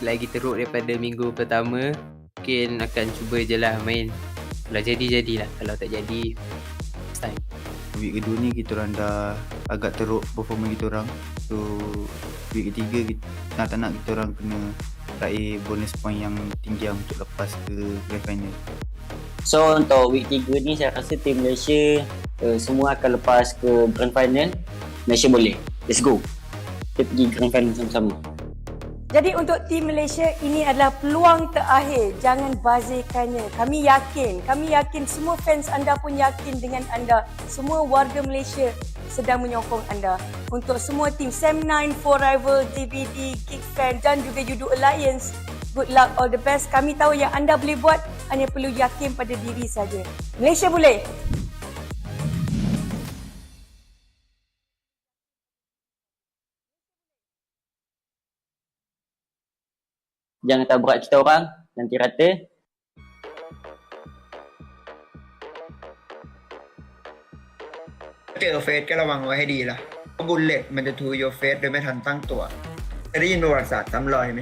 lagi teruk daripada minggu pertama. Mungkin akan cuba je lah main. Kalau jadi, jadilah. Kalau tak jadi, next time. Week kedua ni kita orang dah agak teruk performa kita orang. So week ketiga tak nak kita orang kena raih bonus point yang tinggi untuk lepas ke grand final. So untuk week 3 ni saya rasa tim Malaysia semua akan lepas ke grand final. Malaysia boleh. Let's go. Kita pergi grand final sama-sama. Jadi untuk tim Malaysia, ini adalah peluang terakhir. Jangan bazirkannya. Kami yakin semua fans anda pun yakin dengan anda. Semua warga Malaysia sedang menyokong anda. Untuk semua tim Sam9, Forever, DVD, Geek Fam dan juga Yoodo Alliance, good luck, all the best. Kami tahu yang anda boleh buat, hanya perlu yakin pada diri saja. Malaysia boleh! Jangan tabrak kita orang, nanti rata.เจอเฟสก็ระวังไว้ให้ดีล่ะเพราะบุลเลตมันจะทูโยเฟสโดยไม่ทันตั้งตัวจะได้ยินประวัติศาสตร์ซ้ำรอยไหม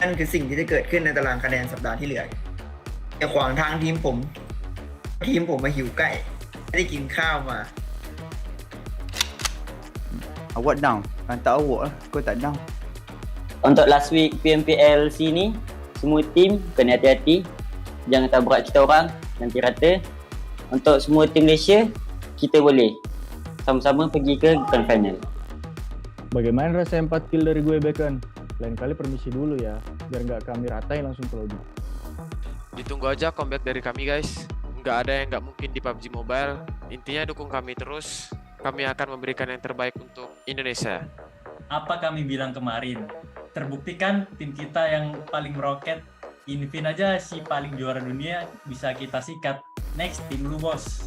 นั่นคือสิ่งที่จะเกิดขึ้นในตารางคะแนนสัปดาห์ที่เหลืออย่าขวางทางทีมผมมาหิวไก่ไม่ได้กินข้าวมา Awak down? Tak awak lah, kau tak down. Untuk last week PMPL SEA ni, semua tim kena hati-hati. Jangan tabrak kita orang, nanti rata. Untuk semua tim Malaysia, kita boleh sama-sama pergi ke grand final. Bagaimana rasa 4 kill dari gue Bacon? Lain kali permisi dulu ya, biar nggak kami ratain langsung ke lobby. Ditunggu aja comeback dari kami guys. Nggak ada yang nggak mungkin di PUBG Mobile. Intinya dukung kami terus. Kami akan memberikan yang terbaik untuk Indonesia. Apa kami bilang kemarin? Terbuktikan tim kita yang paling meroket. Invin aja si paling juara dunia bisa kita sikat. Next, tim lu bos.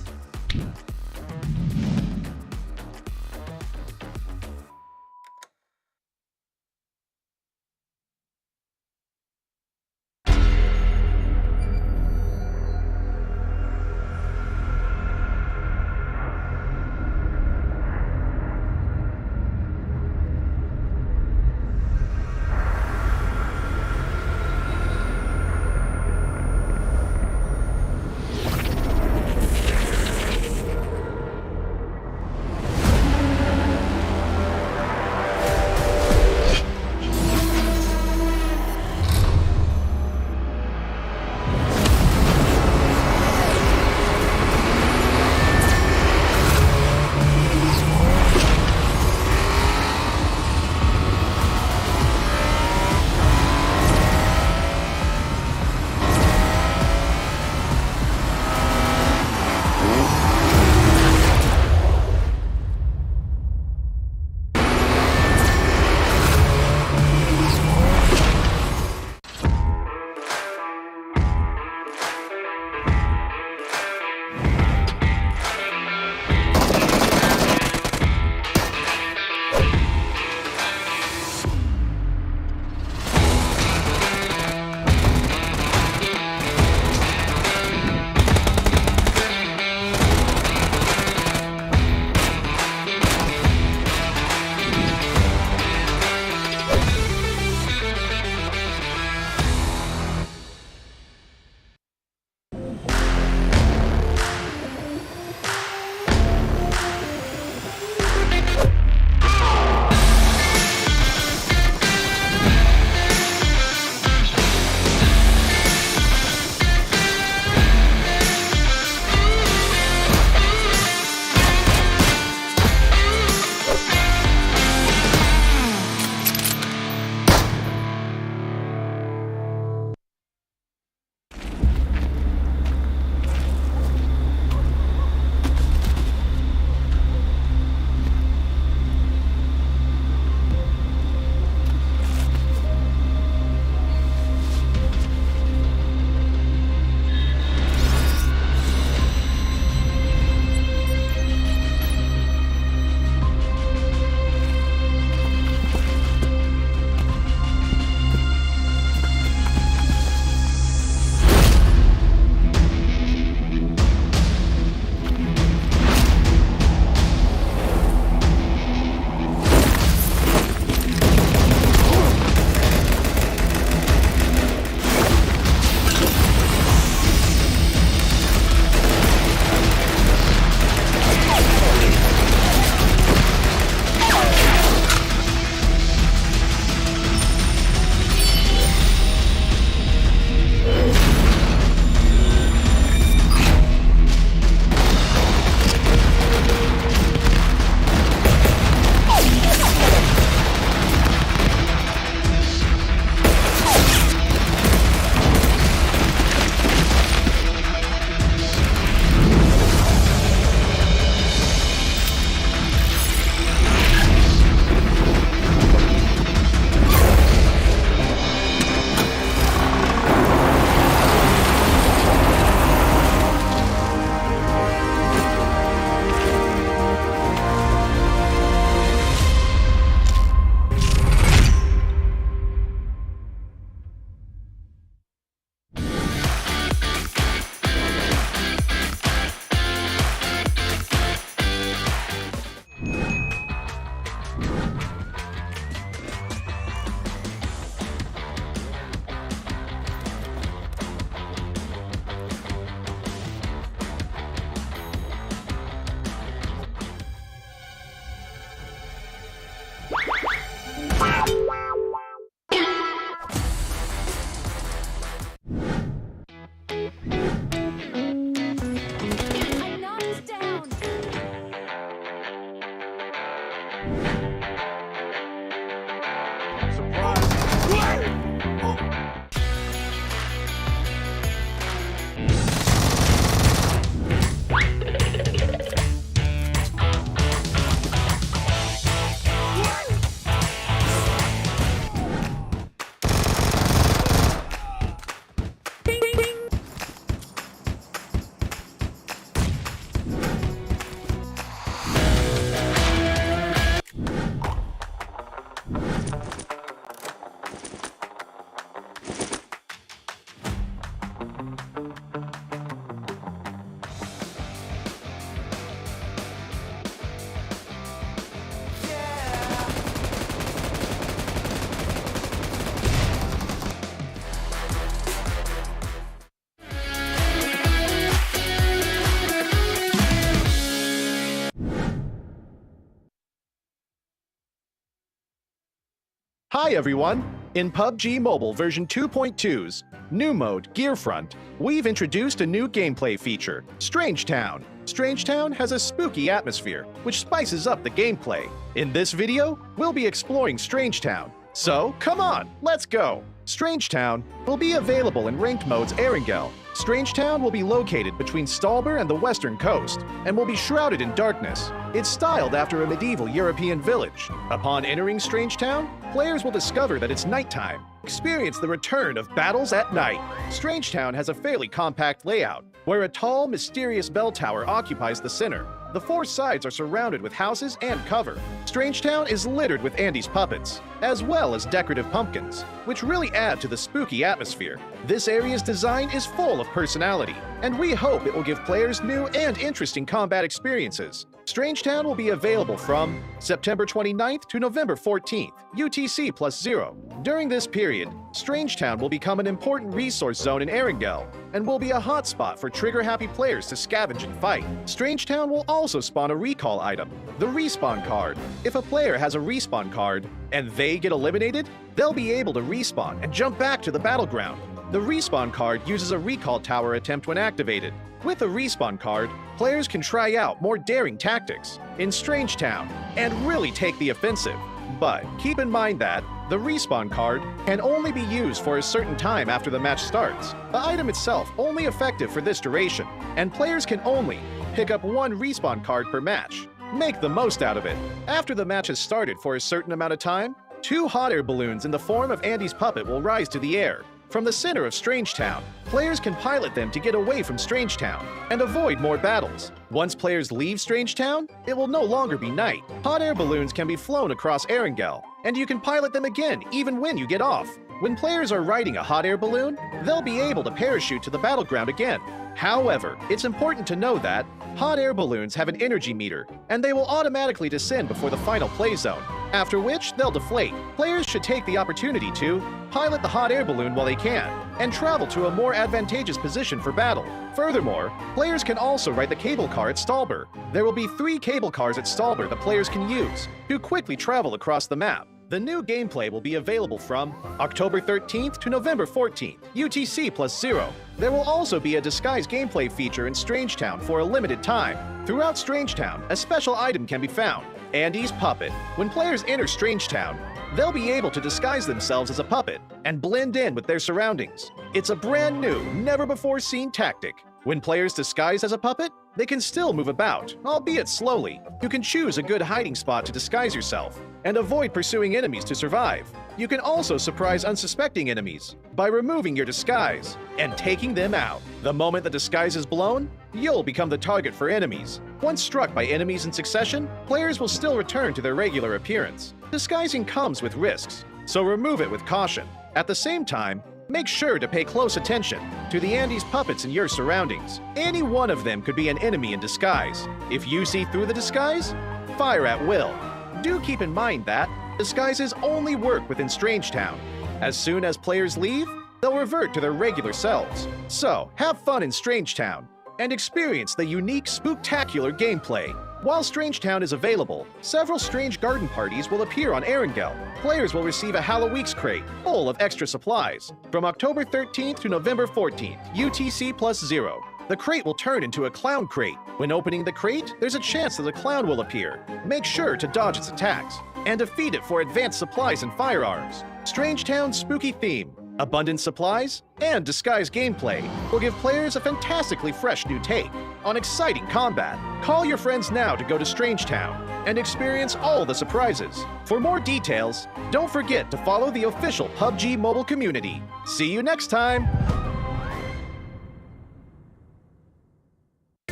Hi everyone! In PUBG Mobile version 2.2's new mode, Gearfront, we've introduced a new gameplay feature, Strange Town. Strange Town has a spooky atmosphere, which spices up the gameplay. In this video, we'll be exploring Strange Town. So, come on, let's go! Strange Town will be available in ranked modes Erangel. Strange Town will be located between Stalber and the western coast, and will be shrouded in darkness. It's styled after a medieval European village. Upon entering Strange Town, players will discover that it's nighttime. Experience the return of battles at night. Strange Town has a fairly compact layout, where a tall, mysterious bell tower occupies the center. The four sides are surrounded with houses and cover. Strange Town is littered with Andy's puppets, as well as decorative pumpkins, which really add to the spooky atmosphere. This area's design is full of personality, and we hope it will give players new and interesting combat experiences. Strange Town will be available from September 29th to November 14th, UTC +0. During this period, Strange Town will become an important resource zone in Erangel, and will be a hotspot for trigger-happy players to scavenge and fight. Strange Town will also spawn a recall item, the respawn card. If a player has a respawn card, and they get eliminated, they'll be able to respawn and jump back to the battleground. The respawn card uses a recall tower attempt when activated. With a respawn card, players can try out more daring tactics in Strange Town and really take the offensive. But keep in mind that the respawn card can only be used for a certain time after the match starts. The item itself only effective for this duration, and players can only pick up one respawn card per match. Make the most out of it. After the match has started for a certain amount of time, 2 hot air balloons in the form of Andy's puppet will rise to the air. From the center of Strange Town, players can pilot them to get away from Strange Town and avoid more battles. Once players leave Strange Town, it will no longer be night. Hot air balloons can be flown across Erangel, and you can pilot them again even when you get off. When players are riding a hot air balloon, they'll be able to parachute to the battleground again. However, it's important to know that hot air balloons have an energy meter, and they will automatically descend before the final play zone, after which they'll deflate. Players should take the opportunity to pilot the hot air balloon while they can, and travel to a more advantageous position for battle. Furthermore, players can also ride the cable car at Stalber. There will be 3 cable cars at Stalber that players can use to quickly travel across the map. The new gameplay will be available from October 13th to November 14th, UTC +0. There will also be a disguise gameplay feature in Strange Town for a limited time. Throughout Strange Town, a special item can be found, Andy's puppet. When players enter Strange Town, they'll be able to disguise themselves as a puppet and blend in with their surroundings. It's a brand new, never-before-seen tactic. When players disguise as a puppet, they can still move about, albeit slowly. You can choose a good hiding spot to disguise yourself and avoid pursuing enemies to survive. You can also surprise unsuspecting enemies by removing your disguise and taking them out. The moment the disguise is blown, you'll become the target for enemies. Once struck by enemies in succession, players will still return to their regular appearance. Disguising comes with risks, so remove it with caution. At the same time, make sure to pay close attention to the Andy's puppets in your surroundings. Any one of them could be an enemy in disguise. If you see through the disguise, fire at will. Do keep in mind that disguises only work within Strange Town. As soon as players leave, they'll revert to their regular selves. So, have fun in Strange Town and experience the unique, spooktacular gameplay. While Strange Town is available, several strange garden parties will appear on Erangel. Players will receive a Halloweeks crate full of extra supplies. From October 13th to November 14th, UTC +0. The crate will turn into a clown crate. When opening the crate, there's a chance that a clown will appear. Make sure to dodge its attacks and defeat it for advanced supplies and firearms. Strange Town's spooky theme, abundant supplies, and disguise gameplay will give players a fantastically fresh new take on exciting combat. Call your friends now to go to Strange Town and experience all the surprises. For more details, don't forget to follow the official PUBG mobile community. See you next time!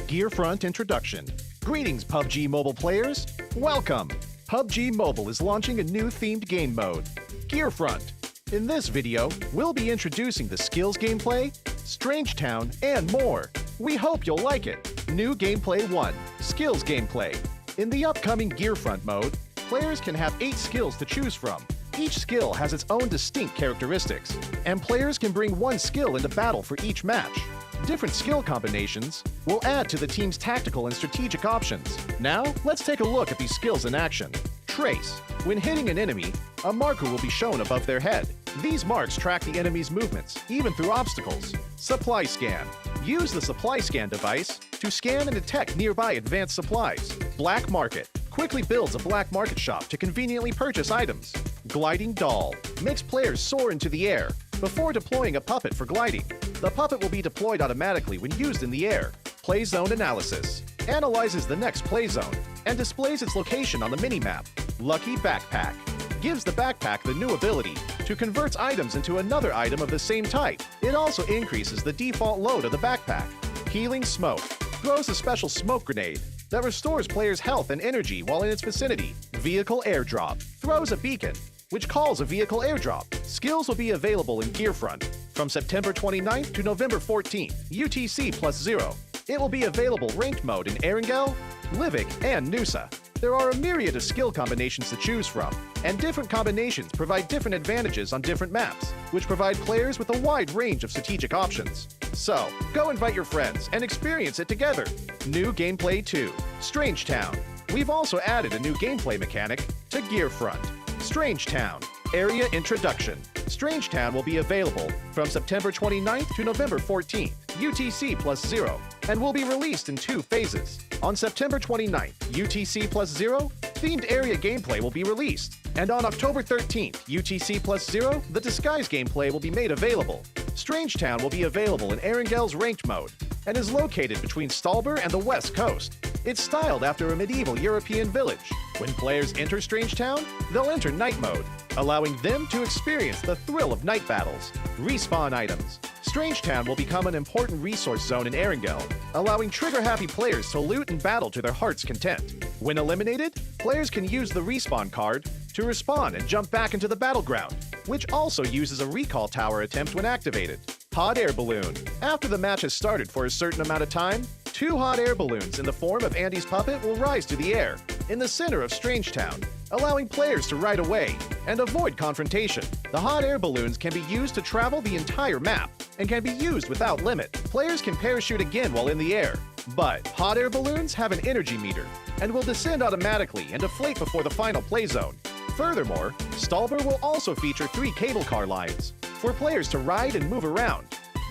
Gearfront Introduction. Greetings, PUBG Mobile players. Welcome. PUBG Mobile is launching a new themed game mode, Gearfront. In this video, we'll be introducing the skills gameplay, Strange Town, and more. We hope you'll like it. New Gameplay 1, Skills Gameplay. In the upcoming Gearfront mode, players can have 8 skills to choose from. Each skill has its own distinct characteristics, and players can bring 1 skill into battle for each match. Different skill combinations will add to the team's tactical and strategic options. Now, let's take a look at these skills in action. Trace. When hitting an enemy, a marker will be shown above their head. These marks track the enemy's movements, even through obstacles. Supply Scan. Use the Supply Scan device to scan and detect nearby advanced supplies. Black Market. Quickly builds a black market shop to conveniently purchase items. Gliding Doll. Makes players soar into the air before deploying a puppet for gliding. The puppet will be deployed automatically when used in the air. Play Zone Analysis. Analyzes the next play zone and displays its location on the minimap. Lucky Backpack. Gives the backpack the new ability to convert items into another item of the same type. It also increases the default load of the backpack. Healing Smoke. Throws a special smoke grenade that restores players' health and energy while in its vicinity. Vehicle Airdrop. Throws a beacon, which calls a vehicle airdrop. Skills will be available in Gearfront from September 29th to November 14th, UTC +0. It will be available ranked mode in Erangel, Livik, and Nusa. There are a myriad of skill combinations to choose from, and different combinations provide different advantages on different maps, which provide players with a wide range of strategic options. So, go invite your friends and experience it together. New Gameplay 2, Strange Town. We've also added a new gameplay mechanic to Gearfront. Strange Town, Area Introduction. Strange Town will be available from September 29th to November 14th, UTC +0, and will be released in 2 phases. On September 29th, UTC +0, themed area gameplay will be released. And on October 13th, UTC +0, the disguise gameplay will be made available. Strange Town will be available in Erangel's ranked mode and is located between Stalber and the West Coast. It's styled after a medieval European village. When players enter Strange Town, they'll enter night mode, allowing them to experience the thrill of night battles. Respawn items. Strange Town will become an important resource zone in Erangel, allowing trigger-happy players to loot and battle to their heart's content. When eliminated, players can use the respawn card to respawn and jump back into the battleground, which also uses a recall tower attempt when activated. Hot Air Balloon. After the match has started for a certain amount of time, 2 hot air balloons in the form of Andy's puppet will rise to the air in the center of Strange Town, allowing players to ride away and avoid confrontation. The hot air balloons can be used to travel the entire map and can be used without limit. Players can parachute again while in the air, but hot air balloons have an energy meter and will descend automatically and deflate before the final play zone. Furthermore, Stalber will also feature 3 cable car lines for players to ride and move around.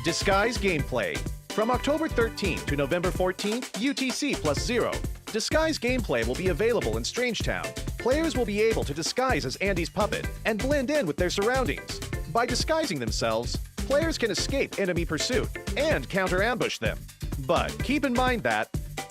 Disguise gameplay. From October 13th to November 14th, UTC +0, Disguise gameplay will be available in Strange Town. Players will be able to disguise as Andy's puppet and blend in with their surroundings. By disguising themselves, players can escape enemy pursuit and counter-ambush them. But keep in mind that,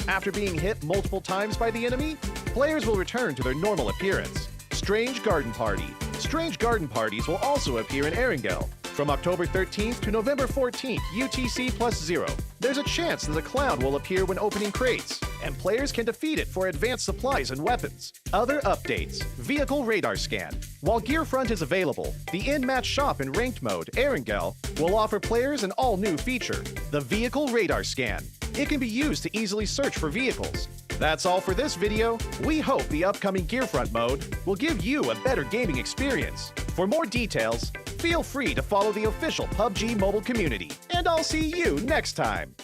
after being hit multiple times by the enemy, players will return to their normal appearance. Strange Garden Party. Strange garden parties will also appear in Erangel. From October 13th to November 14th, UTC +0. There's a chance that a clown will appear when opening crates, and players can defeat it for advanced supplies and weapons. Other updates. Vehicle Radar Scan. While Gearfront is available, the in-match shop in Ranked Mode, Erangel, will offer players an all-new feature, the Vehicle Radar Scan. It can be used to easily search for vehicles. That's all for this video. We hope the upcoming Gearfront mode will give you a better gaming experience. For more details, feel free to follow the official PUBG mobile community. And I'll see you next time.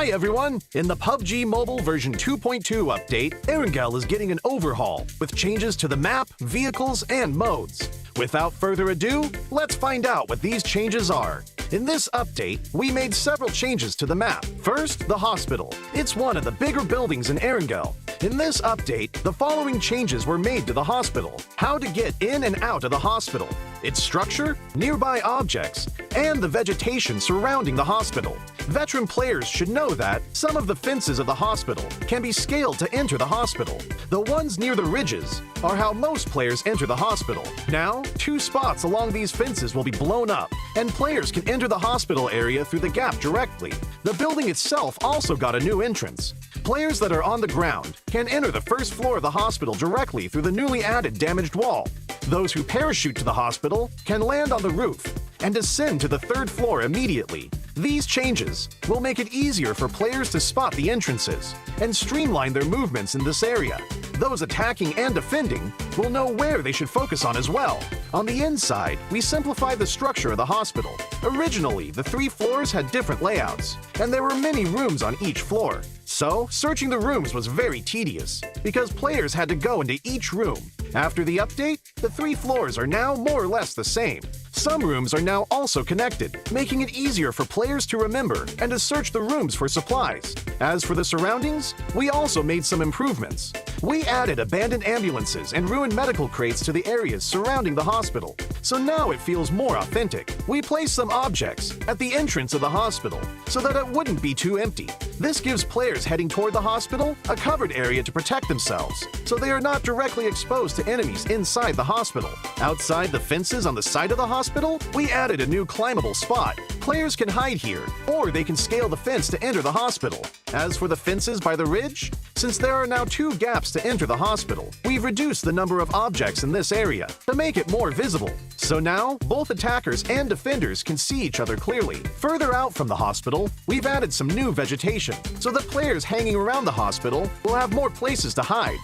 Hi everyone! In the PUBG Mobile version 2.2 update, Erangel is getting an overhaul with changes to the map, vehicles, and modes. Without further ado, let's find out what these changes are. In this update, we made several changes to the map. First, the hospital. It's one of the bigger buildings in Erangel. In this update, the following changes were made to the hospital. How to get in and out of the hospital, its structure, nearby objects, and the vegetation surrounding the hospital. Veteran players should know that some of the fences of the hospital can be scaled to enter the hospital. The ones near the ridges are how most players enter the hospital. Now, 2 spots along these fences will be blown up, and players can enter the hospital area through the gap directly. The building itself also got a new entrance. Players that are on the ground can enter the first floor of the hospital directly through the newly added damaged wall. Those who parachute to the hospital can land on the roof and descend to the 3rd floor immediately. These changes will make it easier for players to spot the entrances and streamline their movements in this area. Those attacking and defending will know where they should focus on as well. On the inside, we simplified the structure of the hospital. Originally, the 3 floors had different layouts, and there were many rooms on each floor. So, searching the rooms was very tedious, because players had to go into each room. After the update, the 3 floors are now more or less the same. Some rooms are now also connected, making it easier for players to remember and to search the rooms for supplies. As for the surroundings, we also made some improvements. We added abandoned ambulances and ruined medical crates to the areas surrounding the hospital, so now it feels more authentic. We placed some objects at the entrance of the hospital so that it wouldn't be too empty. This gives players heading toward the hospital a covered area to protect themselves, so they are not directly exposed to enemies inside the hospital. Outside the fences on the side of the hospital, we added a new climbable spot. Players can hide here, or they can scale the fence to enter the hospital. As for the fences by the ridge, since there are now 2 gaps to enter the hospital, we've reduced the number of objects in this area to make it more visible. So now, both attackers and defenders can see each other clearly. Further out from the hospital, we've added some new vegetation, so that players hanging around the hospital will have more places to hide.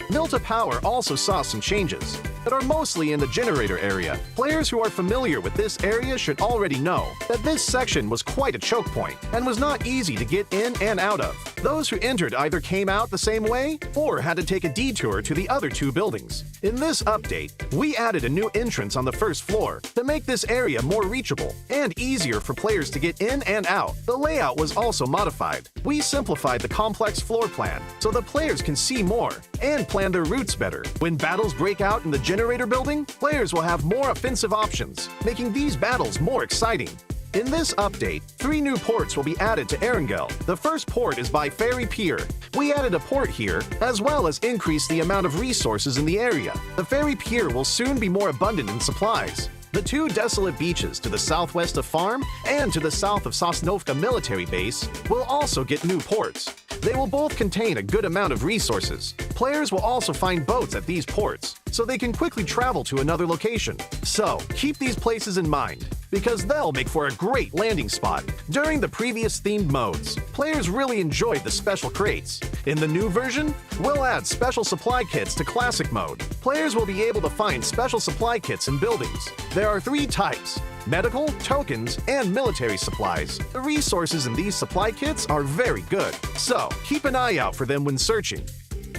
Milta Power also saw some changes that are mostly in the generator area. Players who are familiar with this area should already know that this section was quite a choke point and was not easy to get in and out of. Those who entered either came out the same way or had to take a detour to the other 2 buildings. In this update, we added a new entrance on the 1st floor to make this area more reachable and easier for players to get in and out. The layout was also modified. We simplified the complex floor plan so that players can see more and plan their routes better. When battles break out in the generator building, players will have more offensive options, making these battles more exciting. In this update, 3 new ports will be added to Erangel. The first port is by Ferry Pier. We added a port here, as well as increased the amount of resources in the area. The Ferry Pier will soon be more abundant in supplies. The 2 desolate beaches to the southwest of Farm and to the south of Sosnovka military base will also get new ports. They will both contain a good amount of resources. Players will also find boats at these ports, so they can quickly travel to another location. So, keep these places in mind, because they'll make for a great landing spot. During the previous themed modes, players really enjoyed the special crates. In the new version, we'll add special supply kits to classic mode. Players will be able to find special supply kits in buildings. There are 3 types: medical, tokens, and military supplies. The resources in these supply kits are very good, so keep an eye out for them when searching.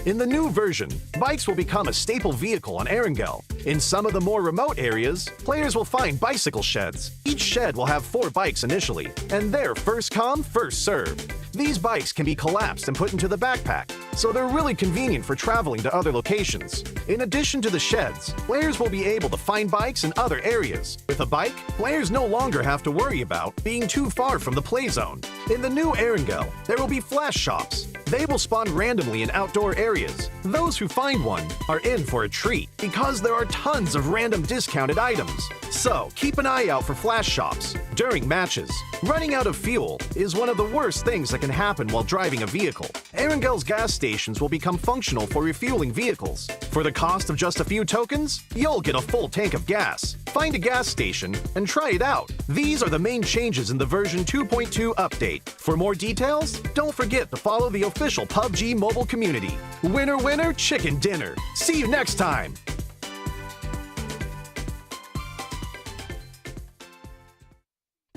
In the new version, bikes will become a staple vehicle on Erangel. In some of the more remote areas, players will find bicycle sheds. Each shed will have 4 bikes initially, and they're first come, first served. These bikes can be collapsed and put into the backpack, so they're really convenient for traveling to other locations. In addition to the sheds, players will be able to find bikes in other areas. With a bike, players no longer have to worry about being too far from the play zone. In the new Erangel, there will be flash shops. They will spawn randomly in outdoor areas. Those who find one are in for a treat, because there are tons of random discounted items. So, keep an eye out for flash shops during matches. Running out of fuel is one of the worst things that can happen while driving a vehicle. Erangel's gas stations will become functional for refueling vehicles. For the cost of just a few tokens, you'll get a full tank of gas. Find a gas station and try it out. These are the main changes in the version 2.2 update. For more details, don't forget to follow the official PUBG mobile community. Winner, winner, chicken dinner. See you next time.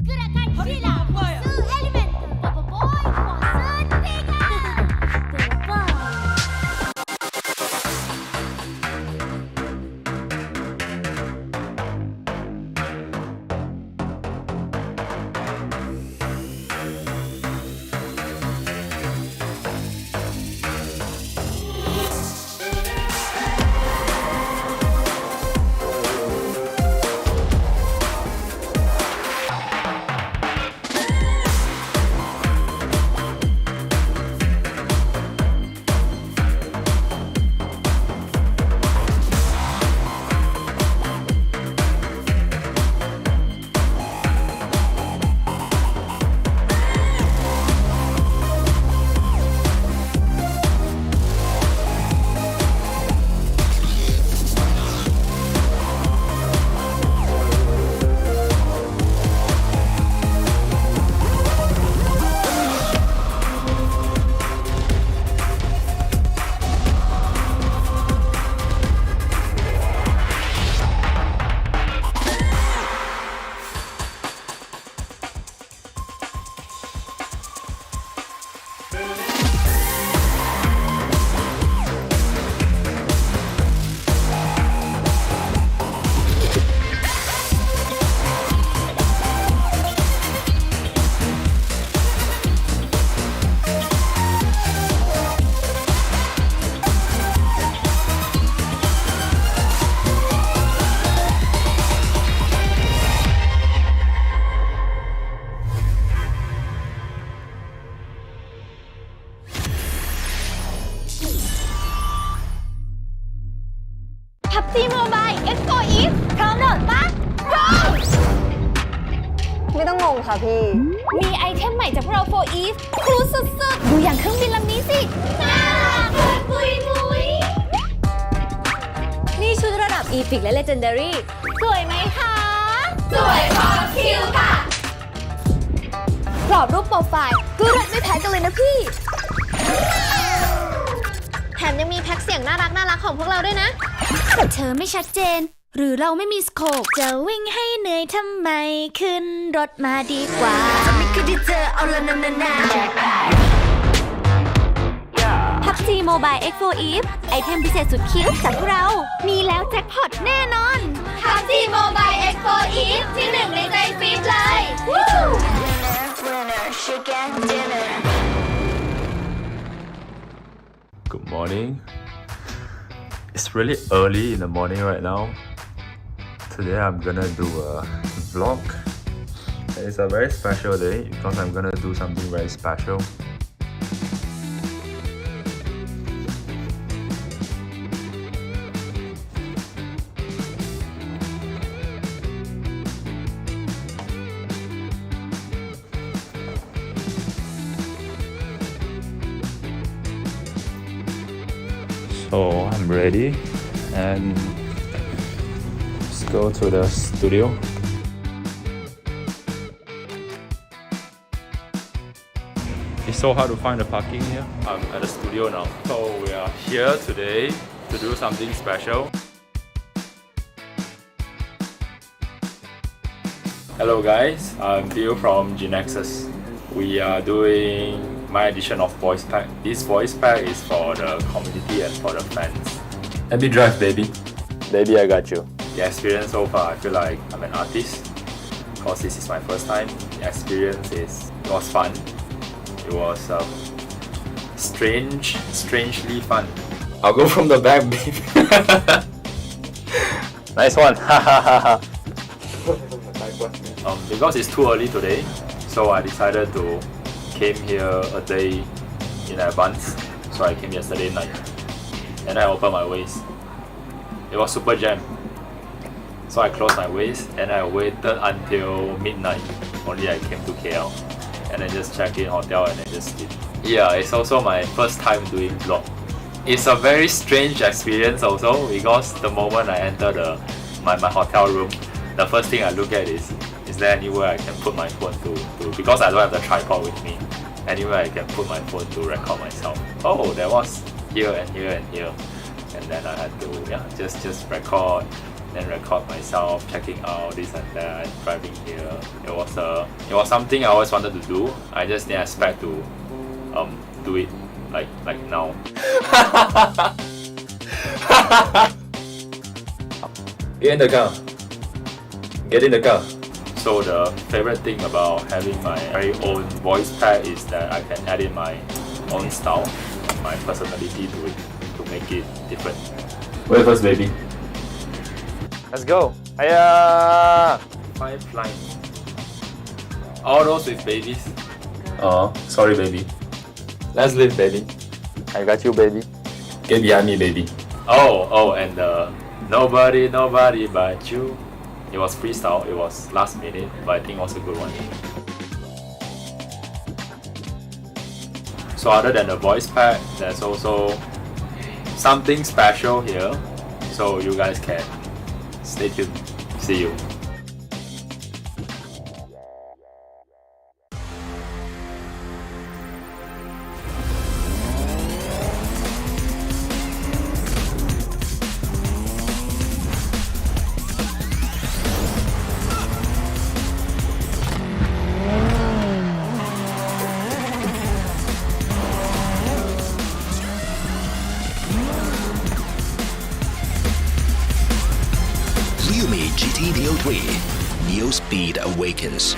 Gerakan sila musuh elemen. Papa boy kuasa T-Mobile Expo East พร้อมโหลดปะพร้อมไม่ต้องงงค่ะพี่ มีไอเทมใหม่จากพวกเราโฟอีฟครูสุดๆ ดูอย่างเครื่องบินลำนี้สิ น่ารักปุยปุยนี่ชุดระดับ Epic และ Legendary สวยไหมคะ สวยพอคิวค่ะกรอบรูปโปรไฟล์ก็เลิศไม่แพ้กันเลยนะพี่ แถมยังมีแพ็คเสียงน่ารักของพวกเราด้วยนะ เธอไม่ชัดเจน หรือเราไม่มีสโคปจะวิ่งให้เหนื่อยทำไมขึ้นรถมาดีกว่าไม่คือที่เธอเอาละนาPUBG Mobile Expo Eve ไอเทมพิเศษสุดคิ้วจากพวกเรา มีแล้วแจ็คพอตแน่นอน PUBG Mobile Expo Eve ที่หนึ่งในใจฟีดเลย Good morning. It's really early in the morning right now. Today I'm gonna do a vlog. It's a very special day because I'm gonna do something very special. So I'm ready and let's go to the studio. It's so hard to find the parking here. I'm at the studio now. So we are here today to do something special. Hello guys, I'm Bill from GIDS. We are doing my edition of voice pack. This voice pack is for the community and for the fans. Let me drive, baby. Baby, I got you. The experience so far, I feel like I'm an artist because this is my first time. The experience was fun. It was strangely fun. I'll go from the back, baby. Nice one. Because it's too early today, so I decided to came here a day in advance. So I came yesterday night and I opened my waist. It was super jam. So I closed my waist and I waited until midnight. Only I came to KL and then just check in hotel and then just sleep. Yeah, it's also my first time doing vlog. It's a very strange experience also because the moment I enter my hotel room, the first thing I look at is there anywhere I can put my phone to because I don't have the tripod with me. Anywhere I can put my phone to record myself. Oh, there was here and here and here. And then I had to just record, then record myself, checking out this and that, driving here. It was something I always wanted to do. I just didn't expect to do it like now. Get in the car. Get in the car. So the favorite thing about having my very own voice pack is that I can add in my own style, my personality to it, to make it different. Wait first, baby. Let's go. Hiya! Pipeline. All those with babies. Oh, sorry, baby. Let's live, baby. I got you, baby. Get behind me, baby. Oh, and nobody but you. It was freestyle, it was last minute, but I think it was a good one. So other than the voice pack, there's also something special here. So you guys can stay tuned. See you. GT Neo 3. Neo Speed Awakens.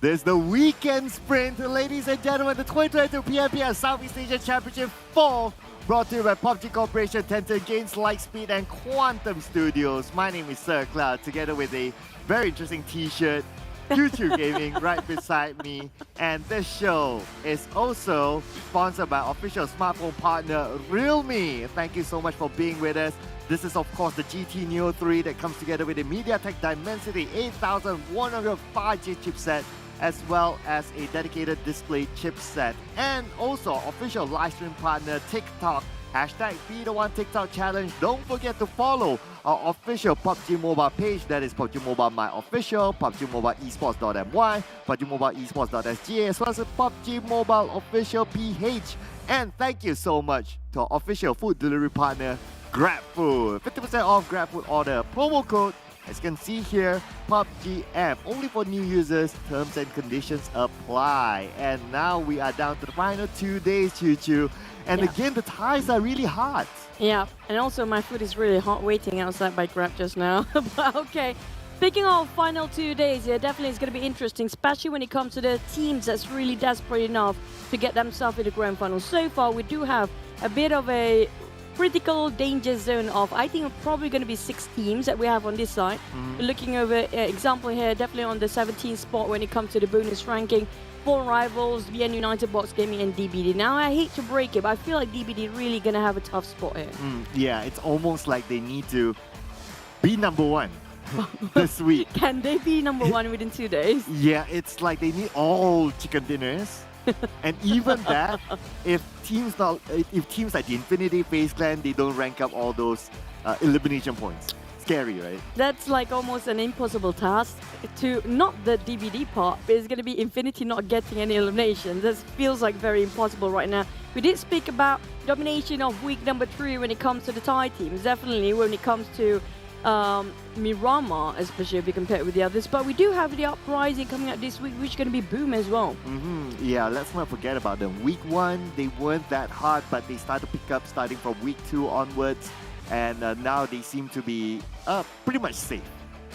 There's the weekend sprint, ladies and gentlemen, the 2022 PMPL Southeast Asia Championship Fall, brought to you by PUBG Corporation, Tencent Games, Lightspeed, and Quantum Studios. My name is Sir Cloud, together with a very interesting t-shirt Q2 Gaming right beside me. And this show is also sponsored by official smartphone partner Realme. Thank you so much for being with us. This is of course the GT Neo 3 that comes together with a MediaTek Dimensity 8105G chipset, as well as a dedicated display chipset, and also official livestream partner TikTok. Hashtag Be The One TikTok Challenge. Don't forget to follow our official PUBG Mobile page. That is PUBG Mobile My Official, PUBG Mobile Esports.my, PUBG Mobile Esports.sg, as well as the PUBG Mobile Official PH. And thank you so much to our official food delivery partner, GrabFood. 50% off GrabFood order. Promo code, as you can see here, PUBGM. Only for new users. Terms and conditions apply. And now we are down to the final 2 days, Choo. And again, the ties are really hot. Yeah, and also my food is really hot waiting outside by Grab just now. But okay, speaking of final 2 days, yeah, definitely it's going to be interesting, especially when it comes to the teams that's really desperate enough to get themselves in the grand final. So far, we do have a bit of a critical danger zone of, I think, probably going to be 6 teams that we have on this side. Looking over example here, definitely on the 17th spot when it comes to the bonus ranking. 4 rivals, BN United, Box Gaming, and DBD. Now, I hate to break it, but I feel like DBD really going to have a tough spot here. Yeah, it's almost like they need to be number 1 this week. Can they be number 1 within 2 days? Yeah, it's like they need all chicken dinners. And even that, if teams like the Infinity, FaZe Clan, they don't rank up all those elimination points. Scary, right? That's like almost an impossible task to, not the DBD part, but it's going to be Infinity not getting any eliminations. This feels like very impossible right now. We did speak about domination of week number 3 when it comes to the Thai teams. Definitely when it comes to Miramar, especially if you compare it with the others. But we do have the Uprising coming out this week, which is going to be boom as well. Yeah, let's not forget about them. Week 1, they weren't that hard, but they started to pick up starting from week 2 onwards. And now they seem to be pretty much safe,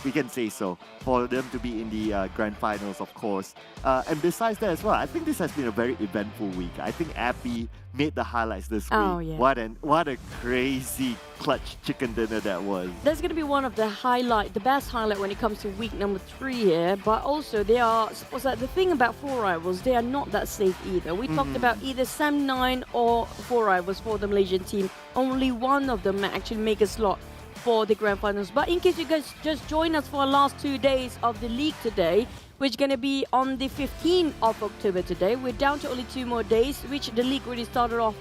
we can say so, for them to be in the grand finals, of course. And besides that as well, I think this has been a very eventful week. I think Abby made the highlights this week. Oh, yeah. What a crazy clutch chicken dinner that was. That's going to be one of the best highlight when it comes to week number 3 here. But also, the thing about 4 rivals, they are not that safe either. We talked about either Sam9 or 4 rivals for the Malaysian team. Only one of them actually make a slot for the grand finals. But in case you guys just join us for our last 2 days of the league today, which is going to be on the 15th of October today. We're down to only 2 more days, which the league really started off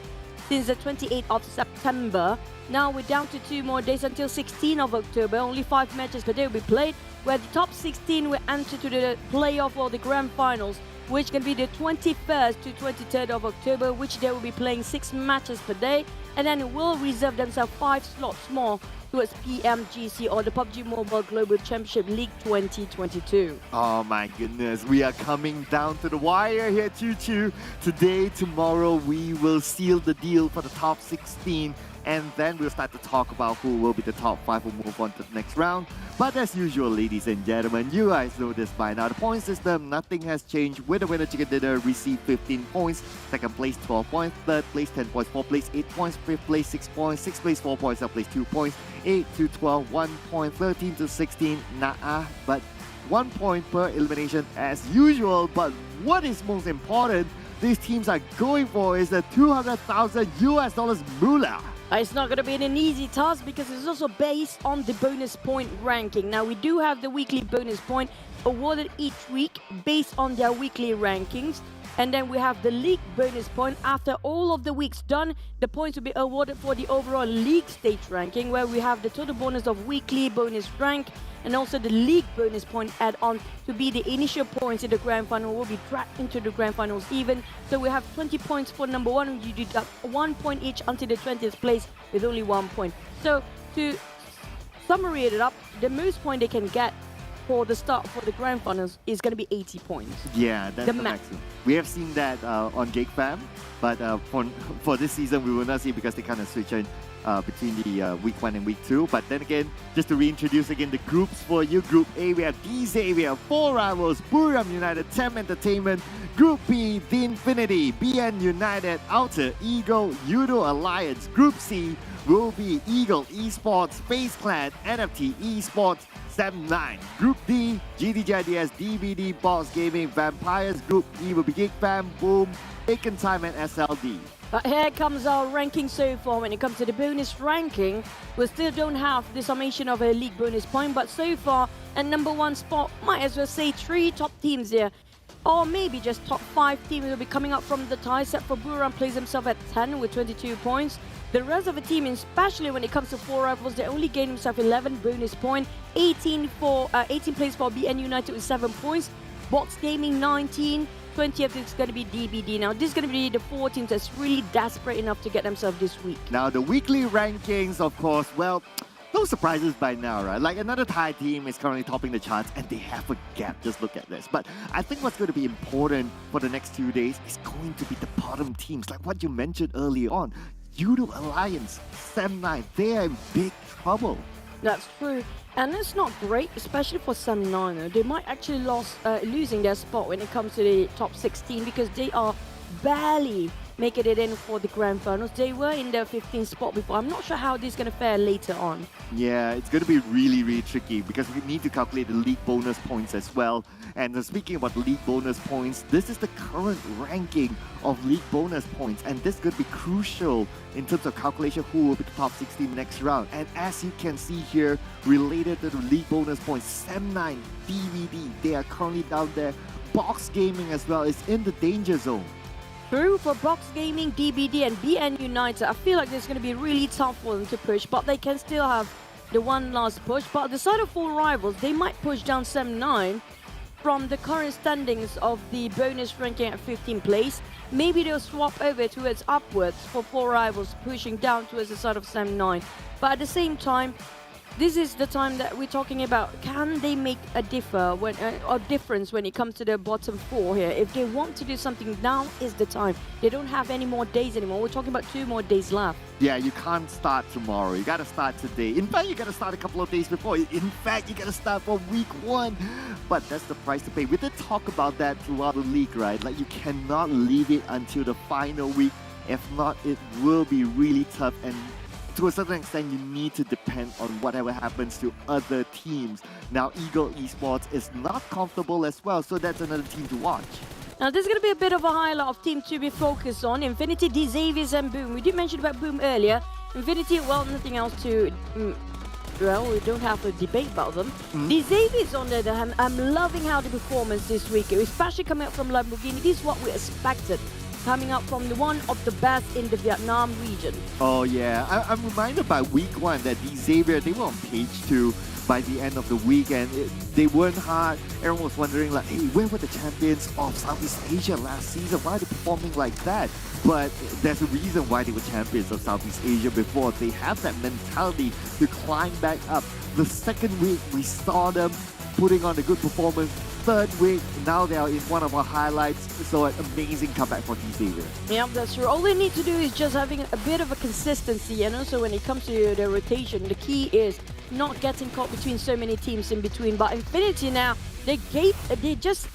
since the 28th of September. Now we're down to 2 more days until 16th of October. Only 5 matches per day will be played, where the top 16 will enter to the playoff or the grand finals, which can be the 21st to 23rd of October, which they will be playing 6 matches per day, and then will reserve themselves 5 slots more towards PMGC or the PUBG Mobile Global Championship League 2022. Oh my goodness, we are coming down to the wire here, Choo. Today, tomorrow, we will seal the deal for the top 16. And then we'll start to talk about who will be the top 5 who move on to the next round. But as usual, ladies and gentlemen, you guys know this by now. The point system, nothing has changed. With the winner chicken dinner, receive 15 points. Second place, 12 points. Third place, 10 points. Fourth place, 8 points. Fifth place, 6 points. Sixth place, 4 points. Seventh place, 2 points. 8 to 12, 1 point. 13 to 16, but 1 point per elimination as usual. But what is most important, these teams are going for is the $200,000 moolah. It's not going to be an easy task because it's also based on the bonus point ranking. Now, we do have the weekly bonus point awarded each week based on their weekly rankings. And then we have the league bonus point. After all of the weeks done, the points will be awarded for the overall league stage ranking, where we have the total bonus of weekly bonus rank and also the league bonus point add-on to be the initial points in the grand final will be dragged into the grand finals even. So we have 20 points for number 1. You deduct 1 point each until the 20th place with only 1 point. So to summary it up, the most point they can get for the start for the grand finals is going to be 80 points. Yeah, that's the maximum. We have seen that on Geek Fam, but for this season we will not see because they kind of switch in between the week 1 and week 2. But then again, just to reintroduce again the groups for you. Group A, we have DZ, we have 4 rivals, Buriram United, TEM Entertainment. Group B, The Infinity, BN United, Outer, Ego, Yoodo Alliance. Group C, will be Ego Esports, FaZe Clan, NFT Esports, SEM9. Group D, GIDS, DVD, Box Gaming, Vampires Group E will be Geek Fam, Boom, Bacon Time, and SLD. But here comes our ranking so far. When it comes to the bonus ranking, we still don't have the summation of a league bonus point, but so far at number 1 spot, might as well say 3 top teams here, or maybe just top 5 teams will be coming up from the tie, except for Buriram plays himself at 10 with 22 points. The rest of the team, especially when it comes to 4 rivals, they only gained himself 11 bonus points, 18 plays for BN United with 7 points, Box Gaming 19, 20th is going to be DBD. Now, this is going to be the 4 teams that's really desperate enough to get themselves this week. Now, the weekly rankings, of course, well, no surprises by now, right? Like another Thai team is currently topping the charts and they have a gap. Just look at this. But I think what's going to be important for the next 2 days is going to be the bottom teams, like what you mentioned early on. Yoodo Alliance, SEM9, they are in big trouble. That's true. And it's not great, especially for SEM9. They might actually losing their spot when it comes to the top 16 because they are barely making it in for the grand finals. They were in the 15th spot before. I'm not sure how this is going to fare later on. Yeah, it's going to be really, really tricky because we need to calculate the league bonus points as well. And speaking about the league bonus points, this is the current ranking of league bonus points. And this is going to be crucial in terms of calculation who will be the top 16 next round. And as you can see here, related to the league bonus points, SEM9, DVD, they are currently down there. Box Gaming as well is in the danger zone. True, for Box Gaming, DBD and BN United, I feel like it's going to be really tough for them to push, but they can still have the one last push. But the side of 4 rivals, they might push down SEM9 from the current standings of the bonus ranking at 15th place. Maybe they'll swap over towards upwards for 4 rivals, pushing down towards the side of SEM9. But at the same time, this is the time that we're talking about. Can they make a difference when it comes to the bottom 4 here? If they want to do something, now is the time. They don't have any more days anymore. We're talking about 2 more days left. Yeah, you can't start tomorrow. You gotta start today. In fact, you gotta start a couple of days before. In fact, you gotta start from week 1. But that's the price to pay. We did talk about that throughout the league, right? Like, you cannot leave it until the final week. If not, it will be really tough. And to a certain extent, you need to depend on whatever happens to other teams. Now, Ego Esports is not comfortable as well, so that's another team to watch. Now, this is going to be a bit of a highlight of team to be focused on. Infinity, Xaviers, and Boom. We did mention about Boom earlier. Infinity, well, nothing else to... well, we don't have to debate about them. The Xaviers, on the other hand, I'm loving how the performance this week, especially coming up from Lamborghini. This is what we expected, coming up from the one of the best in the Vietnam region. Oh yeah, I'm reminded by week 1 that the Xavier, they were on page 2 by the end of the week, and they weren't hard. Everyone was wondering like, hey, where were the champions of Southeast Asia last season? Why are they performing like that? But there's a reason why they were champions of Southeast Asia before. They have that mentality to climb back up. The second week, we saw them putting on a good performance. Third week, now they are in one of our highlights, so an amazing comeback for Xavier. Yeah, that's true. All they need to do is just having a bit of a consistency, and also when it comes to the rotation, the key is not getting caught between so many teams in between. But Infinity now, they just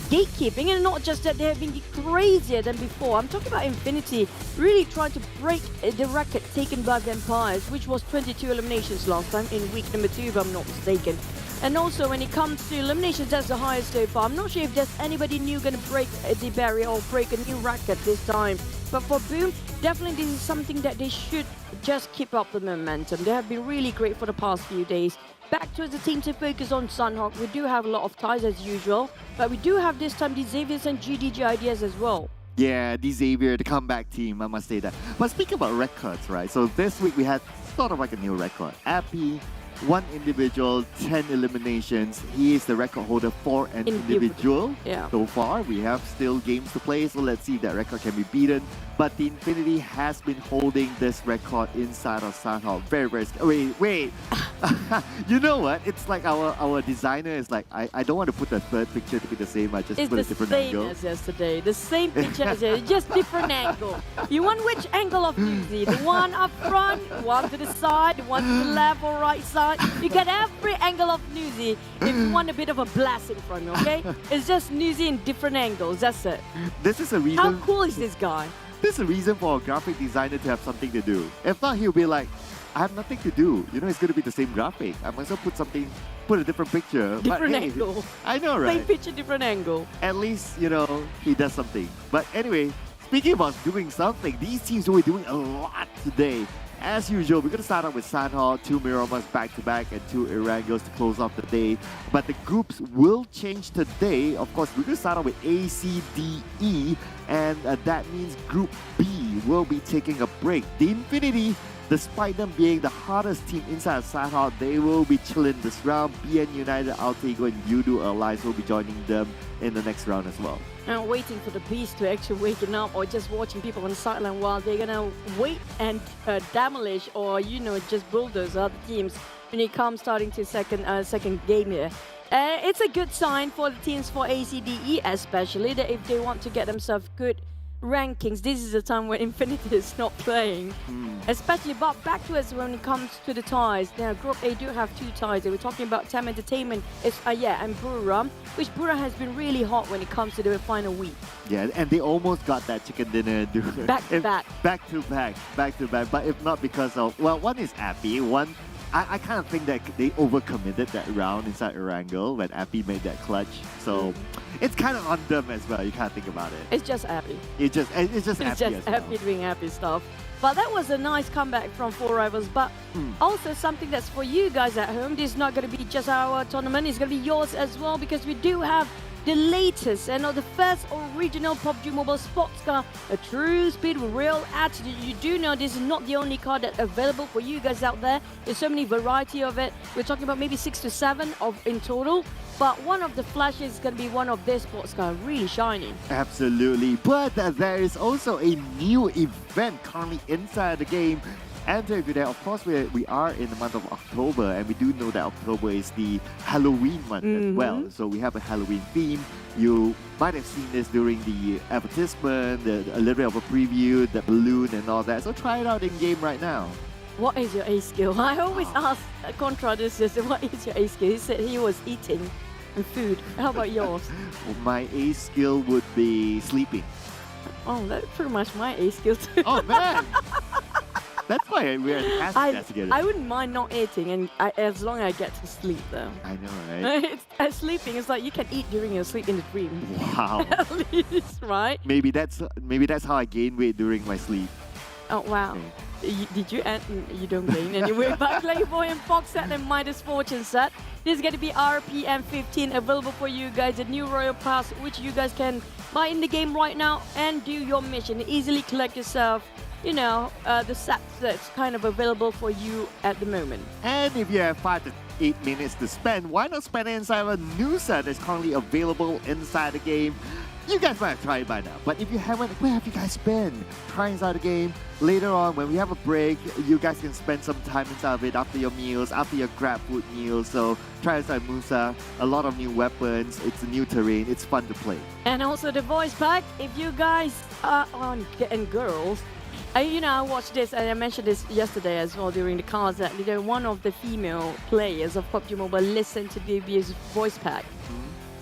gatekeeping, and not just that, they have been crazier than before. I'm talking about Infinity really trying to break the record taken by Vampires, which was 22 eliminations last time in week number 2, if I'm not mistaken. And also, when it comes to eliminations, that's the highest so far. I'm not sure if there's anybody new going to break the barrier or break a new record this time. But for Boom, definitely this is something that they should just keep up the momentum. They have been really great for the past few days. Back to the team to focus on Sunhawk. We do have a lot of ties as usual, but we do have this time the Xaviers and GIDS as well. Yeah, the Xavier, the comeback team, I must say that. But speaking about records, right? So this week we had sort of like a new record. Appy, 1 individual, 10 eliminations. He is the record holder for an individual. Yeah. So far, we have still games to play, so let's see if that record can be beaten. But the Infinity has been holding this record inside of Sunhawk. Very, very scary. Wait. You know what? It's like our designer is like, I don't want to put the third picture to be the same. I just put a different angle. It's the same as yesterday. The same picture as yesterday, just different angle. You want which angle of Newsy? The one up front, one to the side, the one to the left or right side. You get every angle of Newsy if you want a bit of a blast in front, okay? It's just Newsy in different angles, that's it. This is a reason... How cool is this guy? There's a reason for a graphic designer to have something to do. If not, he'll be like, I have nothing to do. You know, it's going to be the same graphic. I might as well put a different picture. Different but, hey, angle. I know, right? Same picture, different angle. At least, you know, he does something. But anyway, speaking about doing something, these teams will be doing a lot today. As usual, we're going to start off with Sanhok, 2 Miramas back-to-back, and 2 Erangels to close off the day. But the groups will change today. Of course, we're going to start off with ACDE, and that means Group B will be taking a break. The Infinity, despite them being the hardest team inside of Sanhok, they will be chilling this round. BN United, Altego, and Yoodo Alliance will be joining them in the next round as well. Now waiting for the beast to actually waken up, or just watching people on the sideline while they're gonna wait and demolish, or just bulldoze other teams when it comes starting to second game here. It's a good sign for the teams for ACDE, especially that if they want to get themselves good rankings, this is the time when Infinity is not playing. Especially, but back to us when it comes to the ties. Now, Group A do have 2 ties. We're talking about TEM Entertainment, and Buriram, which Buriram has been really hot when it comes to the final week. Yeah, and they almost got that chicken dinner back to back. But if not because of, well, one is Appy, one. I kind of think that they overcommitted that round inside Erangel when Appy made that clutch. So it's kind of on them as well. You can't think about it. It's just Appy. It's just Appy doing Appy stuff. But that was a nice comeback from 4 Rivals. But also something that's for you guys at home. This is not going to be just our tournament. It's going to be yours as well, because we do have the latest and the first original PUBG Mobile sports car, a true speed with real attitude. You do know this is not the only car that's available for you guys out there. There's so many variety of it. We're talking about maybe 6 to 7 in total. But one of the flashes is going to be one of their sports car, really shiny. Absolutely. But there is also a new event currently inside the game. Enter if you're there. Of course, we are in the month of October, and we do know that October is the Halloween month as well. So we have a Halloween theme. You might have seen this during the advertisement, a little bit of a preview, the balloon and all that. So try it out in game right now. What is your A skill? I always ask Contra this, what is your A skill? He said he was eating and food. How about yours? Well, my A skill would be sleeping. Oh, that's pretty much my A skill too. Oh man! That's why we're in task together. I wouldn't mind not eating, and as long as I get to sleep, though. I know, right? Sleeping is like you can eat during your sleep in the dream. Wow. At least, right? Maybe that's how I gain weight during my sleep. Oh wow. Okay. Did you? You don't gain anyway. But Playboy and Fox set and Midas Fortune set. This is going to be RPM 15 available for you guys. A new Royal Pass, which you guys can buy in the game right now and do your mission. Easily collect yourself. The sets that's kind of available for you at the moment. And if you have 5 to 8 minutes to spend, why not spend it inside a new set that's currently available inside the game? You guys might have tried it by now, but if you haven't, where have you guys been? Try inside the game. Later on, when we have a break, you guys can spend some time inside of it after your meals, after your grab food meals. So try inside Musa. A lot of new weapons. It's a new terrain. It's fun to play. And also the voice pack. If you guys are on and girls, I watched this, and I mentioned this yesterday as well during the cars, that one of the female players of PUBG Mobile listened to BB's voice pack.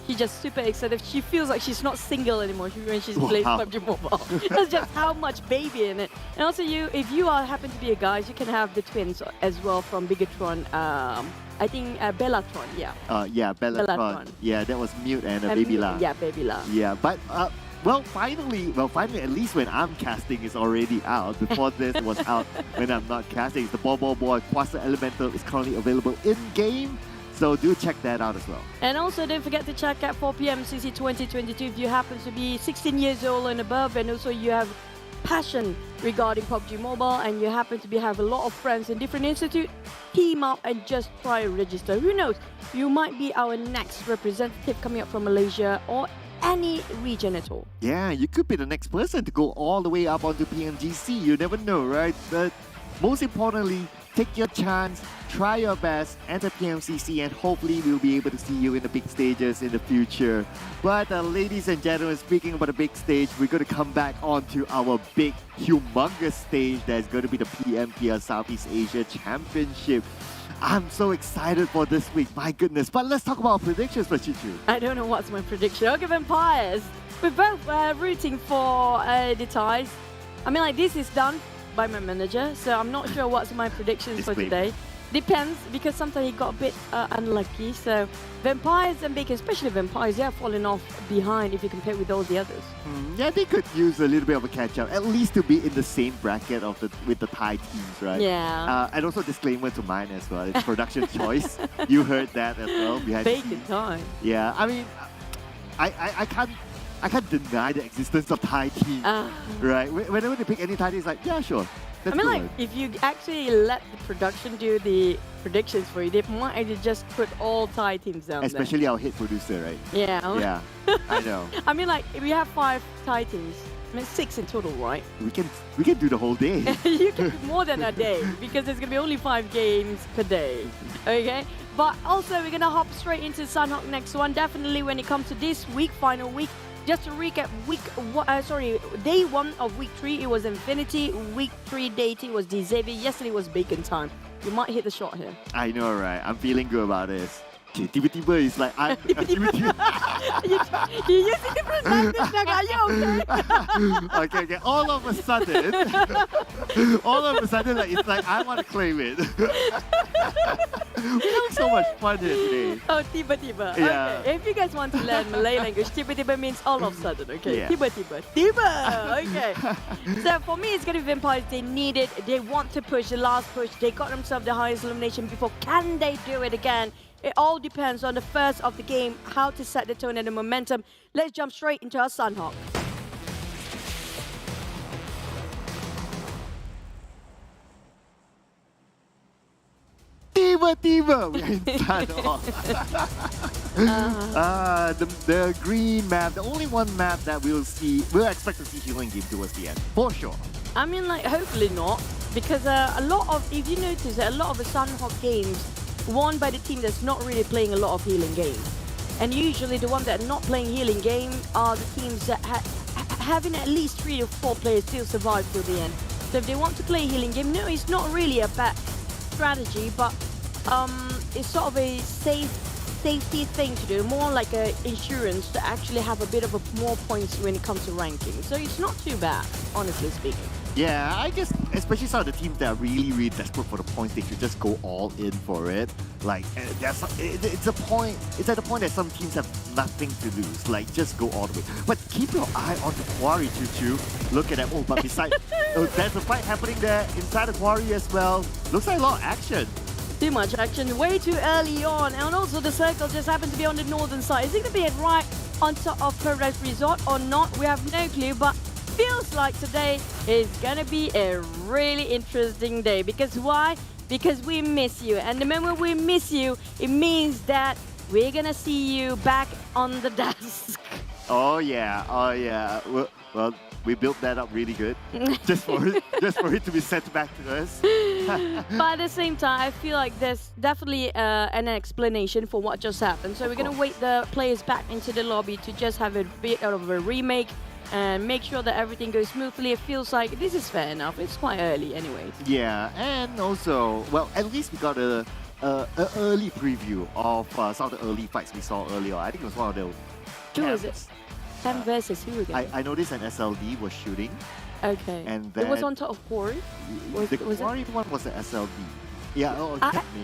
She's just super excited. She feels like she's not single anymore when she's playing PUBG Mobile. That's just how much baby in it. And also, if you happen to be a guy, you can have the twins as well from Bigatron. I think Bellatron, yeah. Bellatron. Yeah, that was Mute and Baby La. Yeah, Baby La. Yeah, but Well, finally, at least when I'm casting, it's already out. Before this was out when I'm not casting. It's the Bobo Boy Quasar Elemental is currently available in-game. So do check that out as well. And also don't forget to check out 4 PMPL 2022 if you happen to be 16 years old and above, and also you have passion regarding PUBG Mobile and you happen to have a lot of friends in different institutes, team up and just try to register. Who knows, you might be our next representative coming up from Malaysia or any region at all. Yeah, you could be the next person to go all the way up onto PMGC. You never know, right? But most importantly, take your chance, try your best, enter PMCC, and hopefully we'll be able to see you in the big stages in the future. But ladies and gentlemen, speaking about a big stage, we're going to come back onto our big, humongous stage that's going to be the PMPL Southeast Asia Championship. I'm so excited for this week, my goodness. But let's talk about our predictions for Chichu. I don't know what's my prediction. Okay, Vampires. We're both rooting for the ties. I mean, like, this is done by my manager, so I'm not sure what's my predictions for today. Depends, because sometimes he got a bit unlucky. So vampires and bacon, especially vampires, they are falling off behind if you compare with all the others. Yeah, they could use a little bit of a catch-up, at least to be in the same bracket of with the Thai teams, right? Yeah. And also disclaimer to mine as well. It's production choice. You heard that as well behind the Bacon scenes. time. Yeah, I mean, I can't deny the existence of Thai teams, right? Whenever they pick any Thai team, it's like, yeah, sure. I mean, like, if you actually let the production do the predictions for you, they might actually just put all Thai teams down especially our head producer, right? Yeah. Yeah, I know. I mean, like, we have 5 Thai teams. I mean, 6 in total, right? We can do the whole day. You can do more than a day because there's gonna be only 5 games per day. Okay, but also we're gonna hop straight into Sunhawk next one. Definitely when it comes to this week, final week. Just to recap, day 1 of week 3 it was Infinity. Week 3 day 2 was Xavier. Yesterday was Bacon time. You might hit the shot here. I know, right? I'm feeling good about this. Tiba-tiba is like You're using different language now. Are you okay? okay. All of a sudden, like it's like I want to claim it. We're having so much fun here today. Oh, tiba-tiba. Yeah. Okay. If you guys want to learn Malay language, tiba-tiba means all of a sudden. Okay. Yeah. Tiba-tiba. Okay. So for me, it's gonna be vampires. They need it. They want to push the last push. They got themselves the highest elimination before. Can they do it again? It all depends on the first of the game, how to set the tone and the momentum. Let's jump straight into our Sunhawk. Tiba-tiba, we're in Sunhawk. The green map, the only one map that we'll expect to see healing game towards the end, for sure. I mean, like, hopefully not, because if you notice that a lot of the Sunhawk games won by the team that's not really playing a lot of healing game. And usually the ones that are not playing healing game are the teams that having at least 3 or 4 players still survive till the end. So if they want to play healing game, no, it's not really a bad strategy, but it's sort of a safety thing to do, more like an insurance to actually have a bit of more points when it comes to ranking. So it's not too bad, honestly speaking. Yeah, I guess especially some of the teams that are really, really desperate for the points, they should just go all in for it. Like, it's at the point that some teams have nothing to lose. Like, just go all the way. But keep your eye on the quarry, Choo. Look at that. Oh, but besides, there's a fight happening there inside the quarry as well. Looks like a lot of action. Too much action, way too early on. And also the circle just happens to be on the northern side. Is it going to be right on top of Paradise Resort or not? We have no clue, but feels like today is gonna be a really interesting day. Because why? Because we miss you. And the moment we miss you, it means that we're gonna see you back on the desk. Oh yeah. Well, we built that up really good, just for it to be sent back to us. But at the same time, I feel like there's definitely an explanation for what just happened. So we're gonna wait the players back into the lobby to just have a bit of a remake and make sure that everything goes smoothly. It feels like this is fair enough. It's quite early anyways. Yeah, and also, well, at least we got a early preview of some of the early fights we saw earlier. I think it was one of those. Who was it? TEM versus who again? I noticed an SLD was shooting. Okay. And then it was on top of Quarry? The Quarry one was an SLD. Yeah,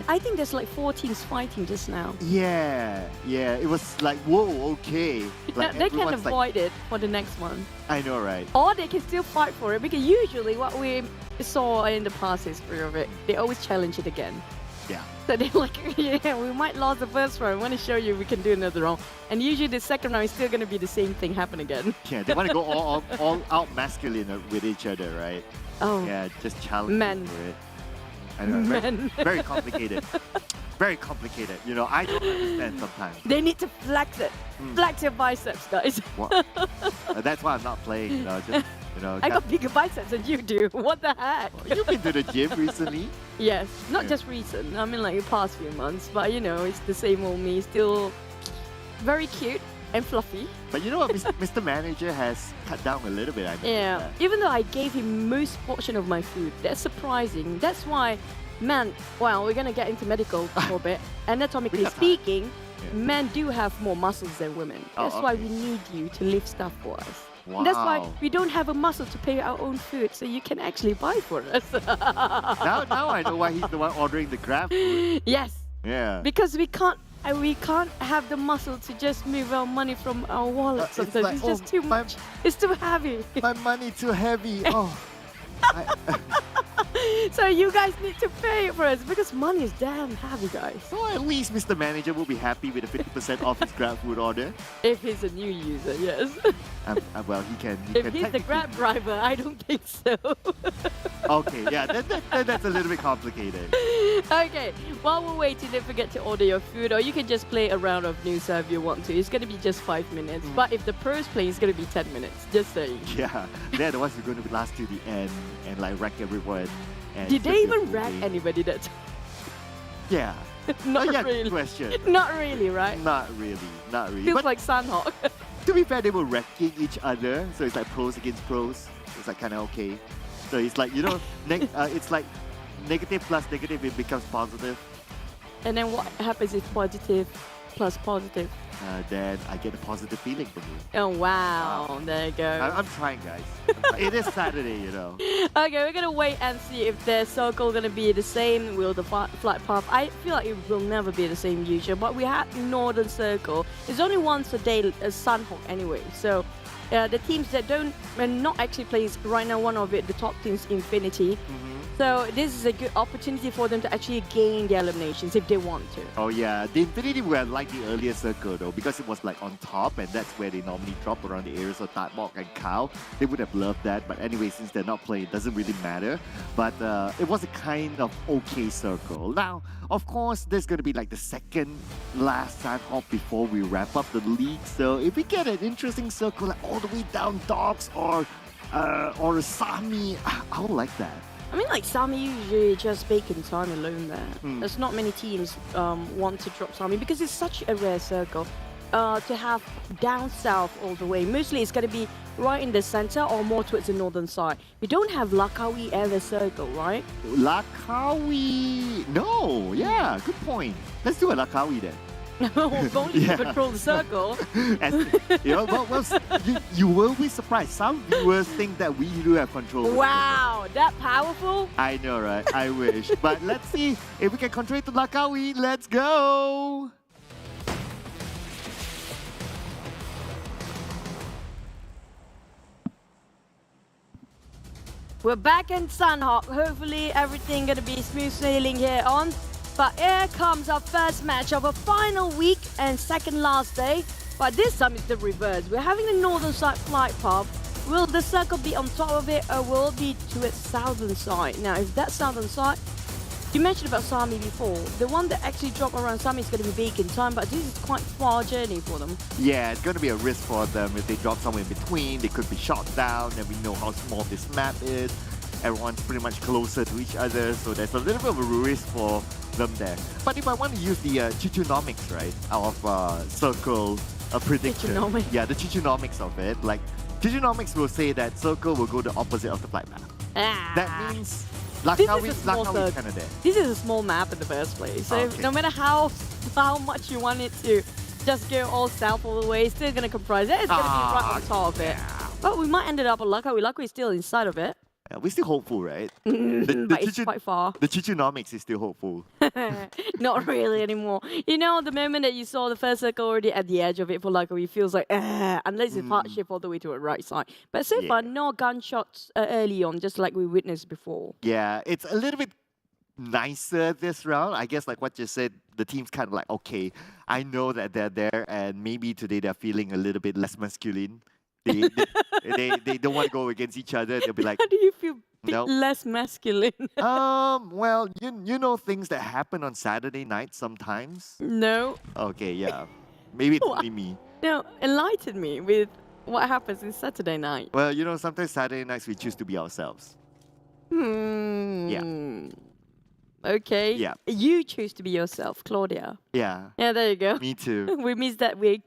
I think there's like 4 teams fighting just now. Yeah, it was like, whoa, okay. Like, they can avoid it for the next one. I know, right? Or they can still fight for it, because usually what we saw in the past history of it, they always challenge it again. Yeah. So they're like, yeah, we might lose the first round. I want to show you we can do another round. And usually the second round is still going to be the same thing happen again. Yeah, they want to go all out masculine with each other, right? Oh. Yeah, just challenge for it. I know, very complicated. Very complicated. You know, I don't understand sometimes. They need to flex it. Flex your biceps, guys. That's why I'm not playing. You know, just, I got bigger biceps than you do. What the heck? You've been to the gym recently? Yes, not just recent. I mean, like the past few months. But you know, it's the same old me. Still very cute and fluffy. But you know what, Mr. Manager has cut down a little bit, I know. Yeah, even though I gave him most portion of my food. That's surprising. That's why, man, well, we're going to get into medical for a bit. Anatomically speaking, men do have more muscles than women. That's why we need you to lift stuff for us. Wow. That's why we don't have a muscle to pay our own food, so you can actually buy for us. now I know why he's the one ordering the Grab food. Yes. Yeah. Because we can't have the muscle to just move our money from our wallet sometimes. like, It's just too much. It's too heavy. My money too heavy. Oh. So you guys need to pay it for us because money is damn heavy, guys. So at least Mr. Manager will be happy with a 50% off his Grab food order. If he's a new user, yes. Well, he can. If he's the Grab driver, I don't think so. Okay, yeah, then that's a little bit complicated. Okay, while we're waiting, don't forget to order your food, or you can just play a round of New Serve if you want to. It's going to be just 5 minutes, but if the pros play, it's going to be 10 minutes. Just saying. Yeah, they're the ones who are going to last to the end and like wreck everyone. And Did they even wreck anybody that time? Yeah. Not yeah, really. Good question. Not really, right? Not really. Not really. Feels But like Sunhawk. to be fair, they were wrecking each other, so it's like pros against pros. It's like kind of okay. So it's like, you know, it's like negative plus negative, it becomes positive. And then what happens if positive plus positive? Then I get a positive feeling from you. Oh, wow. There you go. I'm trying, guys. It is Saturday, you know. Okay, we're going to wait and see if the circle going to be the same. Will the flight path? I feel like it will never be the same usually, but we had Northern Circle. It's only once a day, Sunhawk anyway. So the teams that are not actually playing right now, one of it, the top teams, Infinity. So this is a good opportunity for them to actually gain their eliminations if they want to. Oh yeah, the Infinity were like the earlier circle though, because it was like on top and that's where they normally drop around the areas of Tatmok and Cow. They would have loved that, but anyway, since they're not playing, it doesn't really matter. But it was a kind of okay circle. Now, of course, there's going to be like the second last Sunhawk before we wrap up the league. So if we get an interesting circle like all the way down Dogs or a Sami, I would like that. I mean, like, Sami usually just bacon time alone there. There's not many teams want to drop Sami because it's such a rare circle to have down south all the way. Mostly it's going to be right in the center or more towards the northern side. We don't have Lakawi ever circle, right? Lakawi... No, yeah, good point. Let's do a Lakawi then. If only you control the circle. And, you know, you will be surprised. Some viewers think that we do have control. Wow, that powerful? I know, right? I wish. But let's see if we can control it to Lakawi. Let's go! We're back in Sunhawk. Hopefully everything gonna be smooth sailing here on. But here comes our first match of a final week and second last day. But this time it's the reverse. We're having the northern side flight path. Will the circle be on top of it or will it be to its southern side? Now, if that's southern side, you mentioned about Sami before. The one that actually dropped around Sami is going to be bacon time, but this is quite far journey for them. Yeah, it's going to be a risk for them. If they drop somewhere in between, they could be shot down, and we know how small this map is. Everyone's pretty much closer to each other, so there's a little bit of a risk for them there. But if I want to use the Chichunomics, right, out of Circle prediction. Chichunomics. Yeah, the Chichunomics of it. Like, Chichunomics will say that Circle will go the opposite of the flight path. That means Lakawi's kind of there. This is a small map in the first place, so Okay. no matter how much you want it to just go all south all the way, it's still going to comprise it. It's going to be right on top of it. But we might end up with Lakawi. Lakawi is still inside of it. Yeah, we're still hopeful, right? But it's quite far. The Chichunomics is still hopeful. Not really anymore. You know, the moment that you saw the first circle already at the edge of it for Lakawi feels like, unless it's hard shift all the way to the right side. But so far, no gunshots early on, just like we witnessed before. Yeah, it's a little bit nicer this round. I guess like what you said, the team's kind of like, okay, I know that they're there and maybe today they're feeling a little bit less masculine. They don't want to go against each other. They'll be like, how do you feel less masculine? Well, you know things that happen on Saturday night sometimes? No. Okay, yeah. Maybe it's only me. No, enlighten me with what happens in Saturday night. Well, you know, sometimes Saturday nights we choose to be ourselves. Yeah. Okay. Yeah. You choose to be yourself, Claudia. Yeah. Yeah, there you go. Me too. We missed that wig.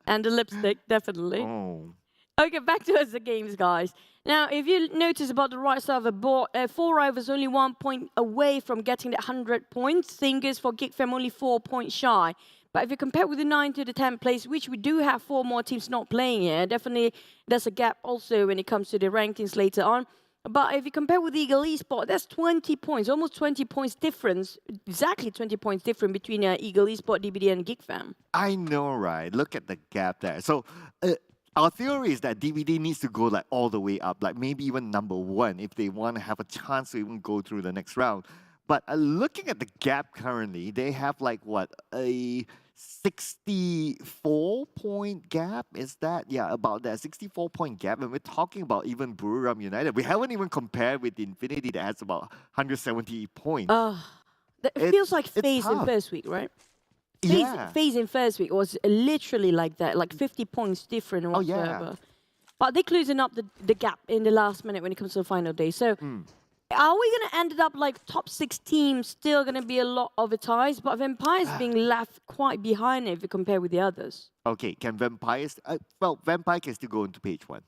And the lipstick, definitely. Oh. Okay, back to us the games, guys. Now, if you notice about the right side of the board, 4i was only 1 point away from getting the 100 points. Thing is, for Geek Fam, only 4 points shy. But if you compare with the 9th to the 10th place, which we do have 4 more teams not playing here, definitely there's a gap also when it comes to the rankings later on. But if you compare with Ego Esports, that's 20 points, almost 20 points difference, exactly 20 points different between Ego Esports, DBD, and Geek Fam. I know, right? Look at the gap there. So our theory is that DVD needs to go like all the way up, like maybe even number 1 if they want to have a chance to even go through the next round. But looking at the gap currently, they have like what, a 64-point gap? Is that? Yeah, about that 64-point gap. And we're talking about even Buriram United. We haven't even compared with Infinity that has about 170 points. It feels like FaZe in first week, right? FaZe in first week was literally like that, like 50 points different or whatsoever. But they're closing up the gap in the last minute when it comes to the final day. So are we going to end up like top 6 teams, still going to be a lot of a ties, but Vampires being left quite behind if you compare with the others? Okay, can Vampires... well, Vampire can still go into page 1.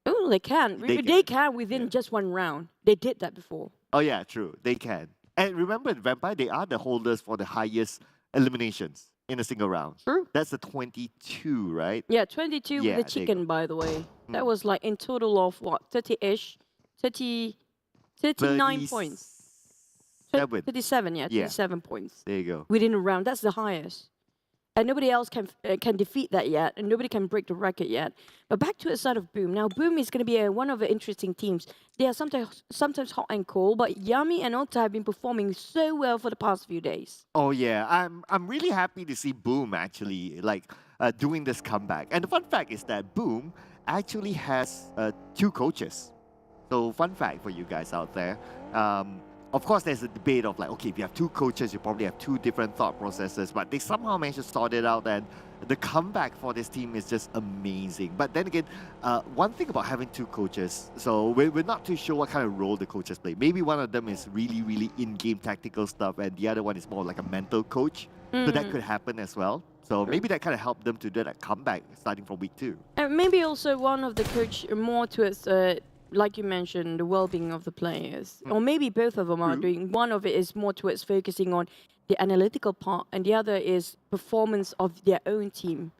Oh, they can. They can within just 1 round. They did that before. Oh yeah, true. They can. And remember, Vampire, they are the holders for the highest eliminations in a single round. True. That's the 22, right? Yeah, 22 with the chicken, by the way. That was like in total of what, 30-ish? 39 points. 37, yeah, 37 points. There you go. Within a round, that's the highest. And nobody else can defeat that yet, and nobody can break the record yet. But back to the side of Boom. Now, Boom is going to be one of the interesting teams. They are sometimes hot and cold, but Yami and Okta have been performing so well for the past few days. Oh yeah, I'm really happy to see Boom actually doing this comeback. And the fun fact is that Boom actually has 2 coaches. So fun fact for you guys out there. Of course, there's a debate of like, okay, if you have 2 coaches, you probably have 2 different thought processes, but they somehow managed to sort it out, and the comeback for this team is just amazing. But then again, one thing about having 2 coaches, so we're not too sure what kind of role the coaches play. Maybe one of them is really, really in-game tactical stuff, and the other one is more like a mental coach. So that could happen as well. So maybe that kind of helped them to do that comeback starting from week 2. And maybe also one of the coach more towards like you mentioned, the well-being of the players. Or maybe both of them are doing. One of it is more towards focusing on the analytical part, and the other is performance of their own team.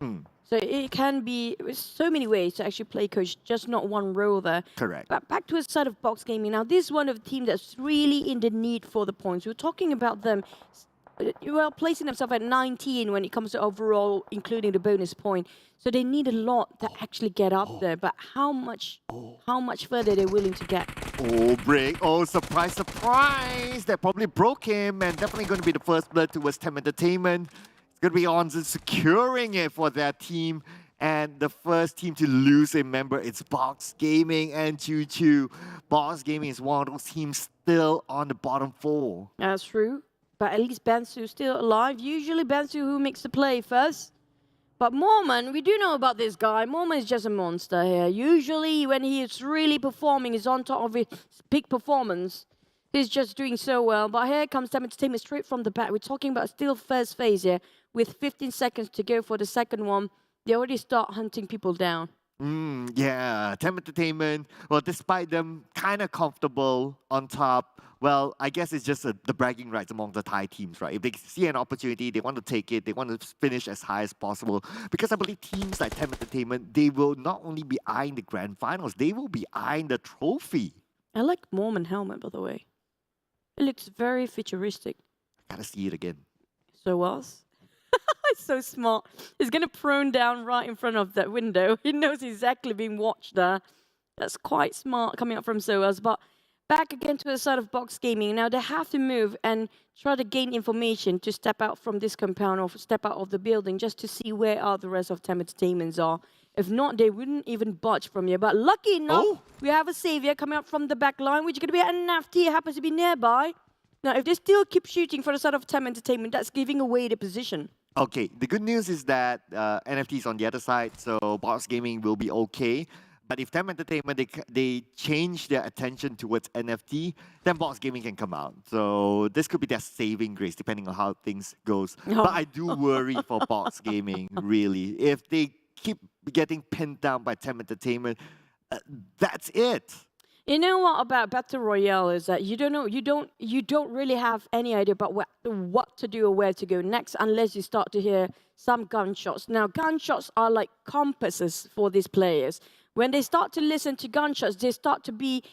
So it can be so many ways to actually play coach, just not one role there. Correct. But back to the side of Box Gaming. Now, this is one of the teams that's really in the need for the points. We're talking about them placing themselves at 19 when it comes to overall, including the bonus point. So they need a lot to actually get up there. But how much further they're willing to get? Oh, break. Oh, surprise, surprise. That probably broke him, and definitely going to be the first blood towards TEM Entertainment. It's going to be Onzen securing it for their team. And the first team to lose a member, it's Box Gaming and Choo Choo. Box Gaming is one of those teams still on the bottom 4. That's true. But at least Bansu still alive. Usually Bansu who makes the play first. But Mormon, we do know about this guy. Mormon is just a monster here. Usually when he is really performing, he's on top of his big performance. He's just doing so well. But here comes TEM Entertainment straight from the back. We're talking about still first phase here. With 15 seconds to go for the second one. They already start hunting people down. Yeah, TEM Entertainment, well, despite them kind of comfortable on top, well, I guess it's just the bragging rights among the Thai teams, right? If they see an opportunity, they want to take it, they want to finish as high as possible. Because I believe teams like TEM Entertainment, they will not only be eyeing the grand finals, they will be eyeing the trophy. I like Mormon helmet, by the way. It looks very futuristic. Gotta see it again. So was? It's so smart. He's going to prone down right in front of that window. He knows exactly being watched there. That's quite smart coming up from SOAS. But back again to the side of Box Gaming. Now they have to move and try to gain information to step out from this compound or step out of the building just to see where are the rest of TEM Entertainments are. If not, they wouldn't even budge from here. But lucky enough, we have a savior coming up from the back line, which is going to be an NFT. It happens to be nearby. Now, if they still keep shooting for the side of TEM Entertainment, that's giving away the position. Okay, the good news is that NFT is on the other side, so Box Gaming will be okay. But if TEM Entertainment, they change their attention towards NFT, then Box Gaming can come out. So this could be their saving grace, depending on how things goes. But I do worry for Box Gaming, really. If they keep getting pinned down by TEM Entertainment, that's it. You know what about Battle Royale is that you don't really have any idea about what to do or where to go next unless you start to hear some gunshots. Now, gunshots are like compasses for these players. When they start to listen to gunshots, they start to be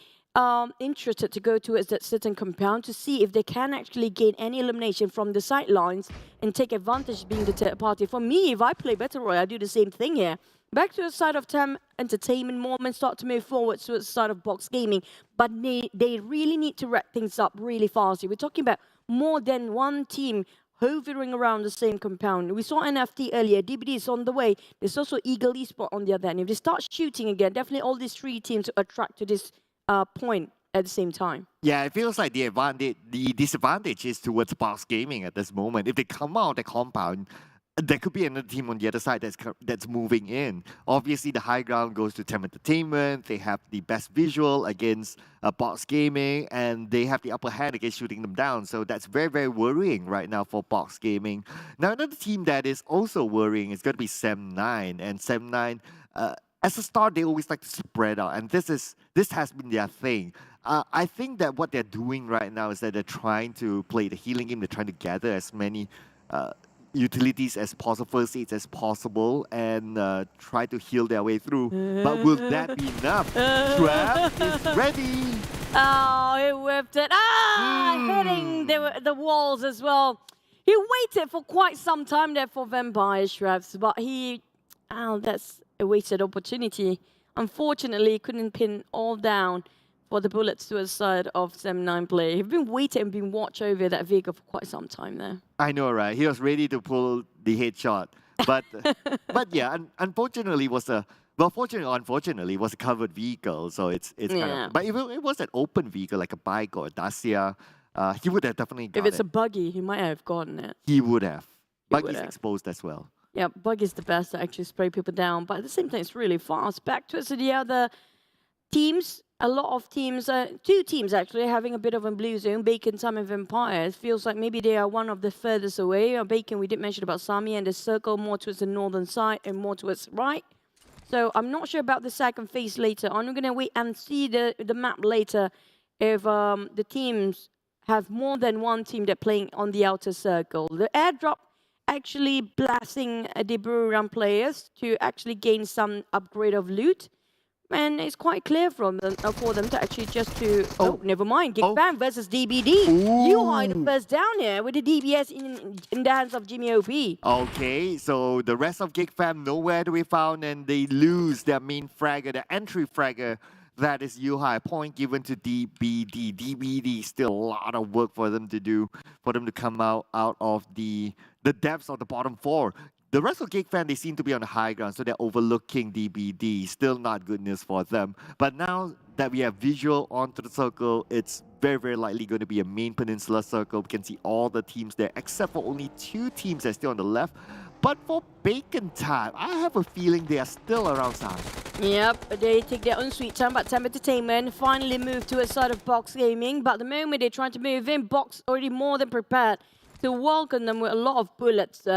interested to go towards that certain compound to see if they can actually gain any elimination from the sidelines and take advantage being the third party. For me, if I play Battle Royale, I do the same thing here. Back to the side of TEM Entertainment, Mormon start to move forward to the side of Box Gaming, but they really need to wrap things up really fast. We're talking about more than one team hovering around the same compound. We saw NFT earlier, DBD is on the way. There's also Ego Esports on the other end. If they start shooting again, definitely all these three teams attract to this point at the same time. Yeah, it feels like the disadvantage is towards Box Gaming at this moment. If they come out of the compound, there could be another team on the other side that's moving in. Obviously, the high ground goes to TEM Entertainment. They have the best visual against Box Gaming, and they have the upper hand against shooting them down. So that's very, very worrying right now for Box Gaming. Now, another team that is also worrying is going to be SEM9. And SEM9, as a start, they always like to spread out, and this has been their thing. I think that what they're doing right now is that they're trying to play the healing game. They're trying to gather as many utilities as possible, first aids as possible, and try to heal their way through. But will that be enough? Trap is ready. Oh, he whipped it. Hitting the walls as well. He waited for quite some time there for Vampire Straps, but that's a wasted opportunity. Unfortunately, he couldn't pin all down for the bullets to the side of SEM9 player. He's been waiting and been watching over that vehicle for quite some time there. I know, right? He was ready to pull the headshot. But yeah, unfortunately fortunately or unfortunately, it was a covered vehicle. So it's kind of... But if it was an open vehicle, like a bike or a Dacia, he would have definitely gotten it. If it's a buggy, he might have gotten it. He would have. Buggy's exposed as well. Yeah, buggy's the best to actually spray people down. But at the same time, it's really fast. Back to the other teams. A lot of teams, two teams actually, having a bit of a blue zone. Bacon, Sam, and Vampires. Feels like maybe they are one of the furthest away. Bacon, we did mention about Sami and the circle more towards the northern side and more towards right. So I'm not sure about the second phase later on. We're going to wait and see the map later if the teams have more than one team that playing on the outer circle. The airdrop actually blasting the Buriram players to actually gain some upgrade of loot. And it's quite clear for them to actually just to... Oh, never mind. Geek Fam versus DBD. You hide the first down here with the DBS in the hands of Jimmy OP. Okay, so the rest of Geek Fam nowhere to be found, and they lose their main fragger, the entry fragger. That is Yuhai. Point given to DBD. DBD, still a lot of work for them to do, for them to come out of the depths of the bottom four. The rest of Geek Fam, they seem to be on the high ground, so they're overlooking DBD. Still not good news for them. But now that we have visual onto the circle, it's very, very likely going to be a main peninsula circle. We can see all the teams there, except for only two teams that are still on the left. But for Bacon time, I have a feeling they are still around side. Yep, they take their own sweet time, but TEM Entertainment finally moved to a side of Box Gaming. But the moment they're trying to move in, Box already more than prepared to welcome them with a lot of bullets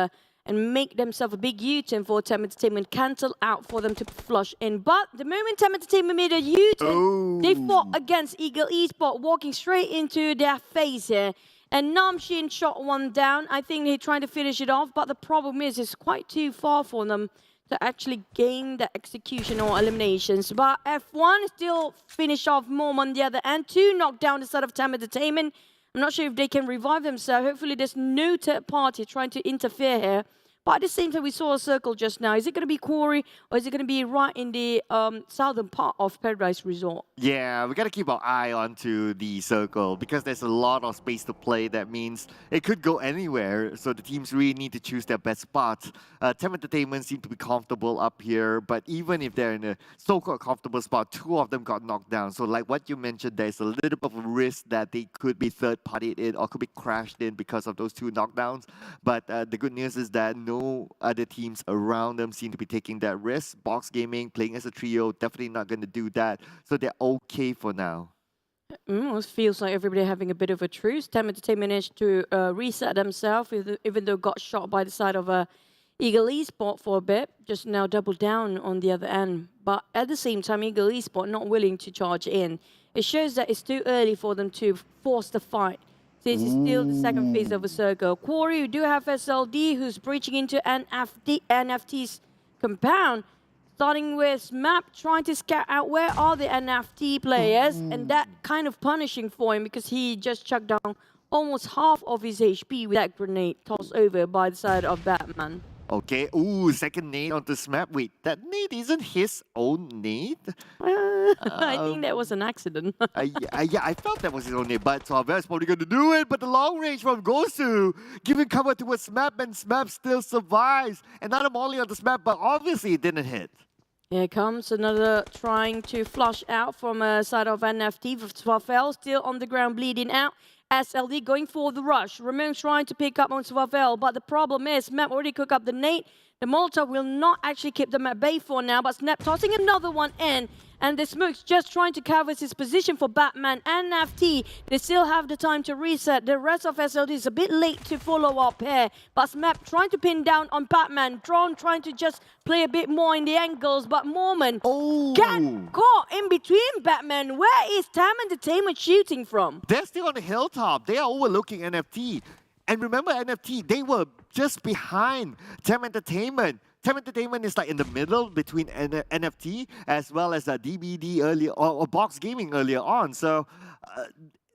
and make themselves a big U-turn for TEM Entertainment, cancel out for them to flush in. But the moment TEM Entertainment made a U-turn, they fought against Ego Esports, walking straight into their face here. And Namshin shot one down. I think they're trying to finish it off, but the problem is it's quite too far for them to actually gain the execution or eliminations. But F1 still finish off Mom on the other end. 2 knocked down the side of TEM Entertainment. I'm not sure if they can revive themselves. Hopefully there's no third party trying to interfere here. But at the same time, we saw a circle just now. Is it going to be Quarry or is it going to be right in the southern part of Paradise Resort? Yeah, we got to keep our eye onto the circle because there's a lot of space to play. That means it could go anywhere. So the teams really need to choose their best spots. TEM Entertainment seem to be comfortable up here. But even if they're in a so-called comfortable spot, 2 of them got knocked down. So like what you mentioned, there's a little bit of a risk that they could be third-partied in or could be crashed in because of those 2 knockdowns. But the good news is that no other teams around them seem to be taking that risk. Box Gaming playing as a trio, definitely not going to do that. So they're okay for now. It feels like everybody having a bit of a truce. TEM Entertainment managed to reset themselves, even though got shot by the side of Ego Esports for a bit. Just now double down on the other end. But at the same time, Ego Esports not willing to charge in. it shows that it's too early for them to force the fight. This is still the second phase of a circle. Quarry, you do have SLD who's breaching into NFT's compound. Starting with Map, trying to scout out where are the NFT players, and that kind of punishing for him because he just chucked down almost half of his HP with that grenade tossed over by the side of Batman. Okay, second nade onto Smap. Wait, that nade isn't his own nade? I think that was an accident. Yeah, I felt that was his own nade, but Suavel's probably going to do it. But the long range from Gosu, giving cover towards Smap, and Smap still survives. Another molly on the Smap, but obviously it didn't hit. Here comes another trying to flush out from a side of NFT. Suavel still on the ground bleeding out. SLD going for the rush. Ramon trying to pick up on Suavel, but the problem is Map already cooked up the nade. The Molotov will not actually keep them at bay for now, but Snap tossing another one in. And the Smoke's just trying to cover his position for Batman and NFT. They still have the time to reset. The rest of SLD is a bit late to follow up here. But Snap trying to pin down on Batman. Drone trying to just play a bit more in the angles. But Mormon get caught in between Batman. Where is TEM Entertainment shooting from? They're still on the hilltop. They are overlooking NFT. And remember NFT, they were just behind TEM Entertainment. TEM Entertainment is like in the middle between NFT as well as DBD earlier or Box Gaming earlier on. So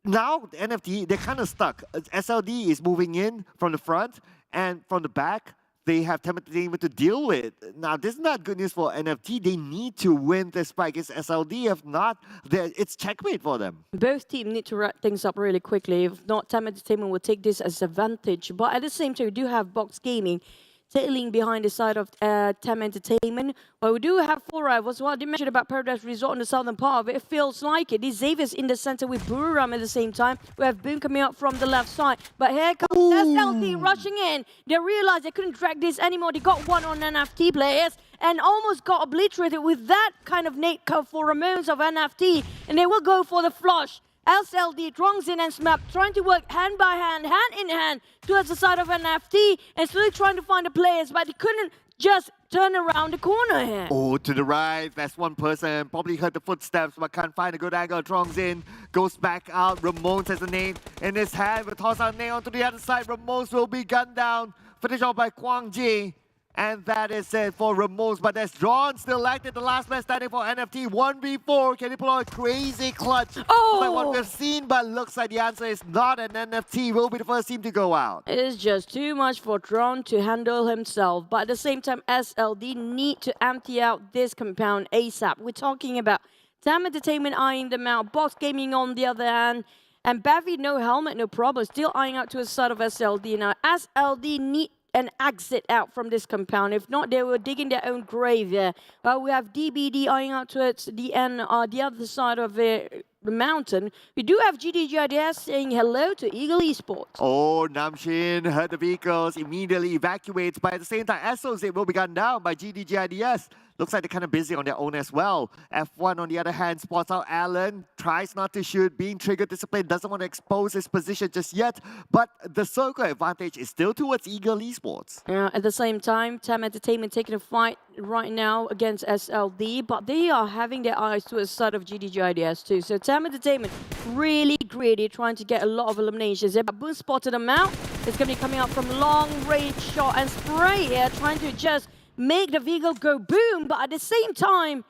now NFT, they're kind of stuck. SLD is moving in from the front, and from the back, they have TEM Entertainment to deal with. Now, this is not good news for NFT. They need to win this fight against SLD. If not, it's checkmate for them. Both teams need to wrap things up really quickly. If not, TEM Entertainment will take this as advantage. But at the same time, we do have Box Gaming tailing behind the side of TEM Entertainment. But we do have 4 rivals. Well, I did mention about Paradise Resort in the southern part of it. It feels like it. These Xavier's in the center with Buriram at the same time. We have Boom coming up from the left side. But here comes SLD rushing in. They realized they couldn't drag this anymore. They got one on NFT players and almost got obliterated with that kind of nade curve for Ramones of NFT. And they will go for the flush. SLD, Drongzin and Smap trying to work hand by hand, hand in hand towards the side of NFT and still trying to find the players, but they couldn't just turn around the corner here. Oh, to the right, that's one person. Probably heard the footsteps, but can't find a good angle. Drongzin goes back out. Ramones has a nade in his hand. Will toss out nade onto the other side. Ramones will be gunned down. Finished off by Kwang Ji. And that is it for Ramones, but there's John still active, the last man standing for NFT. 1v4, can he pull out a crazy clutch? Like what we've seen, but looks like the answer is not, an NFT will be the first team to go out. It is just too much for Drone to handle himself, but at the same time, SLD need to empty out this compound ASAP. We're talking about TEM Entertainment eyeing them out, Box Gaming on the other hand, and Bavy, no helmet, no problem, still eyeing out to the side of SLD. Now, SLD need an exit out from this compound. If not, they were digging their own grave there. We have DBD eyeing out towards the end, the other side of the mountain. We do have GIDS saying hello to Ego Esports. Oh, Namshin heard the vehicles, immediately evacuates, but at the same time, Associate will be gunned down by GIDS. Looks like they're kind of busy on their own as well. F1, on the other hand, spots out Allen, tries not to shoot, being triggered discipline, doesn't want to expose his position just yet, but the circle advantage is still towards Eagle Esports. At the same time, TEM Entertainment taking a fight right now against SLD, but they are having their eyes towards the side of GIDS too. So TEM Entertainment really greedy, trying to get a lot of eliminations here, but Boom spotted them out. It's going to be coming out from long range shot and spray here, trying to just make the vehicle go boom, but at the same time,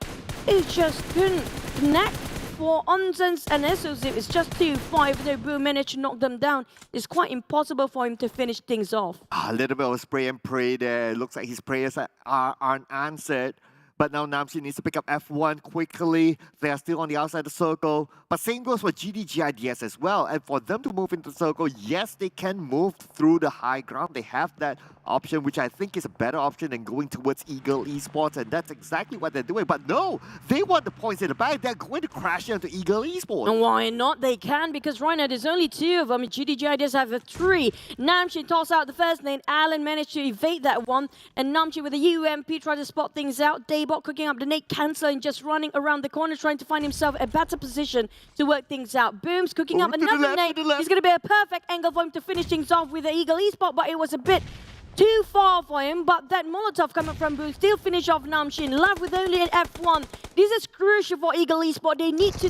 it just couldn't connect for Onsens and Associate. It's just 2-5, though Boom managed to knock them down. It's quite impossible for him to finish things off. A little bit of spray and pray there. Looks like his prayers are unanswered. But now Namshin needs to pick up F1 quickly. They are still on the outside of the circle. But same goes for GIDS as well. And for them to move into the circle, yes, they can move through the high ground. They have that option, which I think is a better option than going towards Eagle Esports. And that's exactly what they're doing. But no, they want the points in the back. They're going to crash into Eagle Esports. And why not? They can, because right now there's only 2 of them. GIDS have a 3. Namshin toss out the first name. Allen managed to evade that one. And Namshin with the UMP tried to spot things out. Daybot cooking up the nade, cancelling, just running around the corner, trying to find himself a better position to work things out. Boom's cooking up another nade. It's going to be a perfect angle for him to finish things off with the Eagle Esport, but it was a bit too far for him, but that Molotov coming from Boom still finish off Namshin, left with only an F1. This is crucial for Ego Esports. They need to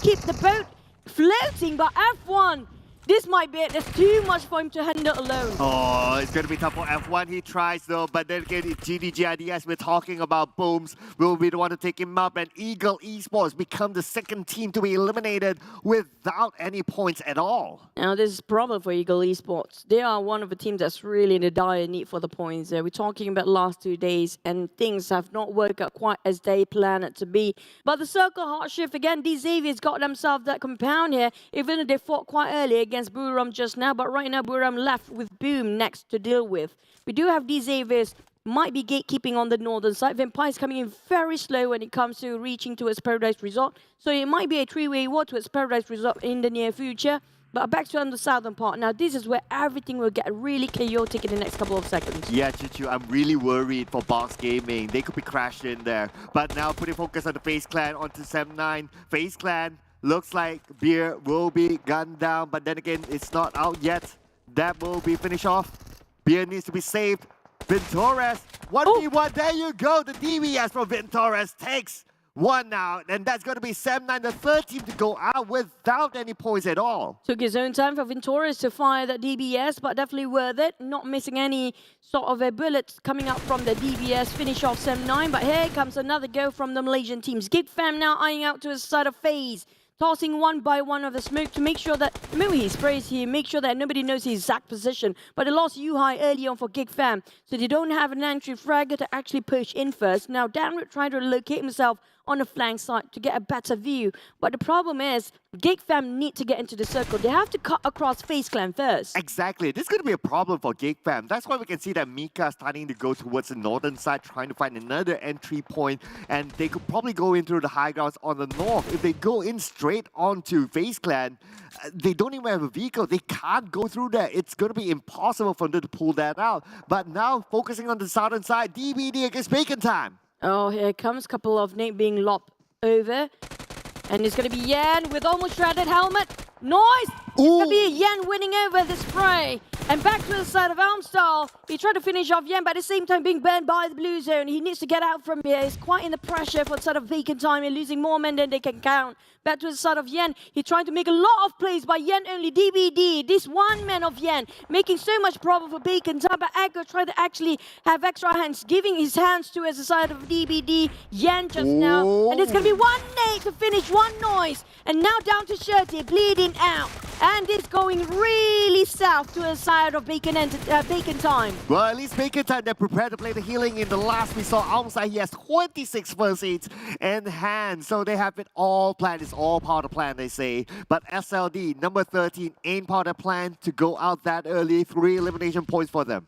keep the boat floating, but F1, this might be it. There's too much for him to handle alone. Oh, it's going to be tough for F1. He tries though, but then again, GIDS, we're talking about Booms, will be the one to take him up, and Eagle Esports become the second team to be eliminated without any points at all. Now, this is a problem for Eagle Esports. They are one of the teams that's really in a dire need for the points. We're talking about last 2 days, and things have not worked out quite as they planned it to be. But the circle hard shift again, these Xavier's got themselves that compound here, even though they fought quite early against Buriram just now, but right now Buriram left with Boom next to deal with. We do have these Xavier's might be gatekeeping on the northern side. Vampire's coming in very slow when it comes to reaching towards Paradise Resort, so it might be a three-way war towards Paradise Resort in the near future. But back to on the southern part. Now, this is where everything will get really chaotic in the next couple of seconds. Yeah, Chuchu, I'm really worried for Box Gaming. They could be crashed in there. But now putting focus on the FaZe Clan onto 7-9. FaZe Clan looks like Beer will be gunned down, but then again, it's not out yet. That will be finished off. Beer needs to be saved. Vintores, 1v1, there you go. The DBS from Vintores takes one out, and that's going to be 7-9, the third team to go out without any points at all. Took his own time for Vintores to fire that DBS, but definitely worth it. Not missing any sort of a bullets coming up from the DBS. Finish off 7-9, but here comes another go from the Malaysian teams. Geek Fam now eyeing out to his side of FaZe. Tossing one by one of the smoke to make sure that, remember he sprays here, make sure that nobody knows his exact position. But they lost Yuhai early on for Geek Fam, so they don't have an entry fragger to actually push in first. Now Danrit trying to locate himself on the flank side to get a better view. But the problem is, Geek Fam need to get into the circle. They have to cut across FaZe Clan first. Exactly. This is going to be a problem for Geek Fam. That's why we can see that Mika starting to go towards the northern side, trying to find another entry point. And they could probably go in through the high grounds on the north. If they go in straight onto FaZe Clan, they don't even have a vehicle. They can't go through there. It's going to be impossible for them to pull that out. But now, focusing on the southern side, DBD against Bacon Time. Oh, here comes a couple of Nate being lopped over. And it's going to be Yan with almost shredded helmet. Noise! It's going to be Yan winning over the spray. And back to the side of Elmstall. He tried to finish off Yan, but at the same time being burned by the blue zone. He needs to get out from here. He's quite in the pressure for the side of Vacant Time. He's losing more men than they can count. Back to the side of Yan. He's trying to make a lot of plays by Yan only. DBD, this one man of Yan, making so much problem for Bacon Time. But Echo tried to actually have extra hands, giving his hands to the side of DBD. Yan just now. And there's going to be one Nate to finish, one Noise. And now down to Shirty, bleeding out. And it's going really south to the side of Bacon Time. Well, at least Bacon Time, they're prepared to play the healing. In the last we saw outside, he has 26 first aids in hand. So they have it all planned. It's all part of the plan, they say. But SLD, number 13, ain't part of the plan to go out that early. 3 elimination points for them.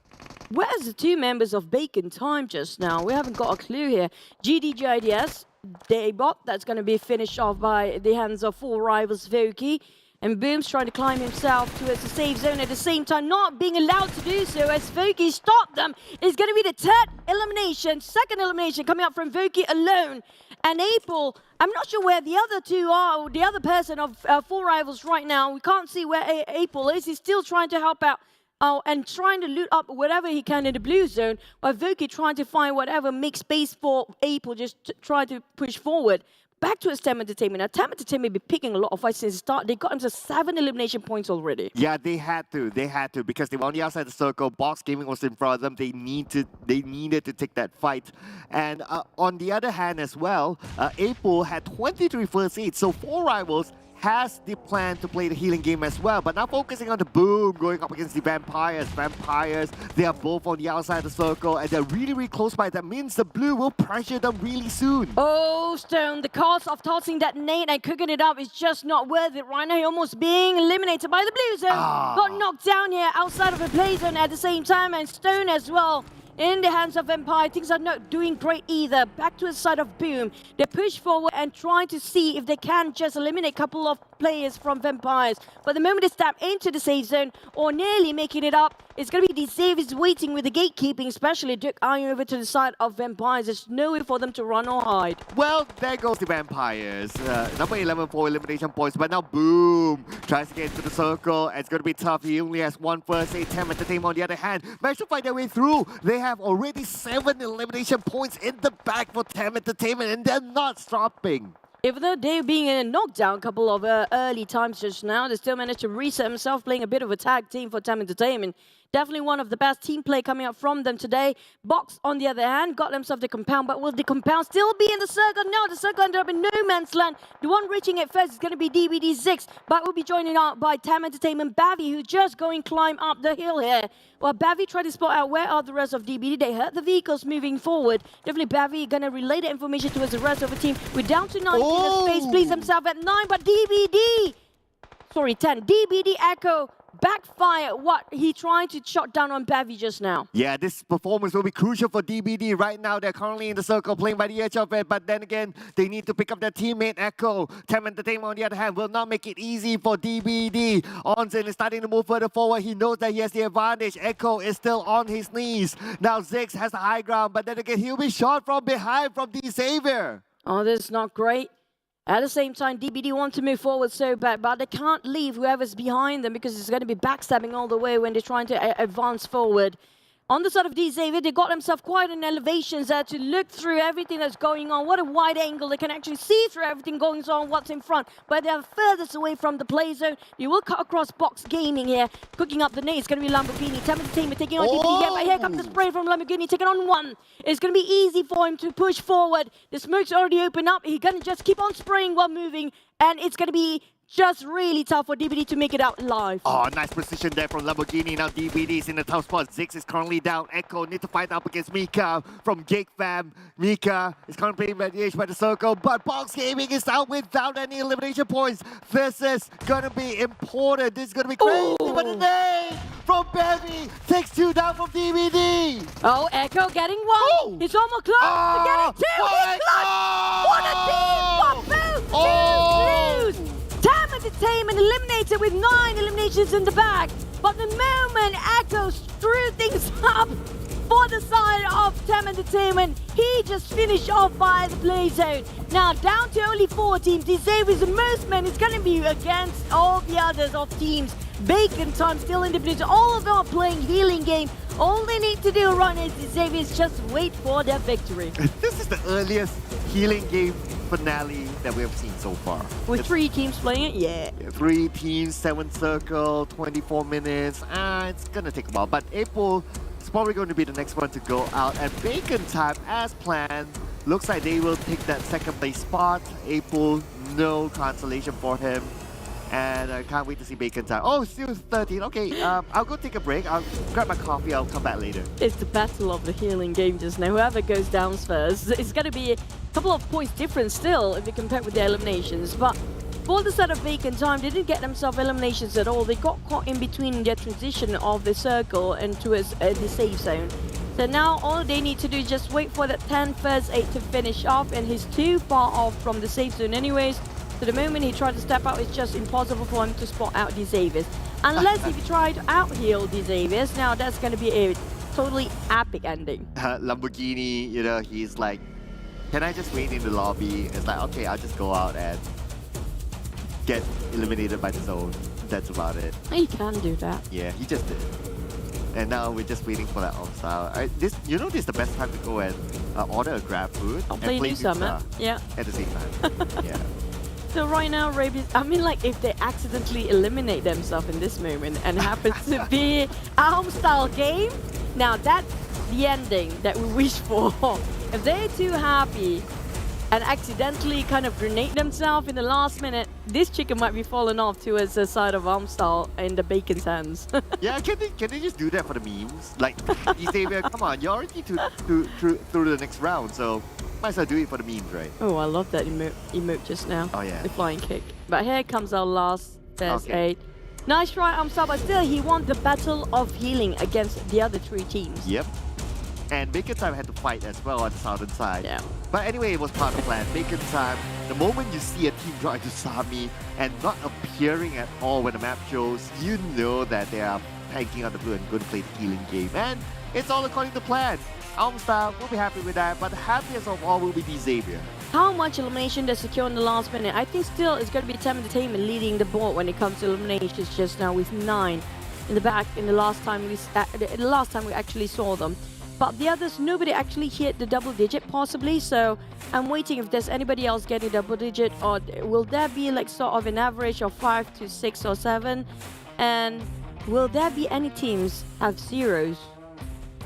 Where's the 2 members of Bacon Time just now? We haven't got a clue here. GIDS, Daybot, that's going to be finished off by the hands of 4 rivals Voki. And Boom's trying to climb himself towards the safe zone at the same time, not being allowed to do so as Voki stopped them. It's going to be the 3rd elimination, 2nd elimination coming up from Voki alone. And April, I'm not sure where the other 2 are, or the other person of 4 rivals right now. We can't see where April is. He's still trying to help out and trying to loot up whatever he can in the blue zone, while Voki trying to find whatever makes space for April, just try to push forward. Back to TEM Entertainment. Now, TEM Entertainment be picking a lot of fights since the start. They got him to 7 elimination points already. Yeah, they had to. They had to because they were on the outside of the circle. Box Gaming was in front of them. They needed to take that fight. And on the other hand as well, April had 23 first aids. So 4 rivals has the plan to play the healing game as well. But now focusing on the Boom, going up against the Vampires. Vampires, they are both on the outside of the circle and they're really, really close by. That means the Blue will pressure them really soon. Oh, Stone, the cost of tossing that nade and cooking it up is just not worth it right now. He almost being eliminated by the blue zone. Got knocked down here outside of the play zone at the same time, and Stone as well. In the hands of Empire, things are not doing great either. Back to the side of Boom. They push forward and try to see if they can just eliminate a couple of players from Vampires. But the moment they step into the safe zone or nearly making it up, it's going to be the Xaviers waiting with the gatekeeping, especially Duke eyeing over to the side of Vampires. There's nowhere for them to run or hide. Well, there goes the Vampires. Number 11 for elimination points, but now boom! Tries to get into the circle, and it's going to be tough. He only has one first aid. TEM Entertainment on the other hand managed to find their way through. They have already 7 elimination points in the bag for TEM Entertainment, and they're not stopping. Even though they're being knocked down a couple of early times just now, they still managed to reset themselves, playing a bit of a tag team for TEM Entertainment. Definitely one of the best team play coming up from them today. Box, on the other hand, got themselves the compound, but will the compound still be in the circle? No, the circle ended up in no man's land. The one reaching it first is going to be DBD6, but will be joined out by TEM Entertainment Bavi, who just going climb up the hill here. Well, Bavi tried to spot out where are the rest of DBD. They heard the vehicles moving forward. Definitely Bavi going to relay the information towards the rest of the team. We're down to 19. The space please himself at 9, but DBD, sorry, 10. DBD Echo backfire what he tried to shot down on Bavi just now. Yeah, this performance will be crucial for DBD. Right now, they're currently in the circle playing by the edge of it, but then again, they need to pick up their teammate Echo. TEM Entertainment, on the other hand, will not make it easy for DBD. Onzen is starting to move further forward. He knows that he has the advantage. Echo is still on his knees. Now Ziggs has the high ground, but then again, he'll be shot from behind from the Xavier. Oh, this is not great. At the same time, DBD want to move forward so bad, but they can't leave whoever's behind them because it's going to be backstabbing all the way when they're trying to advance forward. On the side of Xavier, they got themselves quite an elevation there to look through everything that's going on. What a wide angle. They can actually see through everything going on, what's in front. But they are furthest away from the play zone. You will cut across Box Gaming here, cooking up the nade. It's going to be Lamborghini. TEM Entertainment taking on DBD again, but here comes the spray from Lamborghini, taking on one. It's going to be easy for him to push forward. The smoke's already opened up. He's going to just keep on spraying while moving, and it's going to be just really tough for DBD to make it out live. Oh, nice precision there from Lamborghini. Now DBD is in a tough spot. Ziggs is currently down. Echo need to fight up against Mika from Geek Fam. Mika is currently playing by the edge by the circle, but Box Gaming is out without any elimination points. This is gonna be important. This is gonna be crazy. But the name from Bavi takes 2 down from DBD. Oh, Echo getting one. He's almost close to getting 2. He's clutch. What a team for both teams lose. TEM Entertainment eliminated with 9 eliminations in the bag. But the moment Echo threw things up for the side of TEM Entertainment, he just finished off by the play zone. Now down to only 4 teams. Xavier's the most men. It's going to be against all the others of teams. Bacon Time still in the blue. All of them are playing healing game. All they need to do right now is Xavier is just wait for their victory. This is the earliest healing game finale that we have seen so far. With 3 teams playing it, yeah. 3 teams, 7 circle, 24 minutes. It's gonna take a while, but April is probably going to be the next one to go out. And Bacon Time, as planned, looks like they will take that second place spot. April, no consolation for him. And I can't wait to see Bacon Time. Oh, still 13. Okay, I'll go take a break. I'll grab my coffee. I'll come back later. It's the battle of the healing game just now. Whoever goes down first, it's going to be a couple of points difference still if you compare with the eliminations. But for the side of Bacon Time, they didn't get themselves eliminations at all. They got caught in between their transition of the circle and towards the safe zone. So now all they need to do is just wait for that 10 first 8 to finish off, and he's too far off from the safe zone anyways. So the moment he tried to step out, it's just impossible for him to spot out the Xaviers. Unless if he tried to out-heal the Xaviers, now that's going to be a totally epic ending. Lamborghini, you know, he's like, can I just wait in the lobby? It's like, okay, I'll just go out and get eliminated by the zone. That's about it. He can do that. Yeah, he just did. And now we're just waiting for that off-style. This is the best time to go and order a Grab food and play New Summer. Yeah. At the same time. Yeah. So right now, I mean, like, if they accidentally eliminate themselves in this moment and happens to be a home-style game, now that's the ending that we wish for. If they're too happy and accidentally kind of grenade themselves in the last minute, this chicken might be falling off towards the side of Armstyle in the Bacon's hands. Yeah, can they just do that for the memes? Like, Xavier, come on, you're already through the next round, so might as well do it for the memes, right? Oh, I love that emote just now. Oh, yeah. The flying kick. But here comes our last first 8. Nice try, Armstyle, but still, he won the battle of healing against the other 3 teams. Yep. And Bacon Time had to fight as well on the southern side. Yeah. But anyway, it was part of the plan. Bacon Time The moment you see a team draw into Sami and not appearing at all when the map shows, you know that they are tanking out the blue and going to play the healing game. And it's all according to plan. Almstar will be happy with that, but the happiest of all will be Xavier. How much elimination they secure in the last minute? I think still it's going to be TEM Entertainment leading the board when it comes to eliminations just now with 9 in the back in the last time we actually saw them. But the others, nobody actually hit the double digit possibly, so I'm waiting if there's anybody else getting double digit, or will there be like sort of an average of 5 to 6 or 7? And will there be any teams have zeros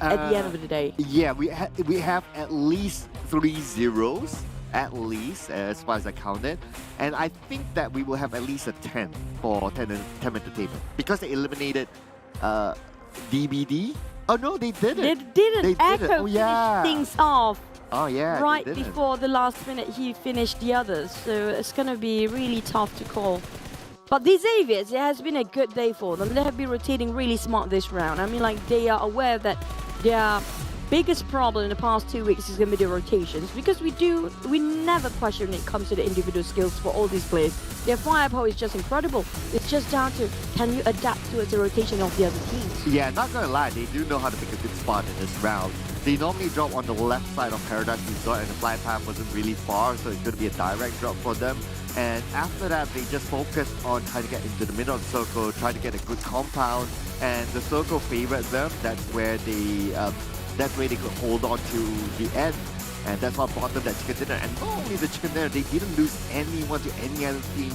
at the end of the day? Yeah, we have at least 3 zeros, at least, as far as I counted. And I think that we will have at least a 10 for TEM Entertainment, because they eliminated DBD. Oh no, they didn't. They didn't. Echo yeah. finished things off. Oh yeah, right before the last minute he finished the others, so it's gonna be really tough to call. But these Xaviers, it has been a good day for them. They have been rotating really smart this round. I mean, like, they are aware that their biggest problem in the past 2 weeks is gonna be the rotations, because we never question when it comes to the individual skills for all these players. Their firepower is just incredible. It's just down to, can you adapt to the rotation of the other teams? Yeah, not gonna lie, they do know how to pick a good spot in this round. They normally drop on the left side of Paradise Resort, and the flight path wasn't really far, so it's gonna be a direct drop for them. And after that, they just focused on trying to get into the middle of the circle, trying to get a good compound, and the circle favored them. That's where they could hold on to the end. And that's what brought them that chicken dinner. And not only the chicken dinner, they didn't lose anyone to any other team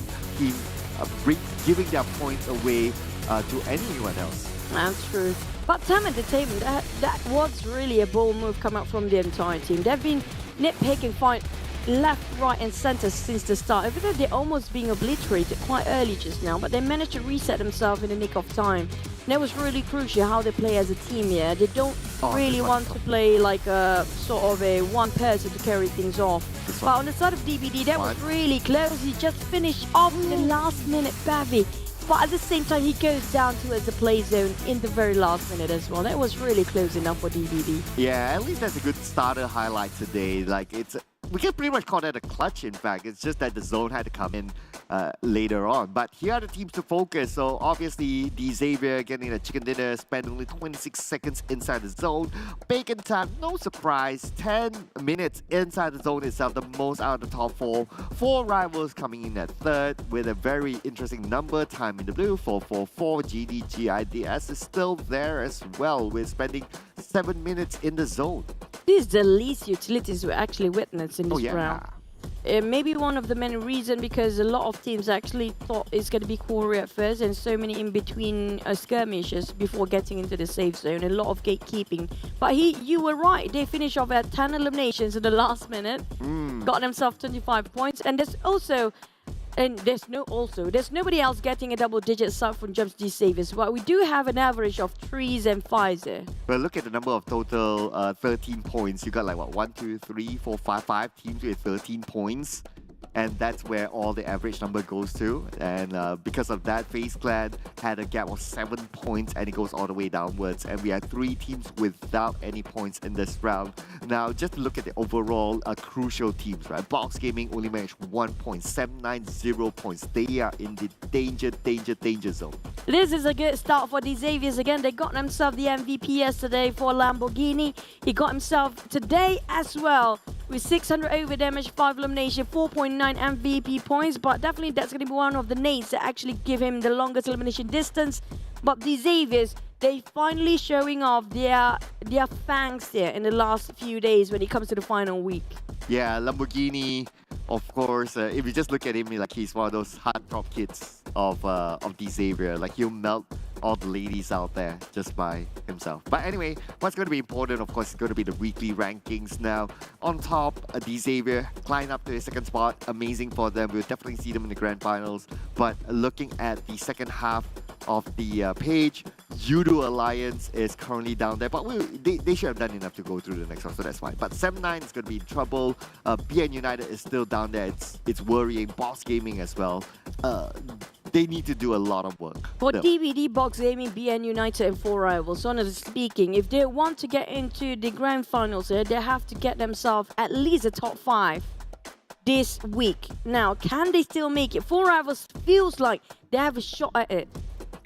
giving their points away to anyone else. That's true. But TEM Entertainment, that was really a bold move come out from the entire team. They've been nitpicking fight left, right and center since the start. Even though they're almost being obliterated quite early just now, but they managed to reset themselves in the nick of time. And it was really crucial how they play as a team here. They don't really want to play like a sort of a one person to carry things off. But on the side of DBD, that was really close. He just finished off in the last minute, Bavy. But at the same time, he goes down towards the play zone in the very last minute as well. That was really close enough for DBD. Yeah, at least that's a good starter highlight today. Like, we can pretty much call that a clutch, in fact. It's just that the zone had to come in later on. But here are the teams to focus. So obviously, the Xavier getting a chicken dinner, spent only 26 seconds inside the zone. Bacon time, no surprise. 10 minutes inside the zone itself, the most out of the top 4. 4 rivals coming in at third with a very interesting number. Time in the blue, 444. GIDS is still there as well. We're spending 7 minutes in the zone. This is the least utilities we actually witnessed in this round. Maybe one of the many reasons, because a lot of teams actually thought it's going to be Quarry at first, and so many in between skirmishes before getting into the safe zone. A lot of gatekeeping. But you were right. They finished off at 10 eliminations in the last minute. Got themselves 25 points. And there's also... And there's nobody else getting a double-digit sub from Jumps D Saviors. But we do have an average of 3s and 5s there. Well, look at the number of total 13 points. You got like what, 1, 2, 3, 4, 5 teams with 13 points. And that's where all the average number goes to. And because of that, FaZe Clan had a gap of 7 points, and it goes all the way downwards. And we had 3 teams without any points in this round. Now, just to look at the overall crucial teams, right? Box Gaming only managed 1 point, 7-9, 0 points. They are in the danger zone. This is a good start for the Xaviers again. They got themselves the MVP yesterday for Lamborghini. He got himself today as well with 600 over damage, 5 elimination, 4.9 MVP points. But definitely that's going to be one of the nades that actually give him the longest elimination distance. But the Xaviers, they finally showing off their fangs here in the last few days when it comes to the final week. Yeah, Lamborghini, of course, if you just look at him, like, he's one of those heartthrob kids of the Xavier. Like, he'll melt all the ladies out there just by himself. But anyway, what's going to be important, of course, is going to be the weekly rankings now. On top, the Xavier climb up to the 2nd spot. Amazing for them. We'll definitely see them in the grand finals. But looking at the second half of the page, Yoodo Alliance is currently down there, but they should have done enough to go through the next round, so that's fine. But 7-9 is going to be in trouble. BN United is still down there. It's worrying. Boss Gaming as well. They need to do a lot of work. For DVD, Box Gaming, BN United and 4 rivals, honestly speaking, if they want to get into the grand finals, they have to get themselves at least a top 5. this week. Now, can they still make it? 4Rivals feels like they have a shot at it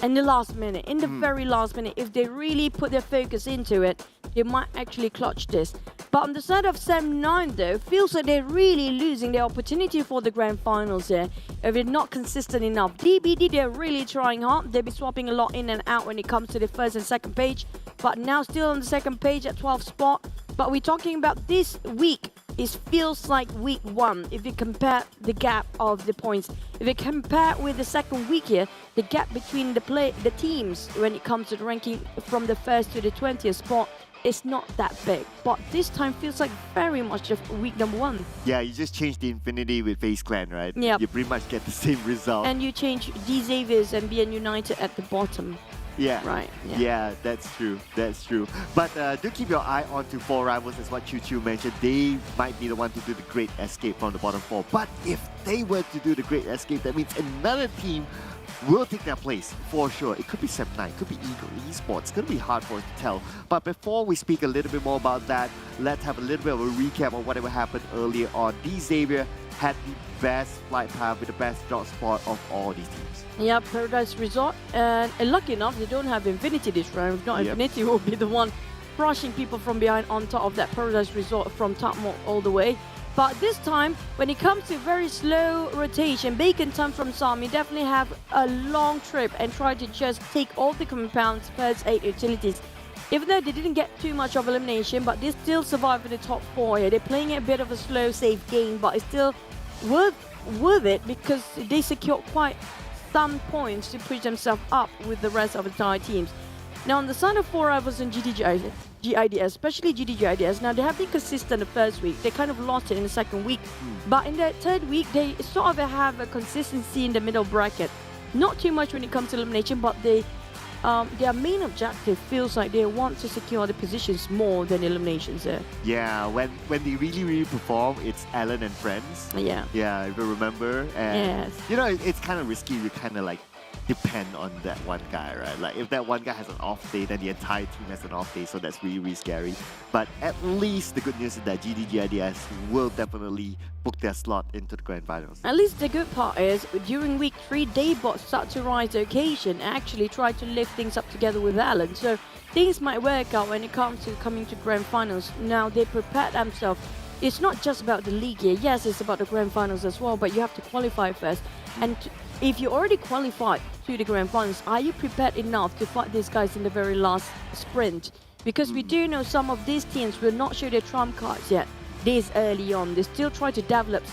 in the last minute, in the very last minute. If they really put their focus into it, they might actually clutch this. But on the side of Sam9 though, feels like they're really losing their opportunity for the grand finals here. If they're not consistent enough. DBD, they're really trying hard. They'll be swapping a lot in and out when it comes to the first and second page. But now still on the second page at 12th spot. But we're talking about this week. It feels like week 1 if you compare the gap of the points. If you compare with the second week here, the gap between the teams when it comes to the ranking from the 1st to the 20th spot is not that big. But this time feels like very much of week number 1. Yeah, you just changed the Infinity with FaZe Clan, right? Yeah. You pretty much get the same result. And you change D Xaviers and BN United at the bottom. Yeah. Right. Yeah, that's true. That's true. But do keep your eye on to 4Rivals, as what Choo mentioned. They might be the one to do the great escape from the bottom 4. But if they were to do the great escape, that means another team will take their place for sure. It could be Sam9, it could be Ego Esports. It's going to be hard for us to tell. But before we speak a little bit more about that, let's have a little bit of a recap of whatever happened earlier on. D Xavier had the best flight path with the best drop spot of all these teams. Yeah, Paradise Resort. And lucky enough, they don't have Infinity this round. If not, Infinity will be the one crushing people from behind on top of that Paradise Resort from top mode all the way. But this time, when it comes to very slow rotation, Bacon time from Sami definitely have a long trip and try to just take all the compounds, first 8 utilities. Even though they didn't get too much of elimination, but they still survive in the top 4 here. They're playing a bit of a slow, safe game, but it's still worth it because they secured quite some points to push themselves up with the rest of the entire teams. Now, on the side of 4Rivals and GIDS, especially GIDS, now they have been consistent the first week. They kind of lost it in the second week. But in the third week, they sort of have a consistency in the middle bracket. Not too much when it comes to elimination, but their main objective feels like they want to secure the positions more than eliminations there. Yeah, when they really perform, it's Alan and friends. Yeah. Yeah, if you remember. And, yes. you know, it's kind of risky. You kind of like depend on that one guy, right? Like if that one guy has an off day, then the entire team has an off day, so that's really scary. But at least the good news is that GIDS will definitely book their slot into the grand finals. At least the good part is, during week 3, they both start to rise the occasion and actually try to lift things up together with Alan. So things might work out when it comes to coming to grand finals. Now they prepare themselves. It's not just about the league here. Yes, it's about the grand finals as well, but you have to qualify first. And if you already qualified to the grand finals, are you prepared enough to fight these guys in the very last sprint? Because we do know some of these teams will not show their trump cards yet this early on. They still try to develop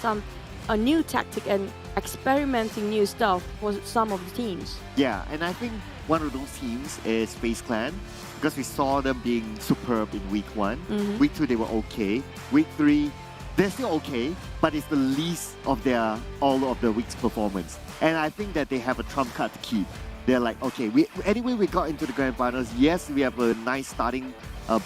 a new tactic and experimenting new stuff for some of the teams. Yeah, and I think one of those teams is FaZe Clan, because we saw them being superb in week 1. Week 2, they were okay. Week 3, they're still okay, but it's the least of all of the week's performance. And I think that they have a trump card to keep. They're like, okay, we got into the grand finals. Yes, we have a nice starting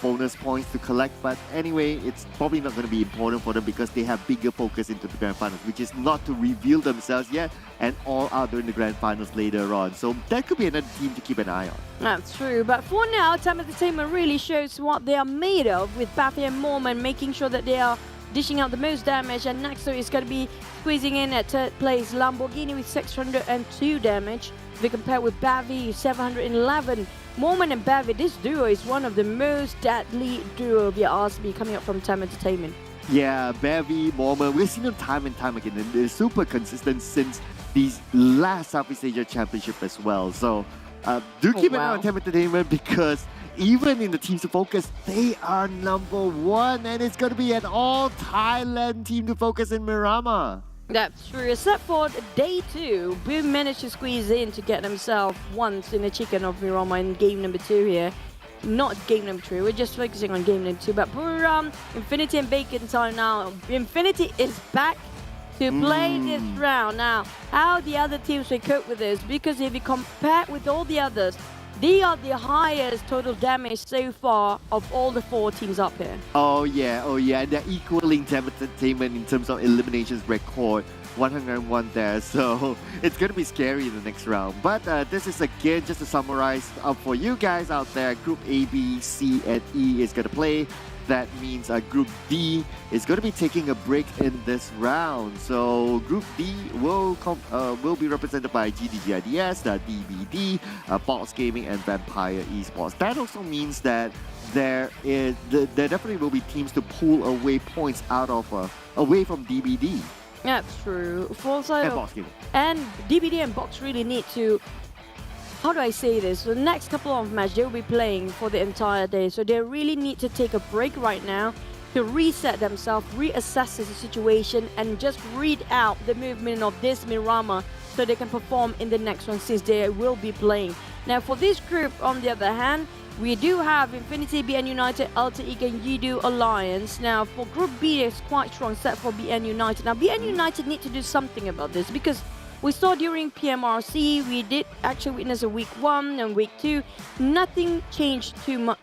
bonus points to collect, but anyway, it's probably not going to be important for them because they have bigger focus into the grand finals, which is not to reveal themselves yet and all out during the grand finals later on. So that could be another team to keep an eye on. That's true, but for now, TEM Entertainment really shows what they are made of, with Baffy and Mormon making sure that they are dishing out the most damage, and next is going to be squeezing in at third place Lamborghini with 602 damage. If we compare with Bavi, 711. Mormon and Bavi, this duo is one of the most deadly duo, if you ask me, coming up from TEM Entertainment. Yeah, Bavi, Mormon, we've seen them time and time again, and they're super consistent since these last Southeast Asia Championship as well. So do keep an eye on TEM Entertainment, because even in the teams to focus, they are number 1, and it's going to be an all Thailand team to focus in Miramar. That's true, except for day 2, Boom managed to squeeze in to get themselves once in the chicken of Miramar in game number 2 here. Not game number 3, we're just focusing on game number 2. But Buriram, Infinity and Bacon time now. Infinity is back to play this round. Now, how the other teams will cope with this, because if you compare with all the others, they are the highest total damage so far of all the 4 teams up here. Oh yeah, and they're equaling TEM Entertainment in terms of eliminations record, 101 there, so it's going to be scary in the next round. But this is again just to summarize for you guys out there, Group A, B, C, and E is going to play. that means Group D is going to be taking a break in this round. So Group D will be represented by GIDS, DBD, Box Gaming, and Vampire Esports. That also means that there definitely will be teams to pull away points out of away from DBD. That's true. And Box Gaming. And DBD and Box really need to, how do I say this? The next couple of matches, they will be playing for the entire day. So they really need to take a break right now to reset themselves, reassess the situation, and just read out the movement of this Buriram so they can perform in the next one since they will be playing. Now for this group, on the other hand, we do have Infinity, BN United, Alter Ego, and Yoodo Alliance. Now for Group B, it's quite strong set for BN United. Now BN United need to do something about this because we saw during PMRC, we did actually witness a week 1 and week 2. Nothing changed too much.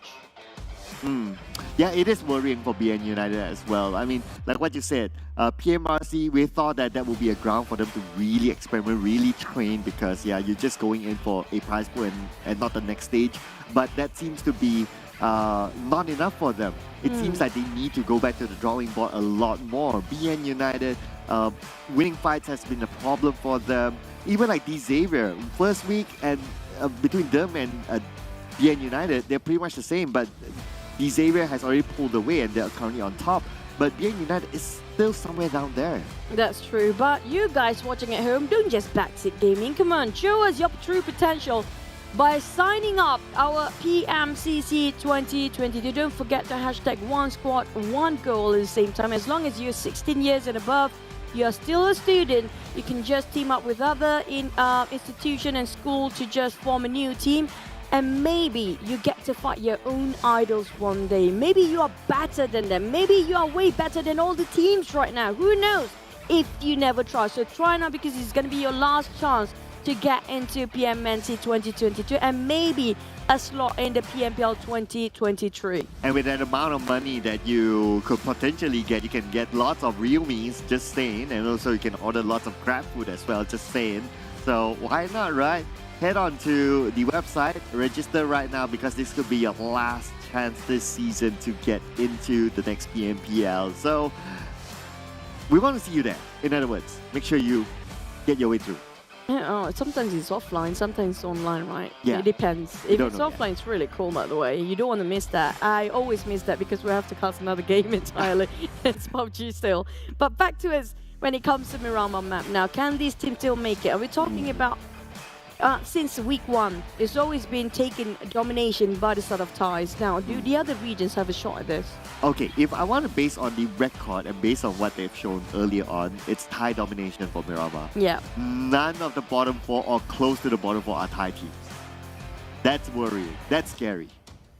Yeah, it is worrying for BN United as well. I mean, like what you said, PMRC, we thought that would be a ground for them to really experiment, really train, because yeah, you're just going in for a prize pool and not the next stage. But that seems to be not enough for them. It seems like they need to go back to the drawing board a lot more. BN United, winning fights has been a problem for them. Even like Xavier, first week, and between them and BN United, they're pretty much the same, but Xavier has already pulled away and they're currently on top. But BN United is still somewhere down there. That's true, but you guys watching at home, don't just backseat gaming. Come on, show us your true potential by signing up our PMCC 2022. Don't forget to hashtag one squad, one goal at the same time. As long as you're 16 years and above, you're still a student, you can just team up with other institution and school to just form a new team. And maybe you get to fight your own idols one day. Maybe you are better than them. Maybe you are way better than all the teams right now. Who knows if you never try. So try now because it's going to be your last chance to get into PMNC 2022 and maybe a slot in the PMPL 2023. And with that amount of money that you could potentially get, you can get lots of real meals, just saying. And also you can order lots of crab food as well, just saying. So why not, right? Head on to the website, register right now because this could be your last chance this season to get into the next PMPL. So we want to see you there. In other words, make sure you get your way through. Yeah, sometimes it's offline, sometimes it's online, right? Yeah. It depends. If it's offline, it's really cool, by the way. You don't want to miss that. I always miss that because we have to cast another game entirely. It's PUBG still. But back to us when it comes to Buriram map. Now, can this team still make it? Are we talking about since week 1, it's always been taken domination by the side of Thais. Now, do the other regions have a shot at this? Okay, if I want to base on the record and based on what they've shown earlier on, it's Thai domination for Buriram. Yeah. None of the bottom 4 or close to the bottom 4 are Thai teams. That's worrying. That's scary.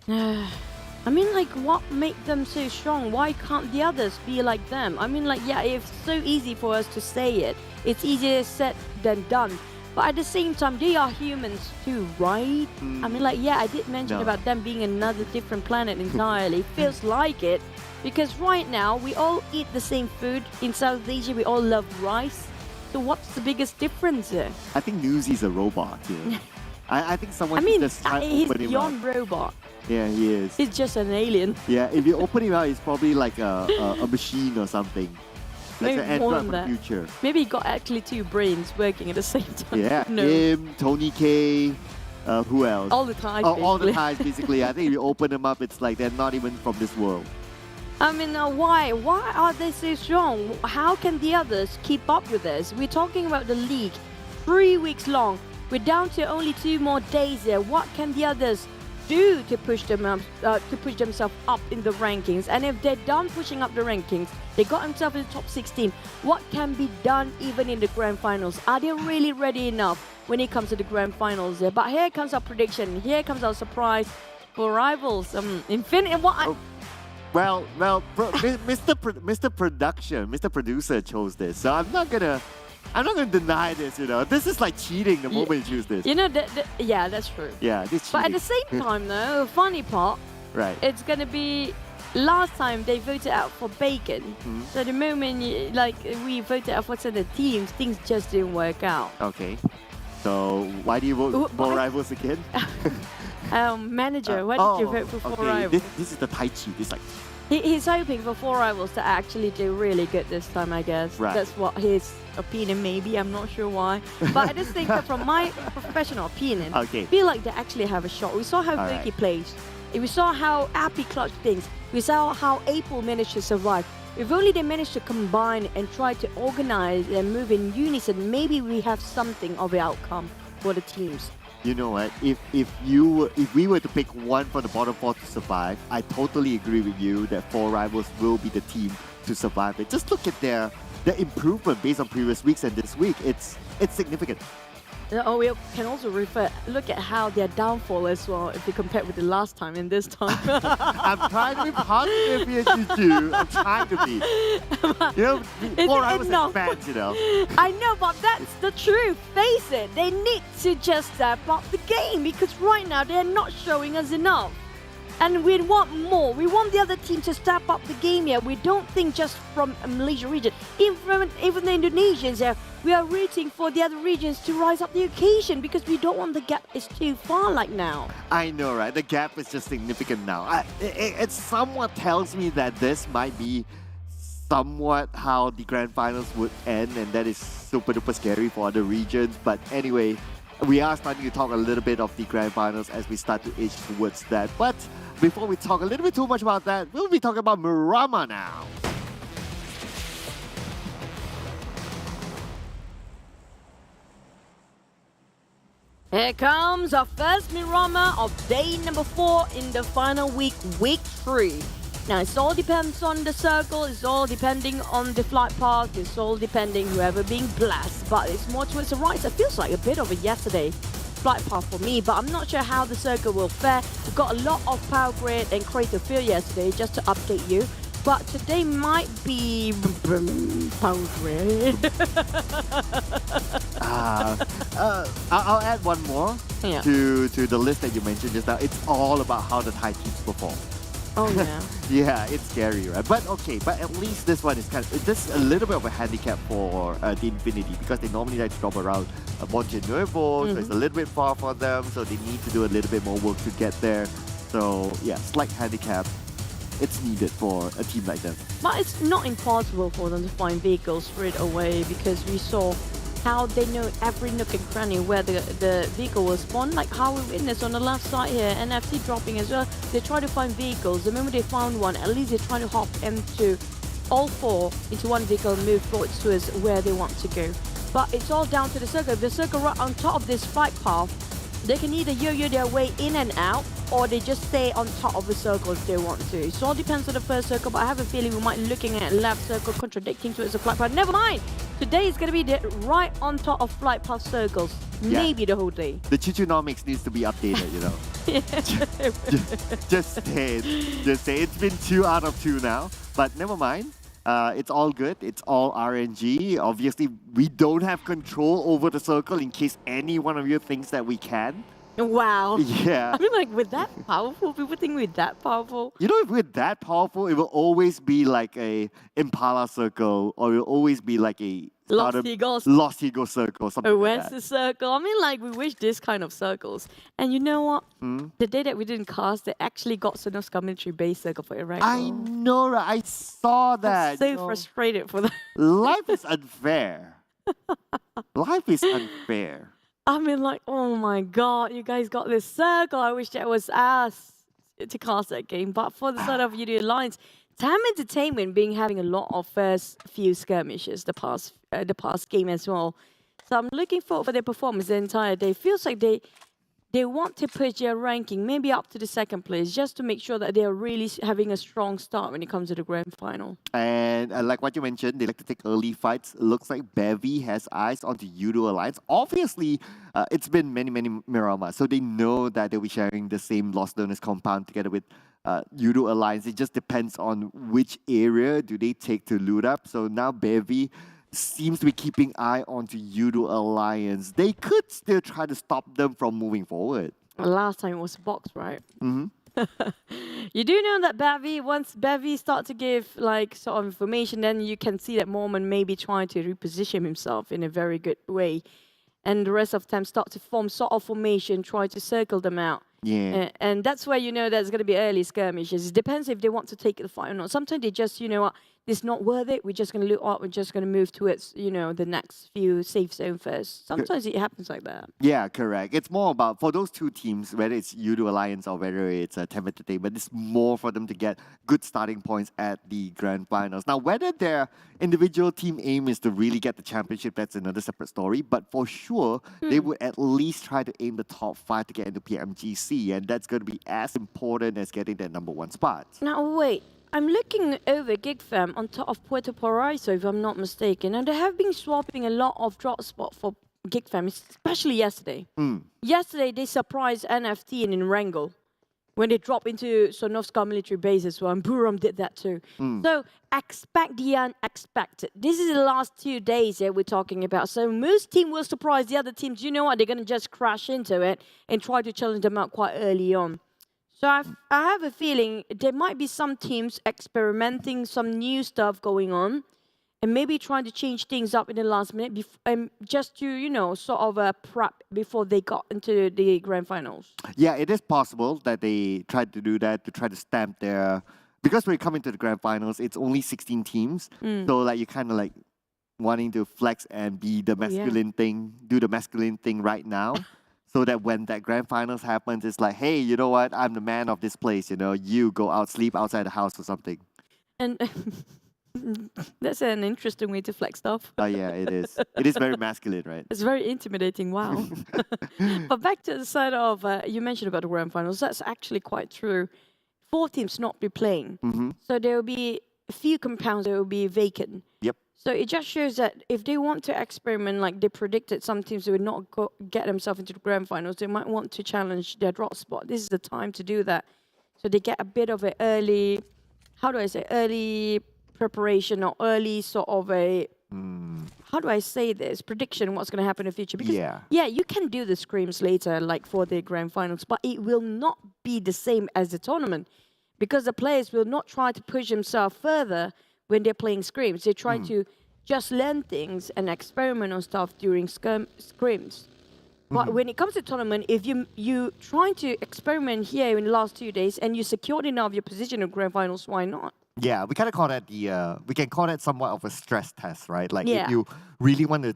I mean, like, what make them so strong? Why can't the others be like them? I mean, like, yeah, it's so easy for us to say it. It's easier said than done. But at the same time, they are humans too, right? I mean, like, yeah, I did mention about them being another different planet entirely. Feels like it. Because right now, we all eat the same food. In South Asia, we all love rice. So what's the biggest difference there? I think Newsy's a robot, you know? I think someone I mean, just try to he's open him beyond up. robot. Yeah, he is. He's just an alien. Yeah, if you open him out, he's probably like a machine or something. Like Maybe an android more from than the that. future. Maybe he got actually 2 brains working at the same time. Yeah, No. him, Tony K, who else? All the time, all the basically. time, basically. I think if you open them up, it's like they're not even from this world. I mean, why? Why are they so strong? How can the others keep up with this? We're talking about the league, 3 weeks long. We're down to only 2 more days there. What can the others do to push them up, to push themselves up in the rankings? And if they're done pushing up the rankings, they got themselves in the top 16. What can be done even in the grand finals? Are they really ready enough when it comes to the grand finals there? But here comes our prediction. Here comes our surprise for rivals. Infinity. What? Well, Mr. Producer chose this, so I'm not gonna deny this. You know, this is like cheating the moment you choose this. You know, yeah, that's true. Yeah, this. But at cheating. the same time, though, funny part, right? It's gonna be. Last time they voted out for Bacon, so the moment we voted out for some of the teams, things just didn't work out. Okay, so why do you vote for rivals again? Manager, why did you vote for 4 rivals? This is the Thai cheat. It's like He's hoping for 4 Rivals to actually do really good this time, I guess. Right. That's what his opinion may be. I'm not sure why. But I just think that from my professional opinion, Okay. I feel like they actually have a shot. We saw how All Vicky right. plays. We saw how Appy clutched things. We saw how April managed to survive. If only they managed to combine and try to organize and move in unison, maybe we have something of the outcome for the teams. You know what? If we were to pick one from the bottom four to survive, I totally agree with you that 4 Rivals will be the team to survive it. Just look at their improvement based on previous weeks and this week. It's significant. Oh, we can also look at how their downfall as well if you compare with the last time and this time. I'm trying to be positive here, Juju. I'm trying to be. You know, 4 Rivals have fans, you know. I know, but that's the truth. Face it, they need to just step up the game because right now they're not showing us enough. And we want more. We want the other team to step up the game here. We don't think just from Malaysia region. Even the Indonesians here, we are rooting for the other regions to rise up the occasion because we don't want the gap is too far like now. I know, right? The gap is just significant now. It somewhat tells me that this might be somewhat how the grand finals would end, and that is super duper scary for other regions. But anyway, we are starting to talk a little bit of the grand finals as we start to edge towards that. But before we talk a little bit too much about that, we'll be talking about Buriram now. Here comes our first Buriram of day number 4 in the final week 3. Now, it all depends on the circle, it's all depending on the flight path, it's all depending whoever being blessed, but it's more towards the right. It feels like a bit of a yesterday flight path for me, but I'm not sure how the circle will fare. We've got a lot of power grid and crater field yesterday, just to update you. But today might be power grid. I'll add one more Yeah. to the list that you mentioned just now. It's all about how the Thai teams perform. Oh yeah. Yeah, it's scary, right? But okay, but at least this one is this a little bit of a handicap for the Infinity because they normally like to drop around Monte Nuevo, so it's a little bit far for them, so they need to do a little bit more work to get there. So yeah, slight handicap. It's needed for a team like them. But it's not impossible for them to find vehicles straight away because we saw how they know every nook and cranny where the vehicle will spawn, like how we witnessed on the left side here, NFT dropping as well. They try to find vehicles. The moment they found one, at least they try to hop into all 4 into one vehicle and move forward towards where they want to go. But it's all down to the circle. If the circle right on top of this flight path, they can either yo-yo their way in and out, or they just stay on top of the circle if they want to. It all depends on the first circle, but I have a feeling we might be looking at left circle contradicting towards the flight path. Never mind! Today is going to be right on top of flight path circles. Yeah. Maybe the whole day. The Chichunomics needs to be updated, you know. just say it. Just say it's been 2 out of 2 now. But never mind. It's all good. It's all RNG. Obviously, we don't have control over the circle in case any one of you thinks that we can. Wow. Yeah. I mean, like, with that powerful, people think we're that powerful. You know, if we're that powerful, it will always be like a Impala circle, or it will always be like a Lost Eagles. Lost Eagle circle, something like Where's that. the circle? I mean, like, we wish this kind of circles. And you know what? The day that we didn't cast, they actually got Sonos commentary base circle for it, right? I know, right? I saw that. I'm so you know. frustrated for that. Life is unfair. Life is unfair. I mean, like, oh my god, you guys got this circle. I wish that was us to cast that game. But for the sort of Yoodo Alliance, TEM Entertainment being having a lot of first few skirmishes the past game as well. So I'm looking forward for their performance the entire day. Feels like they want to push their ranking maybe up to the 2nd place just to make sure that they are really having a strong start when it comes to the grand final. And like what you mentioned, they like to take early fights. Looks like Bevy has eyes onto Yoodo Alliance. Obviously, it's been many Buriram, so they know that they'll be sharing the same Lost Learners compound together with Yoodo Alliance. It just depends on which area do they take to loot up. So now Bevy seems to be keeping eye onto Yoodo Alliance. They could still try to stop them from moving forward. Last time it was box, right? Mm-hmm. You do know that Bevy, once Bevy starts to give like sort of information, then you can see that Mormon may be trying to reposition himself in a very good way. And the rest of them start to form sort of formation, try to circle them out. Yeah. And that's where you know there's going to be early skirmishes. It depends if they want to take the fight or not. Sometimes they just, you know what, it's not worth it. We're just going to look up. We're just going to move towards, you know, the next few safe zone first. Sometimes it happens like that. Yeah, correct. It's more about, for those two teams, whether it's Yoodo Alliance or whether it's TEM Entertainment, it's more for them to get good starting points at the grand finals. Now, whether their individual team aim is to really get the championship, that's another separate story. But for sure, they would at least try to aim the top 5 to get into PMGC, and that's going to be as important as getting that #1 spot. Now, wait. I'm looking over Geek Fam on top of Puerto Paraiso, if I'm not mistaken, and they have been swapping a lot of drop spot for Geek Fam, especially yesterday. Yesterday, they surprised NFT in Wrangell when they dropped into Sonovska military base as well, and Buriram did that too. So expect the unexpected. This is the last 2 days that we're talking about. So most teams will surprise the other teams. You know what? They're going to just crash into it and try to challenge them out quite early on. So I have a feeling there might be some teams experimenting some new stuff going on and maybe trying to change things up in the last minute just to, you know, sort of prep before they got into the grand finals. Yeah, it is possible that they tried to do that to try to stamp their... Because when you come into the grand finals, it's only 16 teams. So like you kind of like wanting to flex and be the masculine thing, do the masculine thing right now. So that when that grand finals happens, it's like, hey, you know what? I'm the man of this place. You know, you go out, sleep outside the house or something. And that's an interesting way to flex stuff. Oh yeah, it is. It is very masculine, right? It's very intimidating. Wow. But back to the side of you mentioned about the grand finals. That's actually quite true. 4 teams not be playing, so there will be a few compounds that will be vacant. Yep. So it just shows that if they want to experiment, like they predicted, some teams would not get themselves into the grand finals. They might want to challenge their drop spot. This is the time to do that. So they get a bit of an early, how do I say, early preparation or early sort of a, how do I say this, prediction what's going to happen in the future. Because yeah, you can do the scrims later, like for the grand finals, but it will not be the same as the tournament because the players will not try to push themselves further when they're playing scrims. They try to just learn things and experiment on stuff during scrims. But when it comes to tournament, if you trying to experiment here in the last 2 days and you secured enough your position in grand finals, why not? Yeah, we kind of call that we can call that somewhat of a stress test, right? Like Yeah. if you really want to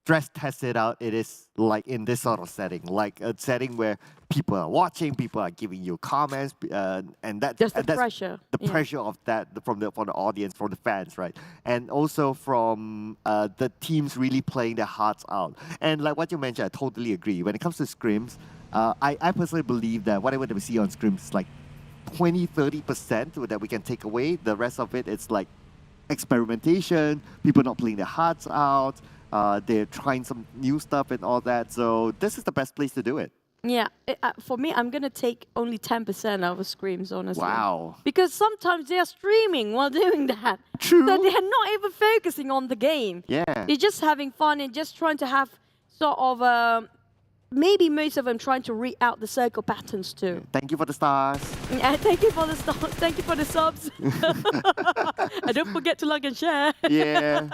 stress test it out, it is like in this sort of setting, like a setting where people are watching, people are giving you comments, and that's pressure. The pressure of that from the audience, from the fans, right? And also from the teams really playing their hearts out. And like what you mentioned, I totally agree. When it comes to scrims, I personally believe that whatever that we see on scrims is like 20-30% that we can take away. The rest of it, it's like experimentation, people not playing their hearts out. They're trying some new stuff and all that. So this is the best place to do it. Yeah, for me, I'm going to take only 10% out of screams, honestly. Wow. Because sometimes they are streaming while doing that. True. So they're not even focusing on the game. Yeah. They're just having fun and just trying to have sort of, maybe most of them trying to read out the circle patterns too. Thank you for the stars. Yeah, thank you for the stars. Thank you for the subs. And don't forget to like and share. Yeah.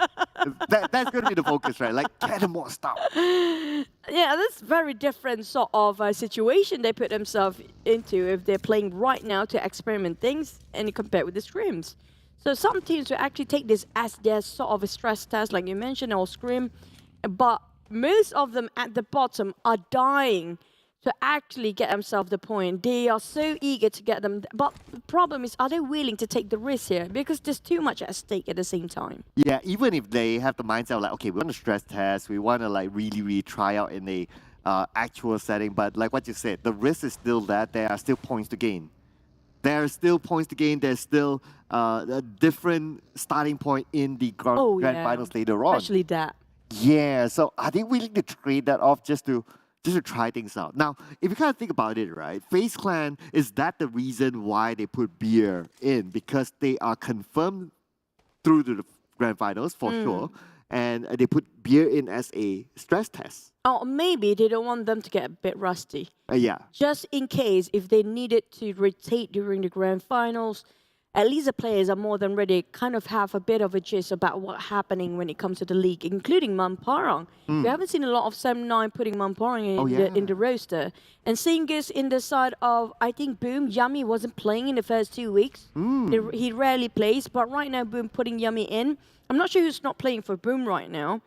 That's going to be the focus, right? Like, get them more stuff. Yeah, that's very different sort of situation they put themselves into if they're playing right now to experiment things and compare with the scrims. So some teams will actually take this as their sort of a stress test, like you mentioned, or scrim, but most of them at the bottom are dying to actually get themselves the point. They are so eager to get them. But the problem is, are they willing to take the risk here? Because there's too much at stake at the same time. Yeah, even if they have the mindset of like, okay, we want to stress test, we want to like really try out in a actual setting. But like what you said, the risk is still that there are still points to gain. There are still points to gain. There's still a different starting point in the grand finals later on. Especially that. Yeah, so are they willing to trade that off just to try things out? Now, if you kind of think about it, right, FaZe Clan, is that the reason why they put beer in? Because they are confirmed through to the grand finals, for sure, and they put beer in as a stress test. Or maybe they don't want them to get a bit rusty. Yeah. Just in case, if they needed to rotate during the grand finals, at least the players are more than ready, kind of have a bit of a gist about what's happening when it comes to the league, including Mamparang. We haven't seen a lot of Sam9 putting Mamparang in the roster. And seeing this in the side of, I think, Boom, Yummy wasn't playing in the first 2 weeks. He rarely plays, but right now, Boom putting Yummy in. I'm not sure who's not playing for Boom right now.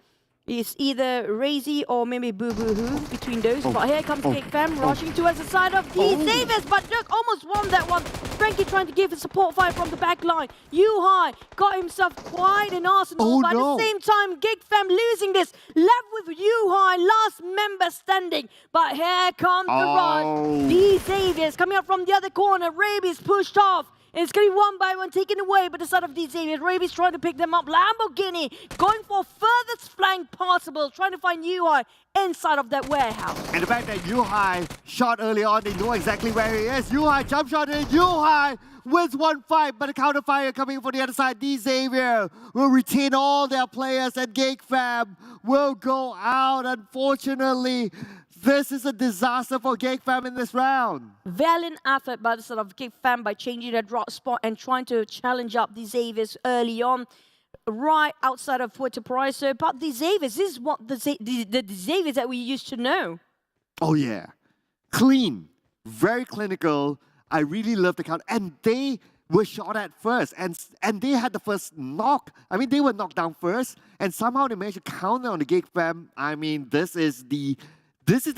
It's either Razy or maybe Boo Boo Hoo between those. But here comes Geek Fam rushing towards the side of D Davis, but Dirk almost won that one. Frankie trying to give a support fire from the back line. Yuhai got himself quite an arsenal, but at the same time, Geek Fam losing this. Left with Yuhai, last member standing. But here comes the rush. D Davis coming up from the other corner. Raby's pushed off. It's going to be one by one taken away by the side of DJ. Raby's trying to pick them up. Lamborghini going for furthest flank possible, trying to find Yuhai inside of that warehouse. And the fact that Yuhai shot early on, they know exactly where he is. Yuhai jump shot in. Yuhai wins one fight, but the counter fire coming from the other side. D Xavier will retain all their players, and Geek Fam will go out. Unfortunately, this is a disaster for Geek Fam in this round. Valiant effort by the side of Geek Fam by changing their drop spot and trying to challenge up the Xaviers early on, right outside of Puerto Paraiso. But the Xaviers, this is what the Xaviers that we used to know. Oh yeah, clean, very clinical. I really love the count, and they were shot at first, and they had the first knock. I mean, they were knocked down first, and somehow they managed to counter on the Geek Fam. I mean, this is the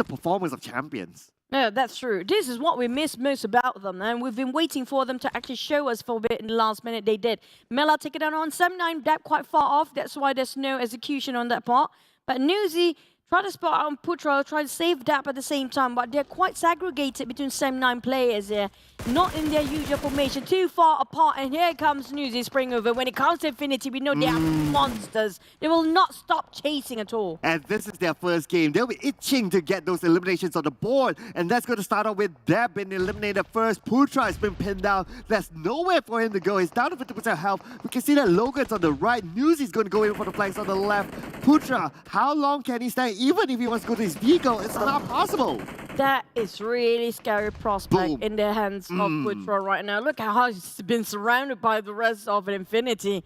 performance of champions. Yeah, that's true. This is what we miss most about them, and we've been waiting for them to actually show us for a bit in the last minute. They did. Mela take it down on Sam9, that quite far off. That's why there's no execution on that part. But Newsy tried to spot on Putra, tried to save Dap at the same time, but they're quite segregated between Sam9 players here. Not in their usual formation, too far apart. And here comes Newsy spring over. When it comes to Infinity, we know they are monsters. They will not stop chasing at all. And this is their first game. They'll be itching to get those eliminations on the board. And that's going to start off with Deb being eliminated first. Putra has been pinned down. There's nowhere for him to go. He's down to 50% health. We can see that Logan's on the right. Newsy's going to go in for the flanks on the left. Putra, how long can he stay? Even if he wants to go to his vehicle, it's not possible. That is really scary prospect in the hands of Putra right now. Look at how he's been surrounded by the rest of Infinity.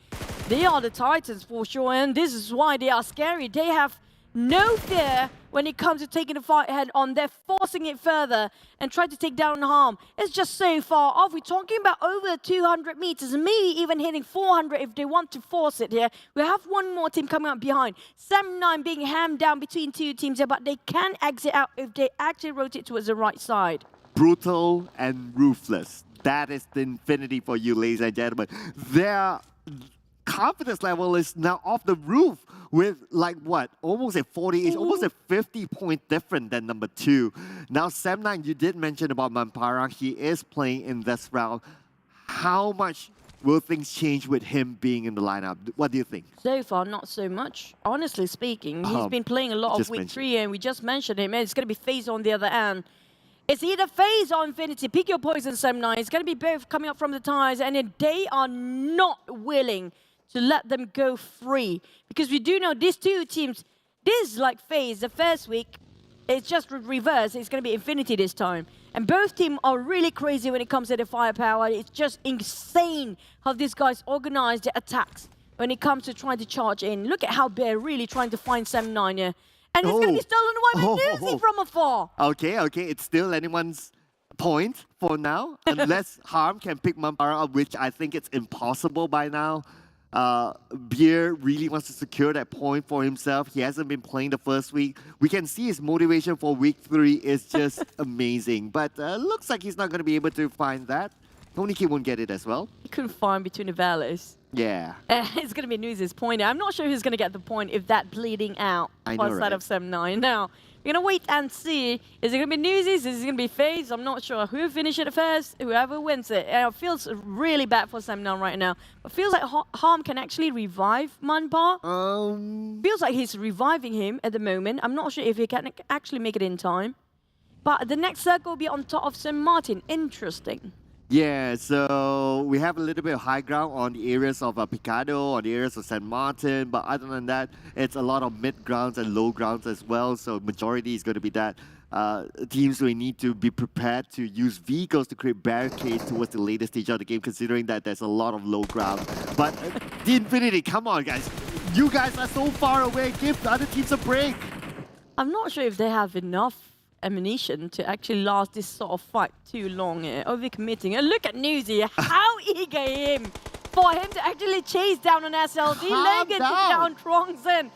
They are the Titans for sure, and this is why they are scary. They have no fear when it comes to taking the fight head on. They're forcing it further and trying to take down Harm. It's just so far off. We're talking about over 200 meters and maybe even hitting 400 if they want to force it here. We have one more team coming up behind. Sam9 being hammed down between two teams here, but they can exit out if they actually rotate towards the right side. Brutal and ruthless. That is the Infinity for you, ladies and gentlemen. Their confidence level is now off the roof with like what? Almost a 40, almost a 50-point different than number 2. Now, Sam9, you did mention about Mamparang. He is playing in this round. How much will things change with him being in the lineup? What do you think? So far, not so much. Honestly speaking, he's been playing a lot of week 3, and we just mentioned him, and it's going to be FaZe on the other end. It's either FaZe or Infinity. Pick your poison, Sam9. It's going to be both coming up from the ties, and then they are not willing to let them go free. Because we do know these two teams, this is like FaZe, the first week, it's just reverse. It's going to be Infinity this time. And both teams are really crazy when it comes to the firepower. It's just insane how these guys organize their attacks when it comes to trying to charge in. Look at how they're really trying to find Sam9 here. And it's going to be stolen away by Newsy from afar. Okay, it's still anyone's point for now. Unless Harm can pick Mampara up, which I think it's impossible by now. Beer really wants to secure that point for himself. He hasn't been playing the first week. We can see his motivation for week 3 is just amazing. But looks like he's not going to be able to find that. Tony K won't get it as well. He couldn't find between the valleys. Yeah. It's going to be Newsy's point. I'm not sure who's going to get the point if that bleeding out on the side of Sam9. Now, we're going to wait and see. Is it going to be Newsy's? Is it going to be FaZe? I'm not sure. Who finishes it first? Whoever wins it. It feels really bad for Sam9 right now. It feels like Harm can actually revive Manpa. Feels like he's reviving him at the moment. I'm not sure if he can actually make it in time. But the next circle will be on top of St. Martin. Interesting. Yeah, so we have a little bit of high ground on the areas of Picado, on the areas of San Martin, but other than that, it's a lot of mid grounds and low grounds as well, so majority is going to be that. teams will need to be prepared to use vehicles to create barricades towards the later stage of the game, considering that there's a lot of low ground. But the Infinity, come on, guys. You guys are so far away. Give the other teams a break. I'm not sure if they have enough ammunition to actually last this sort of fight too long. Overcommitting. And look at Newsy, how eager him for him to actually chase down an SLD. Logan took down Trongson.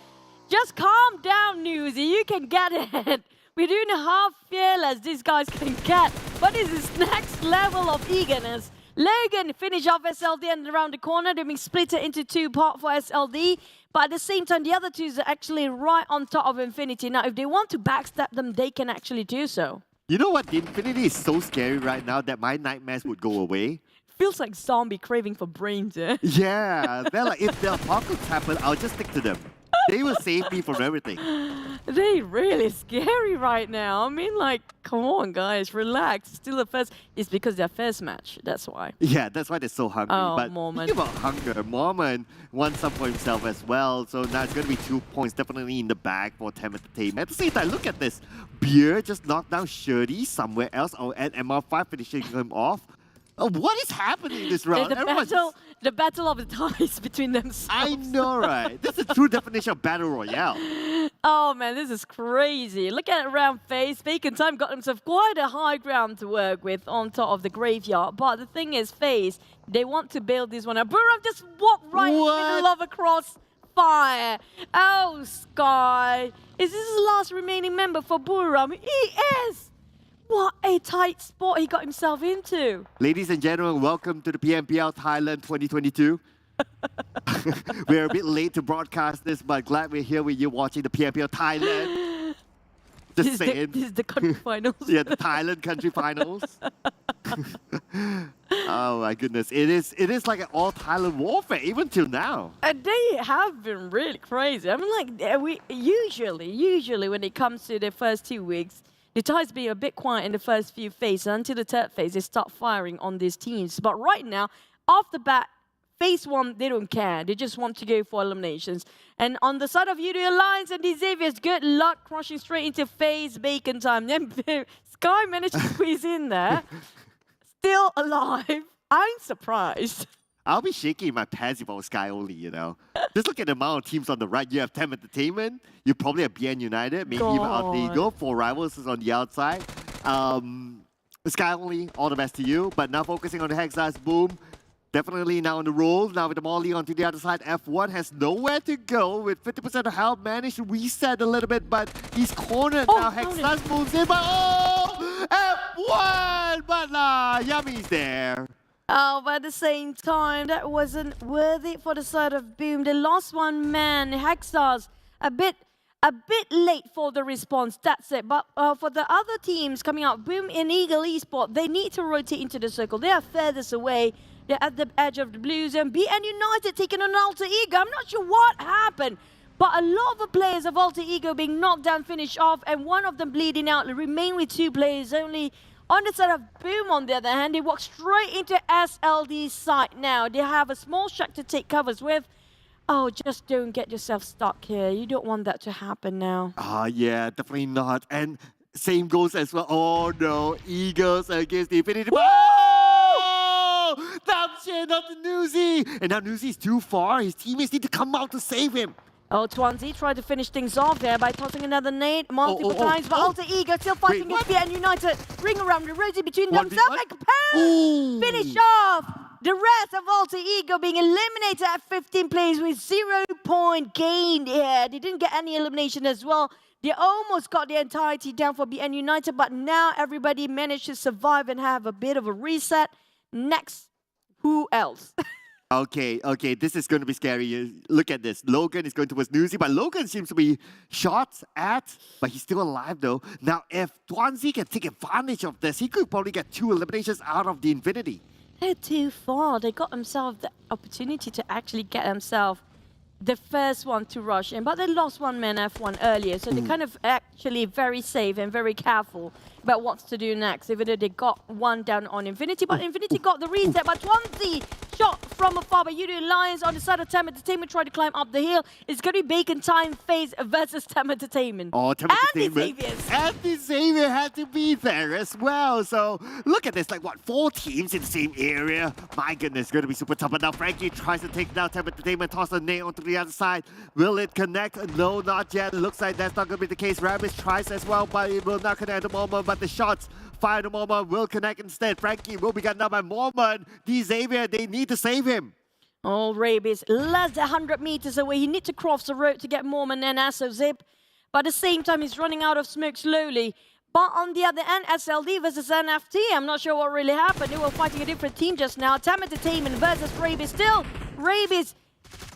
Just calm down, Newsy. You can get it. We're doing how fearless these guys can get. But this is next level of eagerness. Logan finished off SLD and around the corner. They're being split into two parts for SLD. But at the same time, the other two are actually right on top of Infinity. Now, if they want to backstab them, they can actually do so. You know what? The Infinity is so scary right now that my nightmares would go away. Feels like zombie craving for brains, eh? Yeah. They're like, if the apocalypse happens, I'll just stick to them. They will save me from everything. They really scary right now. I mean, like, come on, guys, relax. Still the first. It's because their first match. That's why. Yeah, that's why they're so hungry. Oh, but Mormon. Speaking about hunger, Mormon wants some for himself as well. So now it's going to be 2 points definitely in the bag for TEM Entertainment. At the same time, look at this. Beer just knocked down Shirley somewhere else. Oh, and MR5 finishing him off. What is happening this round? The battle of the ties between themselves. I know, right? That's the true definition of Battle Royale. Oh man, this is crazy. Look at it around FaZe. Bacon Time got himself quite a high ground to work with on top of the graveyard. But the thing is, FaZe, they want to build this one up. Buriram just walked right in the middle of a crossfire. Oh, Sky. Is this his last remaining member for Buriram? He is! What a tight spot he got himself into. Ladies and gentlemen, welcome to the PMPL Thailand 2022. We're a bit late to broadcast this, but glad we're here with you watching the PMPL Thailand. Just saying. This is the country finals. Yeah, the Thailand country finals. Oh my goodness. It is like an all Thailand warfare, even till now. And they have been really crazy. I mean, like, we usually when it comes to the first 2 weeks, the Thais being a bit quiet in the first few phases. Until the third phase, they start firing on these teams. But right now, off the bat, phase 1, they don't care. They just want to go for eliminations. And on the side of Yoodo Alliance and the Xaviers, good luck crushing straight into phase Bacon Time. Then Sky managed to squeeze in there. Still alive. I'm surprised. I'll be shaking my pants if I was Sky only, you know. Just look at the amount of teams on the right. You have TEM Entertainment. You probably have BN United. Maybe even Ego. 4 Rivals is on the outside. Sky only, all the best to you. But now focusing on the Hexas, boom. Definitely now on the roll. Now with the Molly onto the other side. F1 has nowhere to go. With 50% of health, managed to reset a little bit. But he's cornered now. Hexas moves in. But F1! But Yummy's there. Oh, but at the same time, that wasn't worthy for the side of Boom. They lost one man. Hexas a bit late for the response. That's it. But for the other teams coming out, Boom and Ego Esports, they need to rotate into the circle. They are furthest away. They're at the edge of the blue zone. BN United taking on Alter Ego. I'm not sure what happened, but a lot of the players of Alter Ego being knocked down, finished off, and one of them bleeding out. Remain with 2 players only. On the side of Boom, on the other hand, they walk straight into SLD's site now. They have a small shack to take covers with. Oh, just don't get yourself stuck here. You don't want that to happen now. Yeah, definitely not. And same goes as well. Oh no, Eagles against the Infinity. Oh! Damn shit, not the Newsy. And now Newsy's too far. His teammates need to come out to save him. Oh, Twanzy tried to finish things off there by tossing another nade multiple times, but Alter Ego still fighting against BN United. Ring around the rosy between themselves and Capone. Finish off. The rest of Alter Ego being eliminated at 15 plays with 0 point gain here. They didn't get any elimination as well. They almost got the entirety down for BN United, but now everybody managed to survive and have a bit of a reset. Next, who else? Okay, this is going to be scary. Look at this. Logan is going towards Newsy, but Logan seems to be shot at, but he's still alive though. Now, if Twanzy can take advantage of this, he could probably get 2 eliminations out of the Infinity. They're too far. They got themselves the opportunity to actually get themselves the first one to rush in, but they lost one man F1 earlier, so they're kind of actually very safe and very careful about what to do next, even though they got one down on Infinity, but Infinity got the reset, but Twanzy shot from afar by Yoodo Alliance on the side of TEM Entertainment, trying to climb up the hill. It's going to be Bacon Time FaZe versus TEM Entertainment. Oh, TEM Entertainment. And the Xavier had to be there as well. So look at this, like what, 4 teams in the same area? My goodness, going to be super tough. But now Frankie tries to take down TEM Entertainment, toss a nade onto the other side. Will it connect? No, not yet. Looks like that's not going to be the case. Rabbit tries as well, but it will not connect at the moment. But the shots fired at the moment will connect instead. Frankie will be gunned down by Mormon. The Xavier, they need to save him. Oh, Rabies, less than 100 meters away. He needs to cross the road to get Mormon and Zip. But at the same time, he's running out of smoke slowly. But on the other end, SLD versus NFT, I'm not sure what really happened. They were fighting a different team just now. TEM Entertainment versus Rabies. Still, Rabies,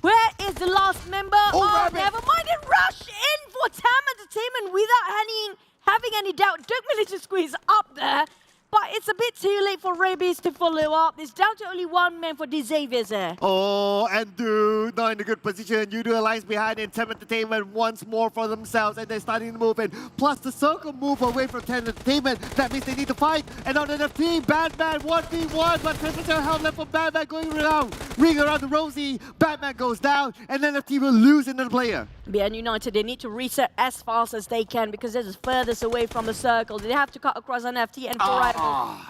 where is the last member? Oh, never mind. It rushed in for TEM Entertainment without having any doubt. Dogma needs to squeeze up there. But it's a bit too late for Rabies to follow up. It's down to only 1 man for the Xaviers there. Oh, and dude, not in a good position. Yoodo Alliance behind in TEM Entertainment once more for themselves, and they're starting to move in. Plus the circle move away from TEM Entertainment. That means they need to fight. And on NFT, Batman 1v1, but temperature held left for Batman going around. Ring around the Rosie, Batman goes down, and NFT will lose another player. BN United, they need to reset as fast as they can because this is furthest away from the circle. They have to cut across NFT and 4 rivals.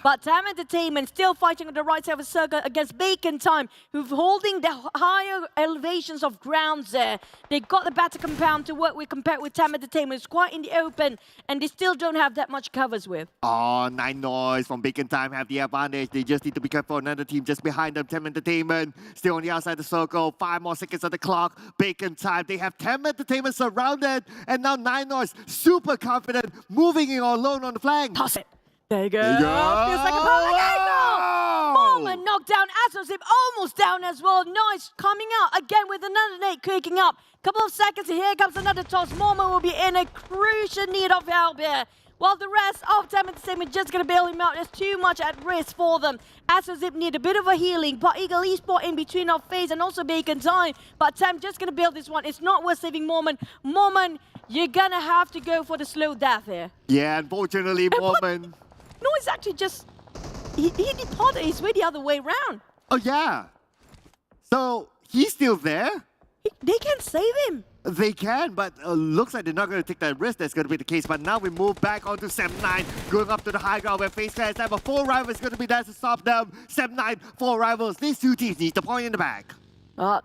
But TEM Entertainment still fighting on the right side of the circle against Bacon Time, who's holding the higher elevations of grounds there. They got the better compound to work with compared with TEM Entertainment. It's quite in the open, and they still don't have that much covers with. Oh, 9 Noise from Bacon Time have the advantage. They just need to be careful. Another team just behind them, TEM Entertainment. Still on the outside of the circle. 5 more seconds on the clock. Bacon Time. They have TEM Entertainment surrounded. And now 9 Noise, super confident, moving in alone on the flank. Toss it. There you go. Feels like a perfect angle. Mormon knocked down Zip, almost down as well. Noise coming out again with another nade cooking up. Couple of seconds, here comes another toss. Mormon will be in a crucial need of help here. While the rest of TEM Entertainment just going to bail him out. There's too much at risk for them. Zip need a bit of a healing, but Ego Esports in between of FaZe and also Bacon Time. But TEM just going to bail this one. It's not worth saving Mormon. Mormon, you're going to have to go for the slow death here. Yeah, unfortunately, Mormon. No, it's actually just... He departed his way the other way around. Oh, yeah. So, he's still there? They can save him. They can, but looks like they're not going to take that risk. That's going to be the case. But now we move back onto SEM9, going up to the high ground where FaZe Clan has 4 rivals going to be there to stop them. SEM9, 4 rivals. These 2 teams need the point in the back.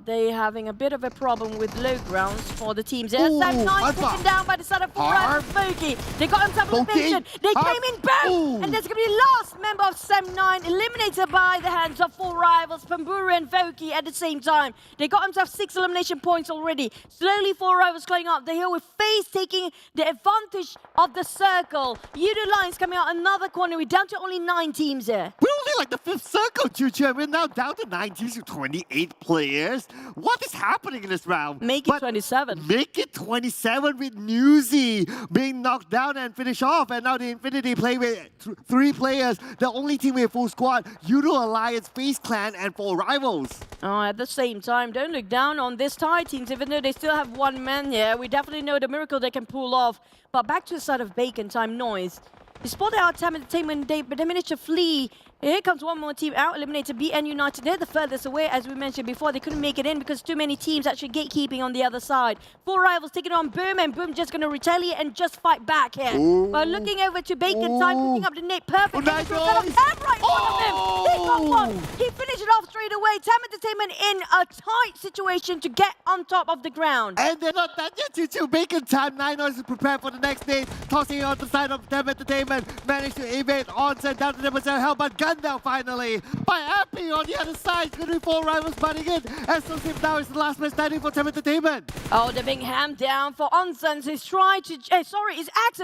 They're having a bit of a problem with low grounds for the teams. SEM9 taken down by the side of 4 rivals. Foki. They got himself elimination. They came in both. And there's going to be the last member of SEM9 eliminated by the hands of 4 rivals, Pamburu and Foki at the same time. They got himself 6 elimination points already. Slowly 4 rivals going up the hill with FaZe taking the advantage of the circle. Yoodo Alliance coming out another corner. We're down to only 9 teams here. We're only like the 5th circle, Chucha. We're now down to 9 teams with 28 players. What is happening in this round? Make it 27. Make it 27 with Newsy being knocked down and finish off. And now the Infinity play with 3 players. The only team with full squad, Yoodo Alliance, FaZe Clan, and 4 rivals. At the same time, don't look down on this Thai teams, even though they still have 1 man here. We definitely know the miracle they can pull off. But back to the side of Bacon Time, Noise. They spotted out TEM Entertainment, but they managed to flee. Here comes one more team out, eliminated BN United. They're the furthest away, as we mentioned before. They couldn't make it in because too many teams actually gatekeeping on the other side. 4 rivals taking on Boom, and Boom just going to retaliate and just fight back here. But looking over to Bacon Time, picking up the nade perfect. Right in front of him. He got one. He finished it off straight away. TEM Entertainment in a tight situation to get on top of the ground. And they're not done yet, Chuchu. Bacon Time, 9 Noise is prepared for the next nade. Tossing it on the side of TEM Entertainment. Managed to evade onset down to the percent help, but gunned down finally by Appy on the other side. It's going to be 4 rivals butting in. SOSIP now is the last man standing for TEM Entertainment. Oh, they're being hammed down for Onsen. He's trying to... is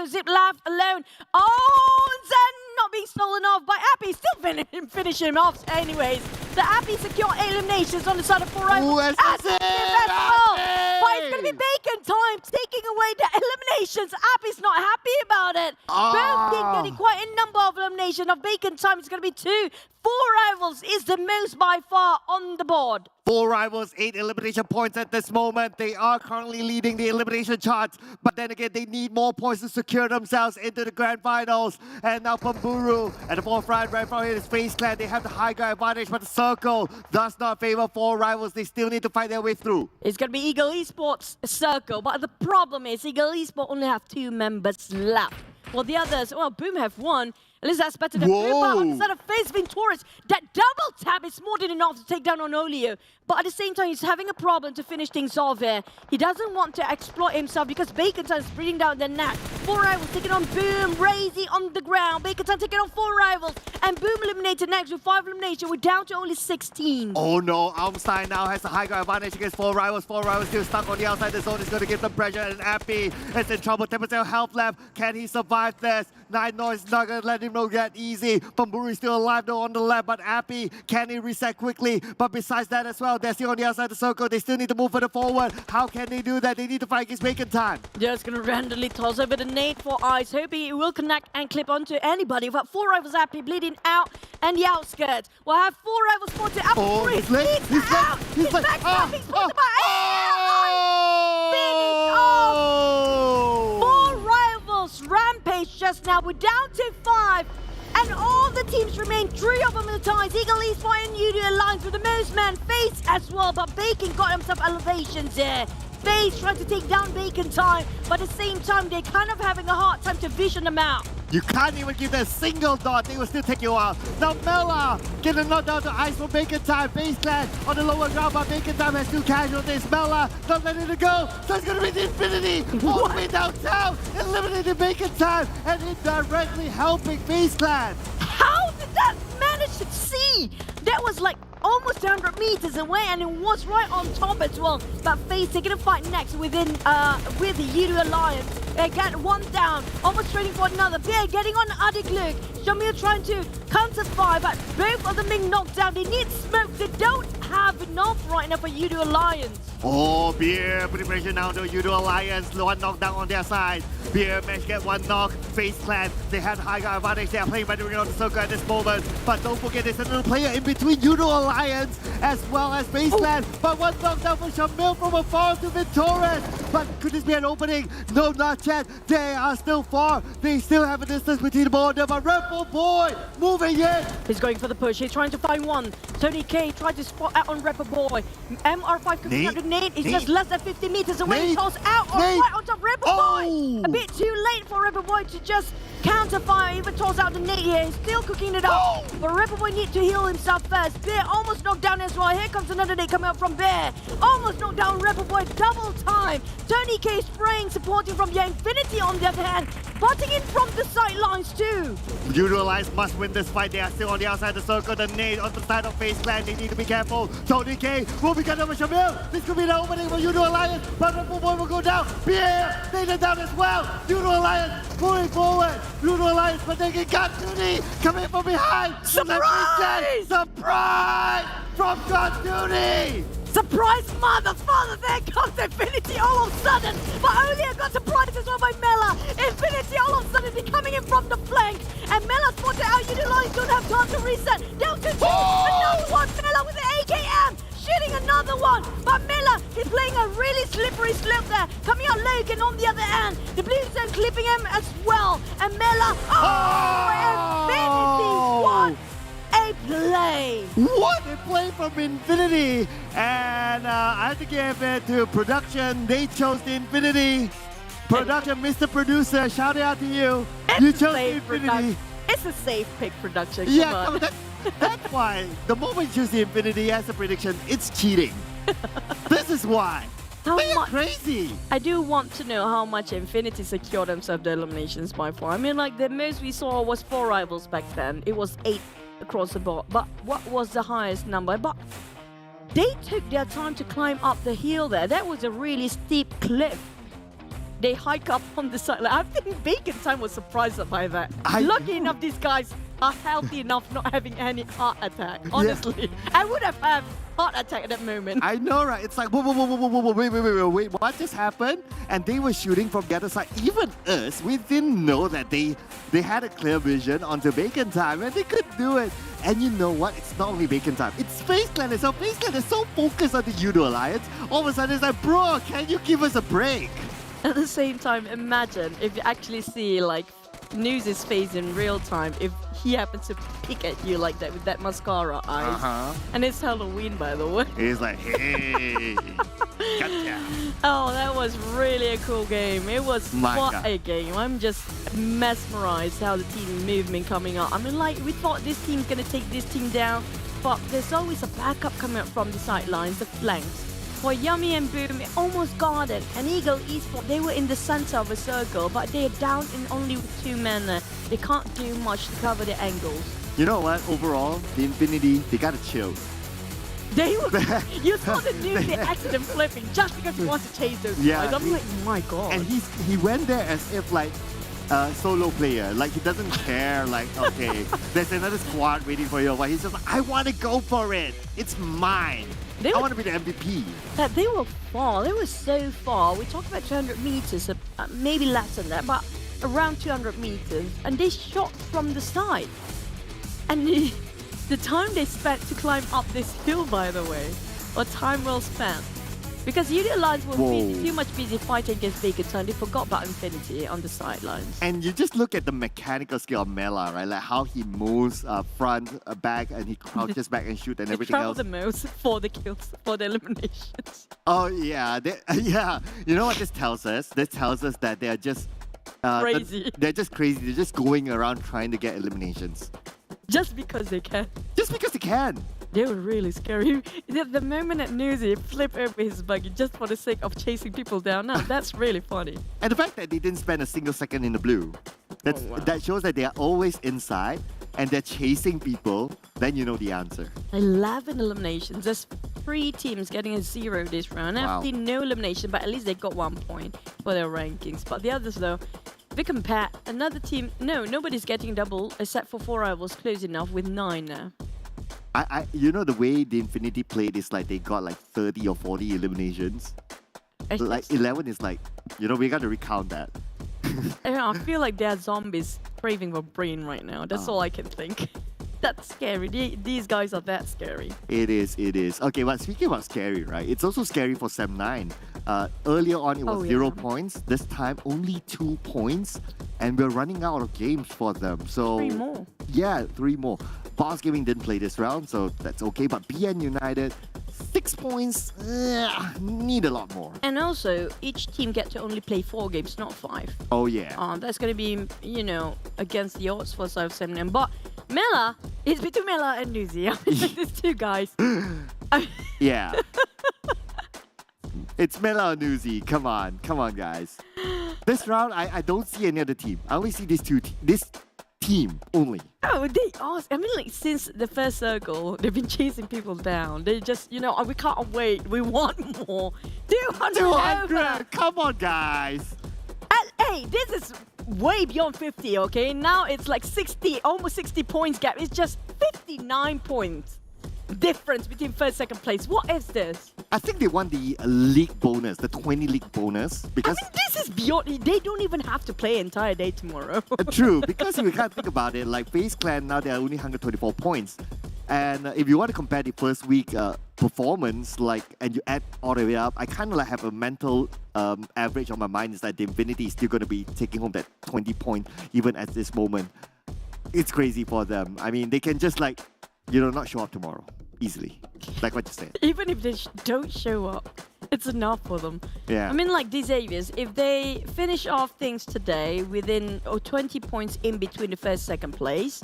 Zip left alone. Onsen not being stolen off by Appy. Still finish him off anyways. The Appy secure eliminations on the side of 4 rivals. But it's going to be Bacon Time taking away the eliminations. Appy's not happy about it. Both teams getting quite a number of eliminations. Of Bacon Time, it's going to be 2. 4 rivals is the most by far on the board. 4 rivals, 8 elimination points at this moment. They are currently leading the elimination charts, but then again, they need more points to secure themselves into the grand finals. And now Pamburu at the forefront, right from here is FaZe Clan. They have the high ground advantage, but the circle does not favor 4 rivals. They still need to fight their way through. It's going to be Ego Esports circle, but the problem is Ego Esports only have 2 members left. Well, the others, well, Boom have won. At least that's better than Boom, but on the side of FaZe Venturis, that double tap is more than enough to take down Onolio. But at the same time, he's having a problem to finish things off here. He doesn't want to exploit himself because Baconton is breathing down their neck. 4 rivals taking on Boom, Razy on the ground. Baconton taking on 4 rivals, and Boom eliminated next with 5 elimination. We're down to only 16. Oh no, Almstein now has a high ground advantage against 4 rivals. 4 rivals still stuck on the outside. The zone is going to give them pressure, and Appy is in trouble. 10% health left. Can he survive this? Nine Noise not going to let him know that easy. Pamburu is still alive though on the left, but Appy, can he reset quickly? But besides that as well, they're still on the outside of the circle. They still need to move further forward. How can they do that? They need to fight against Baconton. Just going to randomly toss over the nade for Ice, hoping it will connect and clip onto anybody. But 4 rivals Appy bleeding out and the outskirts. We'll have 4 rivals spotted. Appy Oh, he's late. He's back. He's back up. He's spotted by Finish. 4 rivals rampage just now. We're down to 5. And all the teams remain 3 of them in the ties. Ego Esports and Yoodo Alliance with the most man. FaZe as well, but Bacon got himself elevations here. FaZe trying to take down Bacon time, but at the same time, they're kind of having a hard time to vision them out. You can't even give them a single dot. They will still take you out. Now Mela get a knockdown to Ice for Baconton. FaZe Clan on the lower ground, but Baconton has 2 casualties. Mela not letting it go. So it's going to be the Infinity all the way downtown, eliminating Baconton and indirectly helping FaZe Clan. How did that manage to see? That was like almost 100 meters away, and it was right on top as well. But FaZe taking a fight next with the Yoodo Alliance. They get 1 down, almost trading for another. They're getting on Adigluk. Shamil trying to counter fire, but both of them being knocked down. They need smoke. They don't have enough right now for Yoodo Alliance. Oh, Beer putting pressure now to Yoodo Alliance. 1 knockdown on their side. Beer managed to get 1 knock. FaZe Clan, they have high ground advantage. They are playing by doing on the circle at this moment. But don't forget, there's another player in between Yoodo Alliance as well as FaZe Clan. But 1 knockdown for Shamil from afar to Venturis. But could this be an opening? No, not yet. They are still far. They still have a distance between the border. But Rebel Boy moving in. He's going for the push. He's trying to find 1. Tony K tried to spot out on Rebel Boy. MR5 coming out the nade. He's just less than 50 meters away. He tossed out right on top Rebel Boy. A bit too late for Rebel Boy to just counter fire. Even toss out the nade here. He's still cooking it up. But Rebel Boy needs to heal himself first. Bear almost knocked down as well. Here comes another nade coming out from Bear. Almost knocked down Rebel Boy double time. Tony K spraying, supporting from the Infinity on the other hand. Butting in from the sidelines too. Yoodo Alliance must win this fight. They are still on the outside of the circle. The nade on the side of FaZe Clan. They need to be careful. Tony K will be cut over Shamil. This could be the opening for Yoodo Alliance. But Rebel Boy will go down. Pierre, they down as well. Yoodo Alliance moving forward. Yoodo Alliance, but they get God Duty coming from behind. Surprise! Surprise from God Duty. Surprise, father! There comes Infinity all of a sudden. But Olia got surprised as well by Mela. Infinity all of a sudden is coming in from the flank. And Mela spotted out. Yoodo Alliance don't have time to reset. Down to 2. Another one. Mela with the AKM. Shooting another one. But Mela is playing a really slippery slope there. Coming out Logan on the other end. The blue zone clipping him as well. And Mela. Infinity won. A play. What a play from Infinity. And I have to give it to production. They chose the Infinity. Production, Mr. Producer, shout out to you. You chose the Infinity. It's a safe pick, production. Come on. That's why the moment you choose the Infinity as a prediction, it's cheating. This is why. They are crazy. I do want to know how much Infinity secured themselves the eliminations by far. I mean, like, the most we saw was 4 rivals back then. It was 8 across the board. But what was the highest number? But they took their time to climb up the hill there. That was a really steep cliff. They hike up on the side. Like, I think Bacon Time was surprised by that. Lucky enough, these guys are healthy enough not having any heart attack. Honestly, I would have had heart attack at that moment. I know, right? It's like, whoa, wait, what just happened? And they were shooting from the other side. Even us, we didn't know that they had a clear vision onto Bacon Time, and they could do it. And you know what? It's not only Bacon time. It's FaZe Clan as well. FaZe Clan is so focused on the Yoodo Alliance. All of a sudden it's like, bro, can you give us a break? At the same time, imagine if you actually see like Newsy's face in real time, if he happens to pick at you like that with that mascara eyes. And it's Halloween, by the way. He's like, hey, gotcha. Oh, that was really a cool game. It was My what God. a game. I'm just mesmerized how the team movement coming up. I mean, like, we thought this team's gonna take this team down, but there's always a backup coming up from the sidelines, the flanks. For Yummy and Boom, it almost got it. And Ego Esports, they were in the center of a circle, but they're down in only 2 men. They can't do much to cover the angles. You know what? Overall, the Infinity, they gotta chill. They were, you saw the Newsy accident flipping just because he wants to chase those guys. I'm like, my God. And he went there as if like a solo player. Like he doesn't care. Like, okay, there's another squad waiting for you. But he's just like, I want to go for it. It's mine. I want to be the MVP. They were far. They were so far. We talked about 200 meters, maybe less than that, but around 200 meters. And they shot from the side. And the time they spent to climb up this hill, by the way, or time well spent. Because Yoodo Alliance were too much busy fighting against Bacon Time. They forgot about Infinity on the sidelines. And you just look at the mechanical skill of Mela, right? Like how he moves front, back, and he crouches back and shoot and everything else. The most for the kills, for the eliminations. Oh yeah, yeah. You know what this tells us? This tells us that they are just crazy. They're just crazy. They're just going around trying to get eliminations. Just because they can. Just because they can. They were really scary. The moment that Newsy flipped over his buggy just for the sake of chasing people down, now that's really funny. And the fact that they didn't spend a single second in the blue, that shows that they are always inside and they're chasing people, then you know the answer. 11 eliminations. There's 3 teams getting a 0 this round. Wow. FD, no elimination, but at least they got 1 point for their rankings. But the others, though, Vic and Pat, another team, nobody's getting double except for 4 Rivals close enough with 9 now. You know the way the Infinity played is like they got like 30 or 40 eliminations. Like 11 is like, we got to recount that. I feel like they're zombies craving for brain right now. That's all I can think. That's scary. These guys are that scary. It is. Okay, but speaking about scary, right? It's also scary for Sam9. Earlier on, it was 0 points. This time, only 2 points. And we're running out of games for them. So 3 more. Yeah, 3 more. Boss Gaming didn't play this round, so that's okay. But BN United, 6 points, need a lot more. And also, each team get to only play 4 games, not 5. Oh, yeah. That's going to be, against the odds for South Seminole. But Mela, it's between Mela and Newsy. I mean, these 2 guys. Yeah. It's Mela or Newsy. Come on, guys. This round, I don't see any other team. I only see this team only. Oh, they are. I mean, like, since the first circle, they've been chasing people down. They just, we can't wait. We want more. 200! Come on, guys. Hey, this is way beyond 50, okay? Now it's like 60, almost 60 points gap. It's just 59 points difference between first, second place. What is this? I think they want the league bonus, the 20 league bonus. Because I mean, this is beyond. They don't even have to play entire day tomorrow. True, because if you can't think about it, like FaZe Clan, now they're only 124 points. And if you want to compare the first week performance, and you add all the way up, I kind of like have a mental average on my mind is that the Infinity is still going to be taking home that 20 point even at this moment. It's crazy for them. I mean, they can just not show up tomorrow easily, like what you said. Even if they don't show up, it's enough for them. Yeah. I mean, like these Xaviers, if they finish off things today within 20 points in between the first, second place.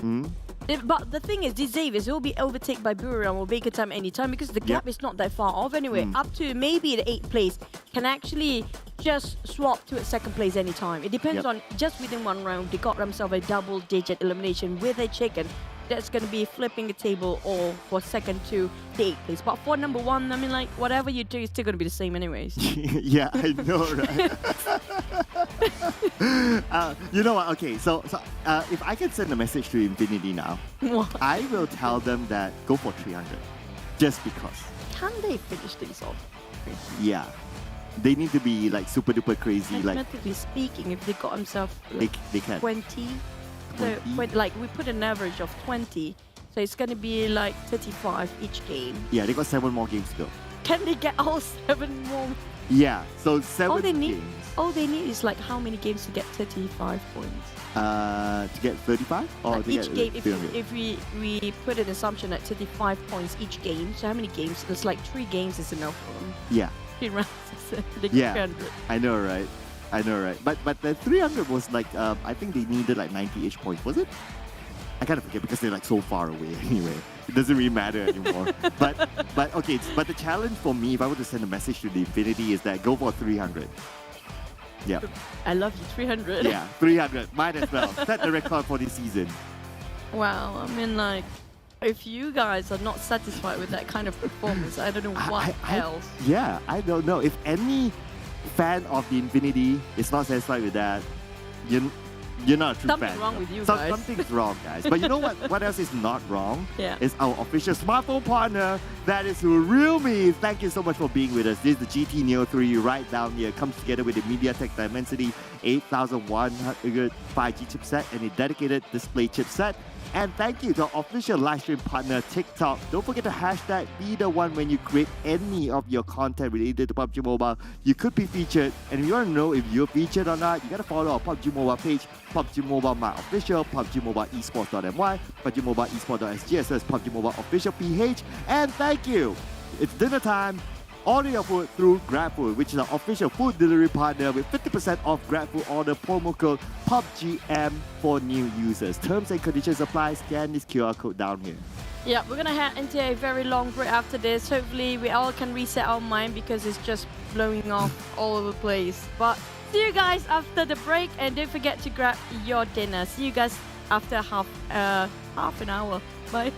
But the thing is, these Xaviers will be overtaken by Buriram or Bacon Time anytime because the gap is not that far off anyway. Up to maybe the 8th place can actually just swap to a second place anytime. It depends on just within 1 round, they got themselves a double-digit elimination with a chicken. That's going to be flipping the table or for second to the 8th place. But for number 1, I mean, like, whatever you do, it's still going to be the same anyways. Yeah, I know, right? You know what? Okay, so if I can send a message to Infinity now, I will tell them that go for 300. Just because. Can they finish things off? Yeah. They need to be like super duper crazy. Mathematically speaking, if they got themselves they can. 20. So, like, we put an average of 20. So it's going to be like 35 each game. Yeah, they got 7 more games to go. Can they get all 7 more? Yeah, so 7 All they need, games. all they need is like how many games to get 35 points? To get 35? Or Like to each get game, 300? if we put an assumption at 35 points each game, so how many games? There's like 3 games is enough for them. Yeah. 3 rounds is the Yeah, 300. I know, right? I know, right? But the 300 was like, I think they needed like 90-ish points, was it? I kind of forget because they're like so far away anyway. It doesn't really matter anymore. but okay, but the challenge for me, if I were to send a message to the Infinity, is that go for 300. Yeah. I love you, 300. Yeah, 300. Might as well. Set the record for this season. Wow, I mean like, if you guys are not satisfied with that kind of performance, I don't know what else. Yeah, I don't know. If any fan of the Infinity is not satisfied with that, you're not a true Something's fan. wrong with you guys. Something's wrong, guys. But you know what? What else is not wrong? Yeah. Is our official smartphone partner. That is Realme. Thank you so much for being with us. This is the GT Neo 3 right down here. Comes together with the MediaTek Dimensity 8100 5G chipset and a dedicated display chipset. And thank you to our official livestream partner, TikTok. Don't forget to hashtag be the one when you create any of your content related to PUBG Mobile. You could be featured. And if you want to know if you're featured or not, you got to follow our PUBG Mobile page, PUBG Mobile My Official, PUBG Mobile Esports.my, PUBG Mobile Esports.sg, as well as PUBG Mobile Official PH. And thank you. It's dinner time. Order your food through GrabFood, which is our official food delivery partner with 50% off GrabFood order promo code PUBGM for new users. Terms and conditions apply. Scan this QR code down here. Yeah, we're gonna head into a very long break after this. Hopefully we all can reset our mind because it's just blowing off all over the place. But see you guys after the break, and don't forget to grab your dinner. See you guys after half an hour. Bye.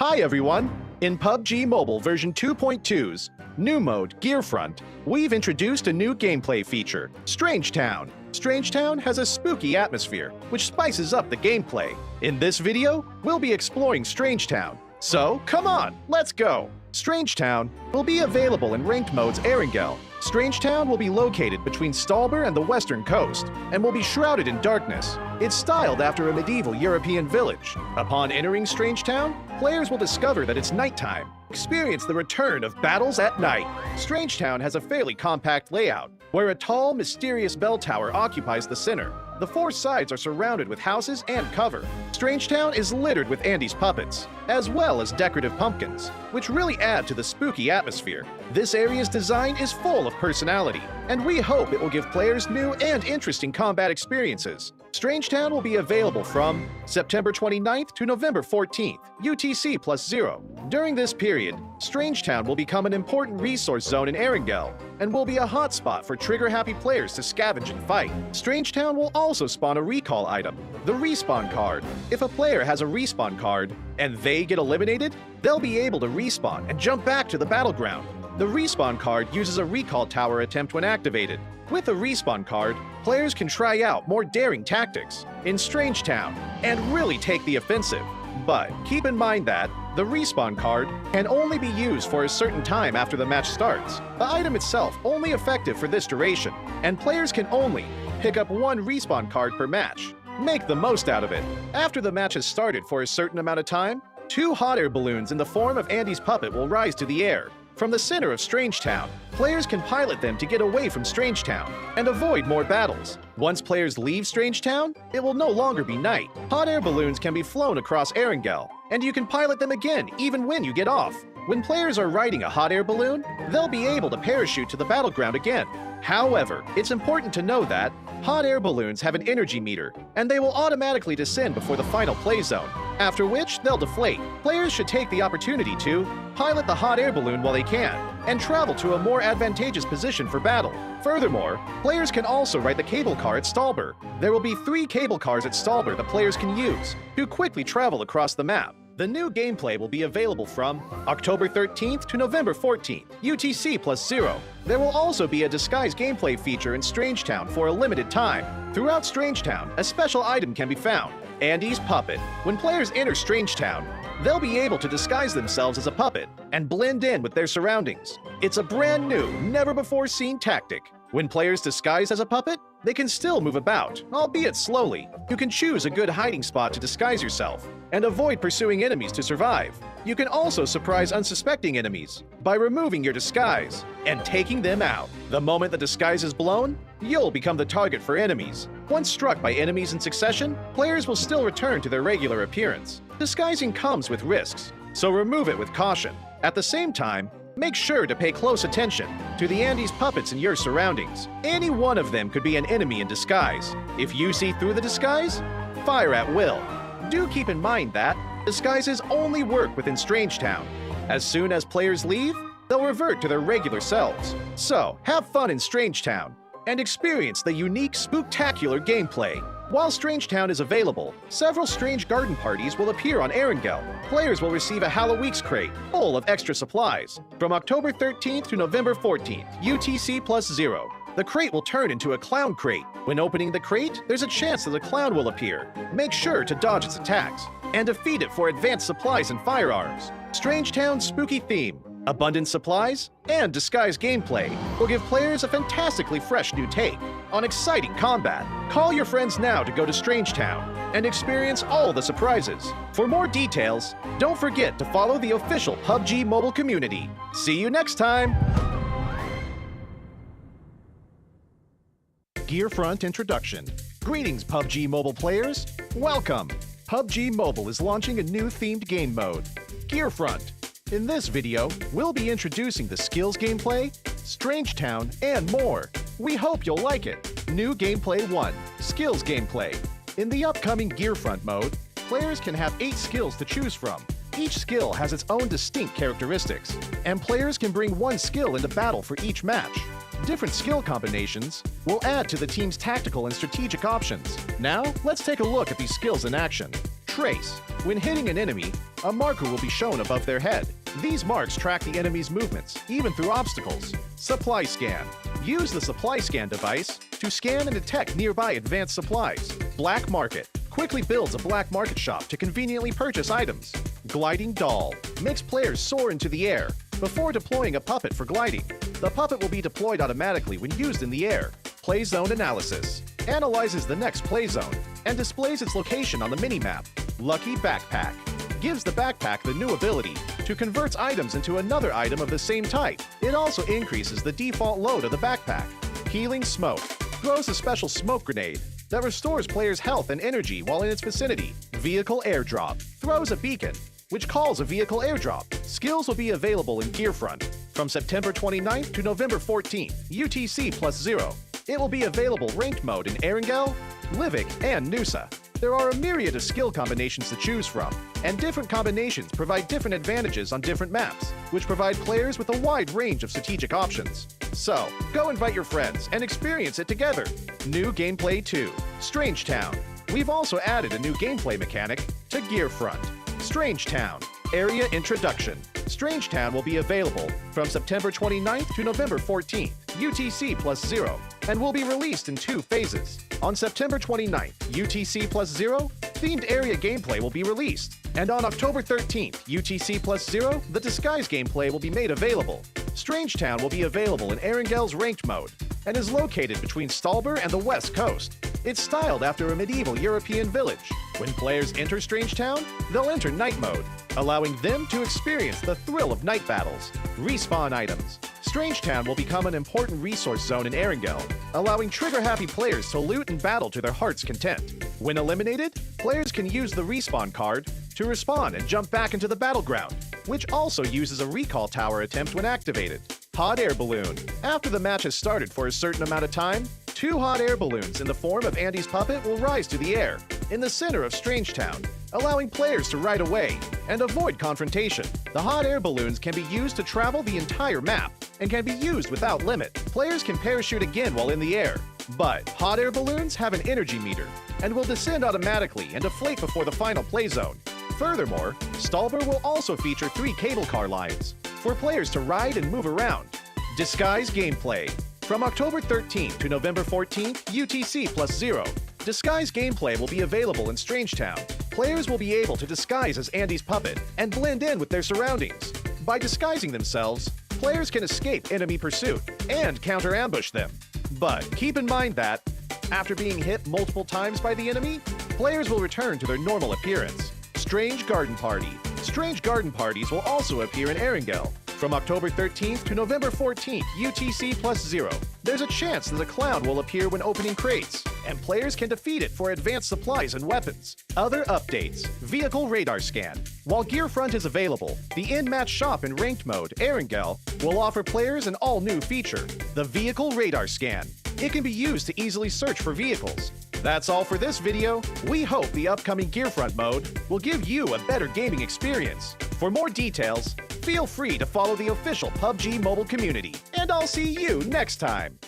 Hi everyone! In PUBG Mobile version 2.2's new mode, Gearfront, we've introduced a new gameplay feature, Strange Town. Strange Town has a spooky atmosphere, which spices up the gameplay. In this video, we'll be exploring Strange Town. So, come on, let's go! Strange Town will be available in ranked modes Erangel. Strange Town will be located between Stalber and the western coast, and will be shrouded in darkness. It's styled after a medieval European village. Upon entering Strange Town, players will discover that it's nighttime. Experience the return of battles at night. Strange Town has a fairly compact layout, where a tall, mysterious bell tower occupies the center. The four sides are surrounded with houses and cover. Strange Town is littered with Andy's puppets, as well as decorative pumpkins, which really add to the spooky atmosphere. This area's design is full of personality, and we hope it will give players new and interesting combat experiences. Strange Town will be available from September 29th to November 14th, UTC +0. During this period, Strange Town will become an important resource zone in Erangel, and will be a hotspot for trigger-happy players to scavenge and fight. Strange Town will also spawn a recall item, the Respawn card. If a player has a Respawn card, and they get eliminated, they'll be able to respawn and jump back to the battleground. The Respawn card uses a recall tower attempt when activated. With a Respawn card, players can try out more daring tactics in Strange Town and really take the offensive. But keep in mind that the Respawn card can only be used for a certain time after the match starts. The item itself only effective for this duration, and players can only pick up one Respawn card per match. Make the most out of it. After the match has started for a certain amount of time, 2 hot air balloons in the form of Andy's puppet will rise to the air. From the center of Strange Town, players can pilot them to get away from Strange Town and avoid more battles. Once players leave Strange Town, it will no longer be night. Hot air balloons can be flown across Erangel, and you can pilot them again even when you get off. When players are riding a hot air balloon, they'll be able to parachute to the battleground again. However, it's important to know that hot air balloons have an energy meter, and they will automatically descend before the final play zone, after which they'll deflate. Players should take the opportunity to pilot the hot air balloon while they can, and travel to a more advantageous position for battle. Furthermore, players can also ride the cable car at Stalber. There will be 3 cable cars at Stalber that players can use to quickly travel across the map. The new gameplay will be available from October 13th to November 14th, UTC +0. There will also be a disguise gameplay feature in Strange Town for a limited time. Throughout Strange Town, a special item can be found, Andy's puppet. When players enter Strange Town, they'll be able to disguise themselves as a puppet and blend in with their surroundings. It's a brand new, never-before-seen tactic. When players disguise as a puppet, they can still move about, albeit slowly. You can choose a good hiding spot to disguise yourself and avoid pursuing enemies to survive. You can also surprise unsuspecting enemies by removing your disguise and taking them out. The moment the disguise is blown, you'll become the target for enemies. Once struck by enemies in succession, players will still return to their regular appearance. Disguising comes with risks, so remove it with caution. At the same time, make sure to pay close attention to the Andy's puppets in your surroundings. Any one of them could be an enemy in disguise. If you see through the disguise, fire at will. Do keep in mind that disguises only work within Strange Town. As soon as players leave, they'll revert to their regular selves. So, have fun in Strange Town and experience the unique, spooktacular gameplay. While Strange Town is available, several strange garden parties will appear on Erangel. Players will receive a Halloweeks crate full of extra supplies from October 13th to November 14th, UTC +0. The crate will turn into a clown crate. When opening the crate, there's a chance that a clown will appear. Make sure to dodge its attacks and defeat it for advanced supplies and firearms. Strange Town's spooky theme, abundant supplies, and disguise gameplay will give players a fantastically fresh new take on exciting combat. Call your friends now to go to Strange Town and experience all the surprises. For more details, don't forget to follow the official PUBG mobile community. See you next time! Gearfront Introduction. Greetings, PUBG Mobile players. Welcome. PUBG Mobile is launching a new themed game mode, Gearfront. In this video, we'll be introducing the skills gameplay, Strange Town, and more. We hope you'll like it. New Gameplay 1, Skills Gameplay. In the upcoming Gearfront mode, players can have 8 skills to choose from. Each skill has its own distinct characteristics, and players can bring 1 skill into battle for each match. Different skill combinations will add to the team's tactical and strategic options. Now, let's take a look at these skills in action. Trace. When hitting an enemy, a marker will be shown above their head. These marks track the enemy's movements, even through obstacles. Supply Scan. Use the Supply Scan device to scan and detect nearby advanced supplies. Black Market. Quickly builds a black market shop to conveniently purchase items. Gliding Doll. Makes players soar into the air. Before deploying a puppet for gliding, the puppet will be deployed automatically when used in the air. Play Zone Analysis. Analyzes the next play zone and displays its location on the minimap. Lucky Backpack. Gives the backpack the new ability to convert items into another item of the same type. It also increases the default load of the backpack. Healing Smoke. Throws a special smoke grenade that restores players' health and energy while in its vicinity. Vehicle Airdrop. Throws a beacon, which calls a vehicle airdrop. Skills will be available in Gearfront from September 29th to November 14th, UTC +0. It will be available ranked mode in Erangel, Livik, and Nusa. There are a myriad of skill combinations to choose from, and different combinations provide different advantages on different maps, which provide players with a wide range of strategic options. So, go invite your friends and experience it together. New Gameplay 2, Strange Town. We've also added a new gameplay mechanic to Gearfront. Strange Town, Area Introduction. Strange Town will be available from September 29th to November 14th, UTC +0, and will be released in 2 phases. On September 29th, UTC +0, themed area gameplay will be released. And on October 13th, UTC +0, the disguise gameplay will be made available. Strange Town will be available in Erangel's ranked mode and is located between Stalber and the West Coast. It's styled after a medieval European village. When players enter Strange Town, they'll enter night mode, allowing them to experience the thrill of night battles. Respawn items. Strange Town will become an important resource zone in Erangel, allowing trigger-happy players to loot and battle to their heart's content. When eliminated, players can use the respawn card to respawn and jump back into the battleground, which also uses a recall tower attempt when activated. Hot Air Balloon. After the match has started for a certain amount of time, 2 hot air balloons in the form of Andy's puppet will rise to the air in the center of Strange Town, allowing players to ride away and avoid confrontation. The hot air balloons can be used to travel the entire map and can be used without limit. Players can parachute again while in the air, but hot air balloons have an energy meter and will descend automatically and deflate before the final play zone. Furthermore, Stalber will also feature 3 cable car lines for players to ride and move around. Disguise gameplay. From October 13th to November 14th, UTC +0, Disguise gameplay will be available in Strange Town. Players will be able to disguise as Andy's puppet and blend in with their surroundings. By disguising themselves, players can escape enemy pursuit and counter-ambush them. But keep in mind that, after being hit multiple times by the enemy, players will return to their normal appearance. Strange Garden Party. Strange garden parties will also appear in Erangel. From October 13th to November 14th, UTC +0. There's a chance that a clown will appear when opening crates, and players can defeat it for advanced supplies and weapons. Other updates. Vehicle Radar Scan. While Gearfront is available, the in-match shop in Ranked Mode, Erangel, will offer players an all-new feature, the Vehicle Radar Scan. It can be used to easily search for vehicles. That's all for this video. We hope the upcoming Gearfront mode will give you a better gaming experience. For more details, feel free to follow the official PUBG mobile community. And I'll see you next time.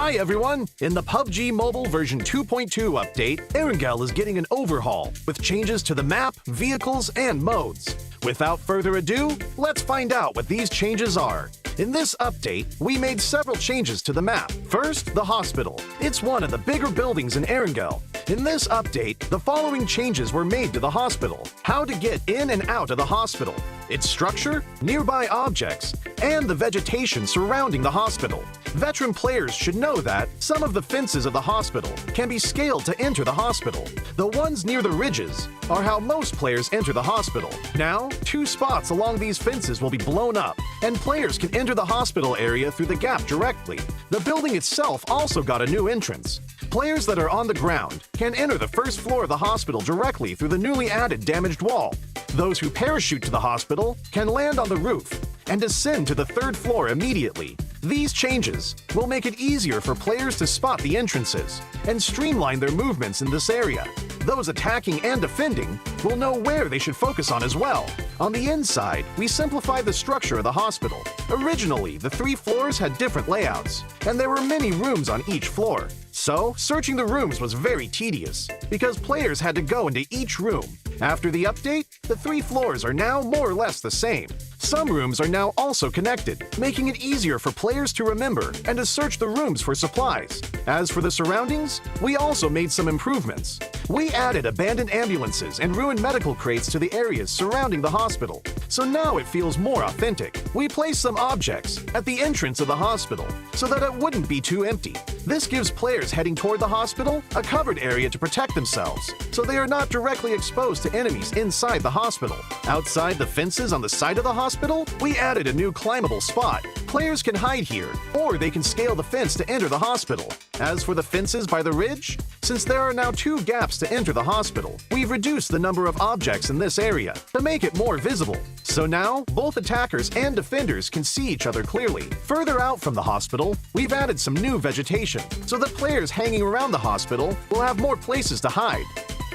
Hi everyone! In the PUBG Mobile version 2.2 update, Erangel is getting an overhaul with changes to the map, vehicles, and modes. Without further ado, let's find out what these changes are. In this update, we made several changes to the map. First, the hospital. It's one of the bigger buildings in Erangel. In this update, the following changes were made to the hospital. How to get in and out of the hospital, its structure, nearby objects, and the vegetation surrounding the hospital. Veteran players should know that some of the fences of the hospital can be scaled to enter the hospital. The ones near the ridges are how most players enter the hospital. Now, 2 spots along these fences will be blown up, and players can enter the hospital area through the gap directly. The building itself also got a new entrance. Players that are on the ground can enter the first floor of the hospital directly through the newly added damaged wall. Those who parachute to the hospital can land on the roof and descend to the 3rd floor immediately. These changes will make it easier for players to spot the entrances and streamline their movements in this area. Those attacking and defending will know where they should focus on as well. On the inside, we simplified the structure of the hospital. Originally, the 3 floors had different layouts, and there were many rooms on each floor. So, searching the rooms was very tedious, because players had to go into each room. After the update, the 3 floors are now more or less the same. Some rooms are now also connected, making it easier for players to remember and to search the rooms for supplies. As for the surroundings, we also made some improvements. We added abandoned ambulances and ruined medical crates to the areas surrounding the hospital, so now it feels more authentic. We placed some objects at the entrance of the hospital so that it wouldn't be too empty. This gives players heading toward the hospital a covered area to protect themselves, so they are not directly exposed to enemies inside the hospital. Outside the fences on the side of the hospital, we added a new climbable spot. Players can hide here, or they can scale the fence to enter the hospital. As for the fences by the ridge, since there are now 2 gaps to enter the hospital, we've reduced the number of objects in this area to make it more visible. So now, both attackers and defenders can see each other clearly. Further out from the hospital, we've added some new vegetation, so that players hanging around the hospital will have more places to hide.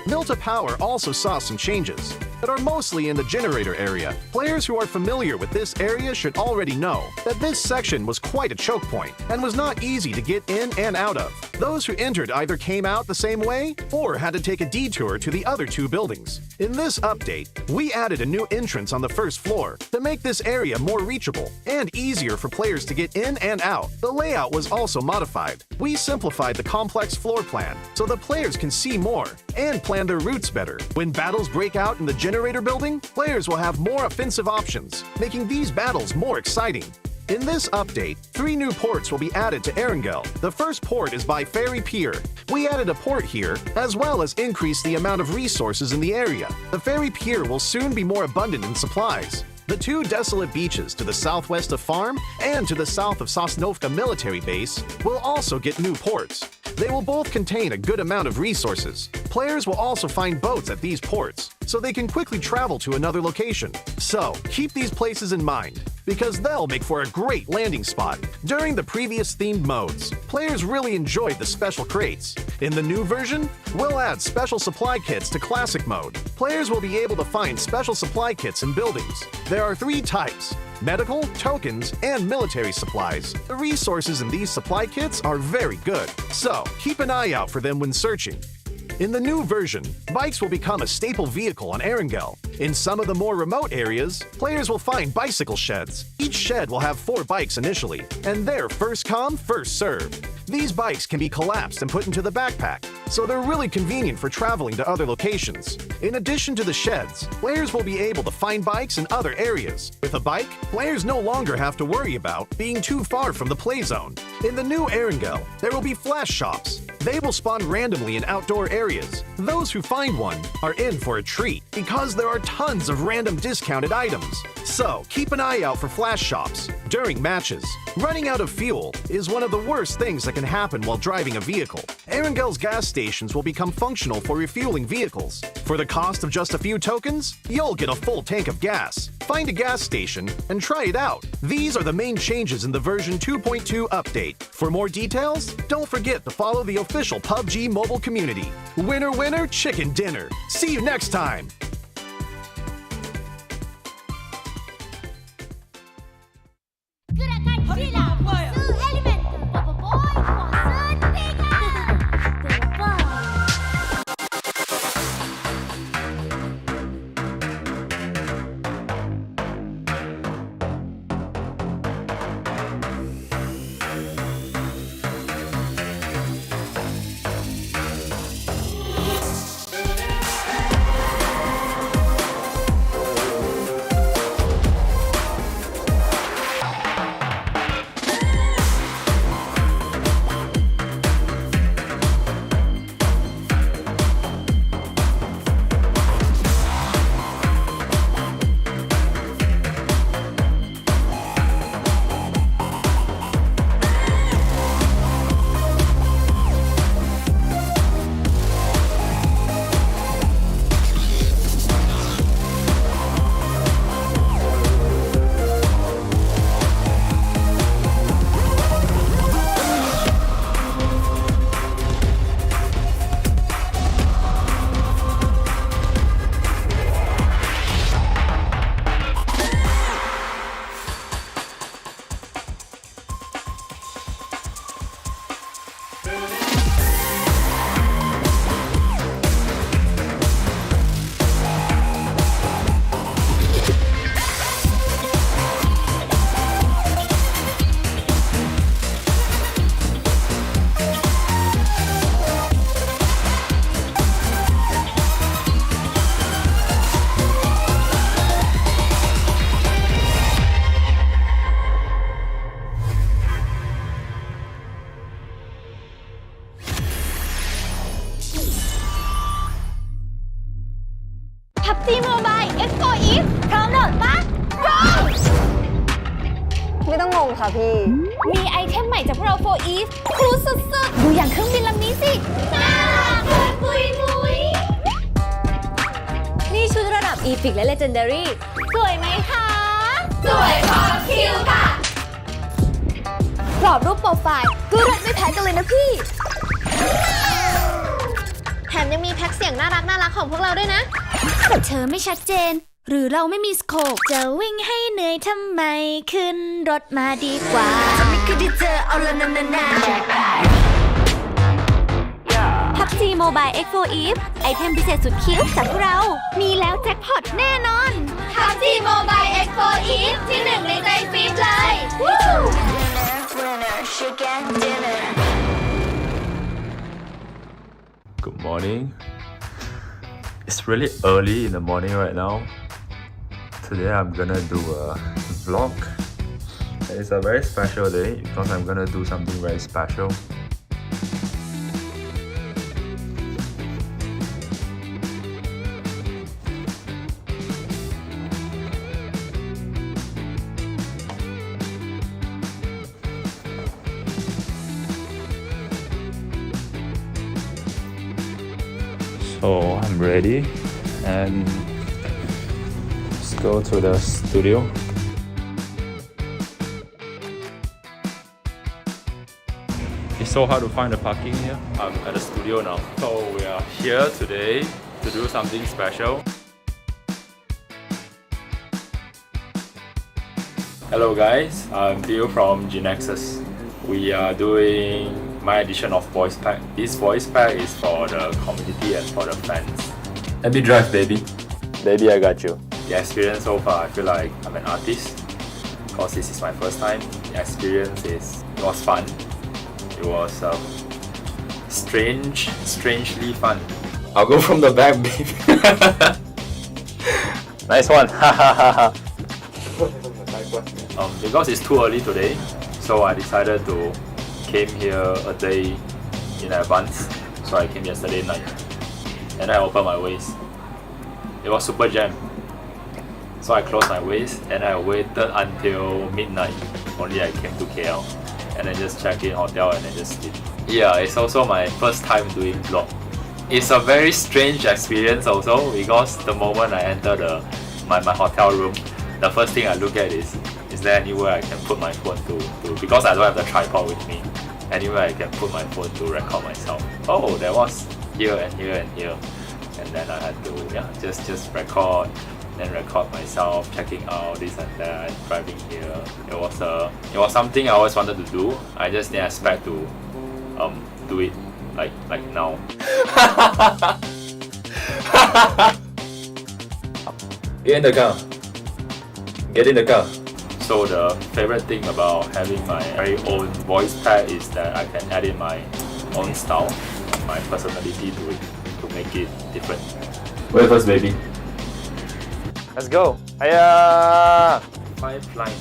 Milta Power also saw some changes that are mostly in the generator area. Players who are familiar with this area should already know that this section was quite a choke point and was not easy to get in and out of. Those who entered either came out the same way or had to take a detour to the other 2 buildings. In this update, we added a new entrance on the 1st floor to make this area more reachable and easier for players to get in and out. The layout was also modified. We simplified the complex floor plan so that players can see more and plan their routes better. When battles break out in the generator building, players will have more offensive options, making these battles more exciting. In this update, 3 new ports will be added to Erangel. The first port is by Ferry Pier. We added a port here, as well as increased the amount of resources in the area. The Ferry Pier will soon be more abundant in supplies. The 2 desolate beaches to the southwest of Farm and to the south of Sosnovka military base will also get new ports. They will both contain a good amount of resources. Players will also find boats at these ports, so they can quickly travel to another location. So, keep these places in mind, because they'll make for a great landing spot. During the previous themed modes, players really enjoyed the special crates. In the new version, we'll add special supply kits to classic mode. Players will be able to find special supply kits in buildings. There are 3 types: medical, tokens, and military supplies. The resources in these supply kits are very good, so keep an eye out for them when searching. In the new version, bikes will become a staple vehicle on Erangel. In some of the more remote areas, players will find bicycle sheds. Each shed will have 4 bikes initially, and they're first come, first served. These bikes can be collapsed and put into the backpack, so they're really convenient for traveling to other locations. In addition to the sheds, players will be able to find bikes in other areas. With a bike, players no longer have to worry about being too far from the play zone. In the new Erangel, there will be flash shops. They will spawn randomly in outdoor areas. Those who find one are in for a treat, because there are tons of random discounted items. So, keep an eye out for flash shops during matches. Running out of fuel is one of the worst things that can happen while driving a vehicle. Erangel's gas stations will become functional for refueling vehicles. For the cost of just a few tokens, you'll get a full tank of gas. Find a gas station and try it out. These are the main changes in the version 2.2 update. For more details, don't forget to follow the official PUBG mobile community. Winner, winner, chicken dinner. See you next time. Gerakan sila, elemen, Papa Boy, ค่ะพี่ มีไอเทมใหม่จากพวกเราโฟอีฟครูสุดๆดูอย่างเครื่องบินลำนี้สิน่ารักปุยนี่ชุดระดับอีพิกและเลเจนดารี่สวยไหมคะ สวยพอคิวค่ะกรอบรูปโปรไฟล์ก็เลิศไม่แพ้กันเลยนะพี่ แถมยังมีแพ็กเสียงน่ารักของพวกเราด้วยนะเธอไม่ชัดเจนหรือเราไม่มีสโคปจะวิ่งให้เหนื่อยทำไมขึ้นรถมาดีกว่าไม่เคยได้เจอเอาละนาPUBG Mobile X4 Eve ไอเทมพิเศษสุดคิ้วจากพวกเรา มีแล้วแจ็คพอตแน่นอน PUBG Mobile X4 Eve ที่หนึ่งในใจฟีดเลย Good morning. It's really early in the morning right now. Today I'm gonna do a vlog. It's a very special day because I'm gonna do something very special. So I'm ready and let's go to the studio. It's so hard to find the parking here. I'm at the studio now. So we are here today to do something special. Hello guys, I'm Bill from GIDS. We are doing my edition of voice pack. This voice pack is for the community and for the fans. Let me drive, baby. Baby, I got you. The experience so far, I feel like I'm an artist because this is my first time. The experience it was fun. It was strangely fun. I'll go from the back, baby. Nice one. Because it's too early today, so I decided to came here a day in advance. So I came yesterday night and I opened my waist. It was super jam. So I closed my waist and I waited until midnight. Only I came to KL and then just checked in hotel and then just sleep. Yeah, it's also my first time doing vlog. It's a very strange experience also because the moment I enter my hotel room, the first thing I look at is there anywhere I can put my phone to because I don't have the tripod with me. Anywhere I can put my phone to record myself. Oh, there was here and here and here. And then I had to just record, then record myself, checking out this and that, driving here. It was something I always wanted to do. I just didn't expect to do it like now. Get in the car. Get in the car. So the favorite thing about having my very own voice pack is that I can add in my own style, my personality to it, to make it different. Wait first, baby. Let's go. Hiya! Flying.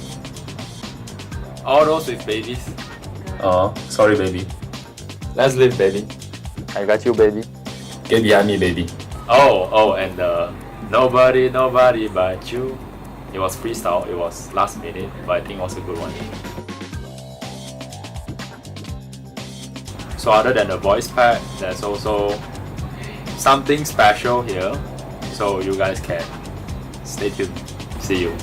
All those with babies. Oh, sorry, baby. Let's live, baby. I got you, baby. Get behind me, baby. Oh, and nobody but you. It was freestyle, it was last minute, but I think it was a good one. So other than the voice pack, there's also something special here. So you guys can stay tuned. See you.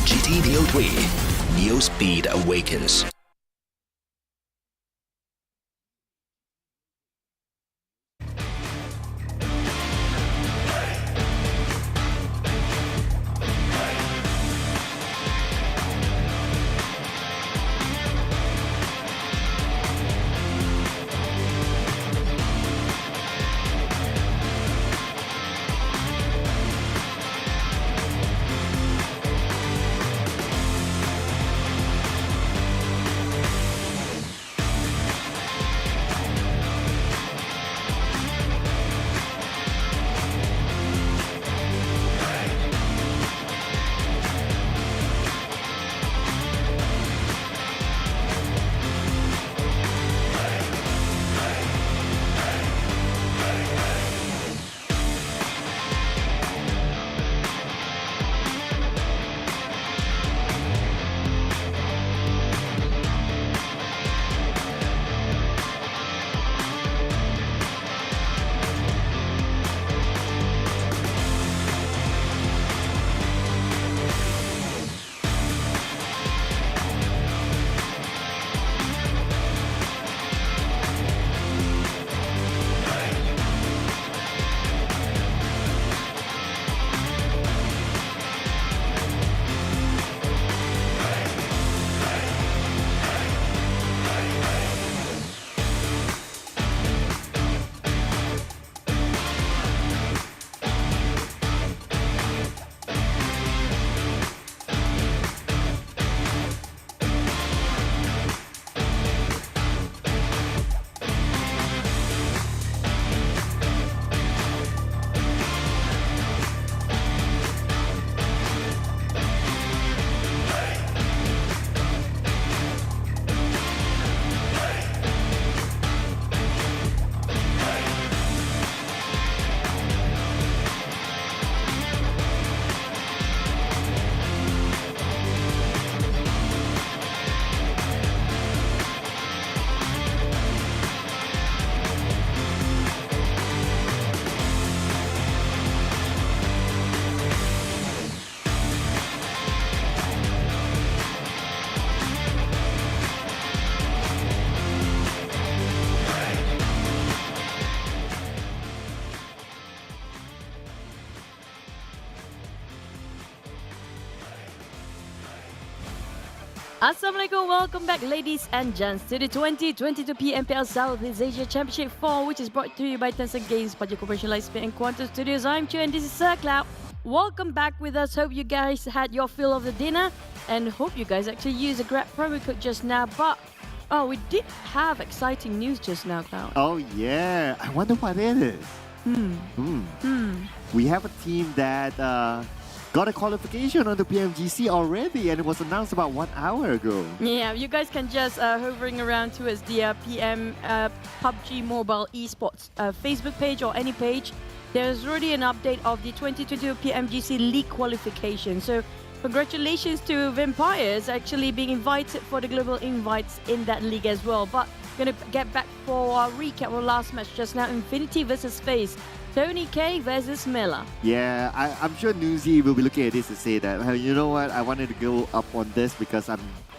GT Neo 3, Neo Speed Awakens. Assalamualaikum, welcome back ladies and gents to the 2022 PMPL Southeast Asia Championship Fall, which is brought to you by Tencent Games, Budget Corporation, Livestream and Quantum Studios. I'm Chu and this is Sir Cloud. Welcome back with us. Hope you guys had your fill of the dinner and hope you guys actually used the Grab promo code just now. But we did have exciting news just now, Cloud. Oh yeah, I wonder what it is. We have a team that got a qualification on the PMGC already, and it was announced about 1 hour ago. Yeah, you guys can just hovering around towards the PUBG Mobile Esports Facebook page or any page. There's already an update of the 2022 PMGC League qualification. So congratulations to Vampires actually being invited for the global invites in that league as well. But gonna get back for our recap of last match just now. Infinity versus FaZe. Tony K versus Miller. Yeah, I'm sure Newsy will be looking at this and say that, "Hey, you know what, I wanted to go up on this because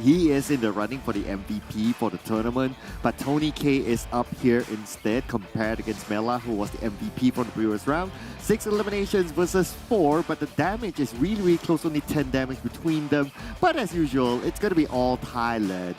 he is in the running for the MVP for the tournament, but Tony K is up here instead compared against Mela, who was the MVP from the previous round. 6 eliminations versus 4, but the damage is really, really close, only 10 damage between them. But as usual, it's going to be all Thailand.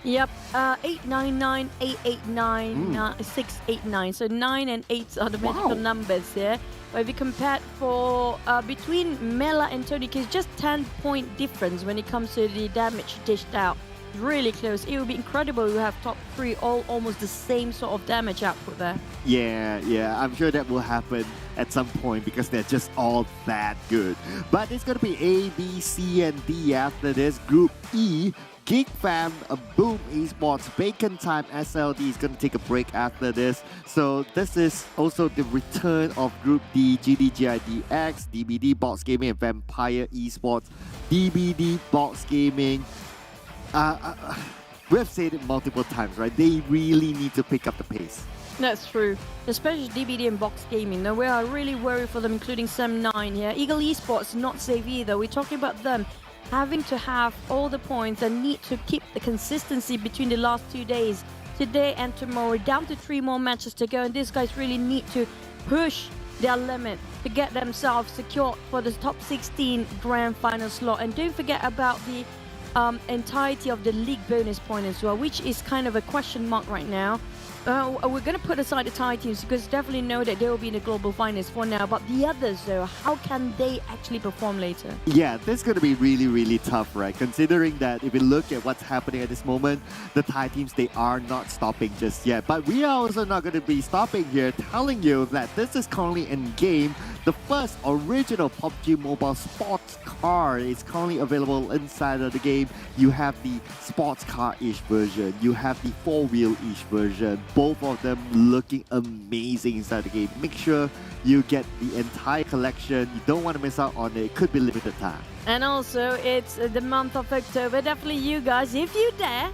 Yep, 899, 889, 689. So 9 and 8 are the magical numbers here. But if you compare for between Mela and Tony K, it's just 10-point difference when it comes to the damage dished out. Really close. It would be incredible to have top 3 all almost the same sort of damage output there. Yeah, I'm sure that will happen at some point because they're just all that good. But it's going to be A, B, C, and D after this. Group E, Geek Fam, Boom Esports, Bacon Time, SLD is going to take a break after this. So this is also the return of Group D, GIDS, DBD Box Gaming, and Vampire Esports, DBD Box Gaming. We've said it multiple times, right? They really need to pick up the pace. That's true, especially DBD and Box Gaming. Now we are really worried for them, including Sam9 here. Ego Esports, not safe either. We're talking about them having to have all the points and need to keep the consistency between the last 2 days. Today and tomorrow, down to 3 more matches to go. And these guys really need to push their limit to get themselves secured for the top 16 grand final slot. And don't forget about the entirety of the league bonus point as well, which is kind of a question mark right now. We're going to put aside the Thai teams because definitely know that they will be in the global finals for now. But the others, though, how can they actually perform later? Yeah, this is going to be really, really tough, right? Considering that if you look at what's happening at this moment, the Thai teams, they are not stopping just yet. But we are also not going to be stopping here, telling you that this is currently in game. The first original PUBG Mobile sports car is currently available inside of the game. You have the sports car-ish version. You have the 4-wheel-ish version. Both of them looking amazing inside the game. Make sure you get the entire collection. You don't want to miss out on it. It could be limited time. And also, it's the month of October. Definitely you guys, if you dare,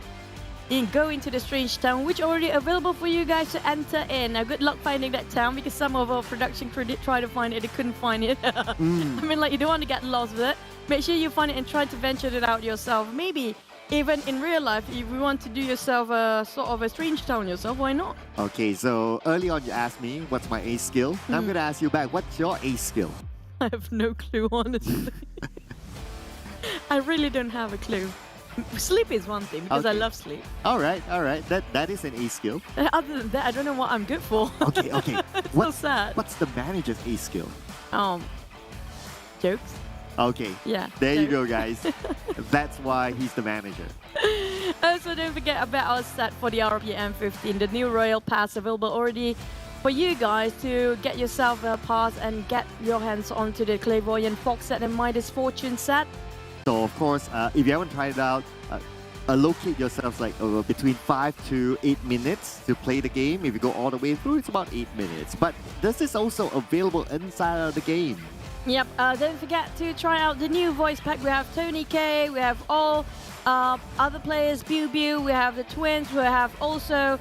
go into the Strange Town, which already available for you guys to enter in. Now, good luck finding that town because some of our production crew did try to find it. They couldn't find it. I mean, like, you don't want to get lost with it. Make sure you find it and try to venture it out yourself. Maybe even in real life, if you want to do yourself a sort of a Strange Town yourself, why not? Okay, so early on you asked me what's my ace skill. Now I'm going to ask you back, what's your ace skill? I have no clue, honestly. I really don't have a clue. Sleep is one thing because I love sleep. All right. That is an ace skill. Other than that, I don't know what I'm good for. Okay. It's so sad. What's the manager's ace skill? Jokes. Okay. Yeah. There you go, guys. That's why he's the manager. Also, don't forget about our set for the RPM 15, the new Royal Pass available already for you guys to get yourself a pass and get your hands onto the Clairvoyant Fox set and Midas Fortune set. So, of course, if you haven't tried it out, allocate yourselves like between 5 to 8 minutes to play the game. If you go all the way through, it's about 8 minutes. But this is also available inside of the game. Yep, don't forget to try out the new voice pack. We have Tony K, we have all other players, Biu Biu, we have the twins, we have also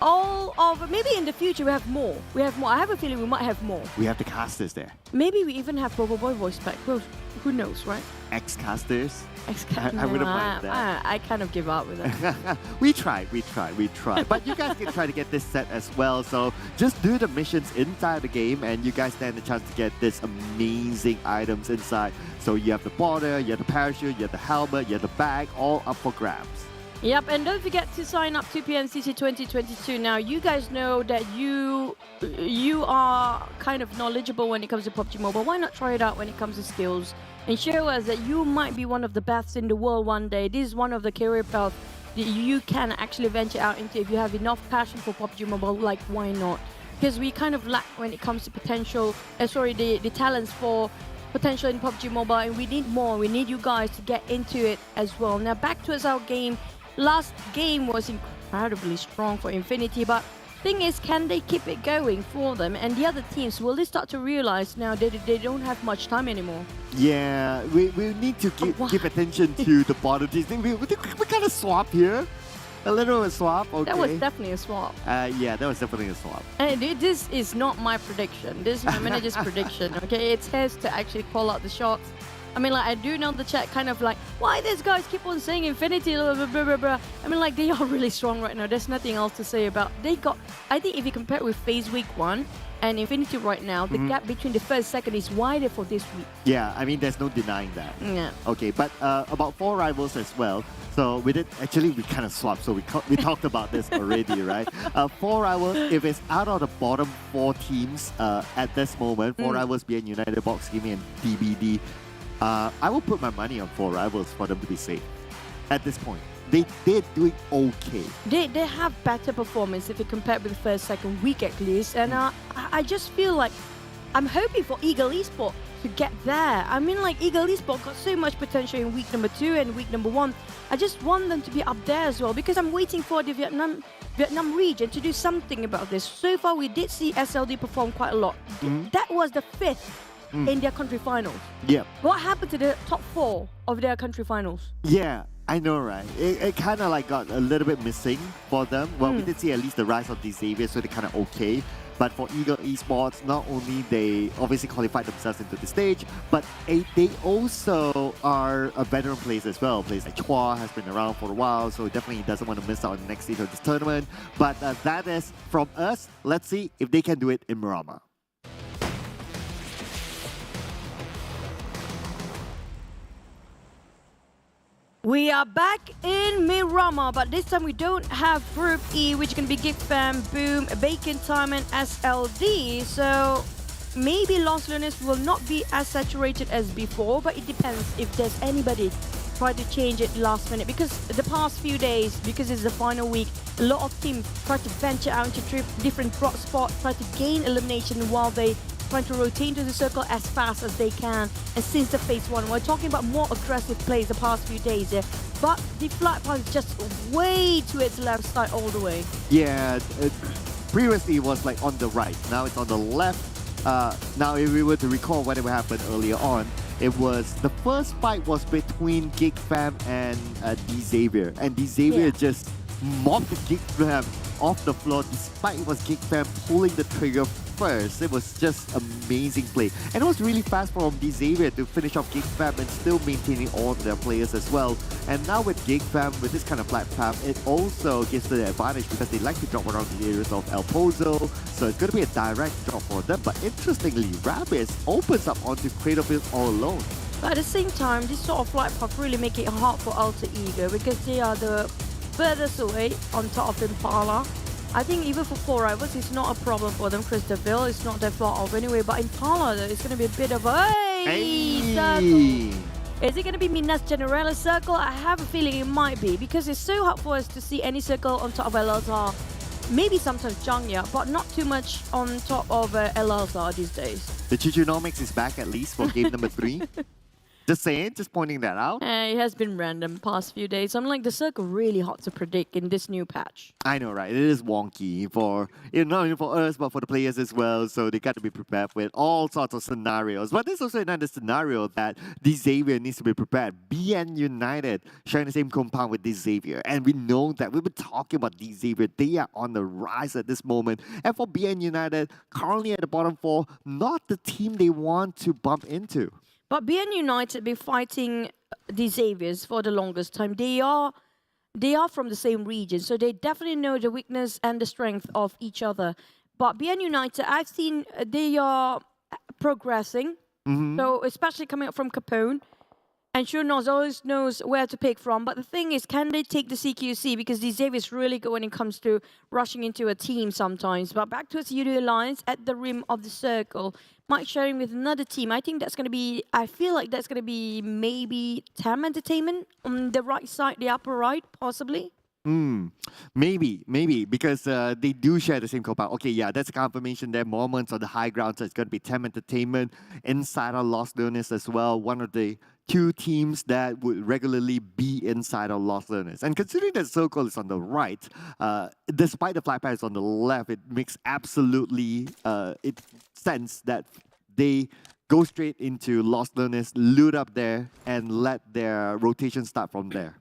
all of maybe in the future we have more. I have a feeling we might have more. We have the casters there. Maybe we even have Bobo Boy voice back. Well, who knows, right? Ex-casters. I wouldn't mind that. I kind of give up with that. we try. But you guys can try to get this set as well. So just do the missions inside the game and you guys stand a chance to get this amazing items inside. So you have the border, you have the parachute, you have the helmet, you have the bag, all up for grabs. Yep, and don't forget to sign up to PNCC 2022. Now, you guys know that you are kind of knowledgeable when it comes to PUBG Mobile. Why not try it out when it comes to skills and show us that you might be one of the best in the world one day. This is one of the career paths that you can actually venture out into if you have enough passion for PUBG Mobile. Like, why not? Because we kind of lack when it comes to the talents for potential in PUBG Mobile, and we need more. We need you guys to get into it as well. Now, back towards our game. Last game was incredibly strong for Infinity, but thing is, can they keep it going for them? And the other teams, will they start to realize now that they don't have much time anymore? Yeah, we need to give attention to the bottom teams. We kind of swap here. A little of a swap, okay. That was definitely a swap. Yeah, that was definitely a swap. And this is not my prediction. This is my manager's prediction, okay? It's his to actually call out the shots. I mean, like, I do know the chat kind of like, why these guys keep on saying Infinity, blah, blah, blah, blah, blah. I mean, like, they are really strong right now. There's nothing else to say about. I think if you compare it with FaZe Week 1 and Infinity right now, the gap between the first second is wider for this week. Yeah, I mean, there's no denying that. Yeah. Okay, but about 4 rivals as well. So we kind of swapped. So we talked about this already, right? 4 rivals, if it's out of the bottom 4 teams at this moment, 4 rivals being United Box Gaming and DBD, I will put my money on 4 rivals for them to be safe. At this point, they're doing okay. They have better performance if you compare with the first, second week at least. And I just feel like I'm hoping for Ego Esports to get there. I mean, like, Ego Esports got so much potential in week number 2 and week number 1. I just want them to be up there as well because I'm waiting for the Vietnam region to do something about this. So far, we did see SLD perform quite a lot. That was the 5th. In their country finals. Yeah. What happened to the top 4 of their country finals? Yeah, I know, right? It kind of like got a little bit missing for them. Well, we did see at least the rise of Xavier, so they're kind of okay. But for Ego Esports, not only they obviously qualified themselves into the stage, but they also are a veteran player as well. Players like Chua has been around for a while, so definitely doesn't want to miss out on the next stage of this tournament. But that is from us. Let's see if they can do it in Buriram. We are back in Buriram, but this time we don't have Group E, which is going to be Geek Fam, Boom, Bacon Time, and SLD. So maybe Lost Learners will not be as saturated as before, but it depends if there's anybody try to change it last minute. Because the past few days, because it's the final week, a lot of teams try to venture out into different drop spots, try to gain elimination while they trying to rotate into the circle as fast as they can. And since the phase 1, we're talking about more aggressive plays the past few days here. But the flight path is just way to its left side all the way. Yeah, previously it was like on the right. Now it's on the left. Now if we were to recall what happened earlier on, it was the first fight was between Geek Fam and Xavier. And Xavier just mopped the Geek Fam off the floor despite it was Geek Fam pulling the trigger first. It was just amazing play. And it was really fast from Xavier to finish off Geek Fam and still maintaining all of their players as well. And now with Geek Fam, with this kind of flat path, it also gives them the advantage because they like to drop around the areas of El Pozo. So it's going to be a direct drop for them. But interestingly, Rabbids opens up onto Cradlefield all alone. But at the same time, this sort of flight path really make it hard for Alter Ego because they are the furthest away on top of Impala. I think even for 4 rivals, it's not a problem for them. Christopher, it's not that far off anyway. But Impala, it's going to be a bit of a circle. Is it going to be Minas Generalis circle? I have a feeling it might be because it's so hard for us to see any circle on top of LLR. Maybe sometimes Jangya, but not too much on top of LLR these days. The Chuchunomics is back at least for game number 3. Just saying, just pointing that out. It has been random past few days. I'm like, the circle really hard to predict in this new patch. I know, right? It is wonky for not only for us, but for the players as well. So they got to be prepared with all sorts of scenarios. But there's also another scenario that Xavier needs to be prepared. BN United sharing the same compound with Xavier. And we know that we've been talking about Xavier. They are on the rise at this moment. And for BN United, currently at the bottom 4, not the team they want to bump into. But BN United been fighting the Xaviers for the longest time. They are from the same region, so they definitely know the weakness and the strength of each other. But BN United, I've seen they are progressing. So especially coming up from Capone. And sure always knows where to pick from. But the thing is, can they take the CQC? Because the Xavier is really good when it comes to rushing into a team sometimes. But back towards Yoodo Alliance at the rim of the circle. Mike sharing with another team. I think that's going to be, I feel like that's going to be maybe TEM Entertainment on the right side, the upper right, possibly. Maybe, because they do share the same compound. Okay, yeah, that's a confirmation there. Moments on the high ground, so it's going to be TEM Entertainment. Inside our Lost Learners as well, one of the 2 teams that would regularly be inside our Lost Learners. And considering that circle is on the right, despite the flag patch on the left, it makes absolutely sense that they go straight into Lost Learners, loot up there, and let their rotation start from there.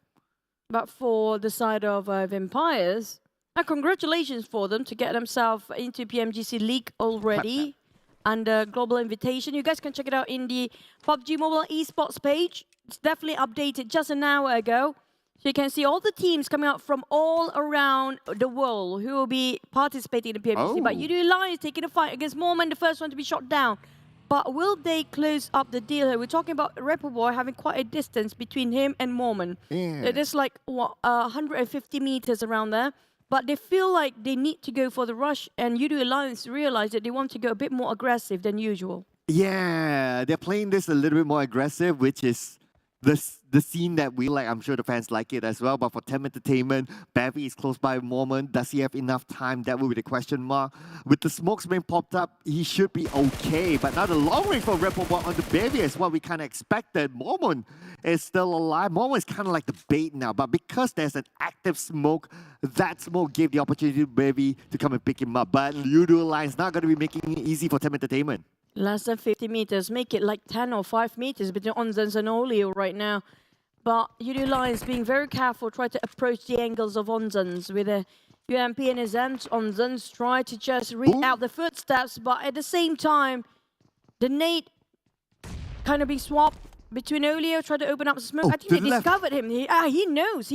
But for the side of Vampires, congratulations for them to get themselves into PMGC League already under Global Invitation. You guys can check it out in the PUBG Mobile Esports page. It's definitely updated just an hour ago. So you can see all the teams coming out from all around the world who will be participating in the PMGC. But Yoodo Alliance taking a fight against Mormon, the first one to be shot down. But will they close up the deal here? We're talking about Rebel Boy having quite a distance between him and Mormon. Yeah. There's like, what, 150 meters around there. But they feel like they need to go for the rush, and Yoodo Alliance realize that they want to go a bit more aggressive than usual. Yeah, they're playing this a little bit more aggressive, which is the scene that we like. I'm sure the fans like it as well. But for TEM Entertainment, Bevy is close by Mormon. Does he have enough time? That will be the question mark. With the smokes being popped up, he should be okay. But now the long range for Rebel Boy on the Bevy is what we kind of expected. Mormon is still alive. Mormon is kind of like the bait now. But because there's an active smoke, that smoke gave the opportunity to Bevy to come and pick him up. But Yoodo Alliance not going to be making it easy for TEM Entertainment. Less than 50 meters. Make it like 10 or 5 meters between Onzens and Olio right now. But Yoodo Alliance being very careful, try to approach the angles of Onzens with a UMP in his hands. Onzens try to just read out the footsteps, but at the same time, the nade kind of being swapped between Olio, try to open up smoke. I think they discovered him. He knows.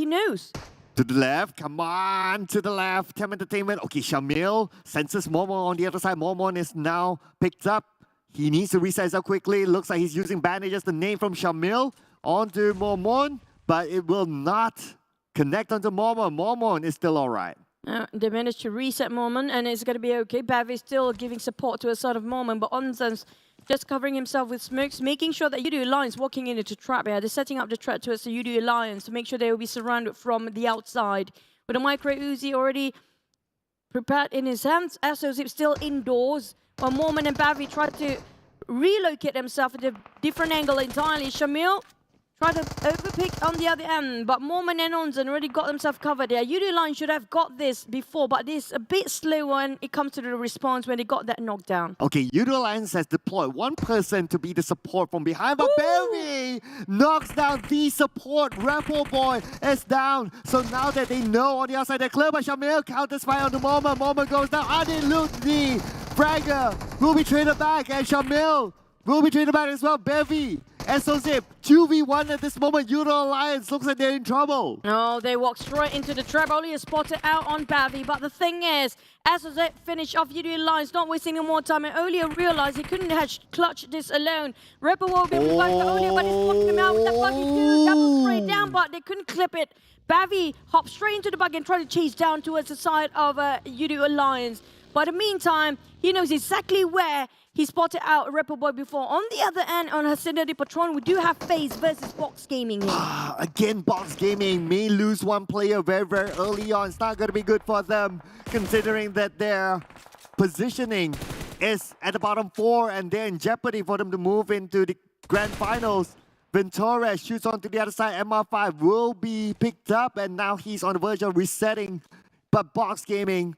To the left, come on, to the left, TEM Entertainment. Okay, Shamil senses Mormon on the other side. Mormon is now picked up. He needs to resize up quickly. Looks like he's using bandages. The name from Shamil onto Mormon, but it will not connect onto Mormon. Mormon is still all right. They managed to reset Mormon, and it's going to be okay. Bav is still giving support to a side of Mormon, but Onzens just covering himself with smokes, making sure that Yoodo Alliance walking into the trap here. They're setting up the trap towards the Yoodo Alliance to make sure they will be surrounded from the outside. With a micro Uzi already prepared in his hands, Assos still indoors. While Mormon and Bavi try to relocate themselves at a different angle entirely. Shamil tried to overpick on the other end, but Mormon and Onzen already got themselves covered there. Yoodo Alliance should have got this before, but this a bit slow when it comes to the response when they got that knockdown. Okay, Yoodo Alliance has deployed one person to be the support from behind, but Barry knocks down the support. Rebel Boy is down. So now that they know on the outside they're clear, but Shamil counters fire on the Mormon. Mormon goes down. Adi loot the Fragger will be traded back, and Shamil will be traded back as well. Bevy and Sozip 2v1 at this moment. Yoodo Alliance looks like they're in trouble. No, they walk straight into the trap. Only a spotted out on Bevy, but the thing is, as Sozip finished off Yoodo Alliance, not wasting any more time, and Olio realized he couldn't have clutched this alone. Rebel will be revived by Olio, but he's spotting him out with that buggy too. Double straight down, but they couldn't clip it. Bevy hopped straight into the buggy and tried to chase down towards the side of Yoodo Alliance. But in the meantime, he knows exactly where he spotted out Rebel Boy before. On the other end, on Hacienda Patron, we do have FaZe versus Box Gaming here. Again, Box Gaming may lose one player very, very early on. It's not going to be good for them, considering that their positioning is at the bottom 4 and they're in jeopardy for them to move into the grand finals. Ventura shoots onto the other side. MR5 will be picked up, and now he's on the verge of resetting. But Box Gaming,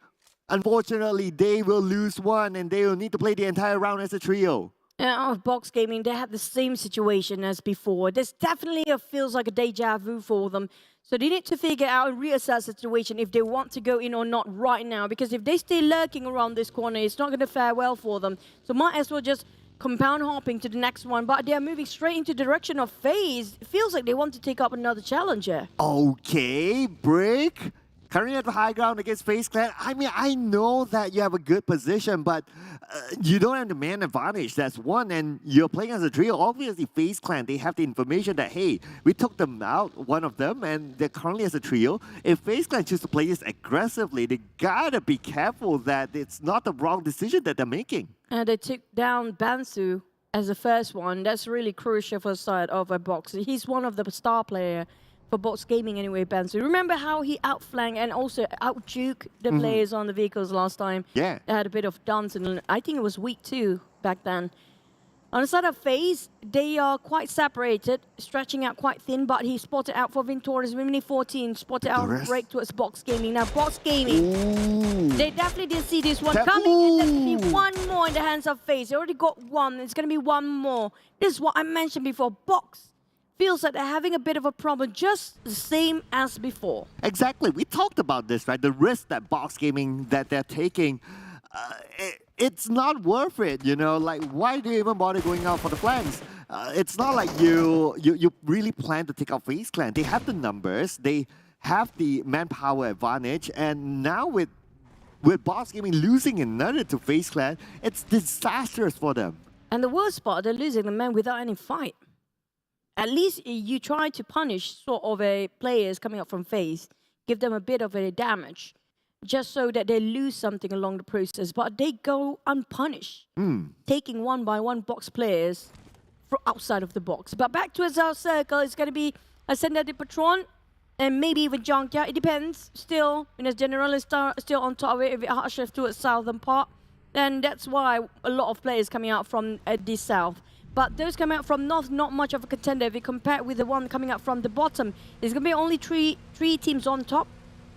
unfortunately, they will lose one, and they will need to play the entire round as a trio. Of Box Gaming, they had the same situation as before. This definitely feels like a deja vu for them. So they need to figure out and reassess the situation if they want to go in or not right now. Because if they stay lurking around this corner, it's not going to fare well for them. So might as well just compound hopping to the next one. But they are moving straight into the direction of FaZe. It feels like they want to take up another challenger. Okay, Brick. Currently at the high ground against FaZe Clan. I mean, I know that you have a good position, but you don't have the man advantage. That's one, and you're playing as a trio. Obviously, FaZe Clan, they have the information that, hey, we took them out, one of them, and they're currently as a trio. If FaZe Clan choose to play this aggressively, they gotta be careful that it's not the wrong decision that they're making. And they took down Bansu as the first one. That's really crucial for the side of a Box. He's one of the star player for Box Gaming anyway, Bansu. Remember how he outflanked and also out-juked the players on the vehicles last time? Yeah. They had a bit of dance, and I think it was week 2 back then. On the side of FaZe, they are quite separated, stretching out quite thin, but he spotted out for Ventura's Mini 14, spotted out break towards Box Gaming. Now, Box Gaming, they definitely didn't see this one coming, and there's going to be one more in the hands of FaZe. They already got one, it's going to be one more. This is what I mentioned before. Box feels like they're having a bit of a problem, just the same as before. Exactly. We talked about this, right? The risk that Box Gaming that they're taking, it's not worth it, you know? Like, why do you even bother going out for the flanks? It's not like you really plan to take out FaZe Clan. They have the numbers, they have the manpower advantage, and now with Box Gaming losing another to FaZe Clan, it's disastrous for them. And the worst part, they're losing the man without any fight. At least you try to punish sort of players coming up from FaZe, give them a bit of a damage, just so that they lose something along the process. But they go unpunished, taking one by one Box players from outside of the box. But back to our circle, it's going to be Ascenda de Patron and maybe even Junkyard. It depends. Still, General is still on top of it. If it hard shift towards southern part, then that's why a lot of players coming out from the south. But those coming out from north, not much of a contender. If you compare with the one coming out from the bottom, there's going to be only three teams on top.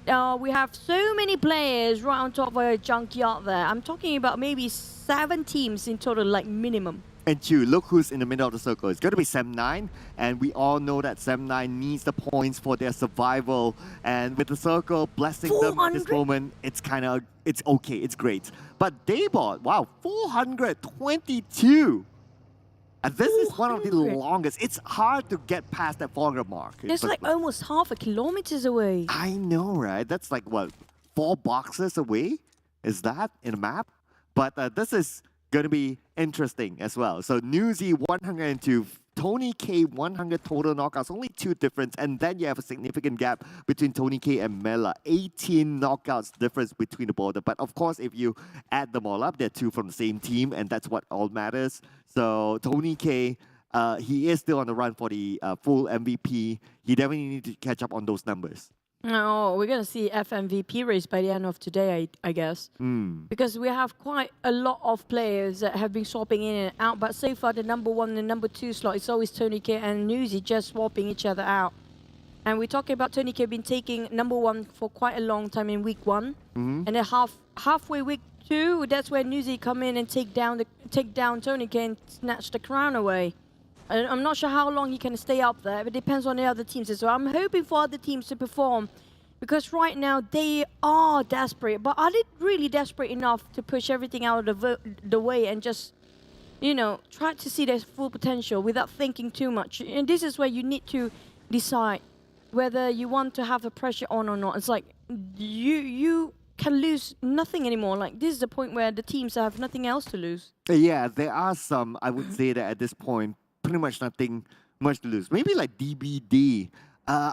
We have so many players right on top of a Junkyard there. I'm talking about maybe 7 teams in total, like minimum. And Chu, look who's in the middle of the circle. It's going to be Sem9, and we all know that Sem9 needs the points for their survival. And with the circle blessing them at this moment, it's okay, it's great. But Daybot, wow, 422. And this is one of the longest. It's hard to get past that 400 mark. That's like almost half a kilometers away. I know, right? That's like, what, 4 boxes away? Is that in a map? But this is going to be interesting as well. So Newsy 102, Tony K 100 total knockouts, only 2 difference, and then you have a significant gap between Tony K and Mela, 18 knockouts difference between the both. But of course, if you add them all up, they're 2 from the same team, and that's what all matters. So Tony K, he is still on the run for the full MVP. He definitely needs to catch up on those numbers. Oh, we're going to see FMVP race by the end of today, I guess. Because we have quite a lot of players that have been swapping in and out. But so far, the number 1 and the number 2 slot is always Tony K and Newsy just swapping each other out. And we're talking about Tony K been taking number 1 for quite a long time in week 1. And then halfway week 2, that's where Newsy come in and take down Tony K and snatch the crown away. I'm not sure how long he can stay up there, but it depends on the other teams as well. I'm hoping for other teams to perform, because right now they are desperate. But are they really desperate enough to push everything out of the way and just, try to see their full potential without thinking too much? And this is where you need to decide whether you want to have the pressure on or not. It's like you can lose nothing anymore. Like, this is the point where the teams have nothing else to lose. Yeah, there are some, I would say that at this point, pretty much nothing much to lose. Maybe like DBD. I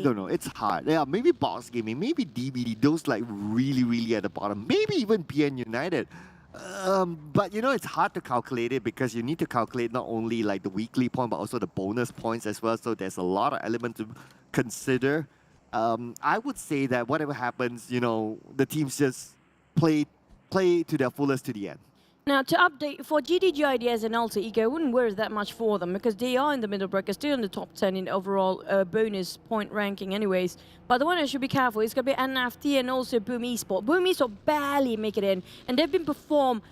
don't know. It's hard. Yeah, maybe Box Gaming, maybe DBD. Those like really at the bottom. Maybe even PN United. But it's hard to calculate it because you need to calculate not only like the weekly point but also the bonus points as well. So there's a lot of elements to consider. I would say that whatever happens, the teams just play to their fullest to the end. Now, to update, for GIDS and Alter Ego, I wouldn't worry that much for them because they are in the middle bracket, still in the top 10 in overall bonus point ranking anyways. But the one that should be careful is going to be NFT and also Boom Esports. Boom Esports barely make it in, and they've been performed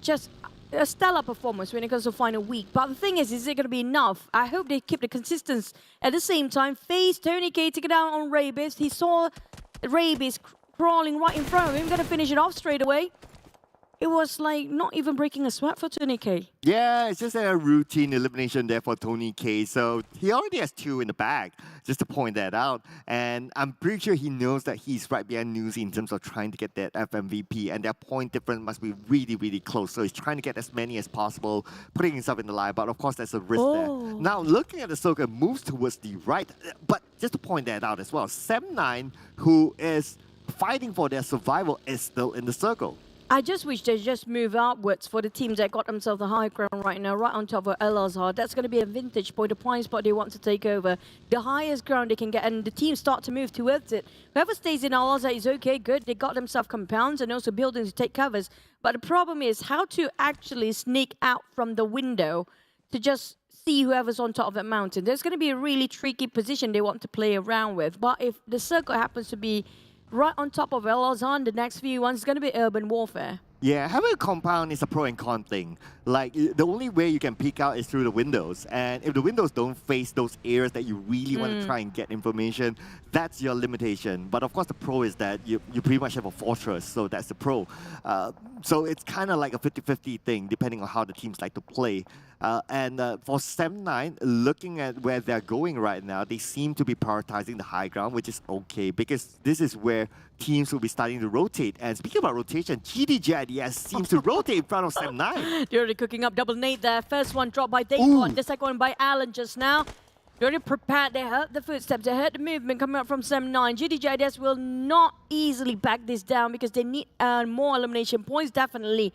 just a stellar performance when it comes to final week. But the thing is it going to be enough? I hope they keep the consistency. At the same time, FaZe, Tony K took it down on Rabies. He saw Rabies crawling right in front of him, going to finish it off straight away. It was like not even breaking a sweat for Tony K. Yeah, it's just a routine elimination there for Tony K. So he already has 2 in the bag, just to point that out. And I'm pretty sure he knows that he's right behind Newsy in terms of trying to get that FMVP. And their point difference must be really, really close. So he's trying to get as many as possible, putting himself in the line. But of course, there's a risk there. Now, looking at the circle, moves towards the right. But just to point that out as well, Sem9, who is fighting for their survival, is still in the circle. I just wish they just move outwards for the teams that got themselves the high ground right now, right on top of Al-Azhar. That's going to be a vintage point, a prime spot they want to take over. The highest ground they can get, and the teams start to move towards it. Whoever stays in Al-Azhar is okay, good. They got themselves compounds and also buildings to take covers. But the problem is how to actually sneak out from the window to just see whoever's on top of that mountain. There's going to be a really tricky position they want to play around with. But if the circle happens to be right on top of Al-Azhar, the next few ones is going to be urban warfare. Yeah, having a compound is a pro and con thing. Like, the only way you can peek out is through the windows. And if the windows don't face those areas that you really want to try and get information, that's your limitation. But of course, the pro is that you pretty much have a fortress, so that's the pro. So it's kind of like a 50-50 thing, depending on how the teams like to play. And for Sem9, looking at where they're going right now, they seem to be prioritizing the high ground, which is okay, because this is where teams will be starting to rotate. And speaking about rotation, GIDS seems to rotate in front of Sem9. They're already cooking up double nade there. First one dropped by Daycon, the second one by Alan just now. They're already prepared. They heard the footsteps. They heard the movement coming up from Sem9. GIDS will not easily back this down because they need more elimination points, definitely,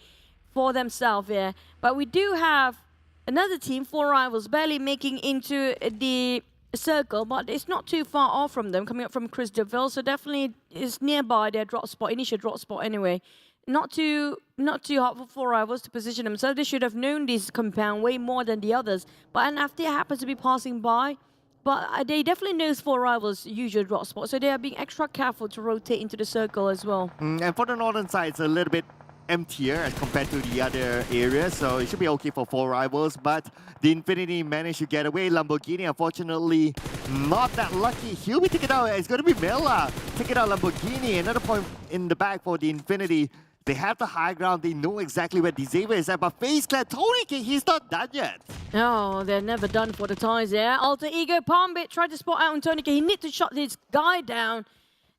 for themselves here. But we do have another team, 4 rivals, barely making into the circle, but it's not too far off from them, coming up from Chris DeVille, so definitely is nearby their drop spot, initial drop spot anyway. Not too hard for 4 rivals to position themselves. They should have known this compound way more than the others. But NFT happens to be passing by, but they definitely know 4 rivals' usual drop spot, so they are being extra careful to rotate into the circle as well. And for the northern side, it's a little bit emptier as compared to the other areas, so it should be okay for 4 rivals. But the Infinity managed to get away. Lamborghini, unfortunately, not that lucky. He'll be taken out. It's going to be Mela taking out Lamborghini. Another point in the back for the Infinity. They have the high ground. They know exactly where Xavier is at. But FaZe Clan, Tony K, he's not done yet. No, they're never done for the ties there. Alter Ego, Palmbit tried to spot out on Tony K. He needs to shut this guy down.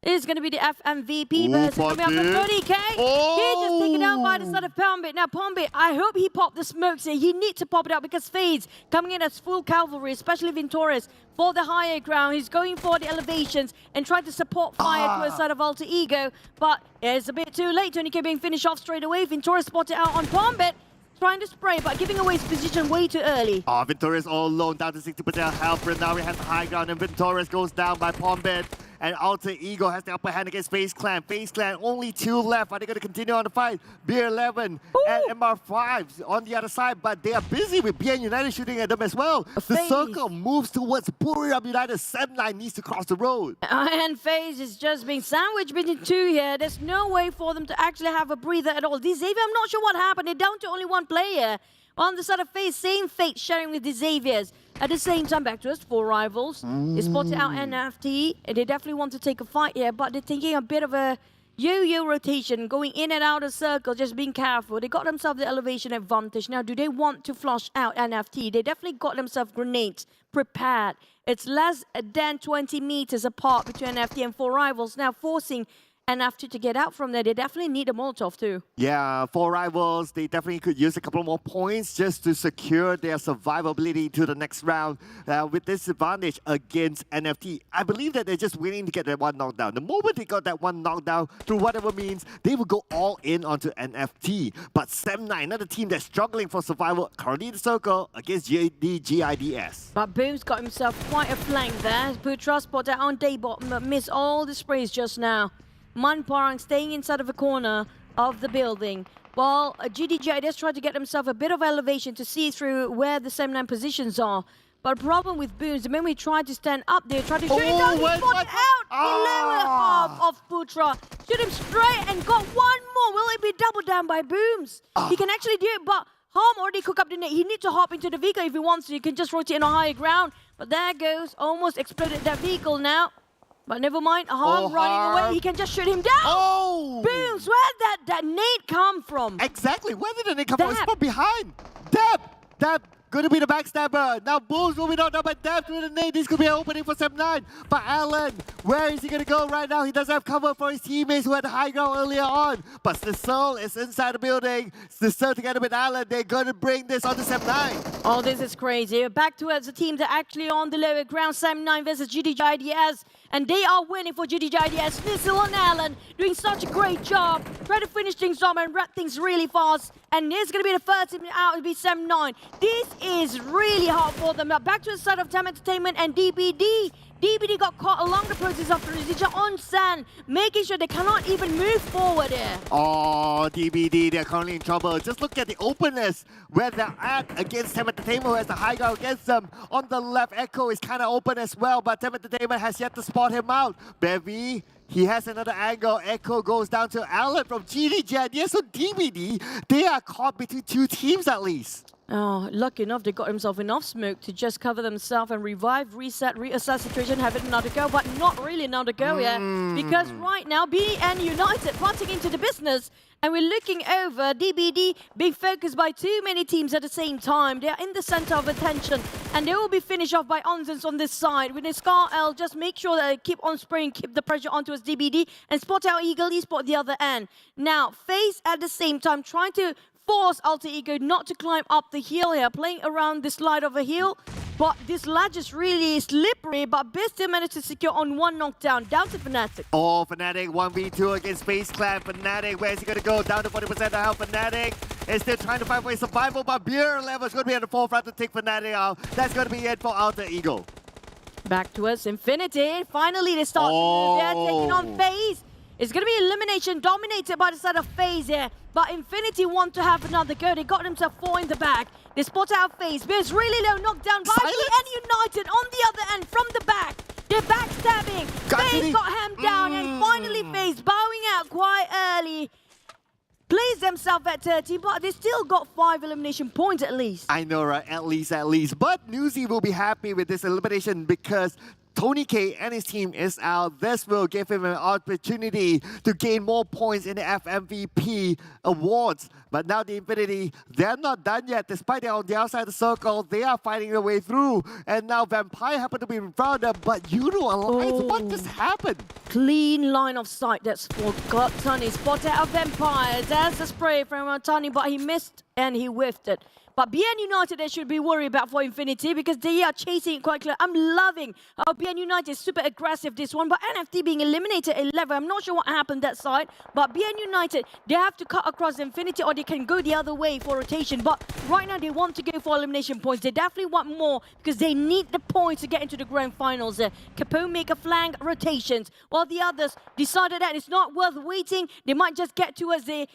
It's going to be the FMVP versus coming up from 30K. He's just taken out by the side of Palmbit. Now, Palmbit, I hope he popped the smokes here. He needs to pop it out because FaZe coming in as full cavalry, especially Vintorius, for the higher ground. He's going for the elevations and trying to support fire to the side of Alter Ego. But it's a bit too late. Tony K being finished off straight away. Vintorius spotted out on Palmbit. Trying to spray, but giving away his position way too early. Vintorius all alone, down to 60% health. But now we have the high ground, and Vintorius goes down by Palmbit. And Alter Ego has the upper hand against FaZe Clan. FaZe Clan, only 2 left. Are they going to continue on the fight? BR11 and MR5 on the other side, but they are busy with BN United shooting at them as well. The circle moves towards Buriram United. Sem9 needs to cross the road. And FaZe is just being sandwiched between 2 here. There's no way for them to actually have a breather at all. Xavier, I'm not sure what happened. They're down to only 1 player. On the side of FaZe, same fate sharing with the Xaviers. At the same time, back to us, 4 rivals. They spotted out NFT. They definitely want to take a fight here, but they're taking a bit of a yo-yo rotation, going in and out of circle, just being careful. They got themselves the elevation advantage. Now, do they want to flush out NFT? They definitely got themselves grenades prepared. It's less than 20 meters apart between NFT and 4 rivals. Now, forcing NFT to get out from there. They definitely need a Molotov too. Yeah, 4 rivals, they definitely could use a couple more points just to secure their survivability to the next round with this advantage against NFT. I believe that they're just waiting to get that 1 knockdown. The moment they got that 1 knockdown, through whatever means, they will go all in onto NFT. But Sem9, another team that's struggling for survival, currently in the circle against the GIDS. But Boom's got himself quite a flank there. Putra spotted on Daybot, but missed all the sprays just now. Manparang staying inside of a corner of the building. while GIDS tried to get himself a bit of elevation to see through where the same 9 positions are. But problem with Booms, the moment he tried to stand up there, tried to shoot him down, he spotted out the lower half of Putra. Shoot him straight and got one more. Will it be double down by Booms? He can actually do it, but Harm already cooked up the net. He needs to hop into the vehicle if he wants to. He can just rotate on a higher ground. But there goes, almost exploded that vehicle now. But never mind, Harm running away. He can just shoot him down. Booms, where did that nade come from? Exactly, where did the nade come from? It's from behind. Dab. Going to be the backstabber. Now Booms will be knocked out by Dab through the nade. This could be an opening for Sem9. But Alan, where is he going to go right now? He doesn't have cover for his teammates who had the high ground earlier on. But Sissel is inside the building. Sissel together with Alan, they're going to bring this on to Sem9. Oh, this is crazy. Back towards the team that actually on the lower ground. Sem9 versus GIDS. And they are winning for GIDS. Sissel and Alan doing such a great job. Try to finish things off and wrap things really fast. And it's going to be the first team out to be Sem9. This is really hard for them. Now back to the side of TEM Entertainment and DBD. DBD got caught along the process of transition on sand, making sure they cannot even move forward here. Oh, DBD, they're currently in trouble. Just look at the openness where they're at against TEM Entertainment, who has the high ground against them. On the left, Echo is kind of open as well, but TEM Entertainment has yet to spot him out. Bevy, he has another angle. Echo goes down to Alan from GDJ. Yes, so DBD, they are caught between 2 teams at least. Oh, lucky enough, they got himself enough smoke to just cover themselves and revive, reset, reassess situation, have it another go, but not really another go yet. Because right now, BN United parting into the business, and we're looking over DBD being focused by too many teams at the same time. They are in the center of attention, and they will be finished off by Onzens on this side. With the Scar L, just make sure that they keep on spraying, keep the pressure onto us DBD, and spot out Ego Esports the other end. Now, FaZe at the same time trying to force Alter Ego not to climb up the hill here, playing around the slide of a hill. But this ledge is really slippery, but Biz still managed to secure on one knockdown, down to Fnatic. Oh, Fnatic 1v2 against FaZe Clan. Fnatic, where's he going to go? Down to 40% now. Fnatic is still trying to fight for his survival, but Beer level is going to be at the forefront to take Fnatic out. That's going to be it for Alter Ego. Back towards Infinity. Finally, they start to move there, taking on FaZe. It's going to be elimination dominated by the side of FaZe here. But Infinity want to have another go. They got themselves 4 in the back. They spot out FaZe. But it's really low knockdown by BN United on the other end from the back. They're backstabbing. FaZe got hemmed down. And finally FaZe bowing out quite early. Plays themselves at 30, but they still got 5 elimination points at least. I know, right? At least. But Newsy will be happy with this elimination because Tony K and his team is out. This will give him an opportunity to gain more points in the FMVP awards. But now the Infinity, they're not done yet. Despite they're on the outside of the circle, they are fighting their way through. And now Vampire happen to be in front of them, but Yoodo Alliance, what just happened? Clean line of sight that's for Tony. Spotted out Vampire. There's the spray from Tony, but he missed and he whiffed it. But BN United, they should be worried about for Infinity because they are chasing it quite clear. I'm loving how BN United is super aggressive this one, but NFT being eliminated at 11. I'm not sure what happened that side, but BN United, they have to cut across Infinity or they can go the other way for rotation. But right now, they want to go for elimination points. They definitely want more because they need the points to get into the grand finals. Capone make a flank rotations, while the others decided that it's not worth waiting. They might just get towards the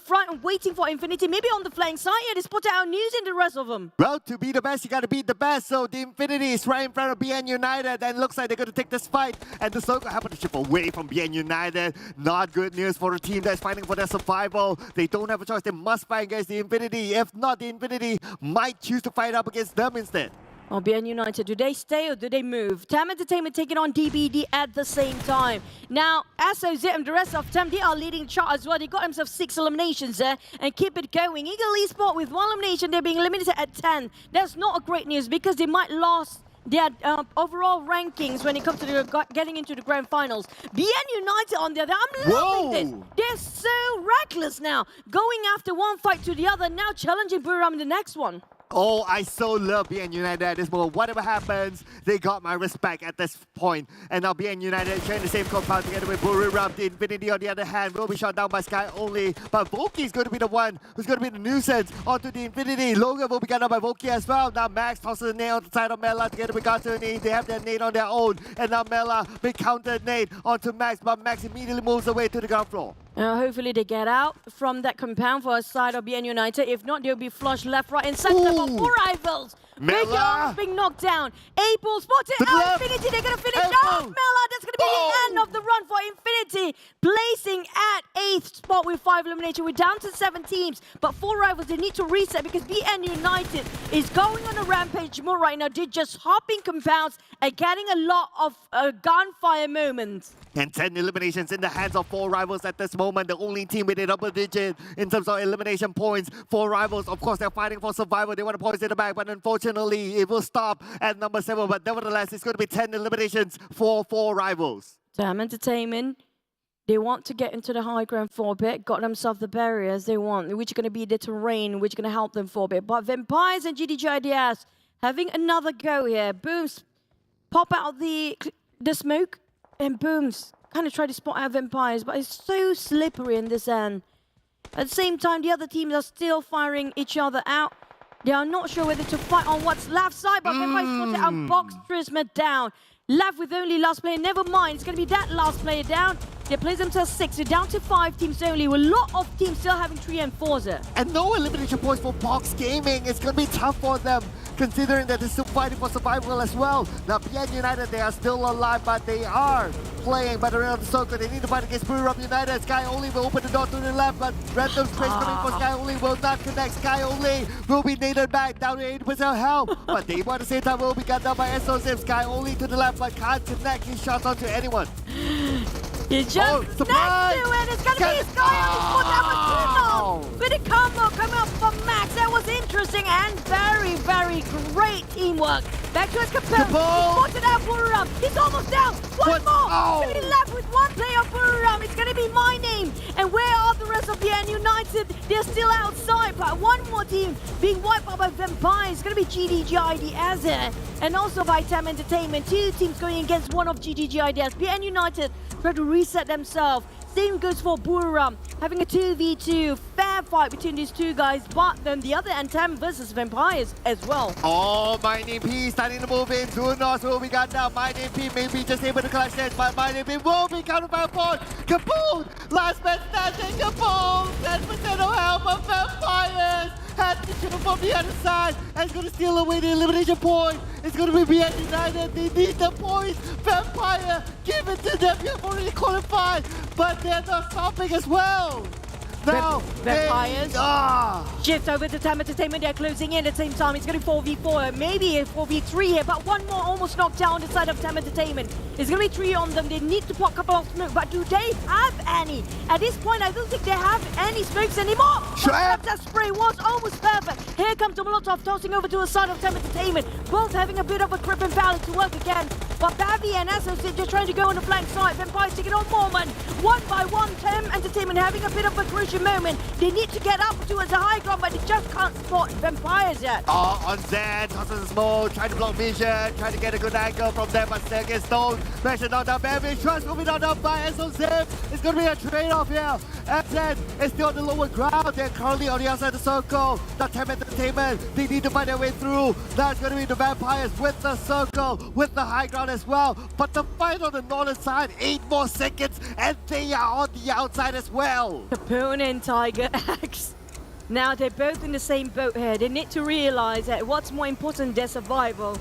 front and waiting for Infinity. Maybe on the flank side, yeah, they spotted out News in the rest of them. Well, to be the best, you got to beat the best. So the Infinity is right in front of BN United, and looks like they're going to take this fight. And the circle happened to chip away from BN United. Not good news for the team that's fighting for their survival. They don't have a choice. They must fight against the Infinity. If not, the Infinity might choose to fight up against them instead. Oh, BN United, do they stay or do they move? TEM Entertainment taking on DBD at the same time. Now, SOZ and the rest of TEM, they are leading chart as well. They got themselves 6 eliminations there and keep it going. Ego Esports with 1 elimination, they're being eliminated at 10. That's not a great news because they might lose their overall rankings when it comes to getting into the grand finals. BN United on the other, I'm loving this. They're so reckless now. Going after one fight to the other, now challenging Buriram in the next one. Oh, I so love BN United at this moment. Whatever happens, they got my respect at this point. And now BN United sharing the same compound together with Buriram. The Infinity, on the other hand, will be shot down by Sky only. But Volky is going to be the one who's going to be the nuisance onto the Infinity. Logan will be gunned down by Volky as well. Now Max tosses a nade on the side of Mela together with Gartoni. They have their nade on their own. And now Mela, big counter nade onto Max. But Max immediately moves away to the ground floor. Hopefully they get out from that compound for a side of BN United. If not, they'll be flushed left, right, and center for 4 rivals. Big Young's being knocked down. Able spotted out. Infinity, they're going to finish off. Mela, that's going to be the end of the run for Infinity. Placing at 8th spot with 5 elimination. We're down to 7 teams, but 4 rivals, they need to reset because BN United is going on a rampage more right now. They're just hopping compounds and getting a lot of gunfire moments. And 10 eliminations in the hands of 4 rivals at this moment. The only team with a double digit in terms of elimination points. 4 rivals, of course, they're fighting for survival. They want to poise in the back, but unfortunately, it will stop at number 7. But nevertheless, it's going to be 10 eliminations for 4 rivals. TEM Entertainment, they want to get into the high ground for a bit, got themselves the barriers they want, which are going to be the terrain, which is going to help them for a bit. But Vampires and GIDS having another go here. Booms, pop out the smoke. And Booms kind of try to spot out Vampires, but it's so slippery in this end. At the same time, the other teams are still firing each other out. They are not sure whether to fight on what's left side, but Vampires spotted out Box Trisma down. Left with only last player, never mind. It's going to be that last player down. They place themselves 6. They're down to 5 teams only, with a lot of teams still having 3 and 4s. And no elimination points for Box Gaming. It's going to be tough for them, considering that they're still fighting for survival as well. Now, PN United, they are still alive, but they are playing by the rim of the circle. They need to fight against Buriram United. Sky Only will open the door to the left, but random space coming for Sky Only will not connect. Sky Only will be nailed back down to 80% health, but they at the same time will be cut down by SOZIP. Sky Only to the left, but can't connect his shots onto anyone. You just next to it, it's gonna be Sky Only for number 2 with a combo come out from Max. That was interesting and very, very great teamwork. Back to his Capone. He spotted out Buriram. He's almost down. One more. To be left with 1 player of Buriram. It's gonna be my name. And where are the rest of BN United? They're still outside, but one more team being wiped out by Vampires. It's gonna be GIDS and also by TEM Entertainment. 2 teams going against one of GIDS. BN United try to reset themselves. Same goes for Buriram, having a 2v2 fair fight between these 2 guys, but then the other end, TEM versus Vampires as well. Oh, My Name P starting to move in. Who knows who we got now? My Name P may be just able to collect it, but My Name P will be countered by a point. Kaboom! Last man standing, Kaboom! 10% of health of Vampires! Has to shoot him from the other side, and it's going to steal away the elimination point. It's going to be BN United. They need the points. Vampire, give it to them. You've already qualified, but they're not stopping as well. Now, Vampires shift over to TEM Entertainment. They're closing in at the same time. It's going to be 4v4, maybe a 4v3 here, but one more almost knocked down on the side of TEM Entertainment. It's going to be 3 on them. They need to pop a couple of smoke, but do they have any? At this point, I don't think they have any smokes anymore. That spray was almost perfect. Here comes the Molotov tossing over to the side of TEM Entertainment. Both having a bit of a grip and balance to work again. But Bavi and SOC just trying to go on the flank side. Vampires taking on Mormon. 1 by 1, TEM Entertainment having a bit of a crucial moment. They need to get up towards the high ground, but they just can't spot Vampires yet. On Zen, tosses the smoke, trying to block vision, trying to get a good angle from them, but still gets stoned. Pressure not down, Bavi. Trust will be not down by SOZIP. It's going to be a trade-off here. Zen is still on the lower ground. They're currently on the outside of the circle. The TEM Entertainment, they need to find their way through. That's going to be the Vampires with the circle, with the high ground as well. But the fight on the northern side, 8 more seconds, and they are on the outside as well. Capone and Tiger X. Now they're both in the same boat here. They need to realize that what's more important, their survival.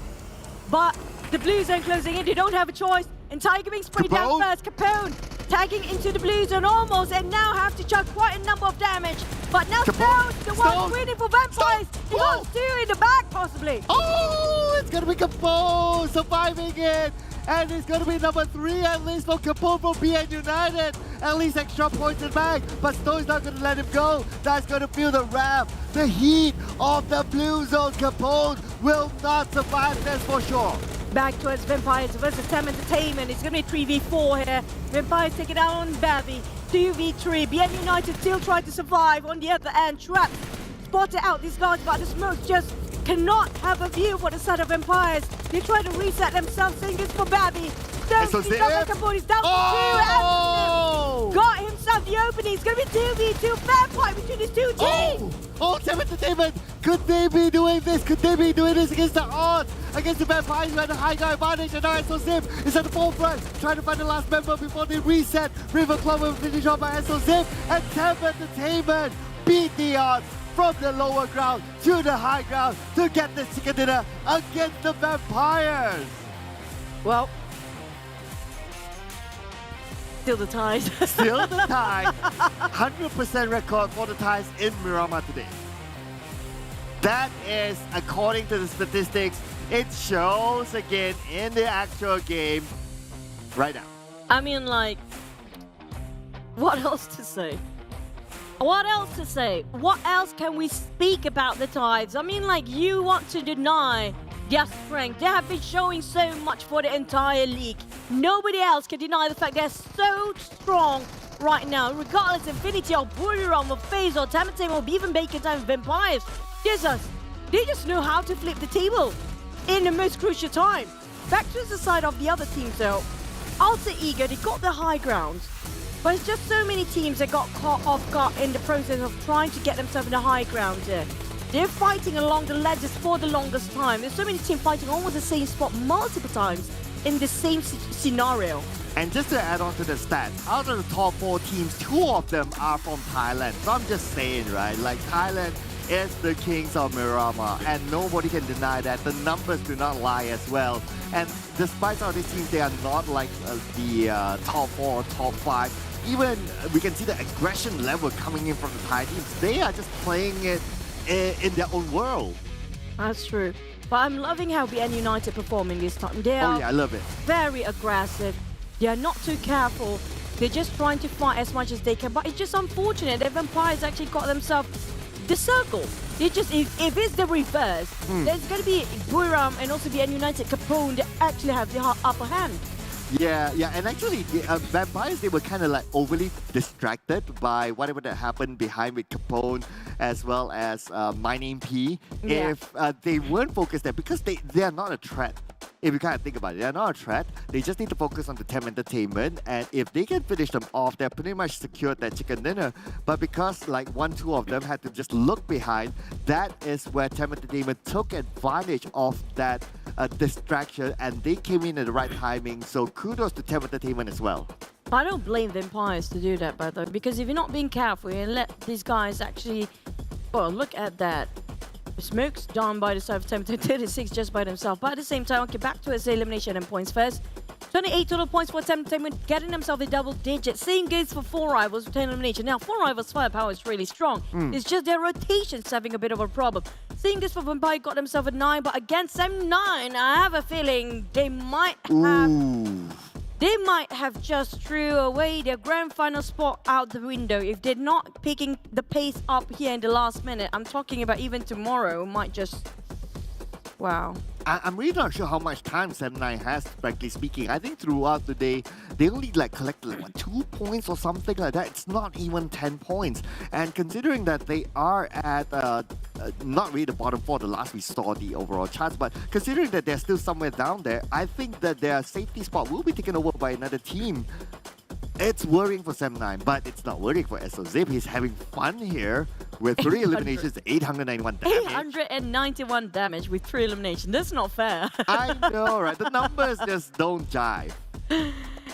But the blue zone closing in, they don't have a choice. And Tiger being sprayed down first. Capone tagging into the blue zone almost, and now have to chuck quite a number of damage. But now Stone's the one waiting for Vampires. He got 2 in the back possibly. Oh, it's gonna be Capone surviving it. And it's going to be number 3 at least for Capone from BN United. At least extra points in back, but Stone's not going to let him go. That's going to feel the wrath, the heat of the blue zone. Capone will not survive this for sure. Back towards Vampires versus TEM Entertainment. It's going to be 3v4 here. Vampires take it out on Bavi. 2v3. BN United still trying to survive on the other end. Trapped. Spotted out these guys, but the smoke just cannot have a view for the side of Vampires. They try to reset themselves, saying it's for Bavi. He's down to 2 and got himself the happening? It's going to be 2v2 fair fight between these two teams. Oh, TEM Entertainment! Could they be doing this? Could they be doing this against the odds? Against the vampires who had a high guy advantage, and now SOZip is at the forefront, trying to find the last member before they reset. River Club will finish off by SOZip, and TEM Entertainment beat the odds from the lower ground to the high ground to get the chicken dinner against the vampires. Well, still the ties. Still the tie. 100% record for the ties in Buriram today. That is, according to the statistics, it shows again in the actual game right now. I mean, like, what else to say? What else to say? What else can we speak about the Tides? I mean, like, you want to deny their strength. They have been showing so much for the entire league. Nobody else can deny the fact they're so strong right now. Regardless, Infinity or Buriram or FaZe or TEM Entertainment or even Bacon Time Vampires. They just know how to flip the table in the most crucial time. Back to the side of the other teams though. Alter Ego, they got the high ground. But it's just so many teams that got caught off guard in the process of trying to get themselves in the high ground here. They're fighting along the ledges for the longest time. There's so many teams fighting almost the same spot multiple times in the same scenario. And just to add on to the stats, out of the top 4 teams, 2 of them are from Thailand. So I'm just saying, right, like Thailand is the kings of Buriram, and nobody can deny that. The numbers do not lie as well. And despite all these teams, they are not like the top 4 or top 5. Even we can see the aggression level coming in from the Thai teams. They are just playing it in their own world. That's true. But I'm loving how BN United performing this time. They are I love it. Very aggressive. They are not too careful. They're just trying to fight as much as they can. But it's just unfortunate that Vampires actually got themselves the circle. They just, if it's the reverse, there's going to be Buriram and also BN United Capone that actually have the upper hand. Yeah, and actually, the Vampires, they were kind of like overly distracted by whatever that happened behind with Capone as well as My Name P. Yeah. If they weren't focused there, because they are not a threat. If you kind of think about it, they're not a threat. They just need to focus on the TEM Entertainment, and if they can finish them off, they're pretty much secured that chicken dinner. But because like 1-2 of them had to just look behind, that is where TEM Entertainment took advantage of that distraction, and they came in at the right timing. So kudos to TEM Entertainment as well. I don't blame Vampires to do that, by the way, because if you're not being careful and let these guys actually, well, look at that. Smokes down by the side of TEM 36 just by themselves. But at the same time, okay, back to SA elimination and points first. 28 total points for TEM Entertainment, getting themselves a double digit. Same goes for 4 Rivals with 10 elimination. Now, 4 Rivals firepower is really strong. It's just their rotations having a bit of a problem. Same goes for Vampire, got themselves a 9, but against them 9, I have a feeling they might have just threw away their grand final spot out the window if they're not picking the pace up here in the last minute. I'm talking about even tomorrow might just... Wow. I'm really not sure how much time 7-9 has, frankly speaking. I think throughout the day, they only like collected like 2 points or something like that. It's not even 10 points. And considering that they are at not really the bottom 4, the last we saw the overall charts, but considering that they're still somewhere down there, I think that their safety spot will be taken over by another team. It's worrying for 7-9, but it's not worrying for SOZip. He's having fun here with 3 eliminations, 891 damage. 891 damage with 3 eliminations. That's not fair. I know, right? The numbers just don't jive.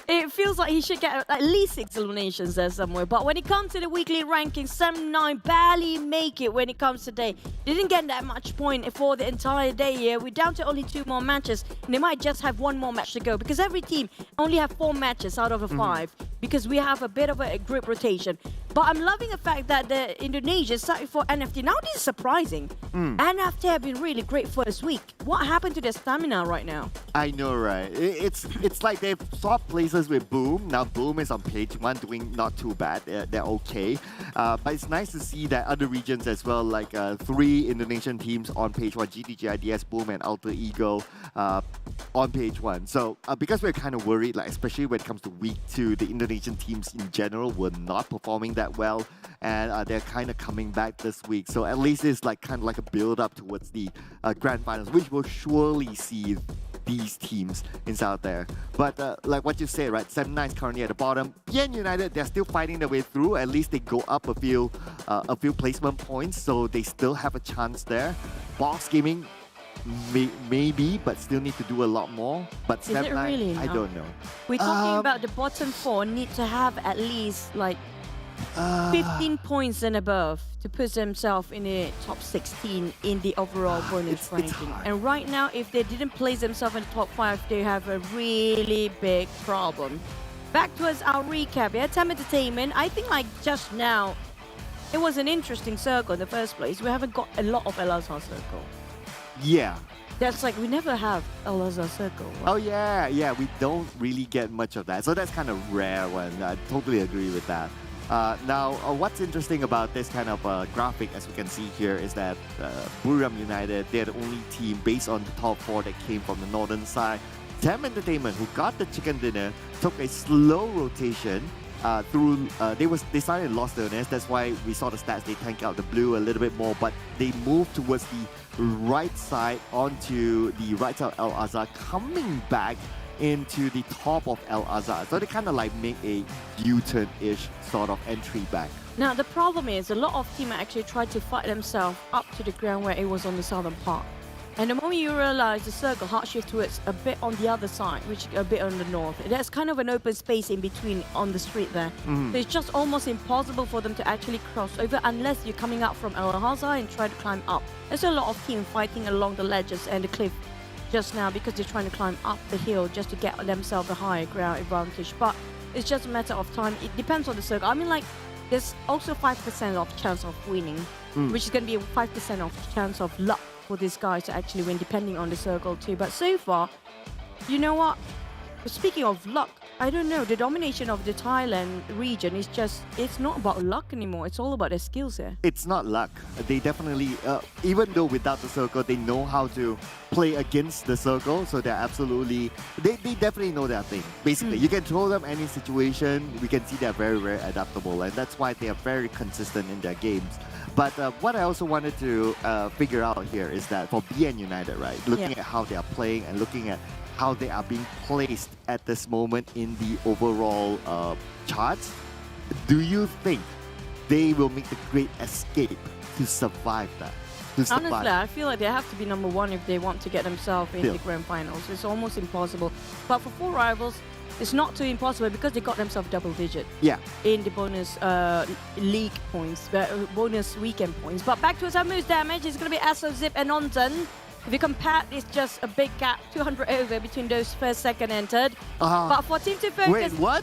It feels like he should get at least 6 eliminations there somewhere. But when it comes to the weekly rankings, 7-9 barely make it when it comes today. They didn't get that much point for the entire day here. We're down to only 2 more matches. And they might just have 1 more match to go. Because every team only have 4 matches out of the 5. Because we have a bit of a group rotation. But I'm loving the fact that the Indonesia is starting for NFT. Now this is surprising. NFT have been really great for this week. What happened to their stamina right now? I know, right? It's like they've swapped places with Boom. Now Boom is on page 1, doing not too bad. They're okay. But it's nice to see that other regions as well, like 3 Indonesian teams on page 1, GIDS, Boom, and Alter Ego on page 1. So because we're kind of worried, like especially when it comes to week 2, the Indonesian teams in general were not performing that well, and they're kind of coming back this week. So at least it's like kind of like a build up towards the grand finals, which we'll surely see these teams inside there. But like what you said, right? 7-9 is currently at the bottom. PN United, they're still fighting their way through. At least they go up a few placement points, so they still have a chance there. Box Gaming, maybe, but still need to do a lot more. But Is it really? I don't know. We're talking about the bottom 4 need to have at least like 15 points and above to put themselves in the top 16 in the overall bonus ranking. And right now, if they didn't place themselves in top 5, they have a really big problem. Back towards our recap, yeah, TEM Entertainment, I think like just now, it was an interesting circle in the first place. We haven't got a lot of Al-Azhar circle. Yeah. That's like, we never have Al-Azhar circle. Right? Oh yeah, we don't really get much of that. So that's kind of rare one. I totally agree with that. Now, what's interesting about this kind of graphic, as we can see here, is that Buriram United, they're the only team based on the top 4 that came from the northern side. TEM Entertainment, who got the chicken dinner, took a slow rotation through. They started in Lost Earners. That's why we saw the stats. They tank out the blue a little bit more, but they moved towards the right side onto the right side of Al-Azhar, coming back into the top of Al-Azhar. So they kind of like make a U-turn-ish sort of entry back. Now, the problem is a lot of teams actually tried to fight themselves up to the ground where it was on the southern part. And the moment you realize the circle hard shift towards a bit on the other side, which is a bit on the north, there's kind of an open space in between on the street there. So it's just almost impossible for them to actually cross over unless you're coming up from Al-Azhar and try to climb up. There's a lot of teams fighting along the ledges and the cliff just now because they're trying to climb up the hill just to get themselves a higher ground advantage. But it's just a matter of time. It depends on the circle. I mean, like, there's also 5% of chance of winning, which is going to be a 5% of chance of luck for these guys to actually win, depending on the circle too. But so far, you know what? Speaking of luck, I don't know. The domination of the Thailand region is just, it's not about luck anymore. It's all about their skills here. It's not luck. They definitely, even though without the circle, they know how to play against the circle. So they're absolutely, they definitely know their thing. Basically, you can throw them any situation. We can see they're very, very adaptable. And that's why they are very consistent in their games. But what I also wanted to figure out here is that for BN United, right, looking at how they are playing and looking at how they are being placed at this moment in the overall charts, do you think they will make the great escape to survive that? Honestly, I feel like they have to be number 1 if they want to get themselves in the grand finals. It's almost impossible. But for 4 rivals, it's not too impossible because they got themselves double digit in the bonus league points, bonus weekend points. But back to Samu's damage, it's going to be Aso, Zip and Onzen. If you compare, it's just a big gap, 200 over between those first, second entered. But for Team to focus... Wait, what?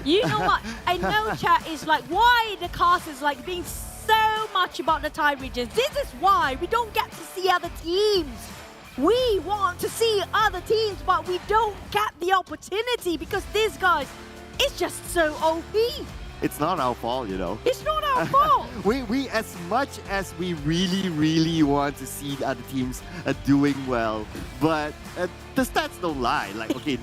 You know what? I know chat is like, why the cast is like being so much about the Thai regions. This is why we don't get to see other teams. We want to see other teams, but we don't get the opportunity because these guys, it's just so OP. It's not our fault, you know. It's not our fault. we as much as we really want to see the other teams doing well, but the stats don't lie. Like, okay,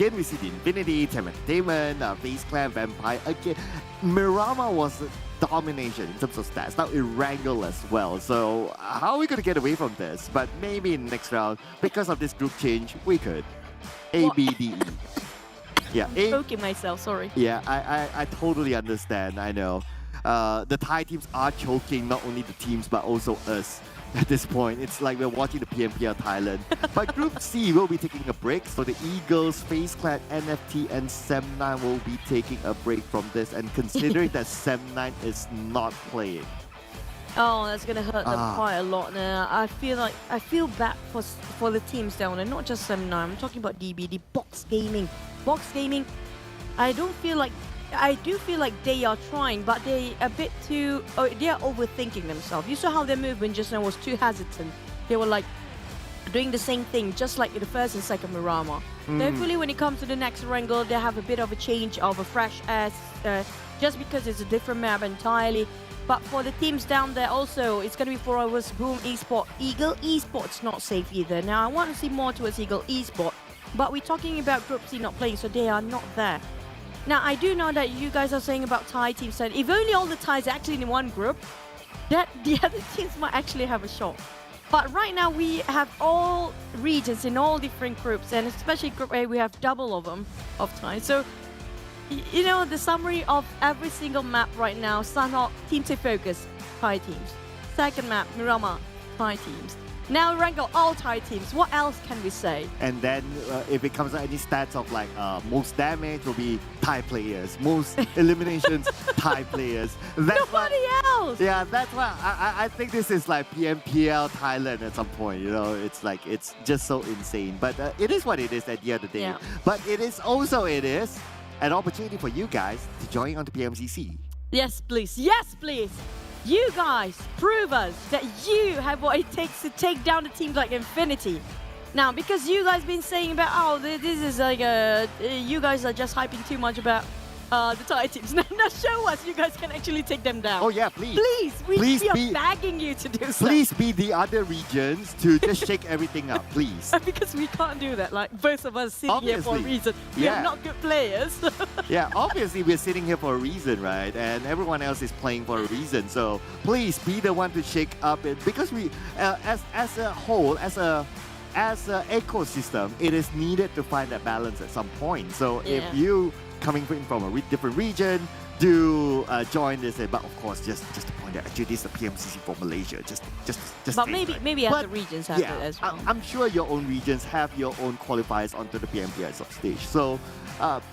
we see the Infinity, TEM Entertainment, FaZe Clan, Vampire. Again, Miramar was domination in terms of stats. Now it wrangled as well. So how are we going to get away from this? But maybe in the next round, because of this group change, we could. A, B, D, E. Yeah, I'm choking myself, sorry. Yeah, I totally understand, I know. The Thai teams are choking not only the teams but also us at this point. It's like we're watching the PMPL Thailand. But Group C will be taking a break. So the Eagles, FaZe Clan, NFT and SEM9 will be taking a break from this. And considering that SEM9 is not playing. Oh, that's gonna hurt them quite a lot now. I feel bad for the teams down there, not just SEM9. I'm talking about DBD, Box Gaming. Box Gaming, I do feel like they are trying, but they a bit too. They are overthinking themselves. You saw how their movement just now was too hesitant. They were like doing the same thing, just like the first and second Miramar. Hopefully, when it comes to the next wrangle, they have a bit of a change of a fresh air, just because it's a different map entirely. But for the teams down there also, it's going to be 4 hours, Boom Esports. Eagle Esports not safe either. Now, I want to see more towards Eagle Esports. But we're talking about Group C not playing, so they are not there. Now, I do know that you guys are saying about Thai teams that if only all the Thais are actually in one group, that the other teams might actually have a shot. But right now we have all regions in all different groups, and especially Group A, we have double of them of time. So, you know, the summary of every single map right now, Sanhok, Team Stay Focus, Thai teams. Second map, Buriram, Thai teams. Now Erangel, all Thai teams. What else can we say? And then if it comes to any stats of like most damage will be Thai players, most eliminations Thai players. Nobody else. Yeah, that's why I think this is like PMPL Thailand at some point. You know, it's like it's just so insane. But it is what it is at the end of the day. Yeah. But it is an opportunity for you guys to join onto PMCC. Yes, please. Yes, please. You guys prove us that you have what it takes to take down the teams like Infinity. Now, because you guys been saying about, oh, this is like you guys are just hyping too much about the Thai teams. Now show us you guys can actually take them down. Oh yeah, please. We are begging you to do so. Please be the other regions to just shake everything up, please. Because we can't do that. Like both of us sitting here for a reason. We are not good players. Yeah, obviously we're sitting here for a reason, right? And everyone else is playing for a reason. So please be the one to shake up it, because we, as a whole, as an ecosystem, it is needed to find that balance at some point. So if you coming from a different region, do join this. But of course, just to point out, actually, this is the PMCC for Malaysia. Just. But maybe other regions have it as well. I'm sure your own regions have your own qualifiers onto the PMPL stage. So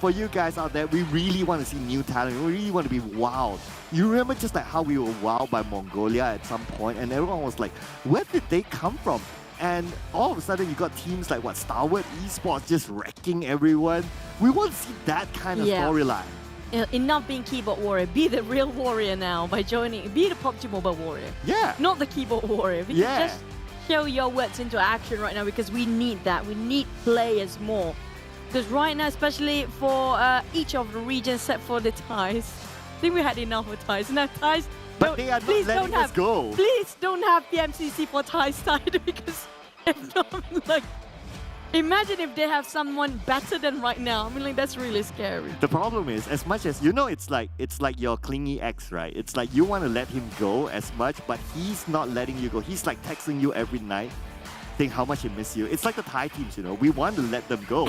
for you guys out there, we really want to see new talent. We really want to be wowed. You remember just like how we were wowed by Mongolia at some point, and everyone was like, where did they come from? And all of a sudden, you got teams like ShineLikeDiamond Esports just wrecking everyone. We want to see that kind of storyline. Enough being keyboard warrior. Be the real warrior now by joining. Be the PUBG Mobile warrior. Yeah. Not the keyboard warrior. Because just show your words into action right now, because we need that. We need players more. Because right now, especially for each of the regions, except for the Thais, I think we had enough of Thais. Now Thais. But they are not letting us go. Please don't have PMCC for Thai side, because if not, like, imagine if they have someone better than right now. I mean, like, that's really scary. The problem is, as much as, you know, it's like your clingy ex, right? It's like you want to let him go as much, but he's not letting you go. He's like texting you every night, saying how much he miss you. It's like the Thai teams, you know. We want to let them go.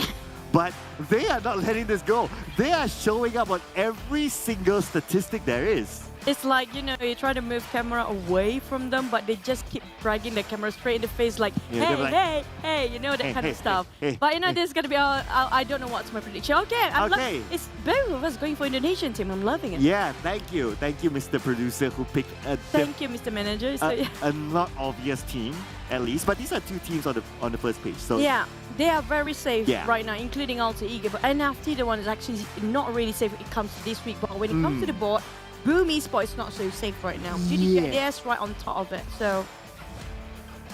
But they are not letting this go. They are showing up on every single statistic there is. It's like, you know, you try to move camera away from them, but they just keep dragging the camera straight in the face like, hey, you know, that kind of stuff. But, you know, there's going to be, I don't know what's my prediction. Okay, it's both of us going for Indonesian team. I'm loving it. Yeah, thank you. Thank you, Mr. Producer, who picked thank you, Mr. Manager. A not obvious team, at least. But these are two teams on the first page. So yeah, they are very safe right now, including Alter Ego. But NFT, the one is actually not really safe when it comes to this week. But when it comes to the board, Boom Esports is not so safe right now. GIDS right on top of it. So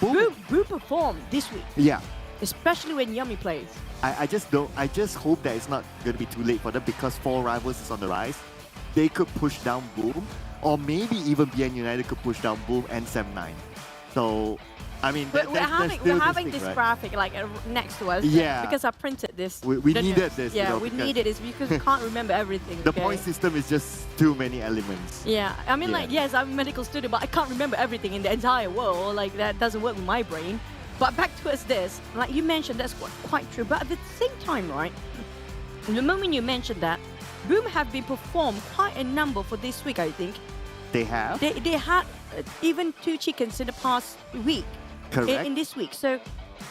Boom performed this week. Yeah. Especially when Yummy plays. I just hope that it's not going to be too late for them, because 4 Rivals is on the rise. They could push down Boom, or maybe even BN United could push down Boom and Sem9. So I mean, we're having this graphic like next to us. Yeah. Because I printed this. We needed this. Yeah, you know, we needed this because we can't remember everything. The point system is just too many elements. Yeah. I mean, like, yes, I'm a medical student, but I can't remember everything in the entire world. Like, that doesn't work with my brain. But back towards this, like you mentioned, that's quite true. But at the same time, right, the moment you mentioned that, Boom have been performed quite a number for this week, I think. They have? They had even 2 chickens in the past week. Correct. In this week. So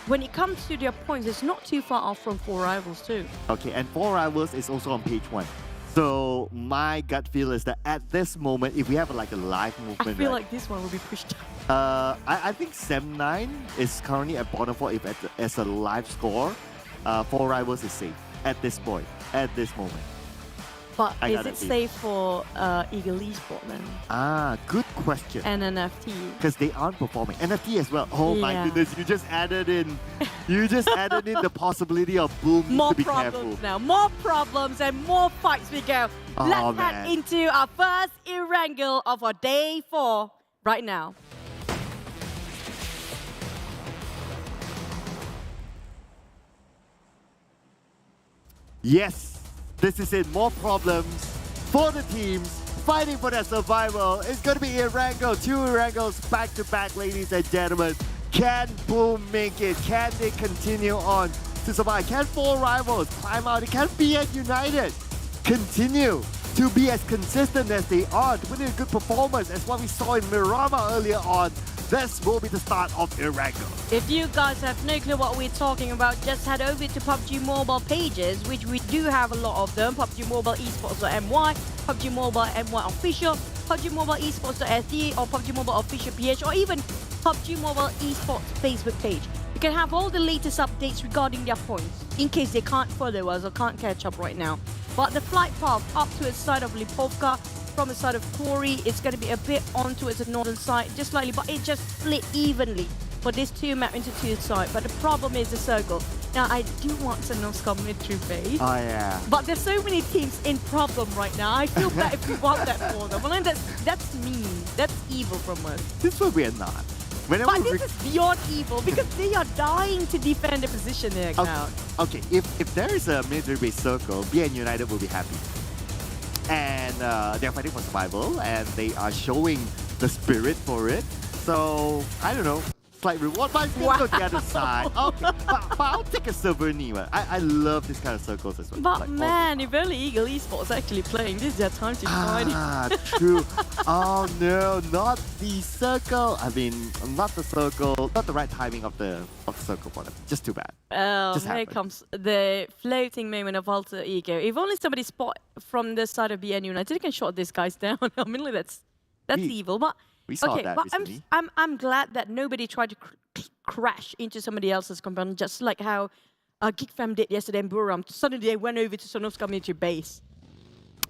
when it comes to their points, it's not too far off from 4 Rivals too. Okay, and 4 Rivals is also on page 1. So my gut feel is that at this moment, if we have like a live movement, I feel like this one will be pushed down. I think Sem9 is currently at bottom 4 if as a live score. 4 Rivals is safe at this point, at this moment. But is it safe for Ego Esports then? Good question. And NFT. Because they aren't performing. NFT as well. Oh my goodness, you just added in the possibility of Boom more to be problems careful. Now. More problems and more fights we go. Let's head into our first Erangel of our day 4 right now. Yes. This is it. More problems for the teams fighting for their survival. It's going to be Erangel. 2 Erangels back to back, ladies and gentlemen. Can Boom make it? Can they continue on to survive? Can 4 Rivals climb out? Can BN United continue to be as consistent as they are, to put in a good performance as what we saw in Mirama earlier on? This will be the start of Irregular. If you guys have no clue what we're talking about, just head over to PUBG Mobile pages, which we do have a lot of them. PUBG Mobile Esports.my, PUBG Mobile MY Official, PUBG Mobile Esports.se, or PUBG Mobile Official PH, or even PUBG Mobile Esports Facebook page. You can have all the latest updates regarding their points, in case they can't follow us or can't catch up right now. But the flight path up to the side of Lipovka, from the side of Kori, it's going to be a bit on towards the northern side, just slightly, but it just split evenly for this 2 map into 2 sides. But the problem is the circle. Now, I do want to know mid-true phase. Oh, yeah. But there's so many teams in problem right now. I feel bad if we want that for them. Well, that's mean. That's evil from us. This one we are not. Whenever But this is beyond evil because they are dying to defend the position there now. Okay, if there is a military-based circle, BN United will be happy. And they're fighting for survival, and they are showing the spirit for it. So, I don't know, slight reward, but I still go to the other side. Okay, but I'll take a Silverny. I love this kind of circles as well. But Like, man, if only Ego Esports actually playing, this is their time to shine. true. Oh no, not the circle. I mean, not the circle. Not the right timing of the circle for them. Just too bad. Oh, Just here happened. comes the floating moment of Alter Ego. If only somebody spot from the side of BN United, they can shot these guys down. I mean, like, that's evil. But we saw okay, that but recently. I'm glad that nobody tried to crash into somebody else's compound, just like how Geek Fam did yesterday in Buriram. Suddenly they went over to Sonov's community base.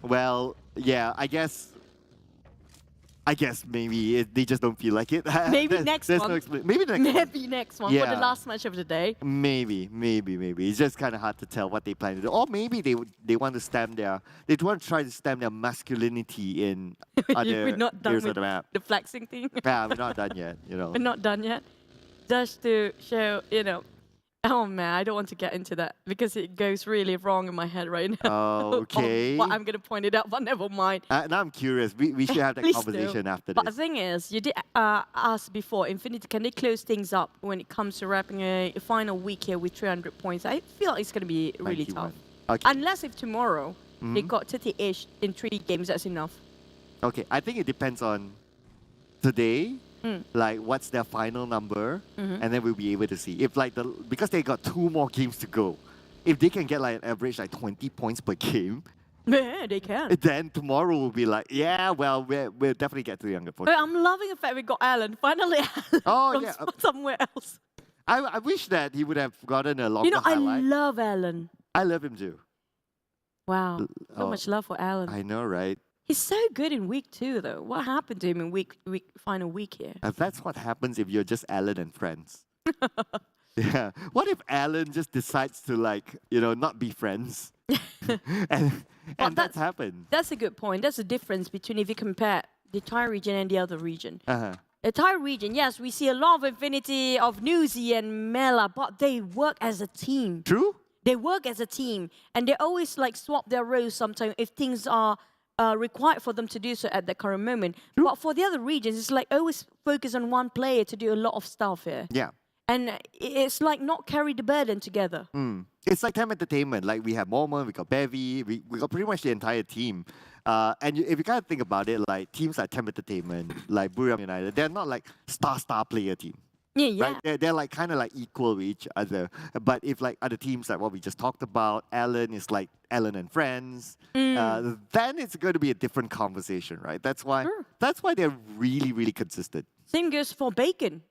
Well, yeah, I guess maybe they just don't feel like it. Maybe next one. Maybe next one. Maybe next one for the Yeah. last match of the day. Maybe. It's just kind of hard to tell what they plan to do. Or maybe they want to try to stem their masculinity in other We're not done areas with of the map. the flexing thing. Yeah, we're not done yet, you know. We're not done yet. Just to show, oh man, I don't want to get into that because it goes really wrong in my head right now. Oh, okay. But I'm going to point it out, but never mind. Now I'm curious. We should have that Please conversation do. after But the this. thing is, you did ask before, Infinity, can they close things up when it comes to wrapping a final week here with 300 points? I feel like it's going to be really 91. tough. Okay. Unless if tomorrow they got 30-ish in 3 games, that's enough. Okay, I think it depends on today, like what's their final number, and then we'll be able to see. If like because they got 2 more games to go, if they can get like an average like 20 points per game, Yeah, they can. then tomorrow will be like, yeah, well, we'll definitely get to the younger points. But I'm loving the fact we got Alan. Finally, Alan Oh, from yeah. somewhere else. I wish that he would have gotten a longer I highlight. love Alan. I love him too. Wow. So Oh, much love for Alan. I know, right? He's so good in week 2, though. What happened to him in final week here? And that's what happens if you're just Alan and friends. Yeah. What if Alan just decides to not be friends? and that's happened. That's a good point. That's the difference between if you compare the Thai region and the other region. Uh-huh. The Thai region, yes, we see a lot of Infinity, of Newsy and Mela, but they work as a team. True. They work as a team, and they always swap their roles sometimes if things are required for them to do so at the current moment. True. But for the other regions, it's always focus on one player to do a lot of stuff here. Yeah. And it's not carry the burden together. It's like TEM Entertainment. Like we have Mormon, we got Bevy, we got pretty much the entire team. And if you kind of think about it, like teams like TEM Entertainment, like Buriram United, they're not like star player team. Yeah. Right? They're like kind of like equal with each other. But if like other teams like what we just talked about, Alan is like Alan and friends, then it's going to be a different conversation, right? That's why they're really, really consistent. Same goes for Bacon.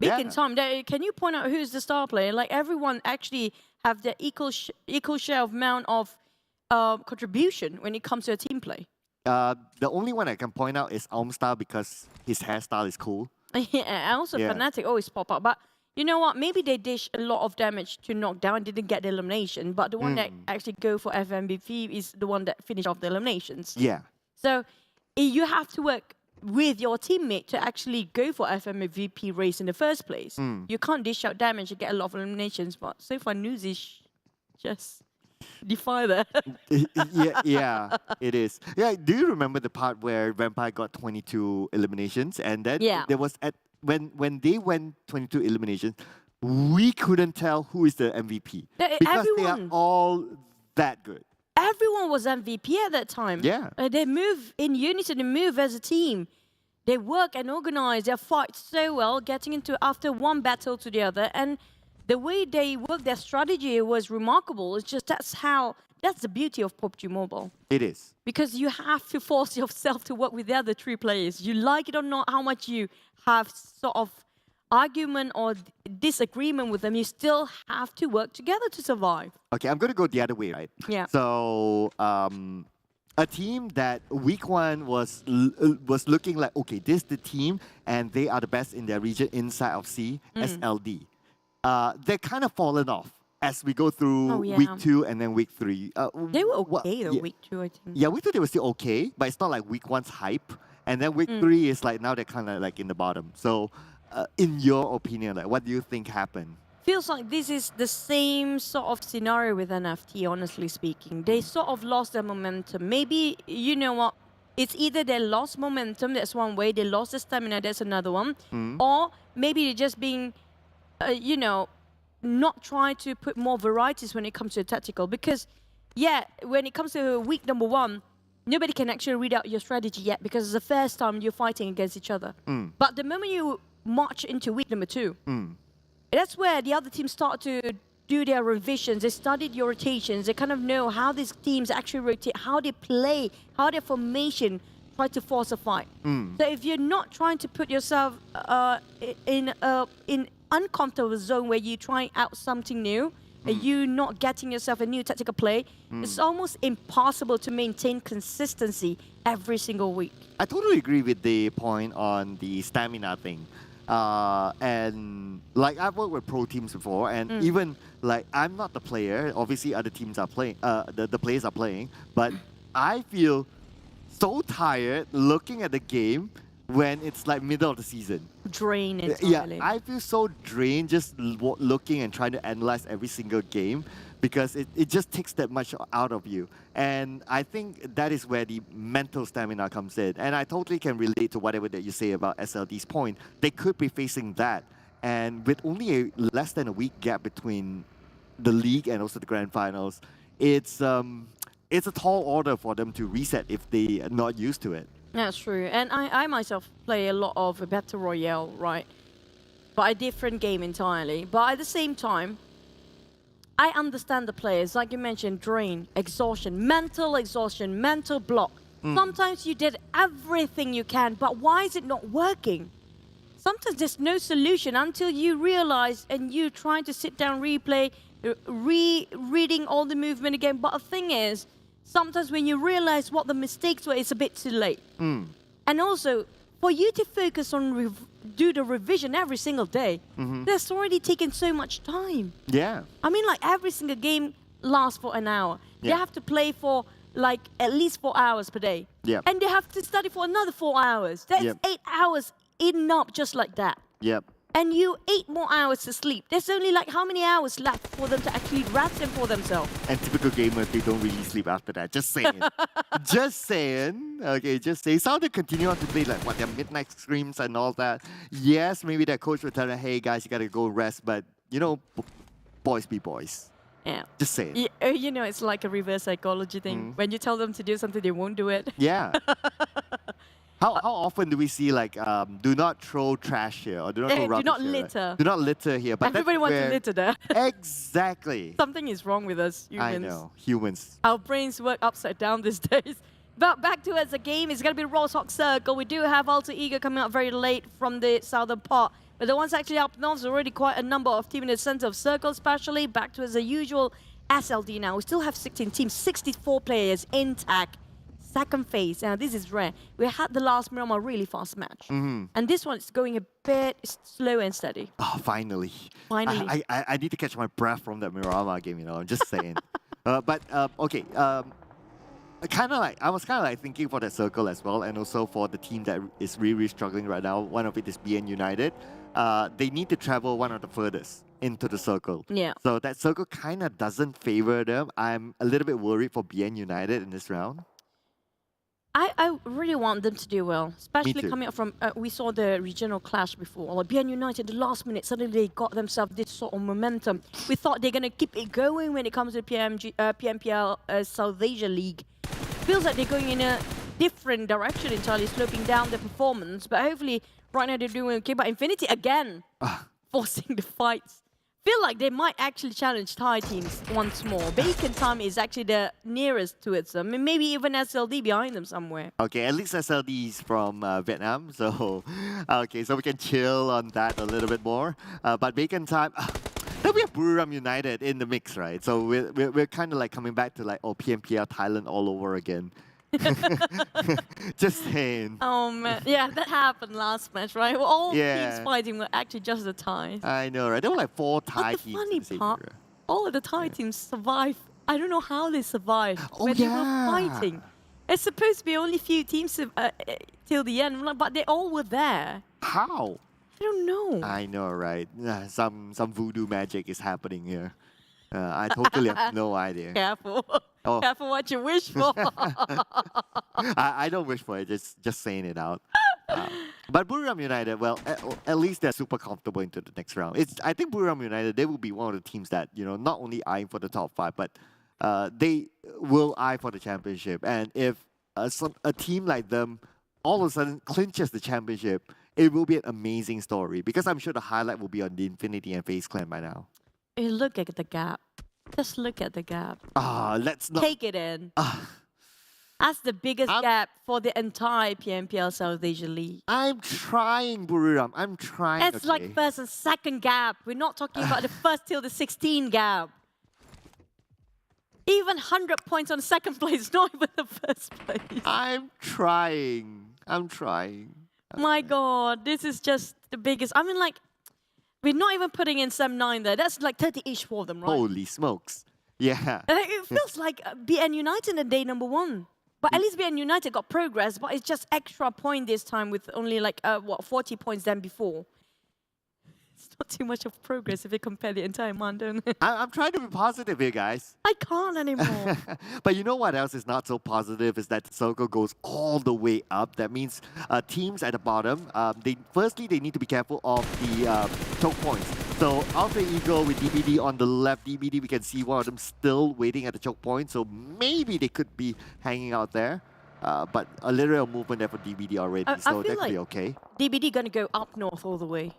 Bacon Tom, can you point out who's the star player? Like everyone actually have their equal share of amount of contribution when it comes to a team play. The only one I can point out is Almstar because his hairstyle is cool. Yeah, also Fnatic always pop up. But you know what? Maybe they dish a lot of damage to knock down, didn't get the elimination. But the one that actually go for FMVP is the one that finished off the eliminations. Yeah. So you have to work with your teammate to actually go for FMVP race in the first place. You can't dish out damage and get a lot of eliminations. But so far, news is just defy that. yeah, it is. Yeah, do you remember the part where Vampire got 22 eliminations and then there was when they went 22 eliminations, we couldn't tell who is the MVP because they are all that good. Everyone was MVP at that time. Yeah. They move in unison, they move as a team. They work and organize, they fight so well, getting into after one battle to the other. And the way they work their strategy was remarkable. It's just that's the beauty of PUBG Mobile. It is. Because you have to force yourself to work with the other three players. You like it or not, how much you have sort of argument or disagreement with them, you still have to work together to survive. Okay, I'm going to go the other way, right? Yeah. So, a team that week one was looking like, okay, this is the team, and they are the best in their region inside of C, SLD. They're kind of fallen off as we go through week 2 and then week 3. They were okay though, week 2, I think. Yeah, week 2 they were still okay, but it's not like week 1's hype. And then week 3 is like, now they're kind of like in the bottom. So, in your opinion, like, what do you think happened? Feels like this is the same sort of scenario with NFT, honestly speaking. They sort of lost their momentum. Maybe, you know what, it's either they lost momentum, that's one way, they lost the stamina, that's another one, or maybe they're just being, you know, not trying to put more varieties when it comes to tactical. Because, yeah, when it comes to week number 1, nobody can actually read out your strategy yet because it's the first time you're fighting against each other. But the moment you march into week number 2, that's where the other teams start to do their revisions. They studied your rotations. They kind of know how these teams actually rotate, how they play, how their formation try to force a fight. So if you're not trying to put yourself in uncomfortable zone where you're trying out something new, and you're not getting yourself a new tactical play, it's almost impossible to maintain consistency every single week. I totally agree with the point on the stamina thing. And like I've worked with pro teams before, and even like I'm not the player. Obviously, other teams are playing. The players are playing, but I feel so tired looking at the game when it's like middle of the season. Drained entirely. Yeah, I feel so drained just looking and trying to analyze every single game because it just takes that much out of you. And I think that is where the mental stamina comes in. And I totally can relate to whatever that you say about SLD's point. They could be facing that. And with only less than a week gap between the league and also the grand finals, it's a tall order for them to reset if they are not used to it. That's true. And I myself play a lot of Battle Royale, right? But a different game entirely. But at the same time, I understand the players, like you mentioned, drain, exhaustion, mental block. Sometimes you did everything you can, but why is it not working? Sometimes there's no solution until you realize and you trying to sit down, replay, reading all the movement again. But the thing is, sometimes when you realize what the mistakes were, it's a bit too late. And also, for you to focus on do the revision every single day, that's already taken so much time. Yeah. I mean, like every single game lasts for an hour. Yeah. They have to play for like at least 4 hours per day. Yeah. And they have to study for another 4 hours. That's 8 hours eaten up just like that. Yep. And you 8 more hours to sleep. There's only like how many hours left for them to actually rest and for themselves? And typical gamers, they don't really sleep after that. Just saying. Just saying. Okay, just saying. Some of them continue on to play like their midnight screams and all that. Yes, maybe their coach will tell them, hey guys, you gotta go rest. But you know, boys be boys. Yeah. Just saying. You know, it's like a reverse psychology thing. When you tell them to do something, they won't do it. Yeah. How often do we see like do not throw trash here or do not throw rubbish do not here, litter. Right? Do not litter here. But everybody wants to litter there. Exactly. Something is wrong with us humans. I know, humans. Our brains work upside down these days. But back to as a game, it's gonna be Roadhog Circle. We do have Alter Ego coming out very late from the southern part. But the ones actually up north is already quite a number of teams in the center of Circle, especially back to as a usual SLD now. We still have 16 teams, 64 players intact. Second phase. Now, this is rare. We had the last Miramar really fast match. And this one is going a bit slow and steady. Oh, finally. Finally. I need to catch my breath from that Miramar game, you know, I'm just saying. Okay. I was kind of like thinking for that circle as well, and also for the team that is really struggling right now. One of it is BN United. They need to travel one of the furthest into the circle. Yeah. So that circle kind of doesn't favor them. I'm a little bit worried for BN United in this round. I really want them to do well, especially too. coming up from, we saw the regional clash before. Like BN United, the last minute, suddenly they got themselves this sort of momentum. We thought they're going to keep it going when it comes to PMPL South Asia League. Feels like they're going in a different direction entirely, sloping down their performance. But hopefully, right now they're doing okay. But Infinity, again, forcing the fights. Feel like they might actually challenge Thai teams once more. Bacon Time is actually the nearest to it. So maybe even SLD behind them somewhere. Okay, at least SLD is from Vietnam, so okay, so we can chill on that a little bit more. But Bacon Time, then we have Buriram United in the mix, right? So we're kind of like coming back to like PMPL Thailand all over again. Just saying. Oh man, yeah, that happened last match, right? Well, all Yeah. teams fighting were actually just the Thais. I know, right? There were like 4 Thai But the teams. funny in the same part, area. all of the Thai teams survived. I don't know how they survived Oh, when they were yeah. fighting. It's supposed to be only few teams till the end, but they all were there. How? I don't know. I know, right? Some voodoo magic is happening here. I totally have no idea. Careful. Oh. Careful what you wish for. I don't wish for it, just saying it out. But Buriram United, well, at least they're super comfortable into the next round. I think Buriram United, they will be one of the teams that, you know, not only eyeing for the top 5, but they will eye for the championship. And if a team like them all of a sudden clinches the championship, it will be an amazing story, because I'm sure the highlight will be on the Infinity and FaZe Clan by now. Hey, look at the gap. Just look at the gap. Let's not... Take it in. That's the biggest gap for the entire PMPL South Asia League. I'm trying, Buriram. I'm trying. It's like first and second gap. We're not talking about the first till the 16 gap. Even 100 points on second place, not even the first place. I'm trying. My God, this is just the biggest. I mean, like, we're not even putting in Sem 9 there. That's like 30 each for them, right? Holy smokes. Yeah. It feels like BN United in day number 1. But at least BN United got progress, but it's just extra point this time with only like, 40 points than before. It's not too much of progress if you compare the entire Mandon. I'm trying to be positive here, guys. I can't anymore. But you know what else is not so positive is that the circle goes all the way up. That means teams at the bottom, firstly, they need to be careful of the choke points. So Alpha Ego with DBD on the left, DBD, we can see one of them still waiting at the choke point. So maybe they could be hanging out there. But a little movement there for DBD already, so that could be okay. DBD gonna go up north all the way.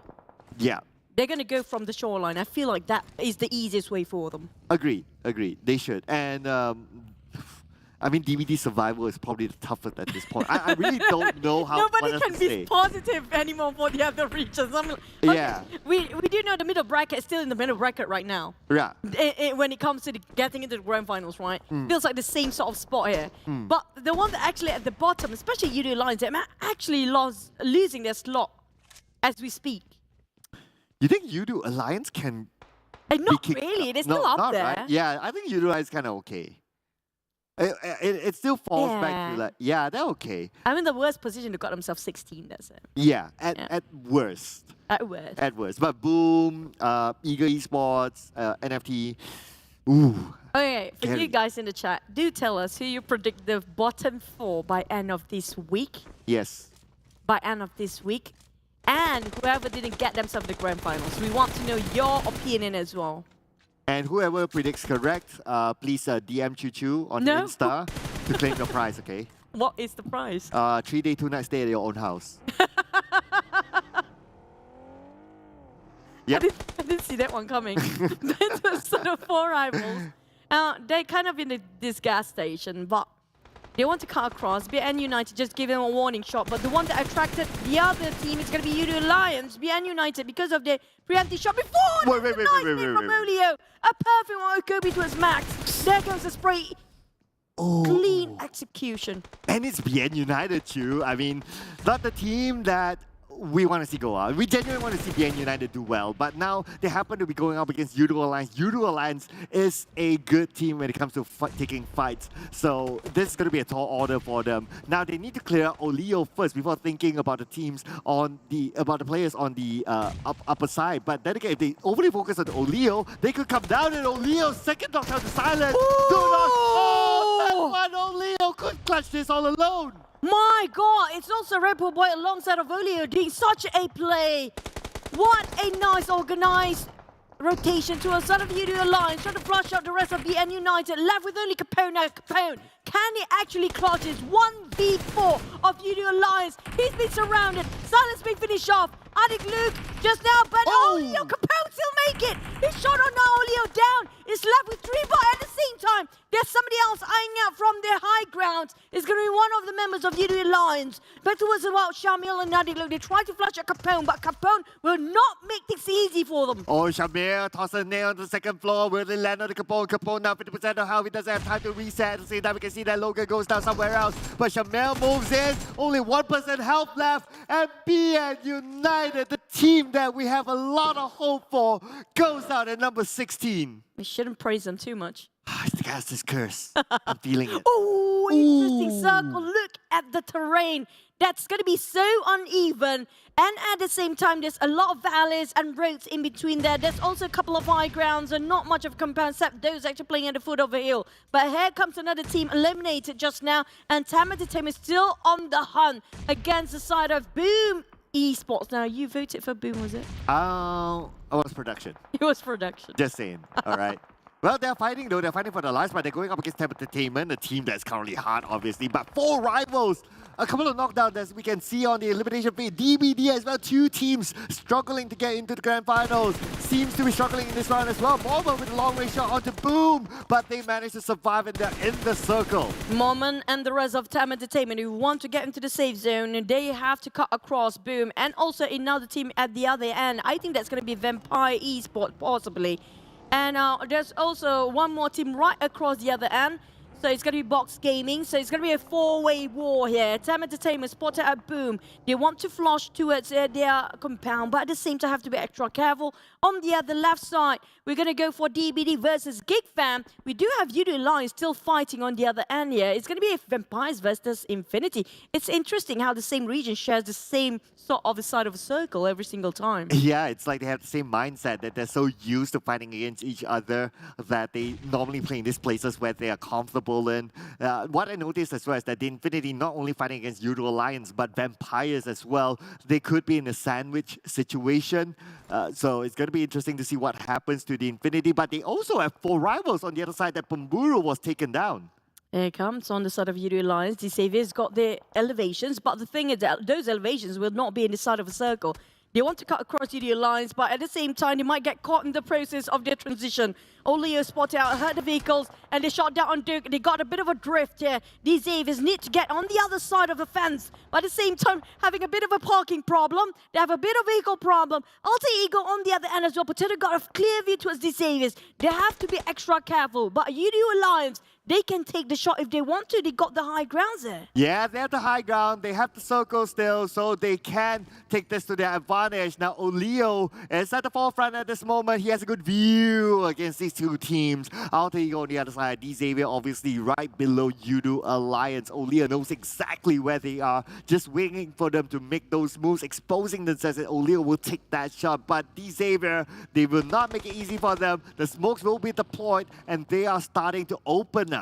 Yeah. They're going to go from the shoreline. I feel like that is the easiest way for them. Agreed. They should. And, I mean, DVD survival is probably the toughest at this point. I really don't know how. Nobody can be positive anymore for the other regions. I mean, okay, yeah. We do know the middle bracket is still in the middle bracket right now. Yeah. When it comes to getting into the grand finals, right? Feels like the same sort of spot here. But the one that actually at the bottom, especially Yoodo Alliance, they're actually losing their slot as we speak. You think Yoodo Alliance can not really. They're still up there. Right? Yeah, I think Yoodo Alliance is kind of okay. It still falls back to like, yeah, they're okay. I'm in the worst position to got themselves 16, that's it. Yeah, at worst. At worst. But Boom, Ego Esports, NFT. Ooh. Okay, for Scary. you guys in the chat, do tell us who you predict the bottom 4 by end of this week. Yes. By end of this week. And whoever didn't get themselves the grand finals. We want to know your opinion as well. And whoever predicts correct, please DM Choo on Insta to claim your prize, okay? What is the prize? 3-day, 2-night stay at your own house. Yep. I didn't see that one coming. That's sort of 4 rivals. They're kind of in this gas station, but they want to cut across. BN United just give them a warning shot, but the one that attracted the other team is going to be Yoodo Alliance. BN United, because of the preemptive shot before. Wait. Olio. A perfect one, Kobe to his max. There goes the spray. Oh. Clean execution. And it's BN United too. I mean, not the team that we want to see go out. We genuinely want to see BN United do well, but now they happen to be going up against Yoodo Alliance. Yoodo Alliance is a good team when it comes to taking fights, so this is going to be a tall order for them. Now they need to clear out Olio first before thinking about the teams on the players on the upper side. But then again, if they overly focus on Olio, they could come down, and Olio's second knockdown to silence. That one Olio could clutch this all alone. My God, it's also Red Bull Boy alongside of Olio doing such a play. What a nice organized rotation to a side of Yoodo Alliance, trying to flush out the rest of the N United, left with only Capone. Now Capone, can he actually clutch his 1v4 of Yoodo Alliance? He's been surrounded. Silence being finished off. Adik Luke just now, but Olio, Capone still make it. His shot on now, Olio down. It's left with 3, but at the same time, there's somebody else eyeing out from their high ground. It's going to be one of the members of Yoodo Alliance. Back towards about Shamil and Adik Luke. They try to flush at Capone, but Capone will not make things easy for them. Oh, Shamil tosses a nail on the second floor. Will they land on the Capone? Capone now 50% of health. He doesn't have time to reset. At the same time, we can see that Logan goes down somewhere else. But Shamil moves in. Only 1% health left. And PN United, the team that we have a lot of hope for, goes out at number 16. We shouldn't praise them too much. It's the cast's curse. I'm feeling it. Oh, interesting circle. Look at the terrain. That's going to be so uneven. And at the same time, there's a lot of valleys and roads in between there. There's also a couple of high grounds and not much of compound, except those actually playing at the foot of a hill. But here comes another team eliminated just now. And TEM Entertainment is still on the hunt against the side of Boom Esports. Now, you voted for Boom, was it? It was production. It was production. Just saying. All right. Well, they're fighting though. They're fighting for their lives, but they're going up against TEM Entertainment, a team that's currently hard, obviously. But 4 rivals. A couple of knockdowns as we can see on the elimination feed. DBD as well. 2 teams struggling to get into the grand finals. Seems to be struggling in this round as well. Mormon with a long range shot onto Boom, but they managed to survive and they're in the circle. Mormon and the rest of TEM Entertainment who want to get into the safe zone, and they have to cut across Boom. And also another team at the other end. I think that's going to be Vampire Esports, possibly. And there's also one more team right across the other end. So it's going to be Box Gaming. So it's going to be a 4-way war here. TEM Entertainment spotted at Boom. They want to flush towards their compound, but at the same time have to be extra careful. On the other left side, we're going to go for DBD versus Geek Fam. We do have Yoodo Alliance still fighting on the other end here. It's going to be Vampires versus Infinity. It's interesting how the same region shares the same sort of a side of a circle every single time. Yeah, it's like they have the same mindset that they're so used to fighting against each other that they normally play in these places where they are comfortable in. What I noticed as well is that the Infinity not only fighting against Yoodo Alliance, but Vampires as well. They could be in a sandwich situation. So it's going to be interesting to see what happens to the Infinity. But they also have 4 rivals on the other side that Pemburu was taken down. Here it comes on the side of Yoodo Alliance. The Saviors got their elevations, but the thing is that those elevations will not be in the side of a circle. They want to cut across Yoodo Alliance, but at the same time, they might get caught in the process of their transition. Olio spotted out, hurt the vehicles, and they shot down on Duke. They got a bit of a drift here. These Xaviers need to get on the other side of the fence, but at the same time, having a bit of a parking problem. They have a bit of vehicle problem. Alter Ego on the other end as well. Potato got a clear view towards these Xaviers. They have to be extra careful, but Yoodo Alliance, they can take the shot if they want to. They got the high grounds there. Yeah, they have the high ground. They have the circle still, so they can take this to their advantage. Now, Olio is at the forefront at this moment. He has a good view against these 2 teams. Alter Ego on the other side. Xavier obviously right below Yoodo Alliance. Olio knows exactly where they are, just waiting for them to make those moves, exposing themselves, and Olio will take that shot. But Xavier, they will not make it easy for them. The smokes will be deployed, and they are starting to open up.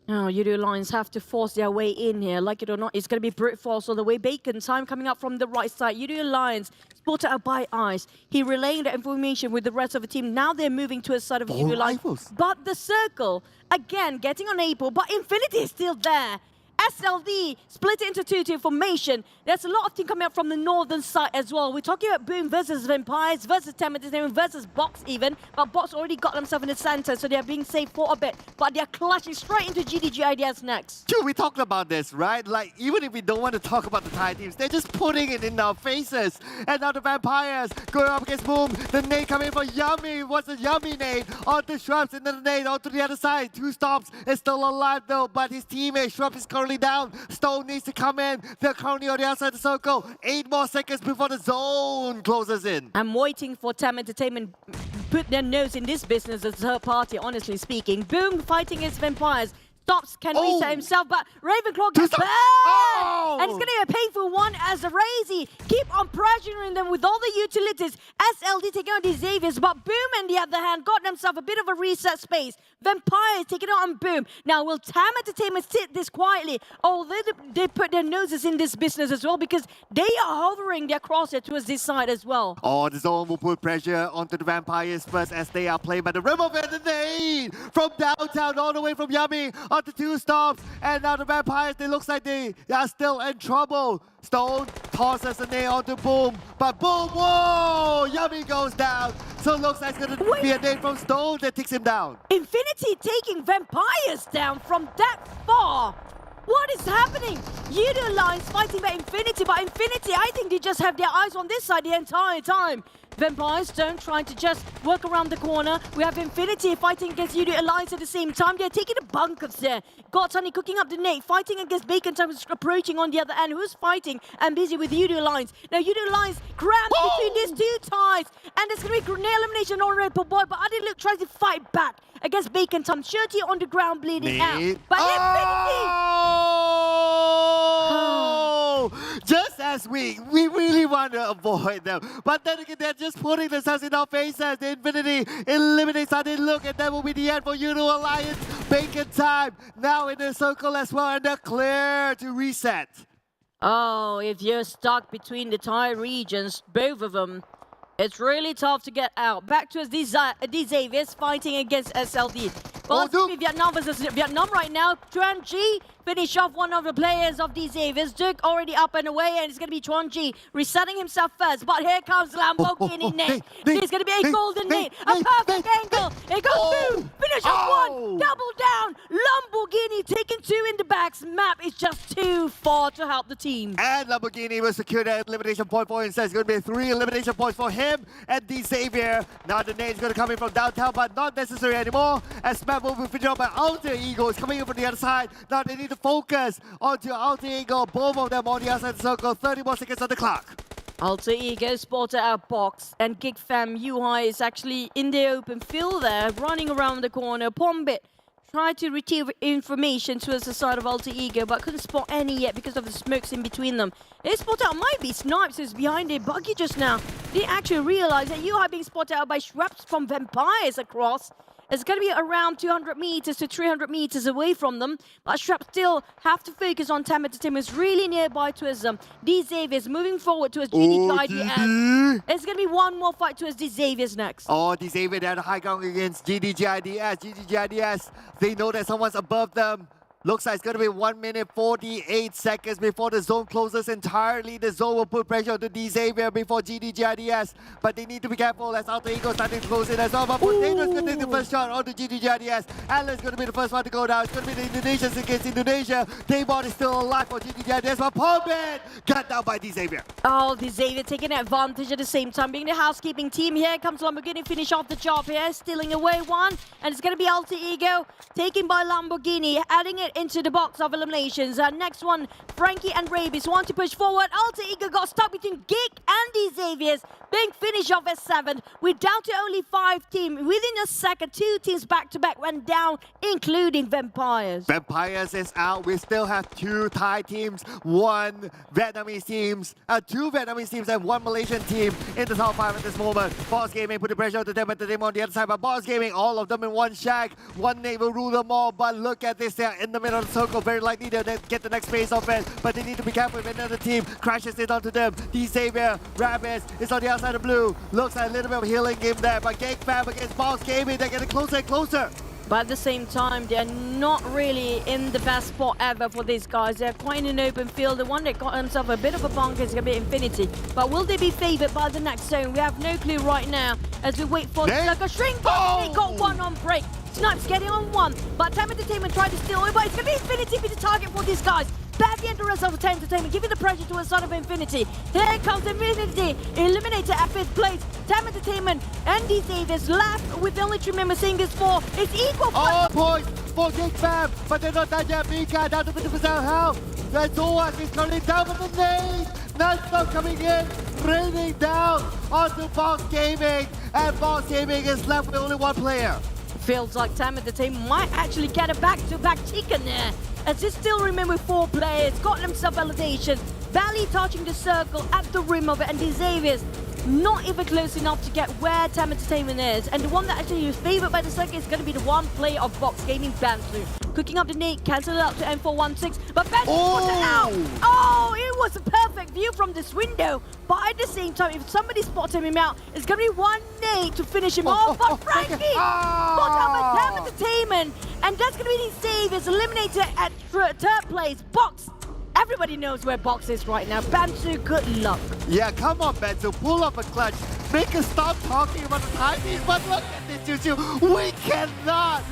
Oh, Yoodo Alliance have to force their way in here. Like it or not, it's going to be brute force all the way. Bacon time coming up from the right side. Yoodo Alliance spotted out by Ice. He relaying the information with the rest of the team. Now they're moving to a side of Yoodo Alliance. But the circle, again, getting unable. But Infinity is still there. SLD split into 2 formation. There's a lot of team coming up from the northern side as well. We're talking about Boom versus Vampires versus TEM Entertainment versus Box even. But Box already got themselves in the center, so they're being safe for a bit. But they're clashing straight into GIDS next. Dude, we talked about this, right? Like, even if we don't want to talk about the Thai teams, they're just putting it in our faces. And now the Vampires going up against Boom. The nade coming for Yummy. What's a Yummy nade? Onto Shrubs, and then the nade onto the other side. 2 stops. Is still alive though, but his teammate Shrubs is currently down. Stone needs to come in. They're currently on the outside of the circle. 8 more seconds before the zone closes in. I'm waiting for TEM Entertainment put their nose in this business as a third party, honestly speaking. Boom fighting against Vampires. stops, can reset himself, but Ravenclaw gets burned! And it's going to be a painful one as Razy keep on pressuring them with all the utilities. SLD taking on these Xaviers, but Boom, on the other hand, got themselves a bit of a reset space. Vampires taking it on Boom. Now, will TEM Entertainment sit this quietly? Although they put their noses in this business as well, because they are hovering their crosshair towards this side as well. Oh, the zone will put pressure onto the Vampires first as they are played by the Rim of Entertainment from downtown all the way from Yummy onto 2 stops. And now the Vampires, it looks like they are still in trouble. Stone tosses a nail onto Boom, but Boom, whoa! Yummy goes down. So it looks like it's going to be a nade from Stone that takes him down. Infinity taking Vampires down from that far. What is happening? Yoodo Alliance fighting by Infinity, but Infinity, I think they just have their eyes on this side the entire time. Vampires don't try to just work around the corner. We have Infinity fighting against Yoodo Alliance at the same time. They're taking the bunkers there. Got Sunny cooking up the nade, fighting against Bacon Time, approaching on the other end. Who's fighting and busy with Yoodo Alliance? Now Yoodo Alliance crammed between these 2 ties. And there's going to be grenade elimination on Red Bull Boy, but Adi Luke tries to fight back against Bacon Time. Shirty on the ground bleeding out. But Just as we really want to avoid them. But then again, they're just putting themselves in our faces. The Infinity eliminates Adi Luke, and that will be the end for Yoodo Alliance. Bacon Time now in the circle as well, and they're clear to reset. Oh, if you're stuck between the Thai regions, both of them, it's really tough to get out. Back to these Xaviers fighting against SLD. Well, let's see Vietnam versus Vietnam right now. Chuan Chi finish off one of the players of these Xaviers. Duke already up and away, and it's going to be Chuan Chi resetting himself first. But here comes Lamborghini Nate. There's going to be a golden Nate. A perfect angle. It goes boom. Finish off 1. Double down. Lamborghini taking 2 in the backs. Map is just too far to help the team. And Lamborghini will secure that elimination point for himself. It's going to be 3 elimination points for him and the Xavier. Now the Nate's going to come in from downtown, but not necessary anymore. As Map will be finished off by Alter Ego. Is coming in from the other side. Now they need to focus onto Alter Ego. Both of them on the outside circle. 30 more seconds on the clock. Alter Ego spotted our box, and Geek Fam UI is actually in the open field there, running around the corner. Pombit tried to retrieve information towards the side of Alter Ego, but couldn't spot any yet because of the smokes in between them. They spotted out might be Snipes who's behind a buggy just now. They actually realized that UI being spotted out by Schweppes from Vampires across. It's going to be around 200 meters to 300 meters away from them. But Shrap still have to focus on TEM Entertainment. It's really nearby towards them. These Xaviers moving forward towards GIDS. It's going to be one more fight towards these Xaviers next. Oh, these Xaviers at high ground against GIDS. GIDS, they know that someone's above them. Looks like it's going to be 1 minute 48 seconds before the zone closes entirely. The zone will put pressure on the Xavier before GIDS, but they need to be careful as Alter Ego starting to close in as well. But Potato's going to take the first shot on the GIDS. Alan's going to be the first one to go down. It's going to be the Indonesians against Indonesia. Daybot is still alive for GIDS, but Pombit got down by Xavier. Oh, the Xavier taking advantage at the same time, being the housekeeping team. Here comes Lamborghini, finish off the job here, stealing away one, and it's going to be Alter Ego taken by Lamborghini, adding it into the box of eliminations. Next one, Frankie and Rabies want to push forward. Alter Ego got stuck between Geek and the Xaviers, being finished off as 7. We're down to only 5 teams. Within a second, 2 teams back-to-back went down, including Vampires. Vampires is out. We still have 2 Thai teams, 1 Vietnamese teams, 2 Vietnamese teams, and 1 Malaysian team in the top 5 at this moment. Boss Gaming put the pressure on the TEM Entertainment on the other side, but Boss Gaming, all of them in one shack. One name will rule them all, but look at this. They're in the middle of the circle. Very likely to get the next phase of it, but they need to be careful if another team crashes in onto them. The Xavier, Rabbits is on the outside of blue. Looks like a little bit of healing game there, but Geek Fam against Boss Gaming, they're getting closer and closer. But at the same time, they're not really in the best spot ever for these guys. They're quite in an open field. The one that got himself a bit of a bunker is going to be Infinity. But will they be favored by the next zone? We have no clue right now as we wait for the circle. Shrink bomb! They got one on break. Snipes getting on 1, but TEM Entertainment tried to steal it, but it's going to be Infinity be the target for these guys. Badly and the rest of TEM Entertainment, giving the pressure to a side of Infinity. Here comes Infinity, eliminated at 5th place. TEM Entertainment and these Xaviers left with only 3 members saying this 4. It's equal. All points for Geek Fam, but they're not done yet. Mika down to 50% health. The Zoas is currently down with the nade. Non-stop coming in, raining down onto Boss Gaming, and Boss Gaming is left with only 1 player. Feels like TEM Entertainment might actually get a back-to-back chicken there. As they still remain with 4 players, got themselves validation, barely touching the circle at the rim of it, and Xavier's not even close enough to get where TEM Entertainment is. And the one that actually is favored by the circle is going to be the one player of Box Gaming, Bansu. Cooking up the nade, cancel it out to M416, but Bansu puts it out. Oh, it was a perfect view from this window. But at the same time, if somebody spots him out, it's going to be one nade to finish him off. But Frankie got out by TEM Entertainment. And that's going to be the Xavier's eliminated at third place. Box. Everybody knows where Box is right now. Bansu, good luck. Yeah, come on, Bansu, pull up a clutch. Make us stop talking about the timing. But look at this, Juju. We cannot.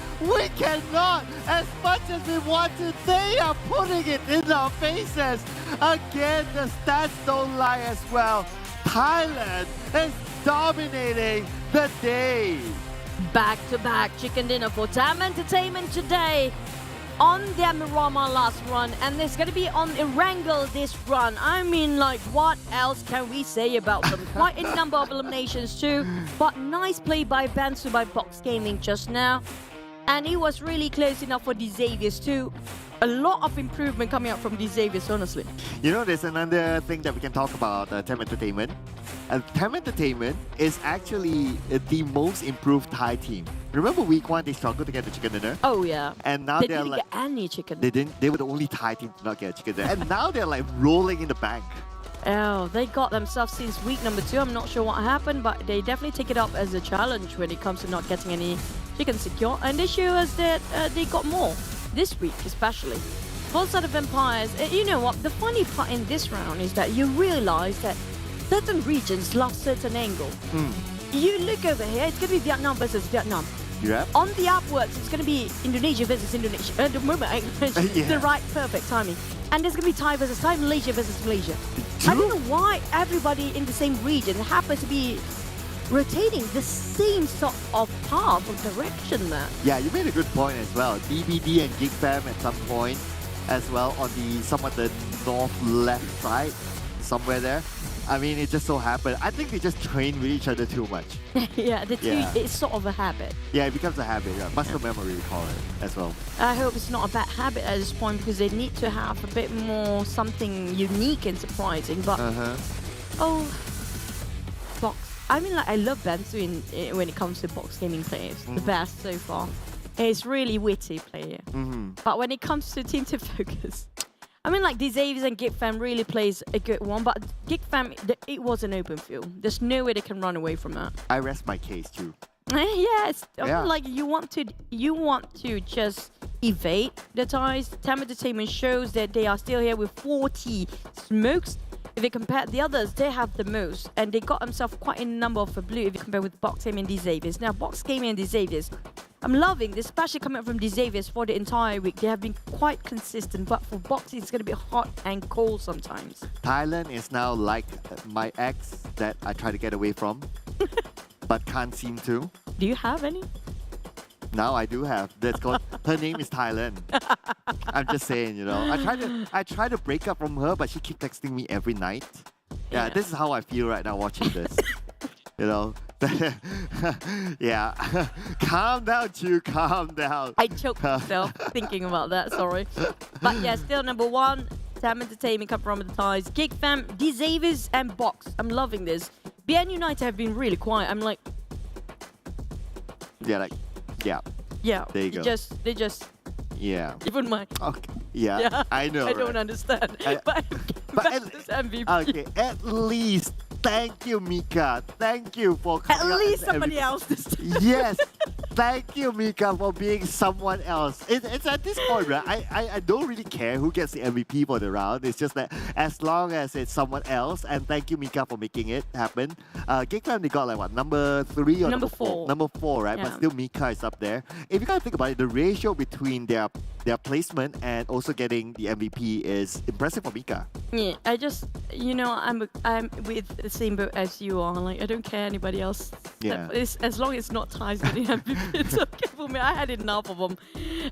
As much as we want to, they are putting it in our faces. Again, the stats don't lie as well. Thailand is dominating the day. Back-to-back chicken dinner for TEM Entertainment today. On their Mirama last run, and it's going to be on Erangel this run. I mean, like, what else can we say about them? Quite a number of eliminations too, but nice play by Bansu by Box Gaming just now. And it was really close enough for the Xaviers too. A lot of improvement coming out from the Xaviers, honestly. You know, there's another thing that we can talk about TEM Entertainment. TEM Entertainment is actually the most improved Thai team. Remember week 1, they struggled to get the chicken dinner? Oh, yeah. And now they they're didn't like... get any chicken. They were the only Thai team to not get a chicken dinner. And now they're like rolling in the bank. Oh, they got themselves since week number 2. I'm not sure what happened, but they definitely take it up as a challenge when it comes to not getting any chicken secure. And they show us that they got more this week, especially. Full set of vampires. You know what? The funny part in this round is that you realize that certain regions love certain angle. You look over here, it's going to be Vietnam versus Vietnam. Yeah. On the upwards, it's going to be Indonesia versus Indonesia. At the moment, the right perfect timing. And there's going to be Thai versus Thai, Malaysia versus Malaysia. I don't know why everybody in the same region happens to be rotating the same sort of path or direction there. Yeah, you made a good point as well. DBD and Geek Fam at some point as well on the somewhat the north left side, somewhere there. I mean, it just so happened. I think they just train with each other too much. Yeah, it's sort of a habit. Yeah, it becomes a habit. Yeah. Muscle memory, we call it as well. I hope it's not a bad habit at this point because they need to have a bit more something unique and surprising. But oh, Box. I mean, like I love Bansu when it comes to Box Gaming players. The best so far. He's really witty player. But when it comes to team to focus. I mean, like, Xaviers and Geek Fam really plays a good one, but Geek Fam, it was an open field. There's no way they can run away from that. I rest my case too. Yes, like you want to just evade the ties. TEM Entertainment shows that they are still here with 40 smokes. If you compare the others, they have the most, and they got themselves quite a number of blue if you compare with Box Gaming and the Xaviers. Now, Box Gaming and the Xaviers, I'm loving this, especially coming from the Xaviers for the entire week. They have been quite consistent, but for Box, it's going to be hot and cold sometimes. Thailand is now like my ex that I try to get away from, but can't seem to. Do you have any? Now I do have. That's called. Her name is Thailand. I'm just saying, you know. I try to break up from her, but she keeps texting me every night. Yeah, this is how I feel right now watching this. You know. Yeah. Calm down, Chu. Calm down. I choked myself thinking about that. Sorry. But yeah, still number 1. TEM Entertainment come from the ties. Geek Fam, the Xaviers, and Box. I'm loving this. BN United have been really quiet. I'm like. Yeah, like. Yeah. Yeah. There you go. They just. Yeah. Even my. Okay. Yeah. I know. I don't understand. But MVP. Okay. At least. Thank you, Mika. Thank you for at least somebody else this time. Yes. Thank you, Mika, for being someone else. It's at this point, right? I don't really care who gets the MVP for the round. It's just that as long as it's someone else, and thank you, Mika, for making it happen. Geek Fam, they got like what, number 3 or number 4? Number 4, right? Yeah. But still Mika is up there. If you gotta think about it, the ratio between their placement and also getting the MVP is impressive for Mika. Yeah, I just, you know, I'm with the same boat as you are. Like, I don't care anybody else. Yeah. As long as it's not ties getting MVP, it's okay for me. I had enough of them.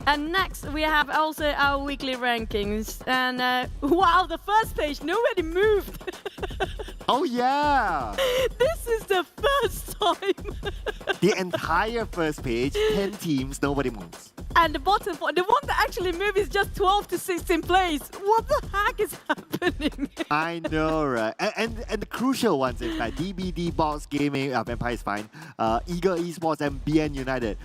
And next, we have also our weekly rankings. And wow, the first page, nobody moved. Oh, yeah. This is the first time. The entire first page, 10 teams, nobody moves. And the bottom, the one that actually moves is just 12 to 16 plays. What the heck is happening? I know, right? And the crucial ones, in fact, DBD Box Gaming, Vampire is fine, Ego Esports and BN United.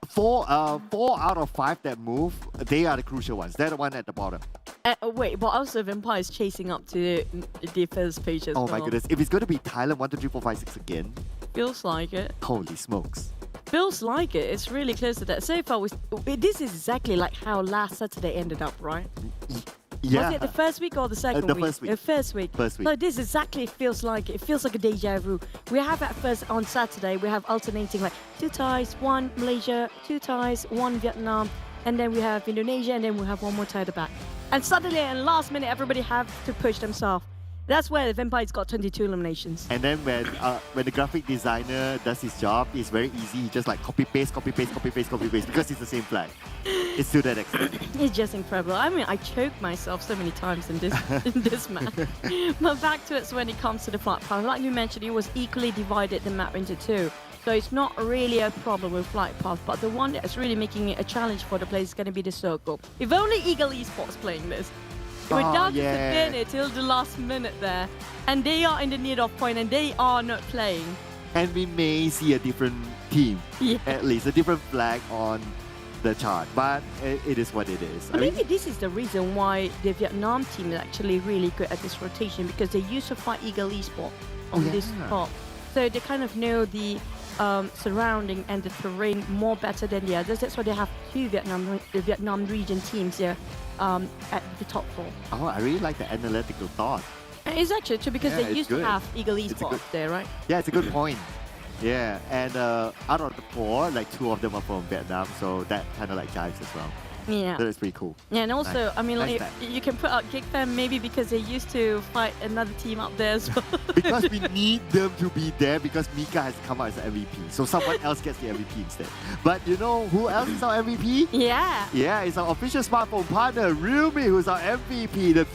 4 out of 5 that move, they are the crucial ones. They're the one at the bottom. Wait, but also Vampire is chasing up to the first page as well. Oh my goodness. If it's going to be Thailand 1, 2, 3, 4, 5, 6 again. Feels like it. Holy smokes. Feels like it. It's really close to that. So far, this is exactly like how last Saturday ended up, right? Yeah. Was it the first week or the second the week? first week. The first week. First week. So this exactly feels like it. It feels like a deja vu. We have at first on Saturday, we have alternating like 2 Thais, 1 Malaysia, 2 Thais, 1 Vietnam, and then we have Indonesia, and then we have 1 more Thai at the back. And suddenly, and last minute, everybody have to push themselves. That's where the Vampire's got 22 eliminations. And then when the graphic designer does his job, it's very easy. He just like copy paste because it's the same flag. It's to that extent. It's just incredible. I mean, I choked myself so many times in this match. But back to it when it comes to the flight path. Like you mentioned, it was equally divided the map into 2. So it's not really a problem with flight path, but the one that's really making it a challenge for the players is going to be the circle. If only Ego Esports playing this. We're down to submit it till the last minute there. And they are in the need of point and they are not playing. And we may see a different team, at least a different flag on the chart. But it is what it is. Maybe this is the reason why the Vietnam team is actually really good at this rotation, because they used to fight Ego Esports on this spot. So they kind of know the surrounding and the terrain more better than the others. That's why they have 2 Vietnam region teams here at the top 4. Oh, I really like the analytical thought. It's actually true because they used to have Ego Esports there, right? Yeah, it's a good point. Yeah, and out of the 4, like 2 of them are from Vietnam, so that kind of like jives as well. Yeah. That is pretty cool. Yeah, and also, nice. I mean, nice like, you can put out Geek Fam maybe because they used to fight another team up there as well. Because we need them to be there because Mika has come out as the MVP. So someone else gets the MVP instead. But you know who else is our MVP? Yeah. Yeah, it's our official smartphone partner, Realme, who's our MVP, the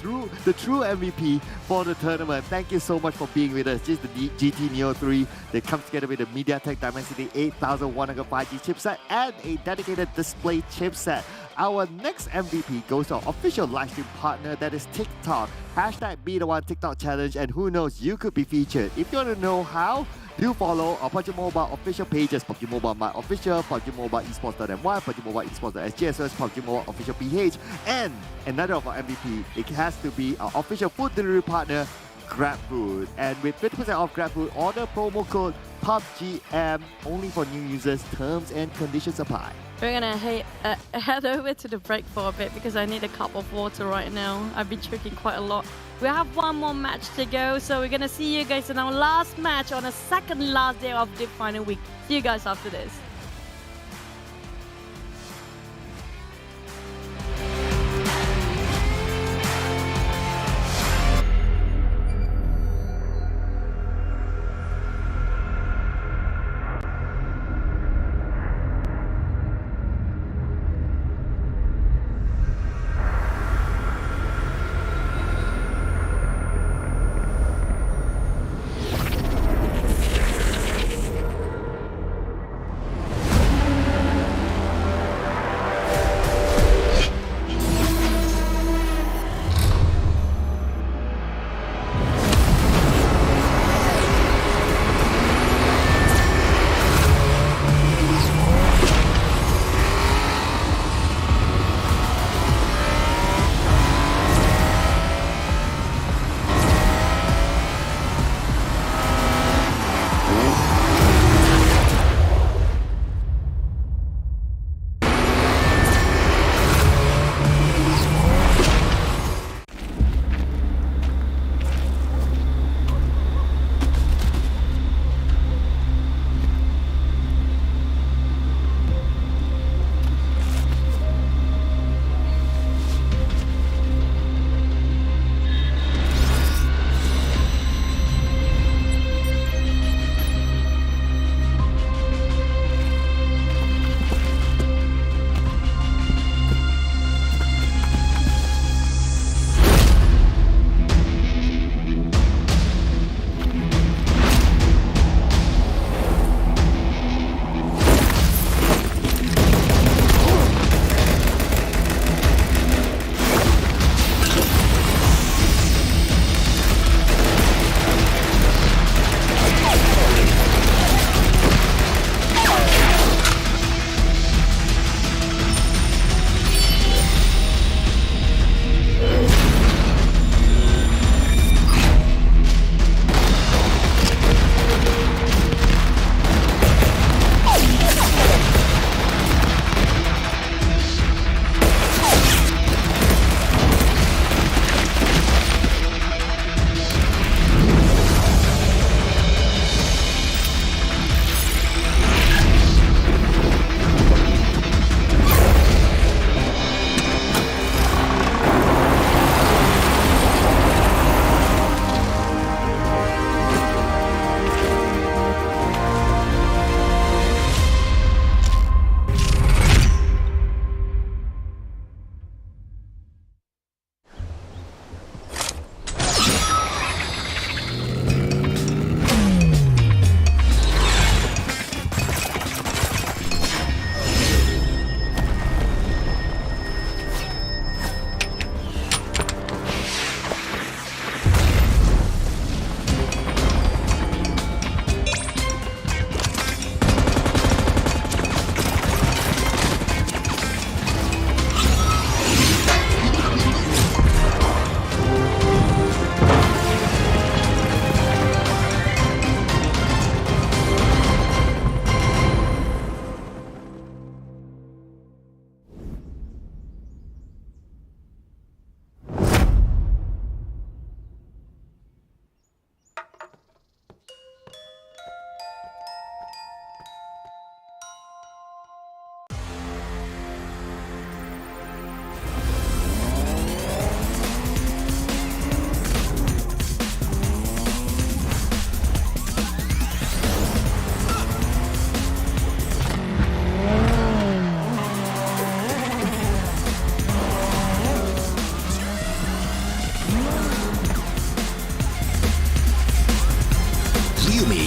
true MVP for the tournament. Thank you so much for being with us. This is the GT Neo 3. They come together with a MediaTek Dimensity 8105G chipset and a dedicated display chipset. Our next MVP goes to our official livestream partner, that is TikTok. Hashtag Be The One TikTok Challenge, and who knows, you could be featured. If you want to know how, do follow our PUBG Mobile official pages, PUBG Mobile My Official, PUBG Mobile Esports.my, PUBG Mobile Esports.sg, as well as PUBG Mobile Official PH. And another of our MVP, it has to be our official food delivery partner, GrabFood. And with 50% off GrabFood, order promo code PUBGM only for new users. Terms and conditions apply. We're gonna head over to the break for a bit because I need a cup of water right now. I've been drinking quite a lot. We have 1 more match to go, so we're gonna see you guys in our last match on the second last day of the final week. See you guys after this.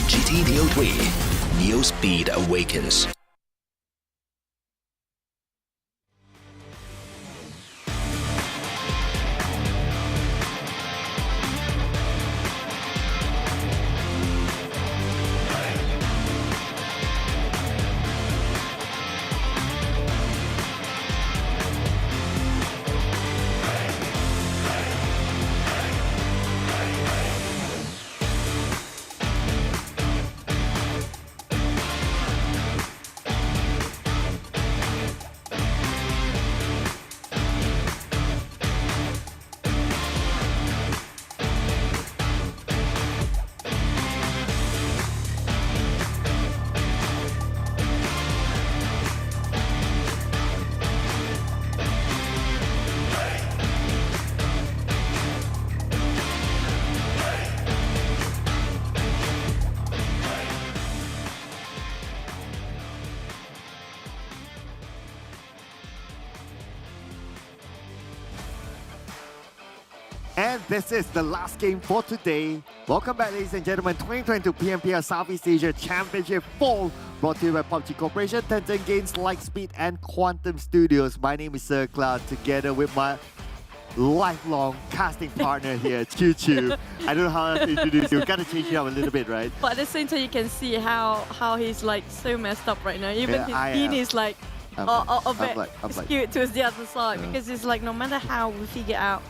GT Neo 3. Neo Speed Awakens. And this is the last game for today. Welcome back, ladies and gentlemen. 2022 PMPL Southeast Asia Championship Fall, brought to you by PUBG Corporation, Tencent Games, Lightspeed, and Quantum Studios. My name is Sir Cloud, together with my lifelong casting partner here, Choo Choo. I don't know how else to introduce you. Gotta change it up a little bit, right? But at the same time, you can see how he's like so messed up right now. Even his skin is like a bit skewed towards the other side because it's like no matter how we figure out,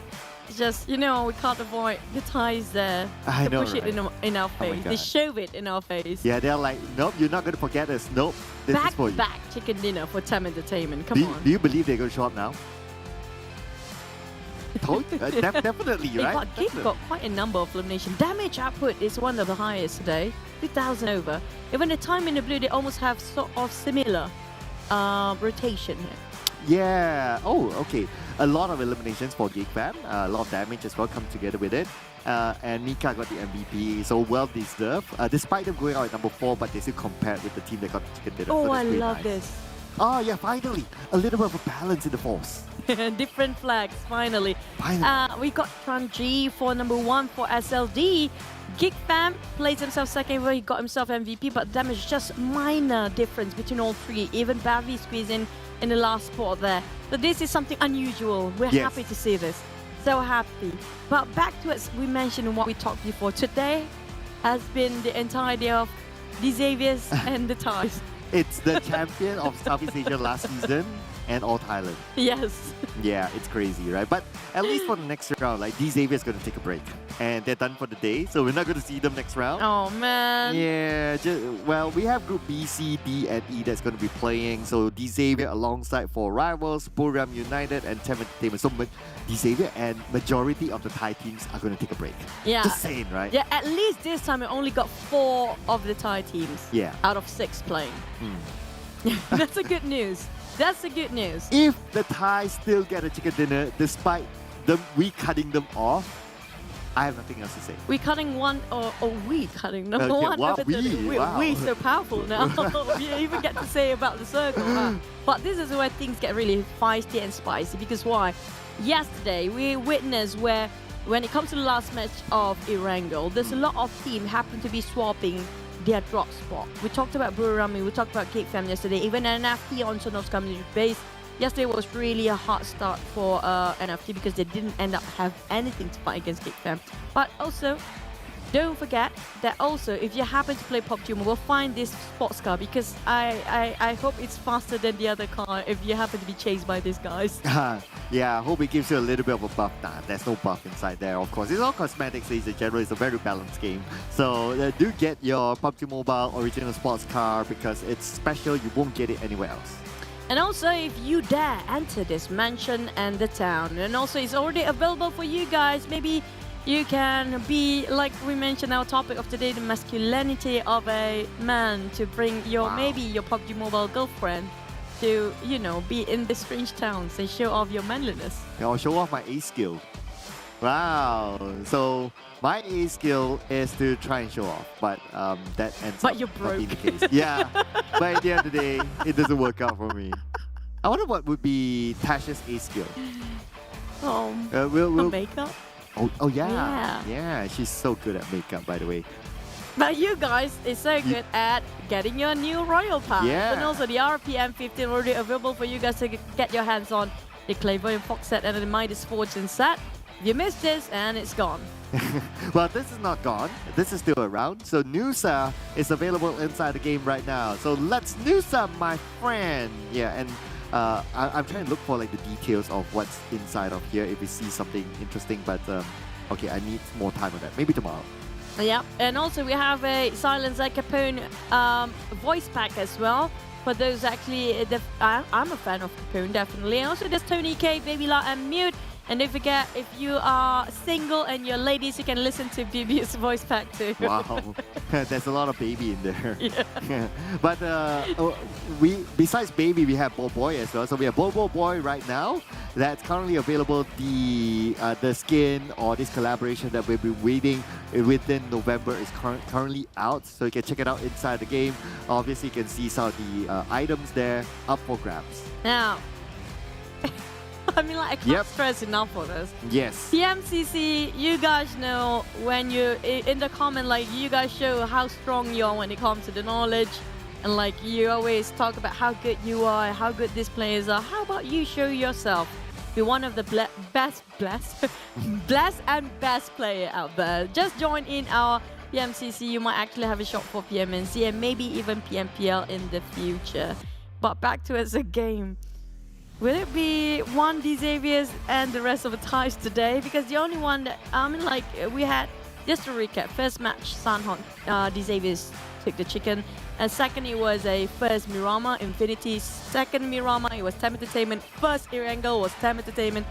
it's just, you know, we can't avoid the ties there. I know, push it in our face. They shove it in our face. Yeah, they're like, nope, you're not going to forget us. Nope, this is for you. Back chicken dinner for TEM Entertainment. Come on. Do you believe they're going to show up now? Definitely, right? But Geek got quite a number of elimination. Damage output is one of the highest today. 2,000 over. Even the time in the blue, they almost have sort of similar rotation here. Yeah. Oh, okay. A lot of eliminations for Geek Fam. A lot of damage as well come together with it. And Mika got the MVP, so well deserved. Despite them going out at number 4, but they still compared with the team that got the chicken dinner. Oh, I love this. Oh yeah, finally a little bit of a balance in the force. Different flags, finally. We got Tranji for number 1 for SLD. Geek Fam plays himself second where he got himself MVP, but damage just minor difference between all three. Even Bavi squeezed in the last spot there. So this is something unusual. We're happy to see this. So happy. But back to what we mentioned and what we talked before. Today has been the entire day of the Xaviers and the ties. It's the champion of Southeast Asia last season and all Thailand. Yes. Yeah, it's crazy, right? But at least for the next round, like Xavier is going to take a break. And they're done for the day, so we're not going to see them next round. Oh, man. Yeah, well, we have Group B, C, D, and E that's going to be playing. So Xavier alongside 4 rivals, Buriram United, and TEM Entertainment. So Xavier and majority of the Thai teams are going to take a break. Yeah. Just saying, right? Yeah, at least this time we only got 4 of the Thai teams. Yeah. Out of 6 playing. That's a good news. That's the good news. If the Thai still get a chicken dinner, despite we cutting them off, I have nothing else to say. We cutting one, or we cutting number Okay, one. wow, wow. We so powerful now. We even get to say about the circle. Huh? But this is where things get really feisty and spicy. Because why? Yesterday we witnessed where when it comes to the last match of Erangel, there's a lot of teams happen to be swapping their drop spot. We talked about Buriram, we talked about Geek Fam yesterday, even NFT on Sonos community base. Yesterday was really a hard start for NFT because they didn't end up have anything to fight against Geek Fam. But also, don't forget that also if you happen to play PUBG Mobile, find this sports car because I hope it's faster than the other car if you happen to be chased by these guys. Yeah, I hope it gives you a little bit of a buff. Nah, there's no buff inside there, of course. It's all cosmetics in general. It's a very balanced game. So do get your PUBG Mobile original sports car because it's special. You won't get it anywhere else. And also, if you dare enter this mansion and the town, and also it's already available for you guys, maybe you can be, like we mentioned, our topic of today, the masculinity of a man to bring your, maybe your PUBG Mobile girlfriend to, you know, be in the strange towns and show off your manliness. Yeah, I'll show off my A skill. Wow. So my A skill is to try and show off, but that ends up you're broke. not being the case. Yeah, but at the end of the day, it doesn't work out for me. I wonder what would be Tasha's A skill. We'll makeup. Oh yeah. Yeah, she's so good at makeup, by the way. But you guys is so good at getting your new Royal Pass. Yeah. And also the RPM 15 already available for you guys to get your hands on. The Clairvoyant Fox set and the Midas Fortune set. You missed this and it's gone. Well, this is not gone. This is still around. So Nusa is available inside the game right now. So let's Nusa, my friend. Yeah, and I'm trying to look for like the details of what's inside of here if we see something interesting. But okay, I need more time on that. Maybe tomorrow. Yeah, and also we have a Silence Like Capone voice pack as well. For those actually, I'm a fan of Capone, definitely. And also there's Tony K, Baby La, and Mute. And don't forget, if you are single and you're ladies, you can listen to BB's voice pack too. Wow, there's a lot of baby in there. Yeah. But besides baby, we have Bo Boy as well. So we have Bo Boy right now. That's currently available. The skin or this collaboration that we'll be waiting within November is currently out. So you can check it out inside the game. Obviously, you can see some of the items there up for grabs. Now, I mean, like, I can't stress enough for this. Yes. PMCC, you guys know when you, in the comment, like, you guys show how strong you are when it comes to the knowledge. And, like, you always talk about how good you are, how good these players are. How about you show yourself? Be one of the blessed and best player out there. Just join in our PMCC. You might actually have a shot for PMNC and maybe even PMPL in the future. But back to as a game. Will it be one Xavier's and the rest of the ties today? Because the only one that, I mean, like, we had, just to recap, first match, Sanhok, Xavier's took the chicken. And second, it was a first Mirama, Infinity. Second Mirama, it was TEM Entertainment. First Irangle was TEM Entertainment.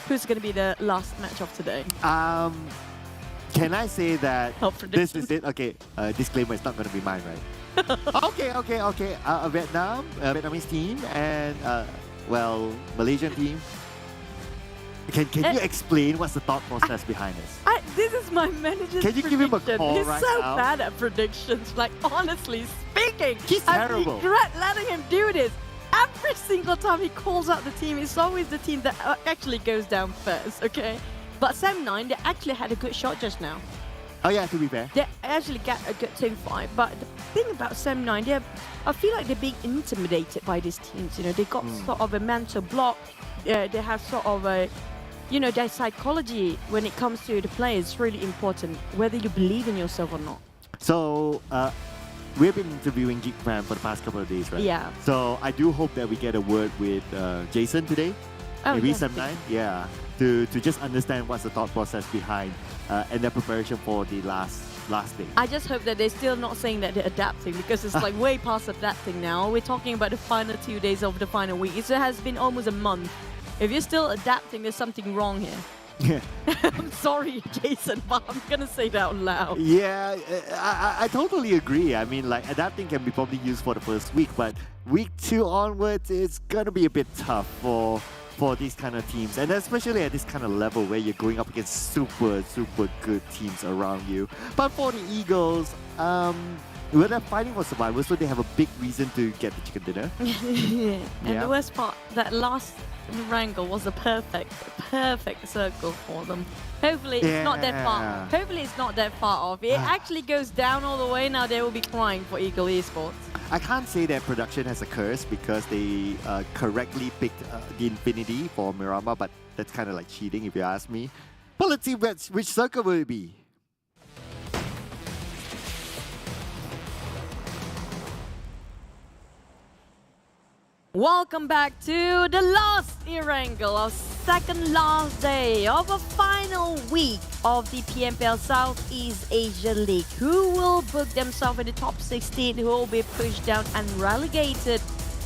Who's going to be the last match of today? Can I say that this is it? Okay, disclaimer, it's not going to be mine, right? Okay. Vietnamese team and... well, Malaysian team. Can you explain what's the thought process behind this? This is my manager's Can you give him a call He's right so now? bad at predictions. Like, honestly speaking, He's terrible. I regret letting him do this. Every single time he calls out the team, it's always the team that actually goes down first, okay? But Sam9, they actually had a good shot just now. Oh yeah, to be fair. They actually get a good team fight. But the thing about Sam9, I feel like they're being intimidated by these teams. You know, they got sort of a mental block. They have sort of a, you know, their psychology when it comes to the players is really important, whether you believe in yourself or not. So, we've been interviewing Geek Fam for the past couple of days, right? Yeah. So, I do hope that we get a word with Jason today. Oh, maybe yes, Sam9. Yeah. To just understand what's the thought process behind and their preparation for the last day. I just hope that they're still not saying that they're adapting, because it's like way past adapting now. We're talking about the final 2 days of the final week. It has been almost a month. If you're still adapting, there's something wrong here. Yeah. I'm sorry, Jason, but I'm gonna say that out loud. Yeah, I totally agree. I mean, like, adapting can be probably used for the first week, but week 2 onwards, it's gonna be a bit tough for these kind of teams, and especially at this kind of level where you're going up against super good teams around you. But for the Eagles, well, they're fighting for survival, so they have a big reason to get the chicken dinner. And the worst part, that last wrangle was a perfect circle for them. Hopefully it's not that far. Hopefully it's not that far off. It actually goes down all the way. Now they will be crying for Ego Esports. I can't say that production has a curse because they correctly picked the Infinity for Mirama, but that's kind of like cheating if you ask me. But let's see which circle will it be. Welcome back to the last Irangle, our second last day of a final week of the PMPL Southeast Asia League. Who will book themselves in the top 16, who will be pushed down and relegated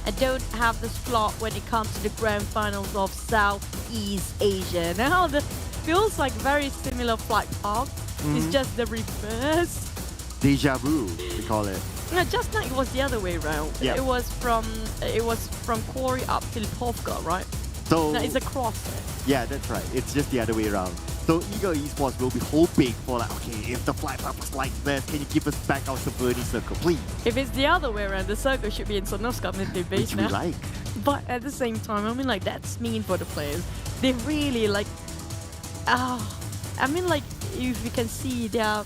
and don't have the slot when it comes to the grand finals of Southeast Asia. Now, the feels like very similar flight path. It's just the reverse. Deja vu, we call it. No, just now it was the other way around. Yeah. It was from Corey up to Lipovka, right? So no, it's a cross. Yeah, that's right. It's just the other way around. So Ego Esports will be hoping for like, okay, if the flight path was like this, can you give us back our Saberni circle, please? If it's the other way around, the circle should be in Sonovska military base now. Which we like. But at the same time, I mean, like, that's mean for the players. They really like, I mean, like, if you can see, they are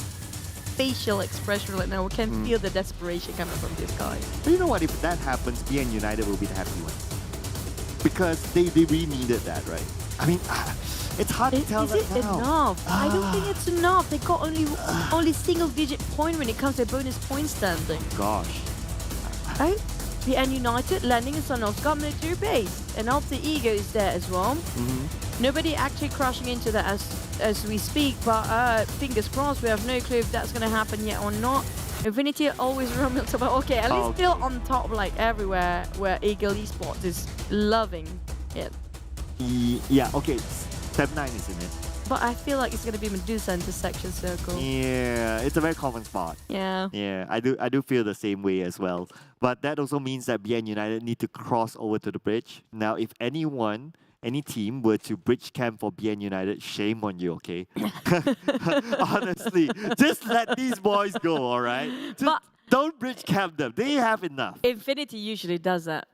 facial expression right now. We can feel the desperation coming from this guy. But you know what? If that happens, BN United will be the happy one. Because they really needed that, right? I mean, it's hard to tell Is right it now. enough? I don't think it's enough. They got only single-digit point when it comes to bonus point standing. Gosh. Right? BN United landing in Sun got military base, and Alpha Ego is there as well. Nobody actually crashing into that as we speak, but fingers crossed. We have no clue if that's going to happen yet or not. Infinity always rumbles about, okay, at least still on top like everywhere where Ego Esports is loving it. Yeah, okay. 7-9 is in it. But I feel like it's going to be Medusa intersection circle. Yeah, it's a very common spot. Yeah. Yeah, I do feel the same way as well. But that also means that BN United need to cross over to the bridge. Now, if any team were to bridge camp for BN United, shame on you, okay? Honestly, just let these boys go, all right? Just don't bridge camp them. They have enough. Infinity usually does that.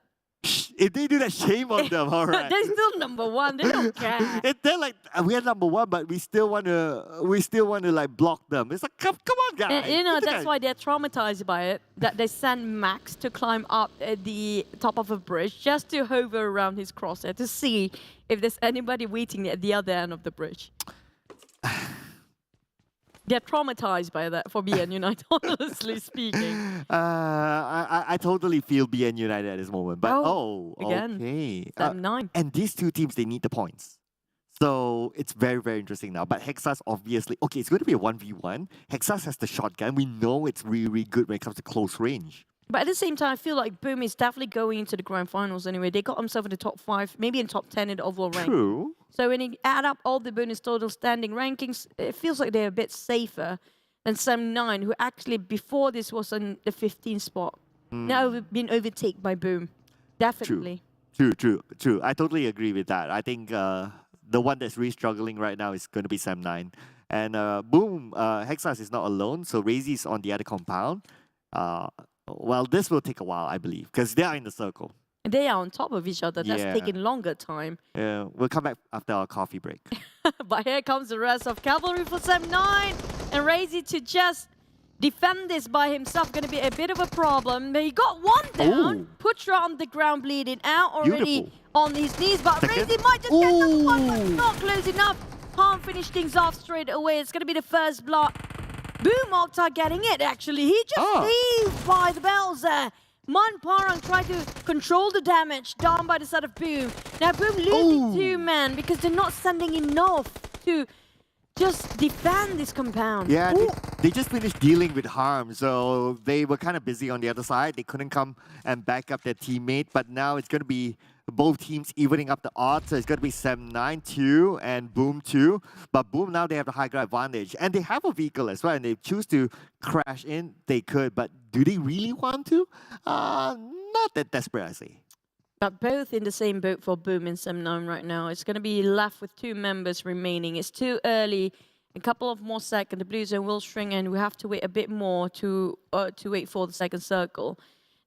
If they do that, shame on them, all right? They're still number one. They don't care. They're like, we're number one, but we still want to like block them. It's like, come on, guys. You know, that's why they're traumatized by it. That they send Max to climb up at the top of a bridge just to hover around his crosshair to see if there's anybody waiting at the other end of the bridge. They're traumatized by that for BN United, honestly speaking. I totally feel BN United at this moment. But again, okay. 7-9. And these two teams, they need the points. So it's very, very interesting now. But Hexas obviously, okay, it's going to be a 1v1. Hexas has the shotgun. We know it's really, really good when it comes to close range. But at the same time, I feel like Boom is definitely going into the grand finals anyway. They got themselves in the top 5, maybe in top 10 in the overall rank. True. So when you add up all the bonus total standing rankings, it feels like they're a bit safer than Sam9, who actually before this was on the 15th spot. Now we've been overtaken by Boom. Definitely. True. I totally agree with that. I think the one that's really struggling right now is going to be Sam9. And Boom, Hexas is not alone, so Razy is on the other compound. Well, this will take a while, I believe, because they are in the circle. They are on top of each other. That's Yeah. taking longer time. Yeah, we'll come back after our coffee break. But here comes the rest of Cavalry for Sam9. And Razy to just defend this by himself, going to be a bit of a problem. But he got one down. Putra on the ground bleeding out already. Beautiful. On his knees. But Razy might just get another one, but not close enough. Can't finish things off straight away. It's going to be the first block. Boom Octa getting it, actually. He just leaves by the bells there. Man Parang tried to control the damage down by the side of Boom. Now Boom losing 2 men because they're not sending enough to just defend this compound. Yeah, they just finished dealing with harm, so they were kind of busy on the other side. They couldn't come and back up their teammate, but now it's going to be both teams evening up the odds. So it's going to be Sam9 2 and Boom 2. But Boom now they have the high ground advantage. And they have a vehicle as well. And they choose to crash in. They could. But do they really want to? Not that desperate, I say. But both in the same boat for Boom and Sam9 right now. It's going to be left with 2 members remaining. It's too early. A couple of more seconds. The Blue Zone will shrink and we have to wait a bit more to wait for the second circle.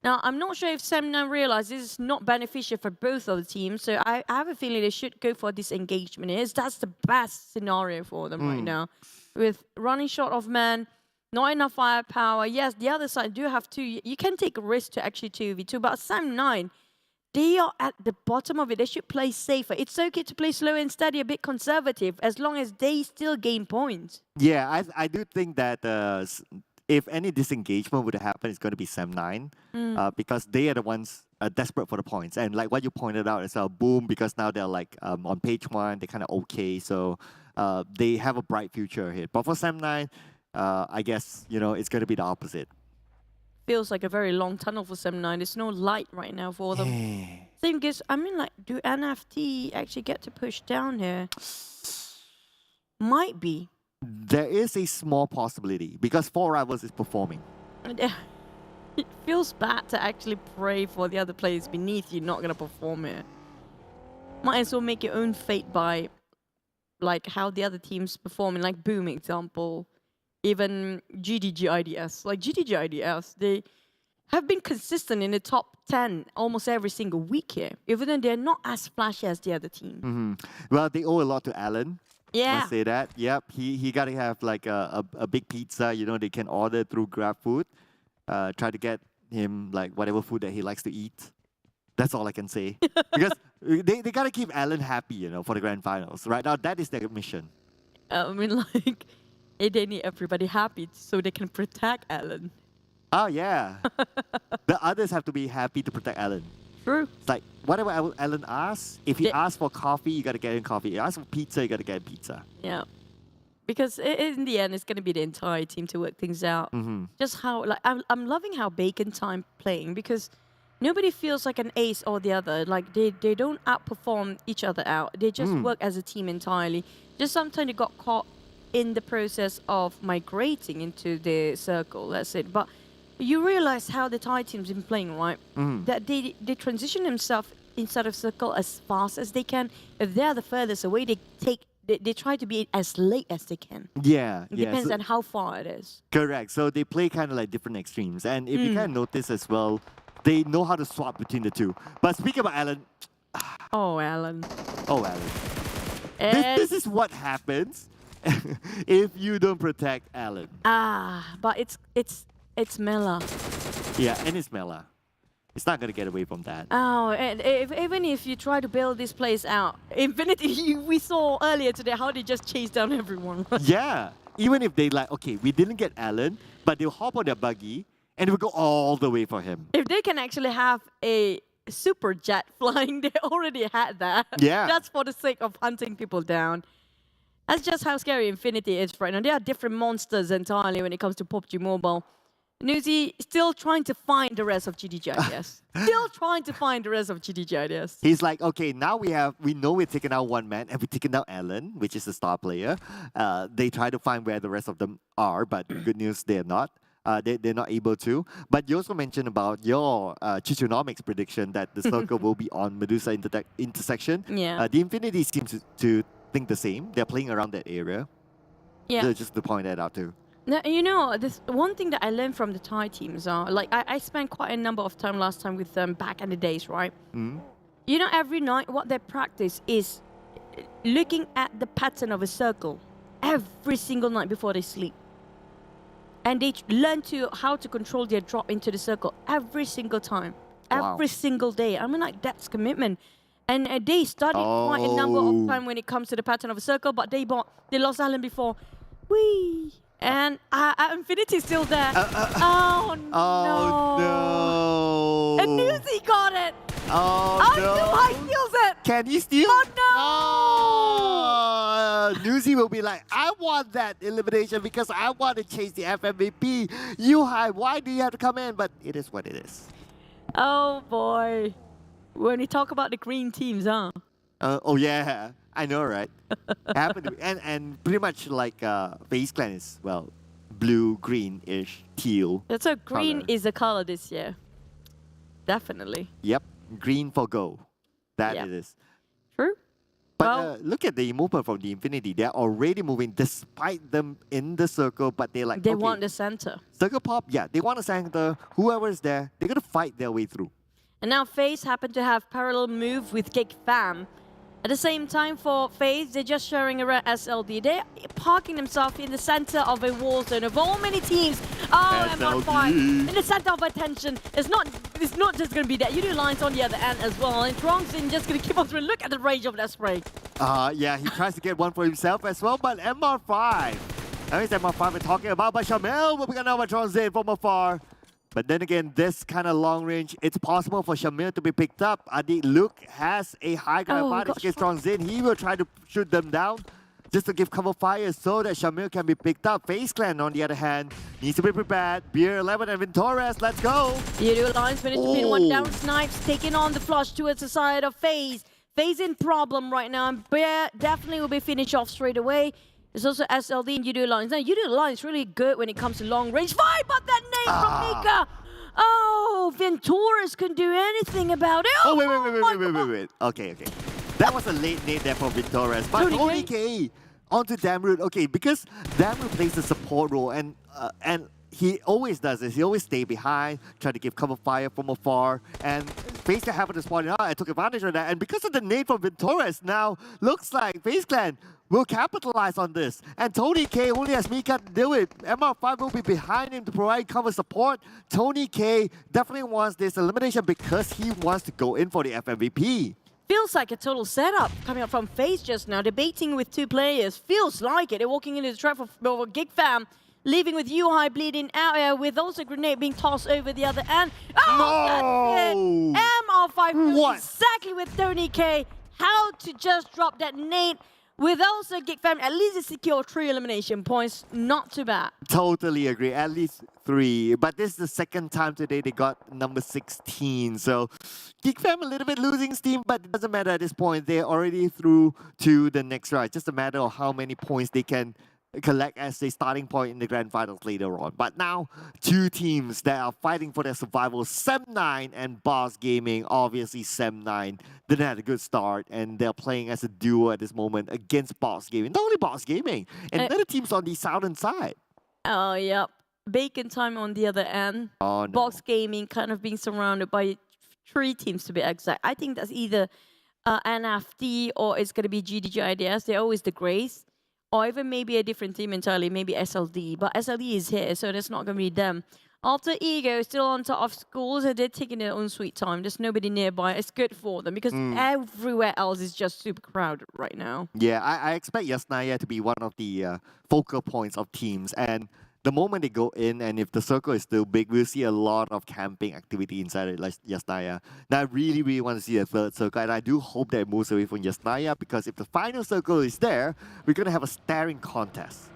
Now, I'm not sure if Sam9 realize this is not beneficial for both of the teams, so I have a feeling they should go for disengagement. That's the best scenario for them right now. With running short of men, not enough firepower. Yes, the other side do have 2. You can take a risk to actually 2v2, but Sam9, they are at the bottom of it. They should play safer. It's okay to play slow and steady, a bit conservative, as long as they still gain points. Yeah, I do think that if any disengagement would happen, it's going to be Sam9 because they are the ones desperate for the points. And like what you pointed out as well, Boom, because now they're like on page 1, they're kind of okay. So they have a bright future ahead. But for Sam9, I guess, it's going to be the opposite. Feels like a very long tunnel for Sam9. There's no light right now for them. Same goes, do NFT actually get to push down here? Might be. There is a small possibility because 4 Rivals is performing. It feels bad to actually pray for the other players beneath you not going to perform here. Might as well make your own fate by like how the other teams performing, like Boom example, even GIDS. Like GIDS, they have been consistent in the top 10 almost every single week here, even though they're not as flashy as the other team. Well, they owe a lot to Alan. Yeah. Must say that. Yep. He gotta have like a big pizza. You know, they can order through GrabFood. Try to get him like whatever food that he likes to eat. That's all I can say. Because they gotta keep Alan happy, you know, for the grand finals. Right now, that is their mission. I mean, like, they need everybody happy so they can protect Alan. Oh yeah. The others have to be happy to protect Alan. True. It's like whatever Alan asks. If he asks for coffee, you gotta get him coffee. If he asks for pizza, you gotta get him pizza. Yeah. Because in the end, it's going to be the entire team to work things out. Just how, like, I'm loving how Bacon Time playing because nobody feels like an ace or the other. Like, they don't outperform each other out. They just work as a team entirely. Just sometimes they got caught in the process of migrating into the circle, that's it. But you realize how the Thai team's been playing, right? That they transition themselves inside of circle as fast as they can. If they're the furthest away, they try to be as late as they can. Yeah, It depends on how far it is. Correct. So they play kind of like different extremes. And if you kind of notice as well, they know how to swap between the two. But speaking about Alan. Oh, Alan. Oh, Alan. This is what happens if you don't protect Alan. But it's Mela. Yeah, and it's Mela. It's not going to get away from that. Oh, and even if you try to build this place out, Infinity, we saw earlier today how they just chase down everyone. Yeah. Even if they like, okay, we didn't get Alan, but they'll hop on their buggy and we'll go all the way for him. If they can actually have a super jet flying, they already had that. Yeah. That's for the sake of hunting people down. That's just how scary Infinity is right now. There are different monsters entirely when it comes to PUBG Mobile. Newsy still trying to find the rest of GIDS. Still trying to find the rest of GIDS. He's like, okay, now we know we're taking out one man and we're taking out Alan, which is the star player. They try to find where the rest of them are, but good news, they're not. They're not able to. But you also mentioned about your Chichonomics prediction that the circle will be on Medusa intersection. Yeah. The Infinity seems to think the same. They're playing around that area. Yeah. So just to point that out too. Now, you know, this one thing that I learned from the Thai teams are, like, I spent quite a number of time last time with them back in the days, right? You know, every night what they practice is looking at the pattern of a circle every single night before they sleep. And they learn how to control their drop into the circle every single time, every single day. I mean, like, that's commitment. And they studied quite a number of time when it comes to the pattern of a circle, but they lost Alan before. Whee! And Infinity's still there. Oh no! And Newsy got it. Oh no! High steals it. Can he steal? Oh no! Newsy will be like, I want that elimination because I want to chase the FMVP. You High, why do you have to come in? But it is what it is. Oh boy! When we talk about the green teams, huh? Oh yeah. I know, right? Happened to be, and pretty much like FaZe Clan is, well, blue, green-ish, teal. That's a green color. is the color this year. Definitely. Yep, green for go. That it is. True. But look at the movement from the Infinity. They're already moving despite them in the circle, but they're like, they want the center. Circle pop, yeah. They want the center. Whoever's there, they're going to fight their way through. And now FaZe happen to have parallel move with Geek Fam. At the same time, for FaZe, they're just sharing around SLD. They're parking themselves in the center of a war zone of all many teams. Oh, MR5 in the center of attention. It's not just going to be that. Yoodo Alliance on the other end as well. And Trongsin just going to keep on throwing. Look at the range of that spray. Yeah, he tries to get one for himself as well, but MR5. That means MR5 we're talking about, but Shamil will be going to Trongsin from afar. But then again, this kind of long range, it's possible for Shamil to be picked up. Adi Luke has a high ground advantage against Trongsin. He will try to shoot them down just to give cover fire so that Shamil can be picked up. FaZe Clan, on the other hand, needs to be prepared. Beer 11 and Ventores, let's go. Yoodo Alliance managed to pin one down. Snipes taking on the flush towards the side of FaZe. FaZe in problem right now, and Beer definitely will be finished off straight away. There's also SLD and Yoodo Alliance. Now, Yoodo Alliance really good when it comes to long range. Fire, but that name from Mika! Oh, Ventures can do anything about it. Oh, wait. Okay. That was a late nade there for Ventures. But Tony K onto Damroot. Okay, because Damroot plays the support role, and he always does this. He always stay behind, try to give cover fire from afar, and FaZe Clan happened to spawn out and took advantage of that. And because of the nade from Ventores, now looks like FaZe Clan will capitalize on this. And Tony K only has Mika to do it. MR5 will be behind him to provide cover support. Tony K definitely wants this elimination because he wants to go in for the FMVP. Feels like a total setup coming up from FaZe just now, debating with two players. Feels like it. They're walking into the trap for Geek Fam, leaving with High bleeding out with also a grenade being tossed over the other end. Oh, that's it. MR5 knows exactly with Tony K how to just drop that nade. With also Geek Fam, at least they secure 3 elimination points. Not too bad. Totally agree. At least 3. But this is the second time today they got number 16. So Geek Fam a little bit losing steam, but it doesn't matter at this point. They're already through to the next round. Just a matter of how many points they can collect as a starting point in the grand finals later on. But now, 2 teams that are fighting for their survival, Sem9 and Boss Gaming. Obviously, Sem9 didn't have a good start, and they're playing as a duo at this moment against Boss Gaming. Not only Boss Gaming, and other teams on the southern side. Oh, yep. Bacon Time on the other end. Oh, no. Box Gaming kind of being surrounded by 3 teams to be exact. I think that's either NFT or it's going to be GIDS. They're always the Grays. Or even maybe a different team entirely, maybe SLD. But SLD is here, so that's not going to be them. Alter Ego is still on top of schools, and they're taking their own sweet time. There's nobody nearby. It's good for them because everywhere else is just super crowded right now. Yeah, I expect Yasnaya to be one of the focal points of teams. And the moment they go in, and if the circle is still big, we'll see a lot of camping activity inside it, like Yasnaya. Now, I really, really want to see the third circle, and I do hope that it moves away from Yasnaya, because if the final circle is there, we're going to have a staring contest.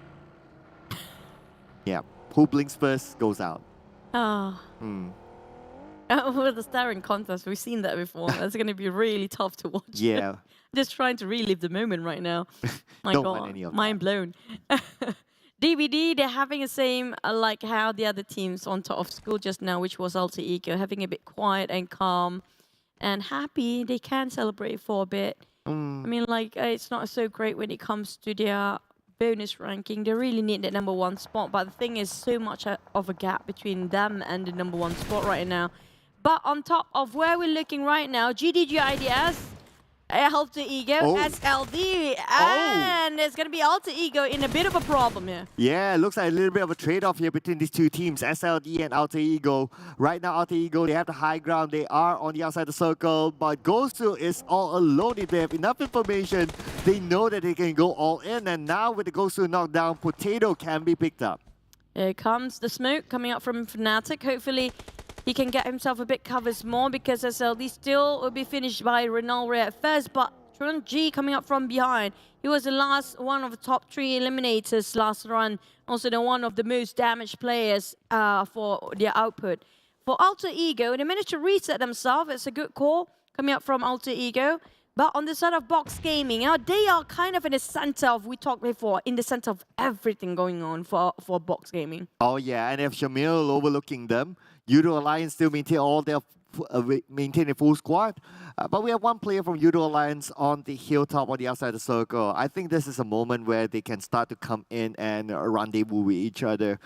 Yeah, who blinks first goes out. Oh. With the staring contest, we've seen that before. That's going to be really tough to watch. Yeah. Just trying to relive the moment right now. My Don't God, want any of mind blown. DVD, they're having the same like how the other teams on top of school just now, which was Alter Ego, having a bit quiet and calm and happy. They can celebrate for a bit. I mean, like, it's not so great when it comes to their bonus ranking. They really need that #1 spot, but the thing is so much of a gap between them and the #1 spot right now. But on top of where we're looking right now, GIDS, Alter Ego, SLD, and there's going to be Alter Ego in a bit of a problem here. Yeah, it looks like a little bit of a trade-off here between these 2 teams, SLD and Alter Ego. Right now, Alter Ego, they have the high ground. They are on the outside of the circle, but Gosu is all alone. If they have enough information, they know that they can go all in. And now with the Gosu knockdown, Potato can be picked up. Here comes the smoke coming up from Fnatic. Hopefully, he can get himself a bit covers more because SLD still will be finished by Renalre at first, but Tron G coming up from behind. He was the last one of the top 3 eliminators last run. Also the one of the most damaged players for their output. For Alter Ego, they managed to reset themselves. It's a good call coming up from Alter Ego. But on the side of Box Gaming, they are kind of in the center of, we talked before, in the center of everything going on for Box Gaming. Oh yeah, and if Shamil overlooking them, Yoodo Alliance still maintain a full squad. But we have one player from Yoodo Alliance on the hilltop on the outside of the circle. I think this is a moment where they can start to come in and rendezvous with each other.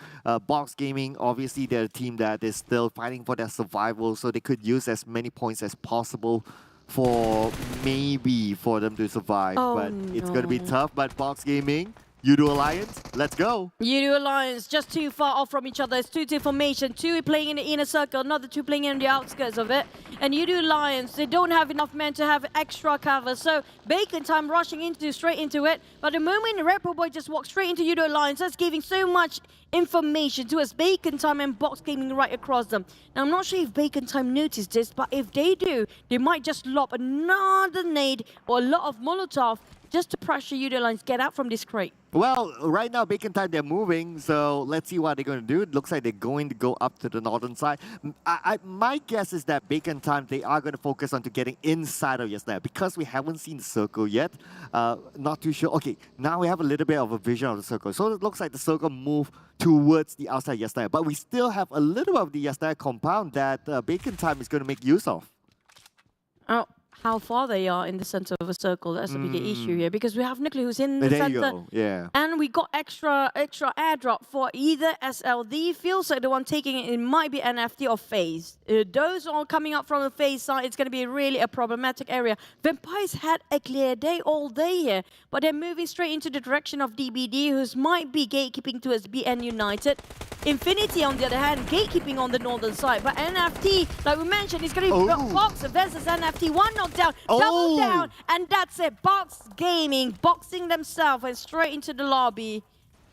Box Gaming, obviously they're a team that is still fighting for their survival, so they could use as many points as possible for them to survive. But it's going to be tough. But Box Gaming, Yoodo Alliance, let's go. Yoodo Alliance just too far off from each other. It's 2-2 formation. 2 playing in the inner circle, another 2 playing in the outskirts of it. And Yoodo Alliance, they don't have enough men to have extra cover. So Bacon Time rushing straight into it. But the moment Repo Boy just walks straight into Yoodo Alliance, that's giving so much information to us. Bacon Time and Box Gaming right across them. Now, I'm not sure if Bacon Time noticed this, but if they do, they might just lob another nade or a lot of Molotov just to pressure Yoodo Alliance get out from this crate. Well, right now, Bacon Time, they're moving, so let's see what they're going to do. It looks like they're going to go up to the northern side. My guess is that Bacon Time, they are going to focus on to getting inside of Yasnaya because we haven't seen the circle yet. Not too sure. Okay, now we have a little bit of a vision of the circle. So it looks like the circle moved towards the outside Yasnaya, but we still have a little bit of the Yasnaya compound that Bacon Time is going to make use of. Oh, how far they are in the center of a circle. That's a bigger issue here because we have Nuclear who's in the There center. you go. Yeah. And we got extra airdrop for either SLD. Feels like the one taking it might be NFT or FaZe. Those all coming up from the FaZe side, it's going to be really a problematic area. Vampires had a clear day all day here, but they're moving straight into the direction of DBD, who's might be gatekeeping towards BN United. Infinity, on the other hand, gatekeeping on the northern side. But NFT, like we mentioned, is going to be Box versus NFT. One knockdown, double down, and that's it. Box Gaming boxing themselves and straight into the lobby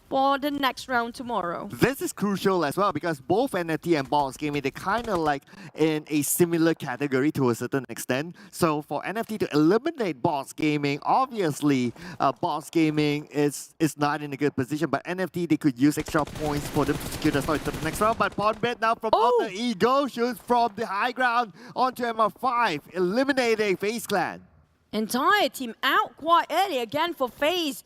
for the next round tomorrow. This is crucial as well because both NFT and Box Gaming, they're kind of like in a similar category to a certain extent. So for NFT to eliminate Box Gaming, obviously Box Gaming is not in a good position, but NFT, they could use extra points for them to secure the start to the next round. But Ponbet now from Alter Ego shoots from the high ground onto MR5, eliminating FaZe Clan. Entire team out quite early again for FaZe.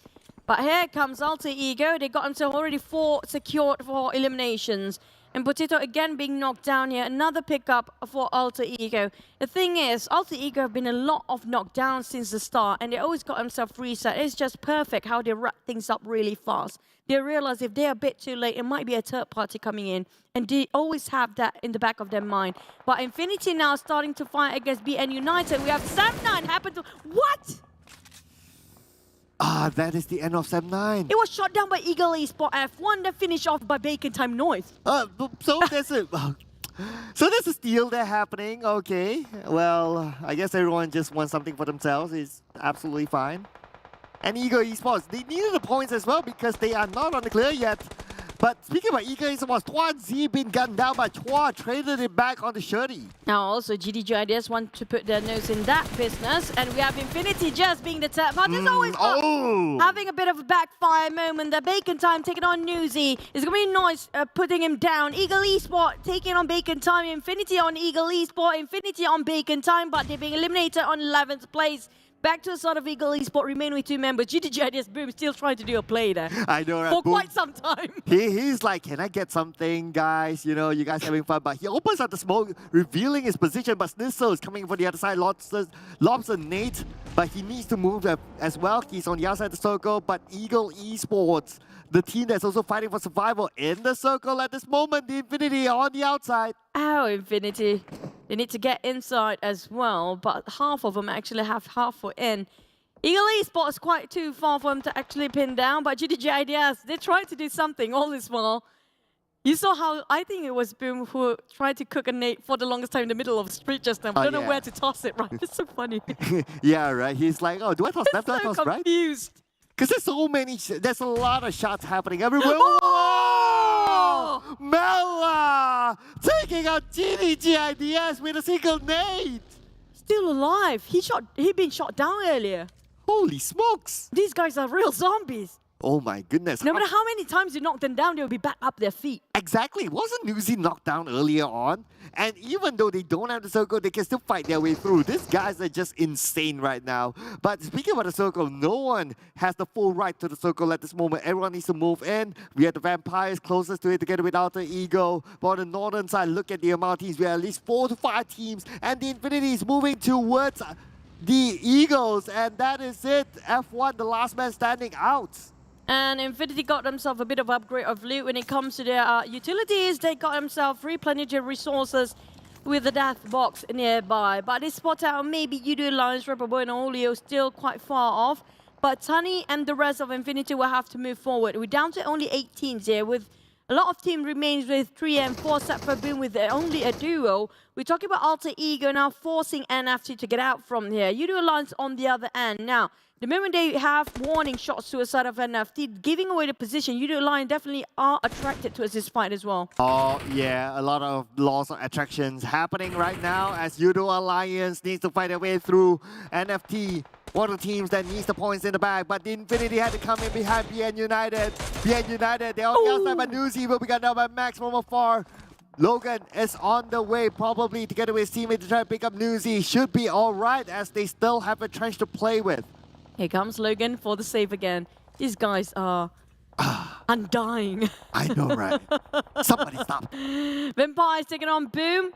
But here comes Alter Ego. They got themselves already 4 secured for eliminations. And Potato again being knocked down here. Another pickup for Alter Ego. The thing is, Alter Ego have been a lot of knockdowns since the start. And they always got themselves reset. It's just perfect how they wrap things up really fast. They realize if they're a bit too late, it might be a third party coming in. And they always have that in the back of their mind. But Infinity now starting to fight against BN United. We have Sam9 happen to... What? That is the end of Sam 9. It was shot down by Ego Esports F1, then finished off by Bacon Time Noise. So there's a steal there happening. Okay. Well, I guess everyone just wants something for themselves. It's absolutely fine. And Ego Esports, they needed the points as well because they are not on the clear yet. But speaking about Ego Esports, Tuan Z been gunned down by Chua, traded it back on the Shirty. Now also GIDS want to put their nose in that business, and we have Infinity just being the third part. There's always having a bit of a backfire moment. The Bacon Time taking on Newsy. It's going to be Noise putting him down. Eagle Esports taking on Bacon Time. Infinity on Eagle Esports. Infinity on Bacon Time, but they're being eliminated on 11th place. Back to the sort of Eagle Esports, remain with 2 members. GIDS Boom still trying to do a play there. I know, right? For quite some time. He's like, can I get something, guys? You know, you guys having fun. But he opens up the smoke, revealing his position. But Snissel is coming from the other side. Lobs a nade, but he needs to move as well. He's on the outside of the circle. But Eagle Esports, the team that's also fighting for survival in the circle at this moment. The Infinity on the outside. Oh, Infinity. They need to get inside as well, but half of them actually have half foot in. Eagle Esports is quite too far for them to actually pin down, but GIDS, they tried to do something all this while. You saw how, I think it was Boom who tried to cook a nade for the longest time in the middle of the street just now. I don't know where to toss it, right? It's so funny. Yeah, right. He's like, oh, do I toss left? Do I toss right? Confused. Because there's a lot of shots happening everywhere. Mela taking out GIDS with a single nade. Still alive. He'd been shot down earlier. Holy smokes. These guys are real zombies. Oh my goodness. No matter how many times you knock them down, they'll be back up their feet. Exactly. Wasn't Newsy knocked down earlier on? And even though they don't have the circle, they can still fight their way through. These guys are just insane right now. But speaking about the circle, no one has the full right to the circle at this moment. Everyone needs to move in. We have the Vampires closest to it together with Alter Ego. But on the northern side, look at the amount of teams. We have at least 4 to 5 teams. And the Infinity is moving towards the Eagles. And that is it. F1, the last man standing out. And Infinity got themselves a bit of upgrade of loot when it comes to their utilities. They got themselves replenished resources with the death box nearby. But they spot out maybe Yoodo Alliance, Reprobo and Olio still quite far off. But Sunny and the rest of Infinity will have to move forward. We're down to only 8 teams here with a lot of team remains with 3 and 4 set for Boom with only a duo. We're talking about Alter Ego now forcing NFT to get out from here. Yoodo Alliance on the other end. Now, the moment they have warning shots to a side of NFT, giving away the position, Yoodo Alliance definitely are attracted towards this fight as well. Oh, yeah, a lot of loss of attractions happening right now as Yoodo Alliance needs to fight their way through NFT. One of the teams that needs the points in the bag, but the Infinity had to come in behind BN United. BN United, they're on the outside by Newsy, but we got now by Max from afar. Logan is on the way, probably together with his teammate to try to pick up Newsy. Should be all right as they still have a trench to play with. Here comes Logan for the save again. These guys are undying. I know, right? Somebody stop. Vampires taking on Boom.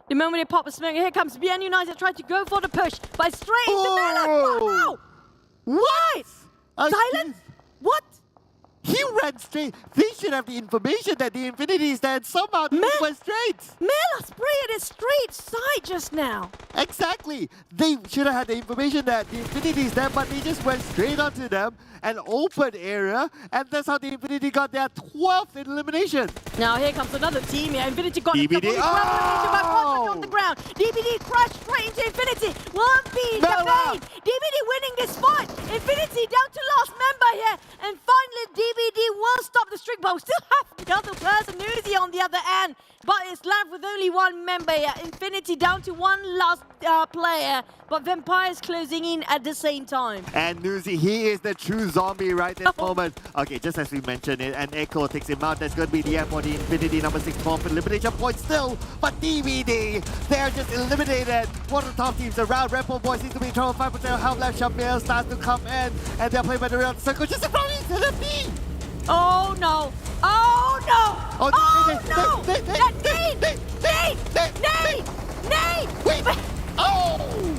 The moment they pop a smoke, here comes BN United trying to go for the push, but straight into Mela. Wow! What? Thailand? What? He ran straight. They should have the information that the Infinity is there, and somehow they went straight. Mela sprayed it straight side just now. Exactly. They should have had the information that the Infinity is there, but they just went straight onto them, an open area, and that's how the Infinity got their 12th elimination. Now here comes another team here. Infinity got DBD. on the ground. DBD crashed straight into Infinity. 1v campaign. DBD winning this fight. Infinity down to last member here. And finally DBD will stop the streak, but we still have the other person, Uzi, on the other end. But it's left with only one member here. Infinity down to one last player, but Vampire's closing in at the same time. And Nuzi, he is the true zombie right this moment. Okay, just as we mentioned it, and Echo takes him out. That's going to be the end for the Infinity number 6 for elimination point still. But DVD, they're just eliminated. One of the top teams around. Red Bull Boys seems to be in trouble. 5% of health left. Shamil starts to come in, and they're playing by the real circle just in front of NFT. Oh no! Oh no! Oh no! Nate! Oh!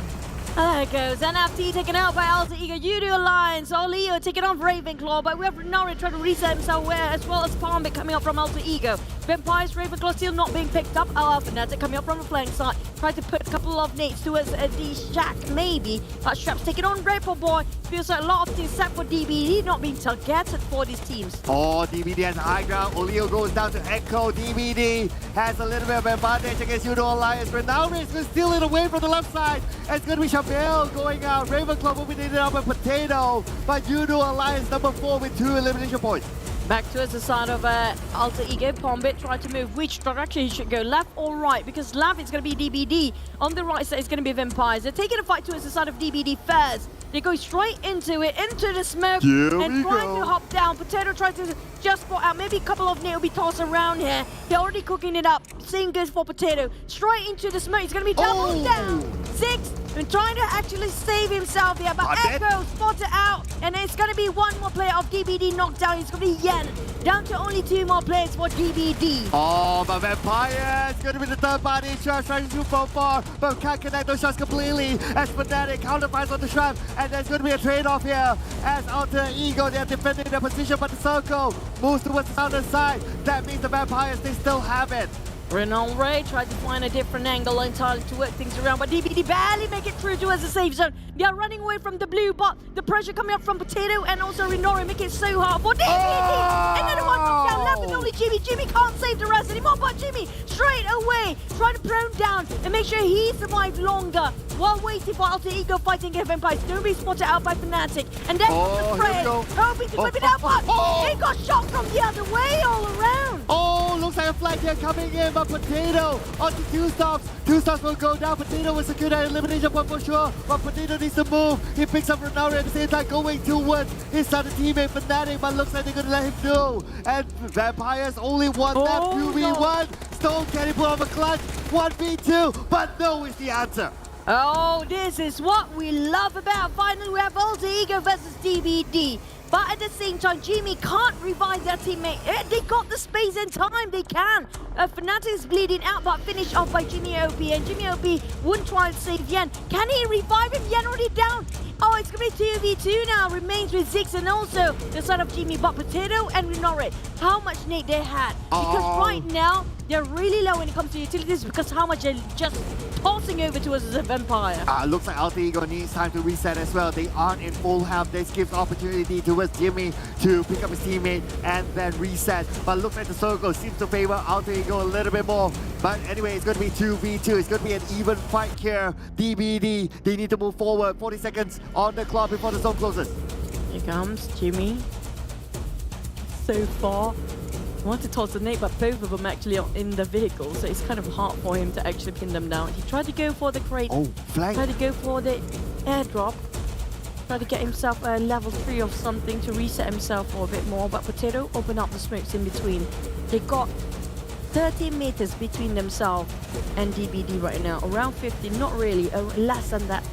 There it goes. NFT taken out by Alter Ego. Yoodo Alliance. Leo taking on Ravenclaw. But we have Renari trying to reset himself, as well as Palmbit coming up from Alter Ego. Vampires, Ravenclaw still not being picked up. Fnatic coming up from the flank side. Trying to put a couple of nades towards the shack, maybe. But Straps taking on Rainbow Boy. Feels like a lot of things set for DBD not being targeted for these teams. Oh, DBD has high ground. Oleo goes down to Echo. DBD has a little bit of advantage against Yoodo Alliance. But now Race will steal it away from the left side. It's going to be Shamil going out. Ravenclaw will be needed up a Potato. But Yoodo Alliance number 4 with 2 elimination points. Back towards the side of Alter Ego. Palmbit trying to move which direction he should go, left or right, because left it's going to be DBD. On the right side it's going to be Vampires. They're taking a fight towards the side of DBD first. They go straight into it, into the smoke, and trying to hop down. Potato tries to just spot out. Maybe a couple of nades will be tossed around here. They're already cooking it up. Same goes for Potato. Straight into the smoke. He's going to be doubled down. 6. And trying to actually save himself here, but Echo spotted out, and it's going to be one more player of DBD knocked down. It's going to be Yen. Down to only 2 more players for DBD. Oh, but Vampire is going to be the third party. Sharp trying to shoot from far, but can't connect those shots completely. As Fnatic counterfires on the trap, and there's going to be a trade-off here. As Alter Ego, they're defending their position, but the circle moves towards the other side. That means the Vampires, they still have it. Renan Ray tried to find a different angle entirely to work things around, but DBD barely make it through towards the safe zone. They are running away from the blue, but the pressure coming up from Potato and also Renori make it so hard for DBD. Another one down left with only Jimmy. Jimmy can't save the rest anymore, but Jimmy straight away trying to prone down and make sure he survives longer while waiting for Alter Ego fighting against Vampires. Nobody spotted out by Fnatic. And then the Fred hoping to whip it out, but he got shot from the other way all around. Oh, looks like a flag here coming in, but Potato onto 2 stops. 2 stops will go down. Potato will secure that elimination point for sure, but Potato needs to move. He picks up Renari at the same time, going towards his other teammate Fnatic, but looks like they're going to let him do. And Vampires only one left, 2v1. Stone can he put on the clutch? 1v2, but no is the answer. Oh, this is what we love about. Finally, we have Alter Ego versus DBD. But at the same time, Jimmy can't revive their teammate. They got the space and time, they can. Fnatic is bleeding out, but finished off by Jimmy OP. And Jimmy OP wouldn't try to save Yen. Can he revive him? Yen already down. Oh, it's going to be 2v2 now. Remains with Zix and also the son of Jimmy. But Potato and Renore, how much nade they had. Because right now, they're really low when it comes to utilities because how much they're just tossing over to us as a Vampire. Looks like Alter Ego needs time to reset as well. They aren't in full health. This gives opportunity towards Jimmy to pick up his teammate and then reset. But looks like the circle seems to favor Alter Ego a little bit more. But anyway, it's going to be 2v2. It's going to be an even fight here. DBD, they need to move forward. 40 seconds on the clock before the zone closes. Here comes Jimmy. So far. I want to toss a nade, but both of them actually are in the vehicle, so it's kind of hard for him to actually pin them down. He tried to go for the crate, tried to go for the airdrop, tried to get himself a level 3 of something to reset himself for a bit more, but Potato opened up the smokes in between. They got 30 meters between themselves and DBD right now, around 50, not really, less than that.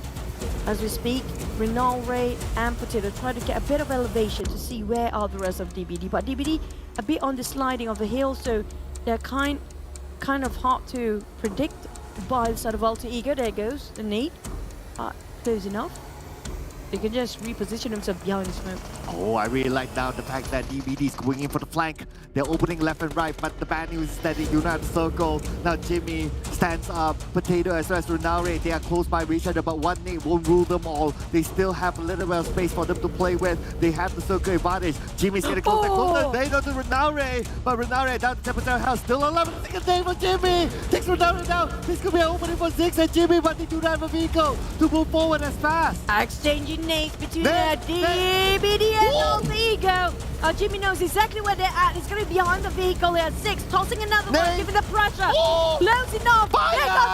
As we speak, Renal, Ray and Potato try to get a bit of elevation to see where are the rest of DBD, but DBD a bit on the sliding of the hill, so they're kind of hard to predict by the side of Alter Ego. There goes the nade. Close enough. They can just reposition themselves behind the smoke. Oh, I really like now the fact that DBD is going in for the flank. They're opening left and right, but the bad news is that they unite the circle. Now Jimmy stands up, Potato as well as Runare. They are close by each other, but one nade won't rule them all. They still have a little bit of space for them to play with. They have the circle advantage. Jimmy's getting closer, closer. They know to Runare, but Runare down to 10% health. Still 11 seconds day for Jimmy. Takes Runare down. This could be an opening for Ziggs and Jimmy, but they do not have a vehicle to move forward as fast. Exchanging nades between DBD and Alter Ego. Jimmy knows exactly where they're at. He's going to be behind the vehicle here. Ziggs tossing another one, giving the pressure. Close enough. There goes the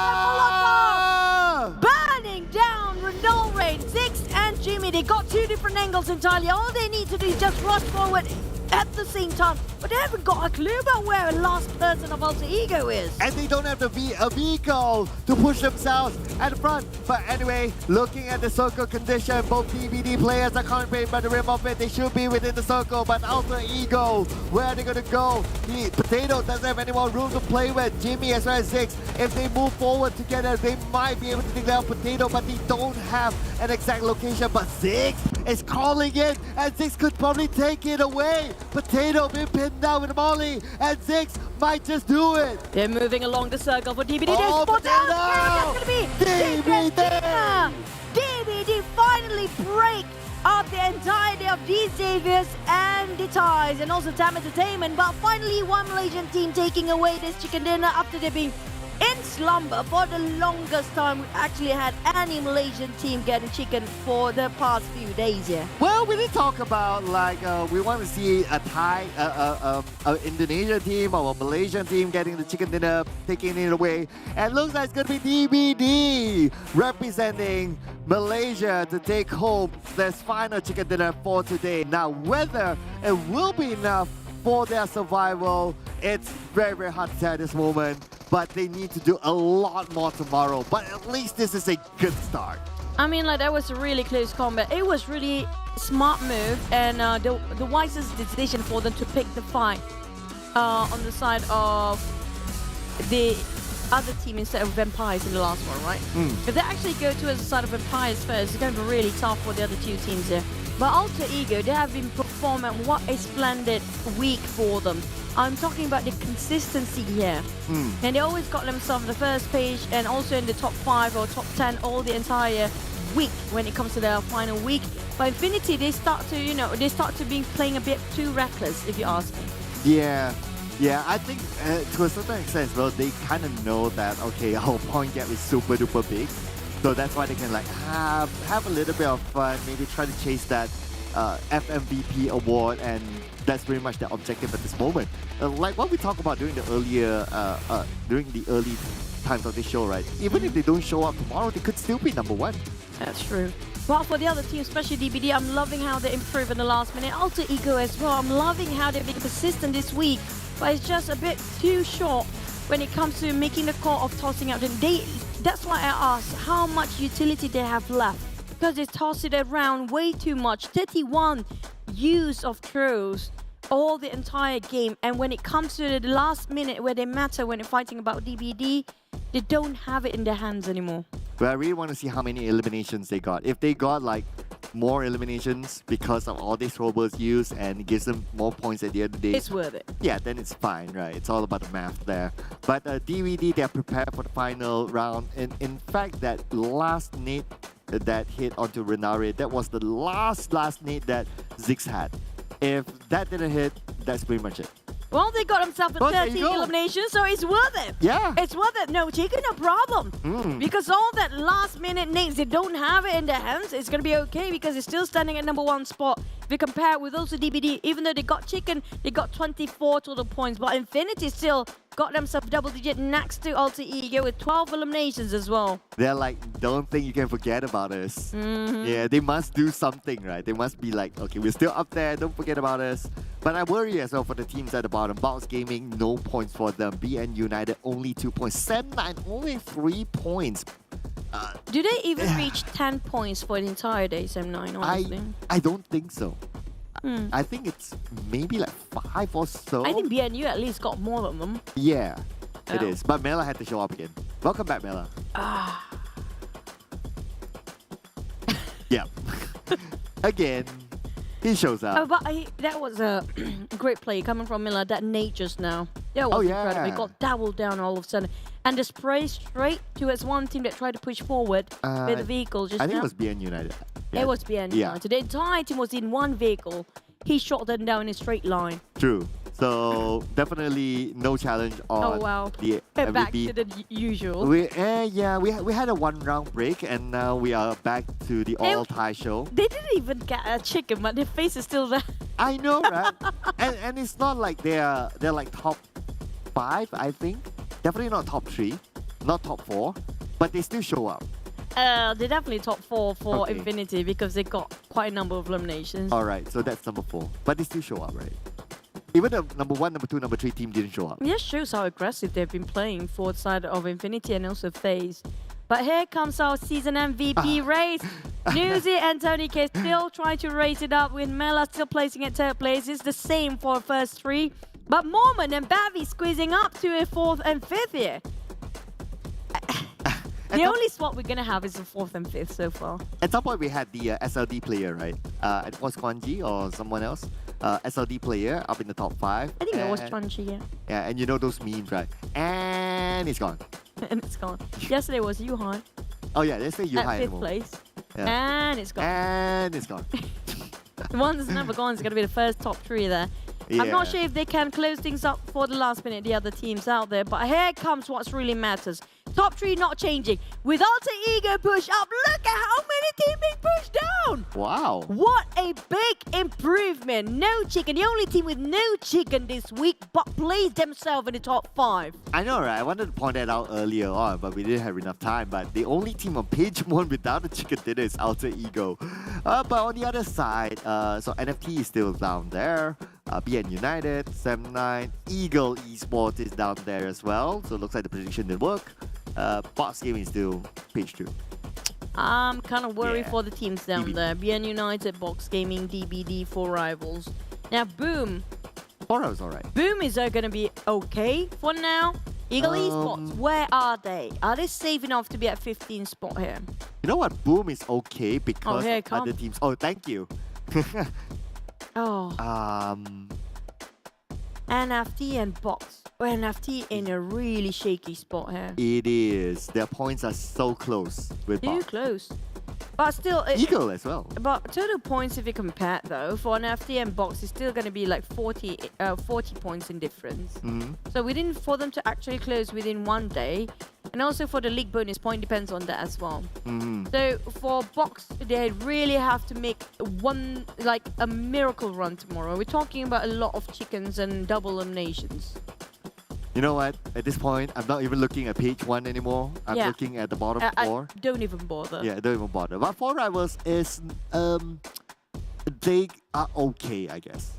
Molotov. Burning down Renore. Ziggs and Jimmy, they got two different angles entirely. All they need to do is just rush forward at the same time, but they haven't got a clue about where the last person of Alter Ego is. And they don't have a vehicle to push themselves at the front. But anyway, looking at the circle condition, both DBD players are concentrated by the rim of it. They should be within the circle, but Alter Ego, where are they going to go? The Potato doesn't have any more room to play with. Jimmy as well as Ziggs, if they move forward together, they might be able to take down Potato, but they don't have an exact location. But Ziggs is calling it, and Ziggs could probably take it away. Potato being pinned down with a molly, and Ziggs might just do it. They're moving along the circle for DBD. Oh, They spot out. That's going to be DBD finally break up the entirety of these Xaviers and the ties, and also TEM Entertainment. But finally, one Malaysian team taking away this chicken dinner after they've been in slumber for the longest time we actually had any Malaysian team getting chicken for the past few days here. Well, we did talk about like we want to see a Thai, Indonesian team or a Malaysian team getting the chicken dinner, taking it away. And looks like it's going to be DBD representing Malaysia to take home this final chicken dinner for today. Now, whether it will be enough for their survival, it's very, very hard to tell at this moment. But they need to do a lot more tomorrow. But at least this is a good start. I mean, like, that was a really close combat. It was really smart move and the wisest decision for them to pick the fight on the side of the other team instead of Vampires in the last one, right? If they actually go towards the side of Vampires first, it's going to be really tough for the other two teams here. But Alter Ego, they have been performing what a splendid week for them. I'm talking about the consistency here. And they always got themselves the first page and also in the top 5 or top 10 all the entire week when it comes to their final week. But Infinity, they start to be playing a bit too reckless, if you ask me. Yeah, I think to a certain extent as well, they kind of know that, okay, our point gap is super duper big. So that's why they can like have a little bit of fun, maybe try to chase that FMVP award, and that's pretty much their objective at this moment. Like what we talked about during the early times of this show, right? Even if they don't show up tomorrow, they could still be number 1. That's true. But for the other team, especially DBD, I'm loving how they improve in the last minute. Alter Ego as well. I'm loving how they've been persistent this week, but it's just a bit too short when it comes to making the call of tossing out. That's why I asked how much utility they have left, because they toss it around way too much. 31 use of throws all the entire game, and when it comes to the last minute where they matter when they're fighting about DBD, they don't have it in their hands anymore. But I really want to see how many eliminations they got. If they got like more eliminations because of all these throwables used and it gives them more points at the end of the day, it's worth it. Yeah, then it's fine, right? It's all about the math there. But DVD, they're prepared for the final round. And in fact, that last nade that hit onto Renare, that was the last nade that Ziggs had. If that didn't hit, that's pretty much it. Well, they got themselves a 13 elimination, so it's worth it. Yeah. It's worth it. No chicken, no problem. Because all that last-minute nades, they don't have it in their hands. It's going to be okay because they're still standing at number 1 spot. If you compare with also DBD, even though they got chicken, they got 24 total points. But Infinity still got themselves double-digit next to Alter Ego with 12 eliminations as well. They're like, don't think you can forget about us. Yeah, they must do something, right? They must be like, okay, we're still up there, don't forget about us. But I worry as well for the teams at the bottom. Bounce Gaming, no points for them. BN United, only 2 points. Sem9, only 3 points. Do they even reach 10 points for the entire day, Sem9, honestly? I don't think so. I think it's maybe like 5 or so. I think BNU at least got more than them. Yeah, it is. But Mela had to show up again. Welcome back, Mela. Yeah. Again, he shows up. Oh, but that was a great play coming from Miller. That Nate just now. That was incredible. He got doubled down all of a sudden. And the spray straight towards one team that tried to push forward with the vehicle just I think now. it was BN United. It was BN United. The entire team was in one vehicle. He shot them down in a straight line. True. So definitely no challenge on the MVP. Back to the usual. We had a 1 round break and now we are back to the all-Thai show. They didn't even get a chicken, but their face is still there. I know, right? and it's not like they're like top 5, I think. Definitely not top 3, not top 4, but they still show up. They're definitely top 4 for Infinity because they got quite a number of eliminations. All right, so that's number 4, but they still show up, right? Even the number 1, number 2, number 3 team didn't show up. Yeah, shows how aggressive they've been playing for the side of Infinity and also FaZe. But here comes our season MVP race. Newsy and Tony K still trying to race it up with Mela still placing at 3rd place. It's the same for first 3. But Mormon and Bavi squeezing up to a 4th and 5th here. The only spot we're going to have is the 4th and 5th so far. At some point we had the SLD player, right? It was Kwanji or someone else. SLD player up in the top 5. I think it was Chunchi, yeah. Yeah, and you know those memes, right? And it's gone. And it's gone. Yesterday was Yuhan. Oh yeah, let's say Yuhan. At 5th place. Yeah. And it's gone. And it's gone. The one that's never gone is going to be the first top 3 there. I'm not sure if they can close things up for the last minute, the other teams out there, but here comes what really matters. Top 3 not changing. With Alter Ego push up, look at how many teams being pushed down. Wow. What a big improvement. No chicken. The only team with no chicken this week, but placed themselves in the top 5. I know, right? I wanted to point that out earlier on, but we didn't have enough time. But the only team on page 1 without a chicken dinner is Alter Ego. But on the other side, so NFT is still down there. BN United, 7-9, Ego Esports is down there as well. So it looks like the prediction didn't work. Box Gaming is still page 2. I'm kind of worried for the teams down there. BN United, Box Gaming, DBD4 Rivals. Now, Boom. 4 Rivals alright. Boom is going to be okay for now. Eagle Esports, where are they? Are they safe enough to be at 15th spot here? You know what? Boom is okay because here of other teams. Oh, thank you. NFT and Box. NFT in a really shaky spot here. It is. Their points are so close with Too Box. close. But still... Eagle as well. But total points, if you compare though, for an NFT and Box, it's still going to be like 40 points in difference. So for them to actually close within 1 day, and also for the league bonus point depends on that as well. So for Box, they really have to make a miracle run tomorrow. We're talking about a lot of chickens and double eliminations. You know what? At this point, I'm not even looking at page 1 anymore. I'm looking at the bottom 4. Don't even bother. Yeah, don't even bother. But 4 Rivals is, they are okay, I guess.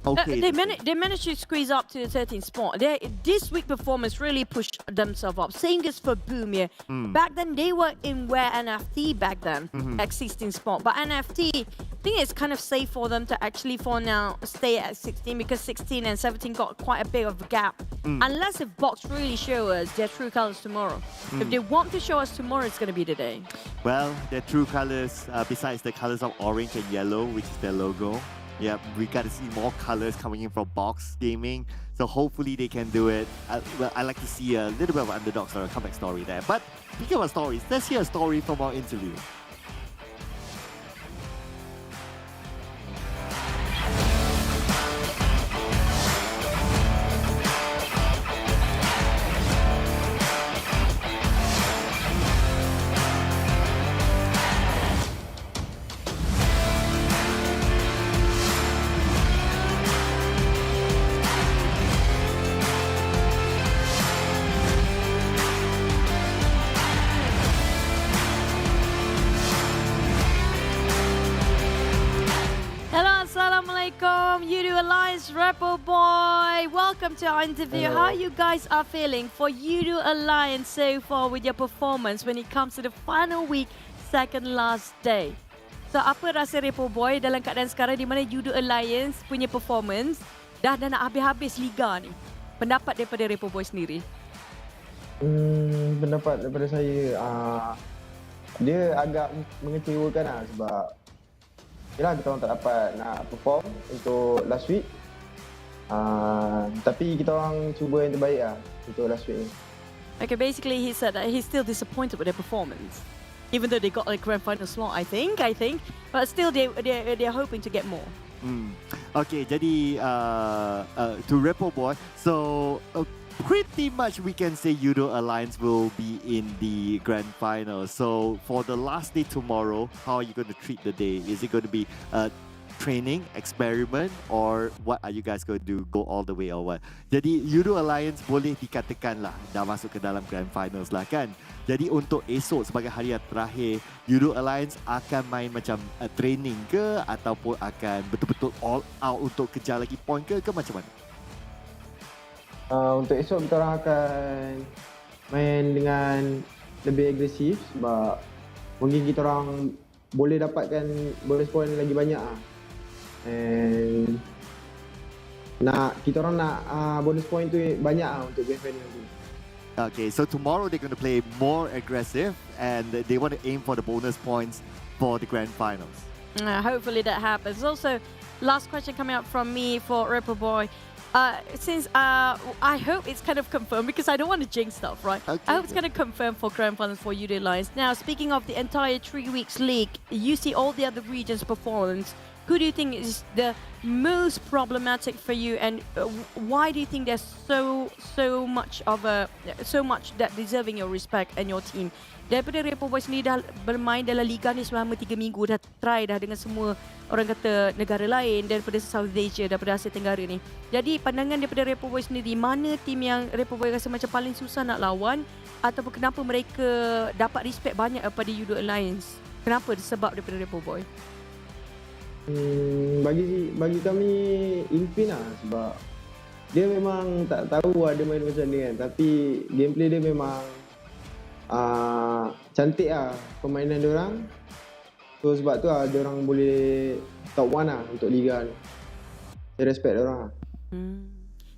Okay. They managed to squeeze up to the 13th spot. This week performance really pushed themselves up. Same as for Boom here. Back then, they were in where NFT back then, at 16th spot. But NFT, I think it's kind of safe for them to actually for now stay at 16 because 16 and 17 got quite a bit of a gap. Unless if Box really show us their true colors tomorrow. If they want to show us tomorrow, it's going to be the day. Well, their true colors, besides the colors of orange and yellow, which is their logo, yeah, we got to see more colors coming in from Box Gaming. So hopefully they can do it. I like to see a little bit of underdogs or a comeback story there. But speaking of stories, let's hear a story from our interview. Yoodo Alliance Rebel Boy. Welcome to our interview. How you guys are feeling for Yoodo Alliance so far with your performance when it comes to the final week, second last day? So apa rasa Rebel Boy dalam keadaan sekarang di mana Yoodo Alliance punya performance dah nak habis-habis liga ni? Pendapat daripada Rebel Boy sendiri? Pendapat daripada saya, dia agak mengecewakan lah sebab yelah kita orang tak dapat nak perform untuk last week. Tapi kita orang cuba yang terbaik lah untuk last week ni. Okay, basically he said that he's still disappointed with their performance, even though they got a grand final slot. I think, but still they're hoping to get more. Okay, jadi to Repo Boy, so pretty much we can say Yoodo Alliance will be in the grand final. So for the last day tomorrow, how are you going to treat the day? Is it going to be training, experiment, or what are you guys going to do? Go all the way or what? Jadi Yoodo Alliance boleh dikatakan lah dah masuk ke dalam grand finals lah kan. Jadi untuk esok sebagai hari yang terakhir, Yoodo Alliance akan main macam training ke ataupun akan betul-betul all out untuk kejar lagi point ke macam mana? Untuk esok kita orang akan main dengan lebih agresif sebab mungkin kita orang boleh dapatkan bonus point lagi banyak lah. And kita orang nak bonus point tu banyak lah untuk grand final tu. Okay, so tomorrow they're going to play more aggressive and they want to aim for the bonus points for the grand finals. Hopefully that happens. Also, last question coming up from me for Repo Boy. Since I hope it's kind of confirmed, because I don't want to jinx stuff, right? Okay. I hope it's kind of confirmed for grand finals for Yoodo Alliance. Now, speaking of the entire 3 weeks league, you see all the other regions' performance. Who do you think is the most problematic for you, and why do you think there's so much that deserving your respect and your team? Daripada Repo Boy sendiri dah bermain dalam liga ni selama 3 minggu, dah try dah dengan semua orang kata negara lain daripada South Asia, daripada Asia Tenggara ni. Jadi pandangan daripada Repo Boy sendiri, mana tim yang Repo Boy rasa macam paling susah nak lawan, ataupun kenapa mereka dapat respect banyak daripada Yoodo Alliance? Kenapa sebab daripada Repo Boy? Bagi kami Infin lah sebab dia memang tak tahu dia main macam ni kan, tapi gameplay dia memang cantik lah permainan diorang. So sebab tu lah diorang boleh top 1 lah untuk liga ni. Saya respect diorang lah.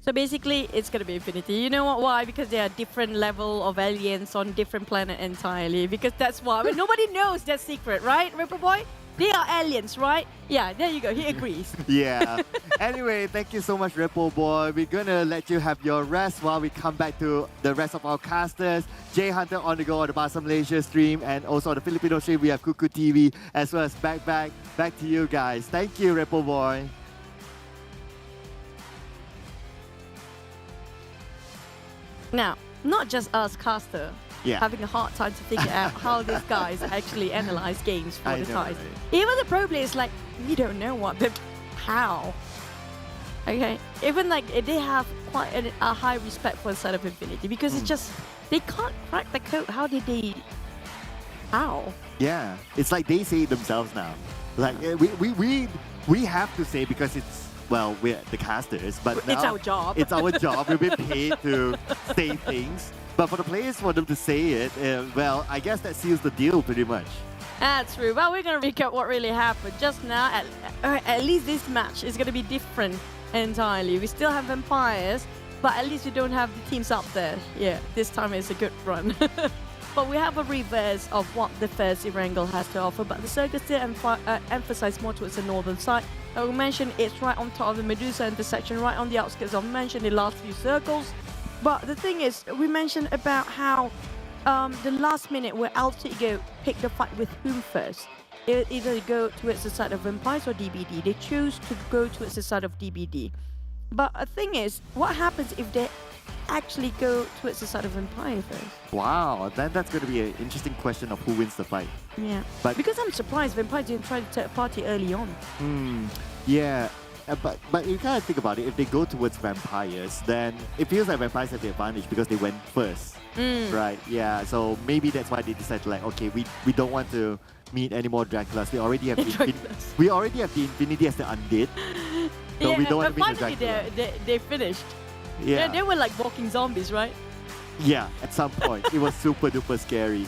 So basically it's going to be Infinity. You know what? Why? Because they are different level of aliens on different planet entirely. Because that's why. I mean, nobody knows that secret, right, Repo Boy? They are aliens, right? Yeah, there you go. He agrees. Yeah. Anyway, thank you so much, Repo Boy. We're going to let you have your rest while we come back to the rest of our casters. Jay Hunter on the go on the Bahasa Malaysia stream, and also on the Filipino stream, we have Kuku TV, as well as back to you guys. Thank you, Repo Boy. Now, not just us caster having a hard time to figure out how these guys actually analyze games for the Thais. Right? Even the pro players, like, we don't know how. Okay, even like they have quite a high respect for the side of Infinity, because it's just they can't crack the code. How did they? How? Yeah, it's like they say it themselves now. Like we have to say, because it's, well, we're the casters, but now it's our job. It's our job. We've been paid to say things. But for the players, for them to say it, well, I guess that seals the deal pretty much. That's true. Well, we're going to recap what really happened just now. At least this match is going to be different entirely. We still have vampires, but at least we don't have the teams up there. Yeah, this time it's a good run. But we have a reverse of what the FaZe Erangel has to offer. But the circus still emphasize more towards the northern side. Like we mentioned, it's right on top of the Medusa intersection, right on the outskirts of mentioned the last few circles. But the thing is, we mentioned about how the last minute where Ego picked the fight with whom first. It either go towards the side of Vampires or DBD. They choose to go towards the side of DBD. But the thing is, what happens if they actually go towards the side of Vampire first? Wow, that's going to be an interesting question of who wins the fight. Yeah, but because I'm surprised Vampire didn't try to take a party early on. Yeah. But you kind of think about it, if they go towards Vampires, then it feels like Vampires have the advantage because they went first, right? Yeah, so maybe that's why they decided, like, okay, we don't want to meet any more Draculas. We already have the Infinity as the undead, so yeah, we don't want to meet the finally Dracula. they finished. Yeah, they were like walking zombies, right? Yeah, at some point. It was super duper scary.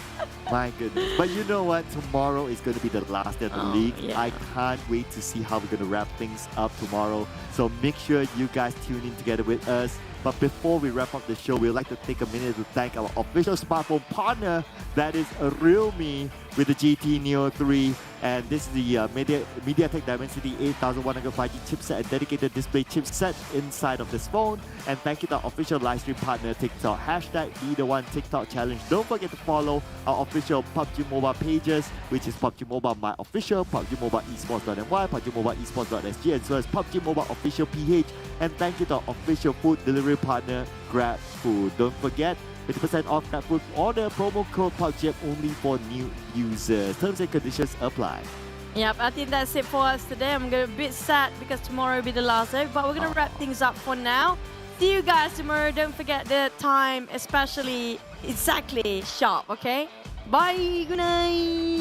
My goodness. But you know what? Tomorrow is going to be the last day of the league. Yeah. I can't wait to see how we're going to wrap things up tomorrow. So make sure you guys tune in together with us. But before we wrap up the show, we'd like to take a minute to thank our official smartphone partner, that is Realme, with the GT Neo 3. And this is the MediaTek Dimensity 8100 5G chipset and dedicated display chipset inside of this phone. And thank you to our official livestream partner TikTok, #BeTheOne TikTok Challenge. Don't forget to follow our official PUBG Mobile pages, which is PUBG Mobile My Official, PUBG Mobile Esports.my, PUBG Mobile Esports.sg, as well as PUBG Mobile Official PH. And thank you to our official food delivery partner, Grab Food. Don't forget, 50% off Grab Food order, promo code PUBG only for new users. Terms and conditions apply. Yep, I think that's it for us today. I'm going to be a bit sad because tomorrow will be the last day, but we're going to wrap things up for now. See you guys tomorrow. Don't forget the time, especially exactly sharp, okay? Bye, good night.